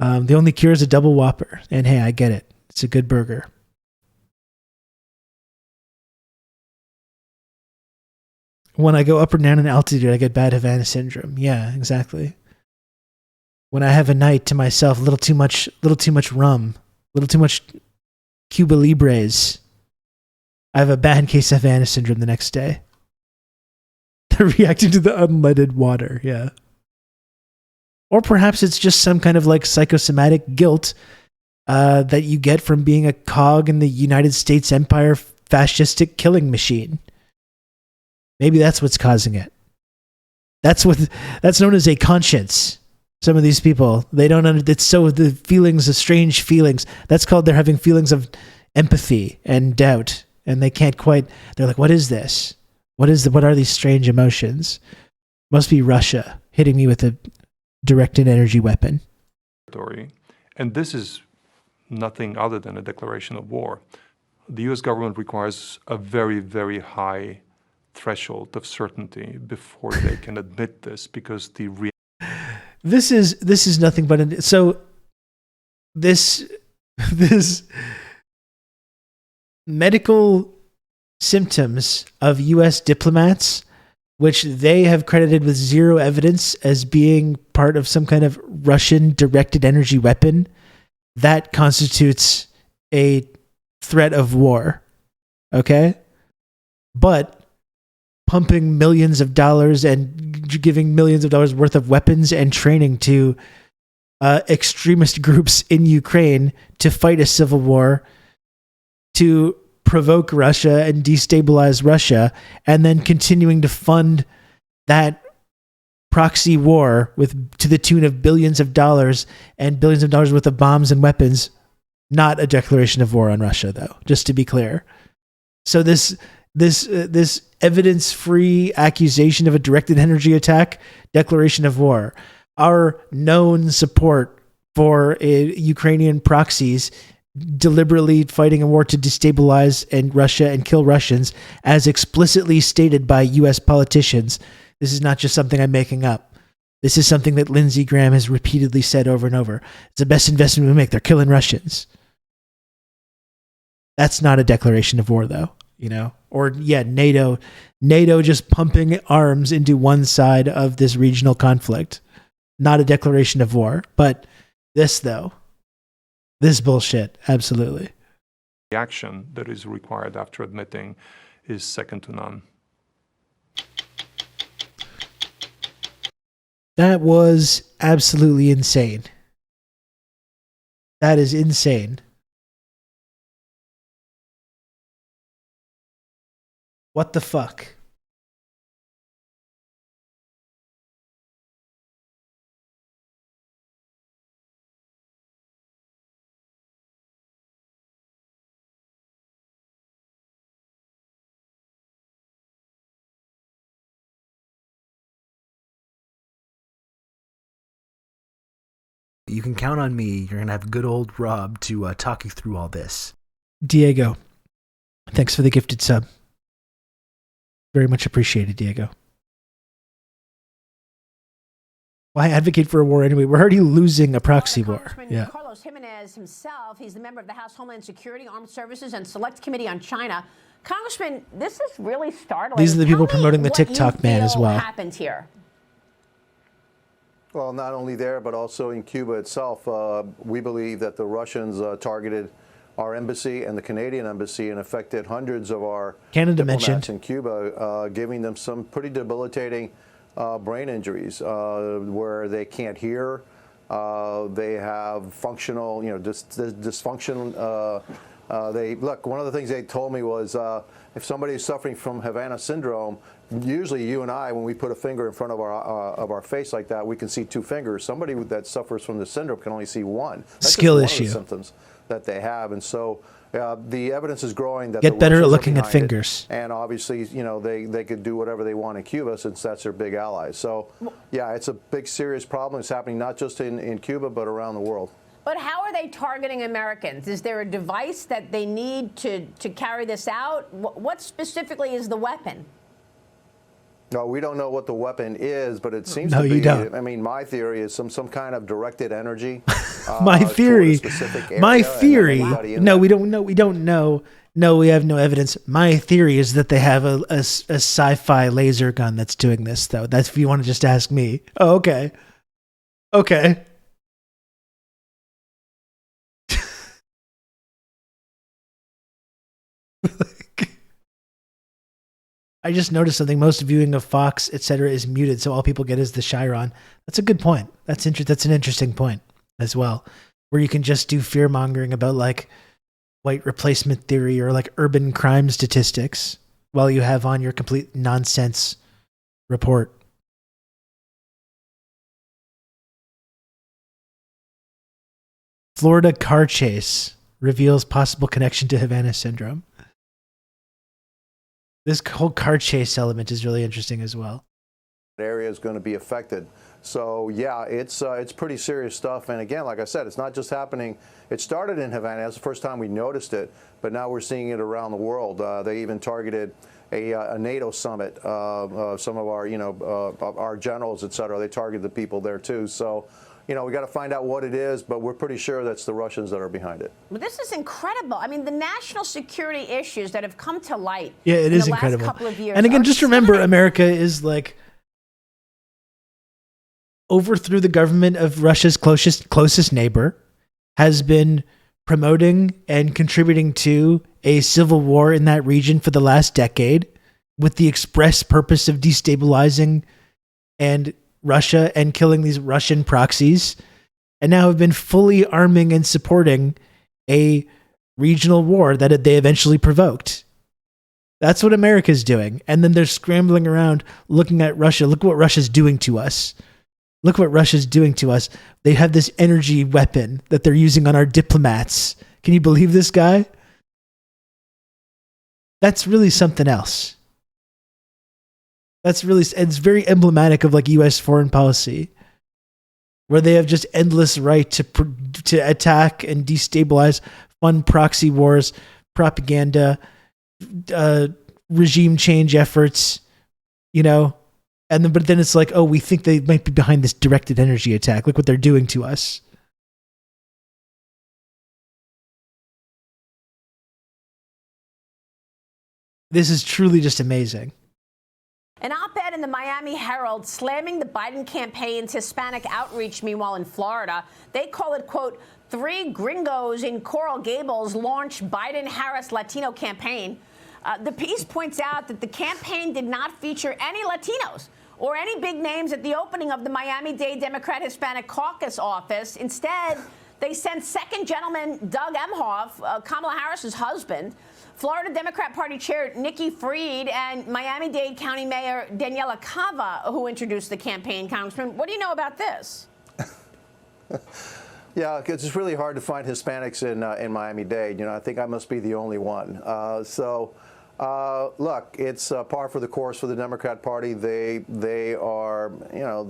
The only cure is a double Whopper, and hey, I get it. It's a good burger. When I go up or down in altitude, I get bad Havana syndrome. Yeah, exactly. When I have a night to myself, a little too much rum, a little too much Cuba Libres, I have a bad case of Havana syndrome the next day. They're reacting to the unleaded water, yeah. Or perhaps it's just some kind of like psychosomatic guilt that you get from being a cog in the United States Empire fascistic killing machine. Maybe that's what's causing it. That's known as a conscience. Some of these people, they don't it's so the feelings of strange feelings. That's called they're having feelings of empathy and doubt, and they can't quite. They're like, what is this? What are these strange emotions? Must be Russia hitting me with a directed energy weapon. And this is nothing other than a declaration of war. The US government requires a very, very high threshold of certainty before they can admit this, because this is nothing but this medical symptoms of US diplomats, which they have credited with zero evidence as being part of some kind of Russian directed energy weapon, that constitutes a threat of war. Okay? But pumping millions of dollars and giving millions of dollars worth of weapons and training to extremist groups in Ukraine to fight a civil war, to provoke Russia and destabilize Russia, and then continuing to fund that proxy war to the tune of billions of dollars and billions of dollars worth of bombs and weapons. Not a declaration of war on Russia, though, just to be clear. So this evidence-free accusation of a directed energy attack, declaration of war. Our known support for Ukrainian proxies deliberately fighting a war to destabilize Russia and kill Russians, as explicitly stated by U.S. politicians. This is not just something I'm making up. This is something that Lindsey Graham has repeatedly said over and over. It's the best investment we make. They're killing Russians. That's not a declaration of war, though. you know, or NATO just pumping arms into one side of this regional conflict. Not a declaration of war, but this bullshit, absolutely. The action that is required after admitting is second to none. That was absolutely insane. That is insane. What the fuck? You can count on me. You're going to have good old Rob to talk you through all this. Diego, thanks for the gifted sub. Very much appreciated, Diego. Why advocate for a war anyway? We're already losing a proxy war. Yeah. Carlos Jimenez himself, he's the member of the House Homeland Security, Armed Services, and Select Committee on China. Congressman, this is really startling. These are the people promoting the TikTok man as well. What happened here? Well, not only there, but also in Cuba itself. We believe that the Russians targeted our embassy and the Canadian embassy and affected hundreds of our diplomats in Cuba, giving them some pretty debilitating brain injuries where they can't hear. They have functional, dysfunction. Look, one of the things they told me was if somebody is suffering from Havana syndrome, usually you and I, when we put a finger in front of our face like that, we can see two fingers. Somebody that suffers from the syndrome can only see one. That's Skill just one issue. of the symptoms that they have, and so the evidence is growing that Get the better at Russians are looking at behind it. fingers. And obviously, they could do whatever they want in Cuba since that's their big ally. So, yeah, it's a big, serious problem. It's happening not just in Cuba, but around the world. But how are they targeting Americans? Is there a device that they need to carry this out? What specifically is the weapon? No, we don't know what the weapon is, but it seems No, to be. you don't. I mean, my theory is some kind of directed energy. My theory. My area, theory. No, there. we don't know. We don't know. No, we have no evidence. My theory is that they have a sci-fi laser gun that's doing this, though. That's if you want to just ask me. Oh, okay. Okay. I just noticed something. Most viewing of Fox, etc., is muted, so all people get is the Chiron. That's a good point. That's an interesting point as well, where you can just do fear mongering about like white replacement theory or like urban crime statistics while you have on your complete nonsense report. Florida car chase reveals possible connection to Havana syndrome. This whole car chase element is really interesting as well. Area is going to be affected. So yeah, it's pretty serious stuff. And again, like I said, it's not just happening. It started in Havana. That's the first time we noticed it, but now we're seeing it around the world. They even targeted a NATO summit. Some of our our generals, etc. They targeted the people there too. So. We got to find out what it is, but we're pretty sure that's the Russians that are behind it. Well, this is incredible. I mean, the national security issues that have come to light. Yeah, it is incredible. Last couple of years and again, just remember, America is like overthrew the government of Russia's closest neighbor, has been promoting and contributing to a civil war in that region for the last decade, with the express purpose of destabilizing and Russia and killing these Russian proxies, and now have been fully arming and supporting a regional war that they eventually provoked. That's what America's doing. And then they're scrambling around looking at Russia. Look what Russia's doing to us. Look what Russia's doing to us. They have this energy weapon that they're using on our diplomats. Can you believe this guy? That's really something else. It's very emblematic of like U.S. foreign policy, where they have just endless right to attack and destabilize, fund proxy wars, propaganda, regime change efforts, but then it's like, oh, we think they might be behind this directed energy attack. Look what they're doing to us. This is truly just amazing. An op-ed in the Miami Herald slamming the Biden campaign's Hispanic outreach. Meanwhile, in Florida, they call it, quote, 3 gringos in Coral Gables launch Biden-Harris Latino campaign. The piece points out that the campaign did not feature any Latinos or any big names at the opening of the Miami-Dade Democrat Hispanic Caucus office. Instead, they sent second gentleman Doug Emhoff, Kamala Harris's husband, Florida Democrat Party Chair Nikki Fried, and Miami-Dade County Mayor Daniela Cava, who introduced the campaign. Congressman, what do you know about this? Yeah, it's really hard to find Hispanics in Miami-Dade. You know, I think I must be the only one. Look, it's par for the course for the Democrat Party. They are, you know,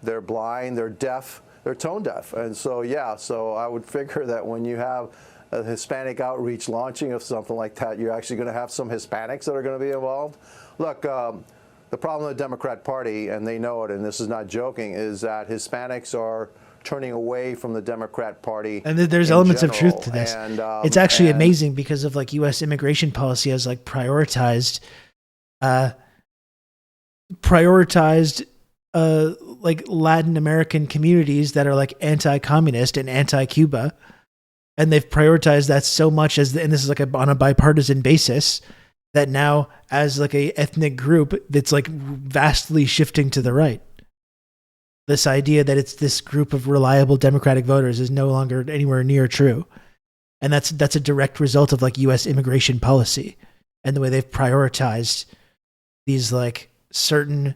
they're blind, they're deaf, they're tone deaf, and so yeah. So I would figure that when you have a Hispanic outreach launching of something like that, you're actually going to have some Hispanics that are going to be involved. Look, the problem with the Democrat Party, and they know it, and this is not joking, is that Hispanics are turning away from the Democrat Party. And there's elements of truth to this. And, it's actually amazing because of like U.S. immigration policy has like prioritized like Latin American communities that are like anti-communist and anti-Cuba. And they've prioritized that so much and this is like on a bipartisan basis that now as like a ethnic group that's like vastly shifting to the right. This idea that it's this group of reliable Democratic voters is no longer anywhere near true. And that's a direct result of like US immigration policy and the way they've prioritized these like certain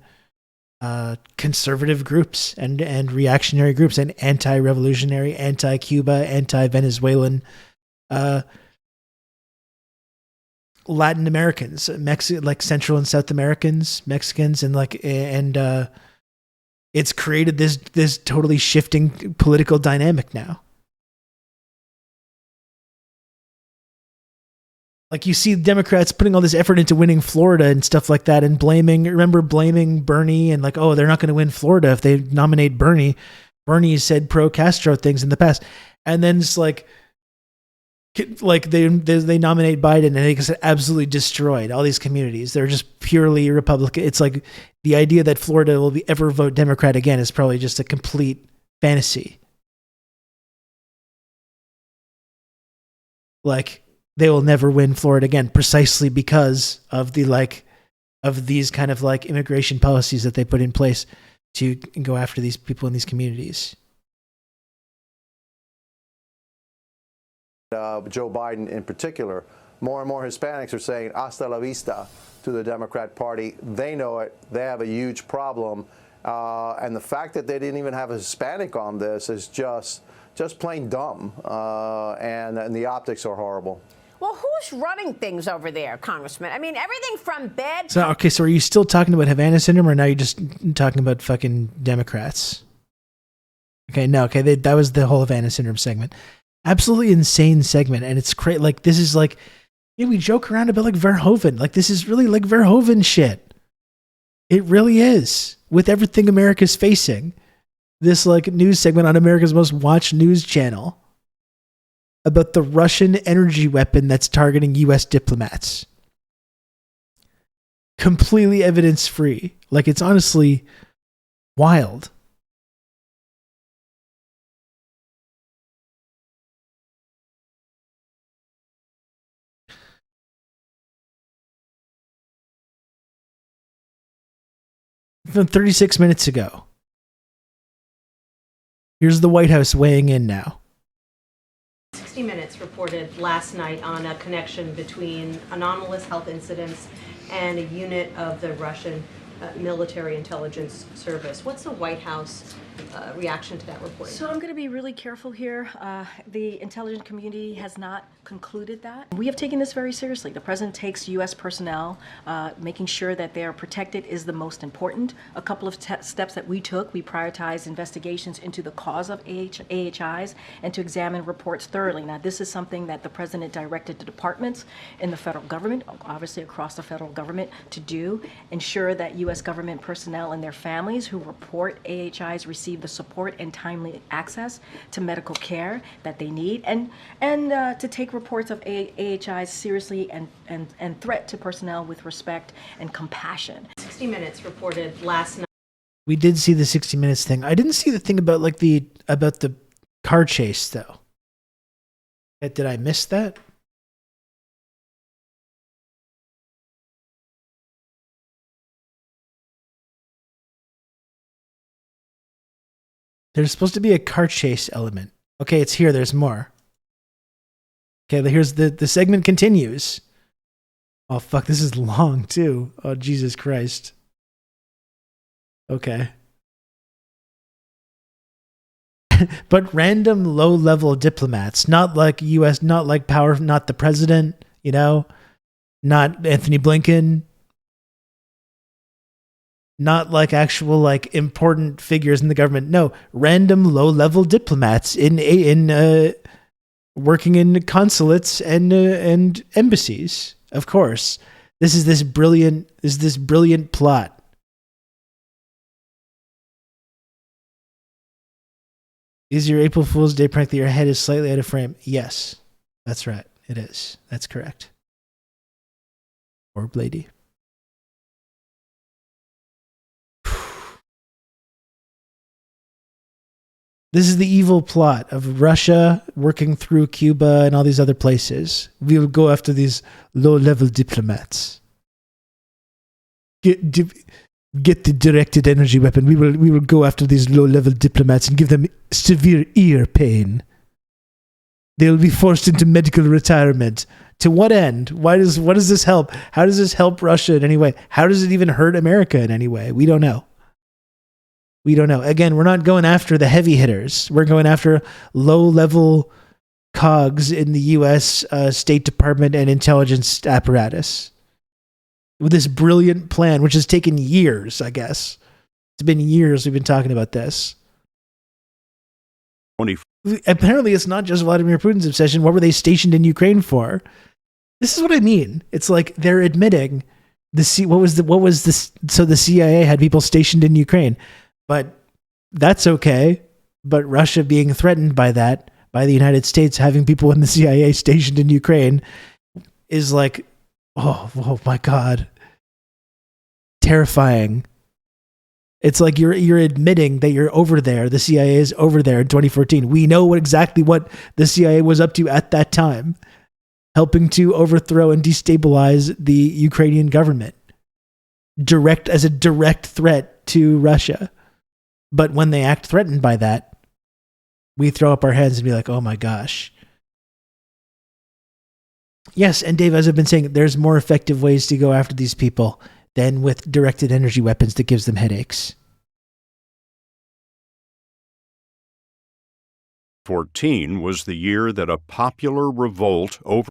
conservative groups and reactionary groups and anti-revolutionary, anti-Cuba, anti-Venezuelan Latin Americans, like Central and South Americans, Mexicans, and it's created this totally shifting political dynamic now. Like you see Democrats putting all this effort into winning Florida and stuff like that and blaming Bernie and like, oh, they're not going to win Florida if they nominate Bernie. Bernie said pro-Castro things in the past. And then it's like they nominate Biden and it gets absolutely destroyed. All these communities, they're just purely Republican. It's like the idea that Florida will ever vote Democrat again is probably just a complete fantasy. Like they will never win Florida again precisely because of these kind of like immigration policies that they put in place to go after these people in these communities. Joe Biden in particular, more and more Hispanics are saying hasta la vista to the Democrat Party. They know it. They have a huge problem. And the fact that they didn't even have a Hispanic on this is just plain dumb. And the optics are horrible. Well, who's running things over there, Congressman? I mean, everything from bed... So are you still talking about Havana Syndrome or now you're just talking about fucking Democrats? Okay, no, okay, that was the whole Havana Syndrome segment. Absolutely insane segment, and it's great. Like, this is like, we joke around about like Verhoeven. Like, this is really like Verhoeven shit. It really is. With everything America's facing. This like news segment on America's most watched news channel about the Russian energy weapon that's targeting U.S. diplomats. Completely evidence-free. Like, it's honestly wild. From 36 minutes ago. Here's the White House weighing in now. 60 Minutes reported last night on a connection between anomalous health incidents and a unit of the Russian military intelligence service. What's the White House reaction to that report? So I'm going to be really careful here. The intelligence community has not concluded that. We have taken this very seriously. The president takes U.S. personnel. Making sure that they are protected is the most important. A couple of steps that we took, we prioritized investigations into the cause of AHIs and to examine reports thoroughly. Now, this is something that the president directed the departments in the federal government, obviously across the federal government, to do. Ensure that U.S. government personnel and their families who report AHIs receive receive the support and timely access to medical care that they need, and to take reports of AHIs seriously and threat to personnel with respect and compassion. 60 Minutes reported last night. We did see the 60 Minutes thing. I didn't see the thing about like the car chase though. Did I miss that? There's supposed to be a car chase element. Okay, it's here. There's more. Okay, here's the segment continues. Oh, fuck. This is long, too. Oh, Jesus Christ. Okay. But random low-level diplomats, not like U.S., not like power, not the president, you know, not Anthony Blinken, not like actual like important figures in the government. No, random low-level diplomats in working in consulates and embassies. Of course, this is this brilliant plot. Is your April Fool's Day prank that your head is slightly out of frame? Yes, that's right. It is. That's correct. Or Blady. This is the evil plot of Russia working through Cuba and all these other places. We will go after these low-level diplomats. Get the directed energy weapon. We will go after these low-level diplomats and give them severe ear pain. They will be forced into medical retirement. To what end? What does this help? How does this help Russia in any way? How does it even hurt America in any way? We don't know. We don't know. Again, we're not going after the heavy hitters. We're going after low-level cogs in the U.S. State Department and intelligence apparatus. With this brilliant plan, which has taken years, I guess. It's been years we've been talking about this. Apparently, it's not just Vladimir Putin's obsession. What were they stationed in Ukraine for? This is what I mean. It's like they're admitting what was this? So the CIA had people stationed in Ukraine. But that's okay. But Russia being threatened by that, by the United States having people in the CIA stationed in Ukraine, is like, oh my God. Terrifying. It's like you're admitting that you're over there. The CIA is over there in 2014. We know exactly what the CIA was up to at that time, helping to overthrow and destabilize the Ukrainian government. As a direct threat to Russia. But when they act threatened by that, we throw up our hands and be like, oh my gosh. Yes, and Dave, as I've been saying, there's more effective ways to go after these people than with directed energy weapons that gives them headaches. 2014 was the year that a popular revolt over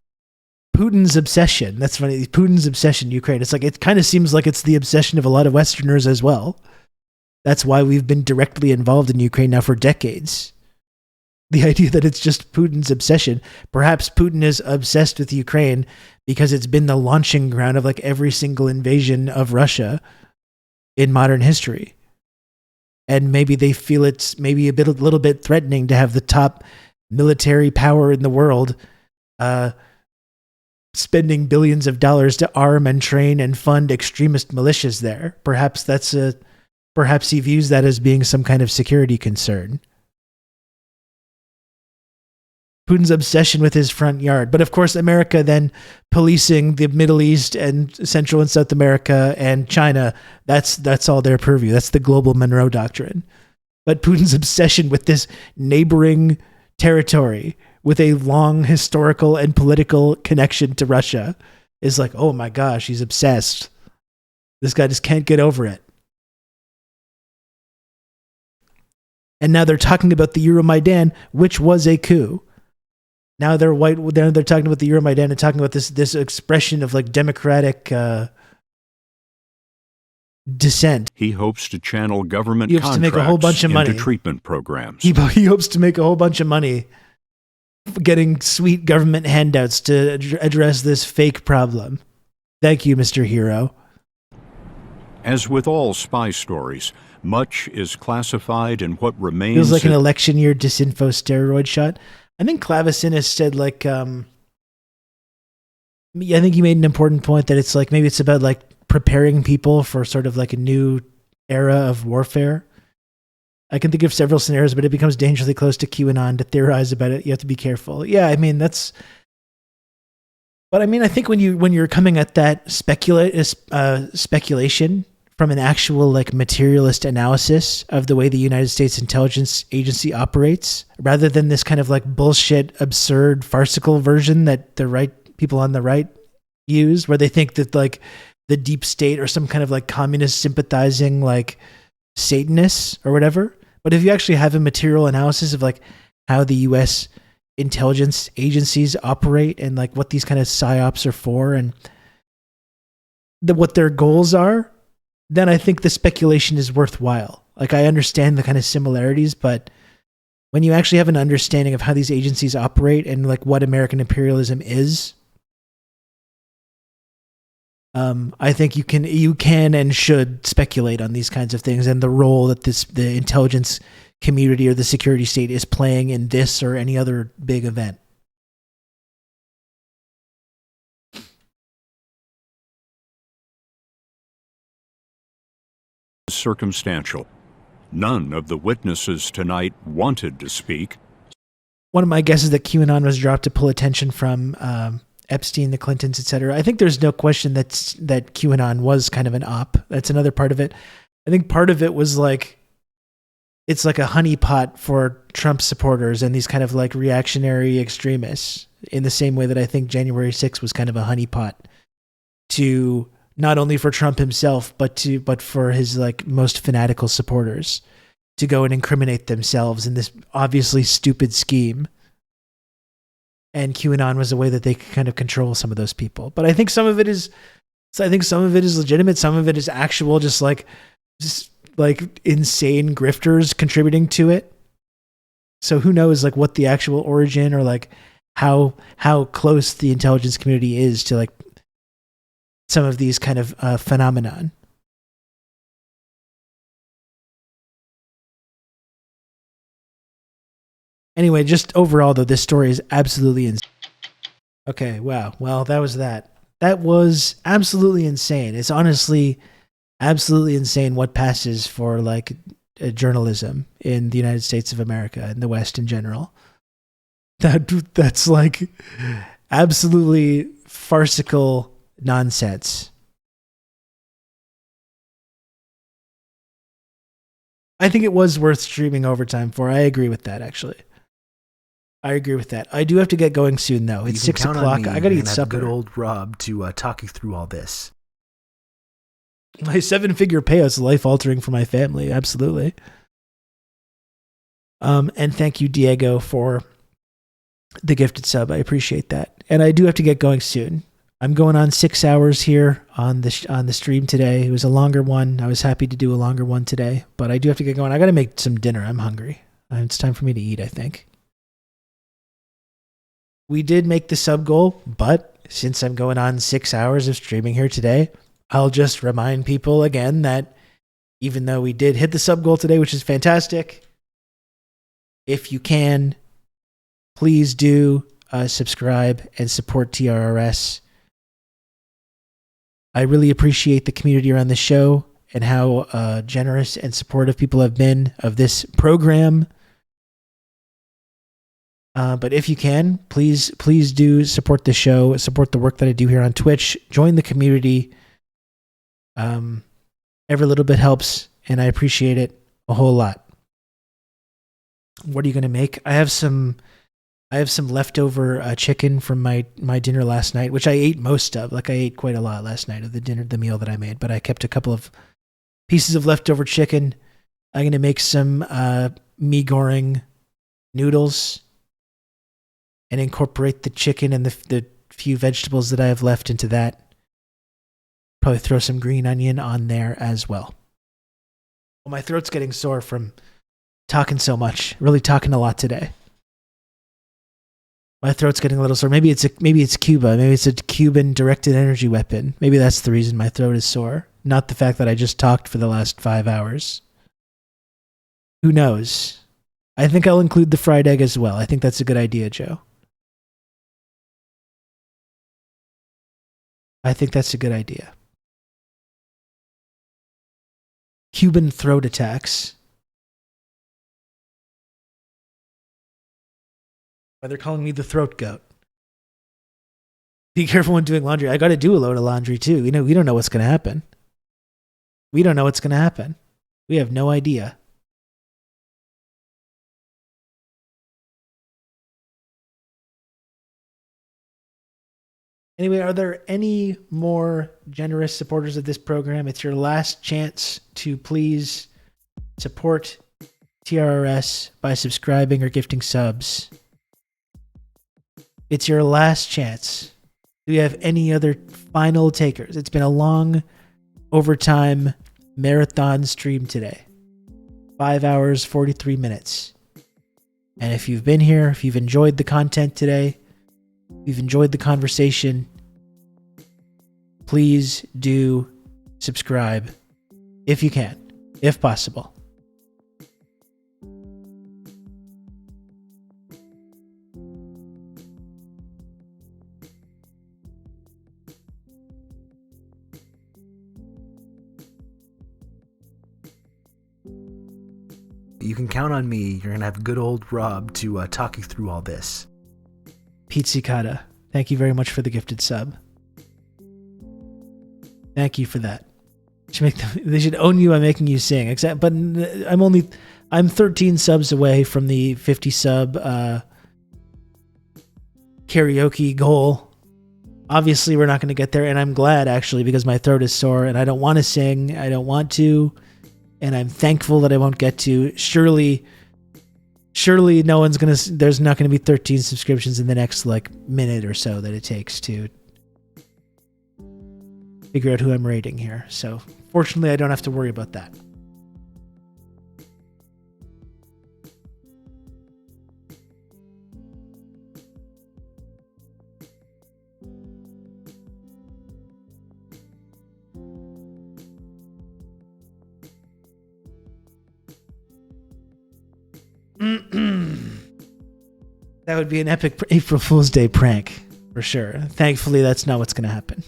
Putin's obsession. That's funny. Putin's obsession, Ukraine. It's like, it kind of seems like it's the obsession of a lot of Westerners as well. That's why we've been directly involved in Ukraine now for decades. The idea that it's just Putin's obsession. Perhaps Putin is obsessed with Ukraine because it's been the launching ground of like every single invasion of Russia in modern history. And maybe they feel it's maybe a little bit threatening to have the top military power in the world spending billions of dollars to arm and train and fund extremist militias there. Perhaps he views that as being some kind of security concern. Putin's obsession with his front yard. But of course, America then policing the Middle East and Central and South America and China, that's all their purview. That's the global Monroe Doctrine. But Putin's obsession with this neighboring territory with a long historical and political connection to Russia is like, oh my gosh, he's obsessed. This guy just can't get over it. And now they're talking about the Euromaidan, which was a coup. Now they're talking about the Euromaidan and talking about this expression of like democratic dissent. He hopes to channel government contracts to make a whole bunch of money into treatment programs. He hopes to make a whole bunch of money getting sweet government handouts to address this fake problem. Thank you, Mr. Hero. As with all spy stories, Much is classified, and what remains Feels like an election year disinfo steroid shot. I think Clavicin has said like, I think he made an important point that it's like, maybe it's about like preparing people for sort of like a new era of warfare. I can think of several scenarios, but it becomes dangerously close to QAnon to theorize about it. You have to be careful. Yeah, I mean, that's... But I mean, I think when you're coming at that speculation from an actual like materialist analysis of the way the United States intelligence agency operates, rather than this kind of like bullshit, absurd, farcical version that the right people on the right use, where they think that like the deep state or some kind of like communist sympathizing like Satanists or whatever. But if you actually have a material analysis of like how the U.S. intelligence agencies operate and like what these kind of psyops are for and what their goals are, then I think the speculation is worthwhile. Like I understand the kind of similarities, but when you actually have an understanding of how these agencies operate and like what American imperialism is, I think you can and should speculate on these kinds of things and the role that the intelligence community or the security state is playing in this or any other big event. Circumstantial. None of the witnesses tonight wanted to speak. One of my guesses that QAnon was dropped to pull attention from Epstein, the Clintons, etc. I think there's no question that QAnon was kind of an op. That's another part of it. I think part of it was like, it's like a honeypot for Trump supporters and these kind of like reactionary extremists, in the same way that I think January 6th was kind of a honeypot to not only for Trump himself, but for his like most fanatical supporters to go and incriminate themselves in this obviously stupid scheme. And QAnon was a way that they could kind of control some of those people. But I think some of it is legitimate. Some of it is actual, just like insane grifters contributing to it. So who knows like what the actual origin or like how close the intelligence community is to like some of these kind of phenomenon. Anyway, just overall, though, this story is absolutely insane. Okay, wow. Well, that was that. That was absolutely insane. It's honestly absolutely insane what passes for, like, journalism in the United States of America and the West in general. That's, like, absolutely farcical nonsense. I think it was worth streaming overtime for. I agree with that, actually. I agree with that. I do have to get going soon, though. It's 6 o'clock. I gotta eat supper. Good old Rob to talk you through all this. My 7-figure payout's life-altering for my family. Absolutely. And thank you, Diego, for the gifted sub. I appreciate that. And I do have to get going soon. I'm going on 6 hours here on the stream today. It was a longer one. I was happy to do a longer one today, but I do have to get going. I got to make some dinner. I'm hungry. It's time for me to eat, I think. We did make the sub goal, but since I'm going on 6 hours of streaming here today, I'll just remind people again that even though we did hit the sub goal today, which is fantastic, if you can, please do subscribe and support TRRS. I really appreciate the community around the show and how generous and supportive people have been of this program. But if you can, please do support the show, support the work that I do here on Twitch, join the community. Every little bit helps, and I appreciate it a whole lot. What are you going to make? I have some leftover chicken from my dinner last night, which I ate most of. Like I ate quite a lot last night of the meal that I made, but I kept a couple of pieces of leftover chicken. I'm going to make some mee goreng noodles and incorporate the chicken and the few vegetables that I have left into that. Probably throw some green onion on there as well. Well, my throat's getting sore from talking so much. Really talking a lot today. My throat's getting a little sore. Maybe it's Cuba. Maybe it's a Cuban directed energy weapon. Maybe that's the reason my throat is sore. Not the fact that I just talked for the last 5 hours. Who knows? I think I'll include the fried egg as well. I think that's a good idea, Joe. I think that's a good idea. Cuban throat attacks. Why they're calling me the throat goat. Be careful when doing laundry. I got to do a load of laundry too. We don't know what's going to happen. We don't know what's going to happen. We have no idea. Anyway, are there any more generous supporters of this program? It's your last chance to please support TRRS by subscribing or gifting subs. It's your last chance. Do we have any other final takers? It's been a long overtime marathon stream today. 5 hours, 43 minutes. And if you've been here, if you've enjoyed the content today, if you've enjoyed the conversation, please do subscribe if you can, if possible. You can count on me. You're going to have good old Rob to talk you through all this. Pete Cicada, thank you very much for the gifted sub. Thank you for that. They should own you by making you sing. But I'm 13 subs away from the 50 sub karaoke goal. Obviously, we're not going to get there, and I'm glad actually because my throat is sore and I don't want to sing. I don't want to, and I'm thankful that I won't get to. Surely no one's gonna. There's not going to be 13 subscriptions in the next minute or so that it takes to figure out who I'm rating here. So fortunately, I don't have to worry about that. That would be an epic April Fool's Day prank, for sure. Thankfully, that's not what's going to happen.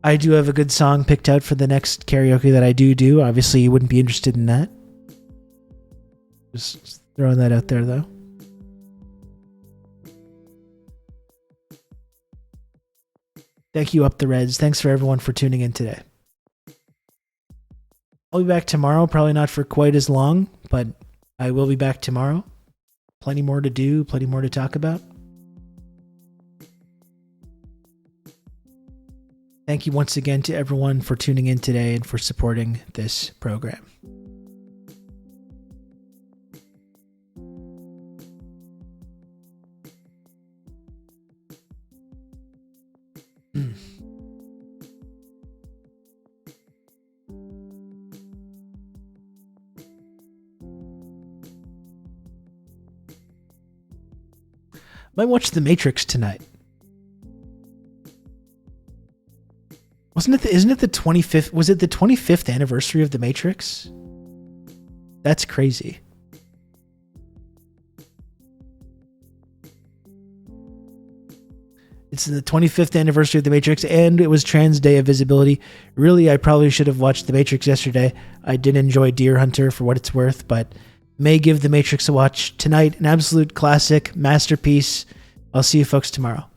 I do have a good song picked out for the next karaoke that I do. Obviously, you wouldn't be interested in that. Just throwing that out there, though. Thank you, Up the Reds. Thanks for everyone for tuning in today. I'll be back tomorrow. Probably not for quite as long, but I will be back tomorrow. Plenty more to do, plenty more to talk about. Thank you once again to everyone for tuning in today and for supporting this program. Might watch The Matrix tonight. Isn't it the 25th? Was it the 25th anniversary of The Matrix? That's crazy. It's the 25th anniversary of The Matrix, and it was Trans Day of Visibility. Really, I probably should have watched The Matrix yesterday. I did enjoy Deer Hunter for what it's worth, but may give The Matrix a watch tonight. An absolute classic, masterpiece. I'll see you folks tomorrow.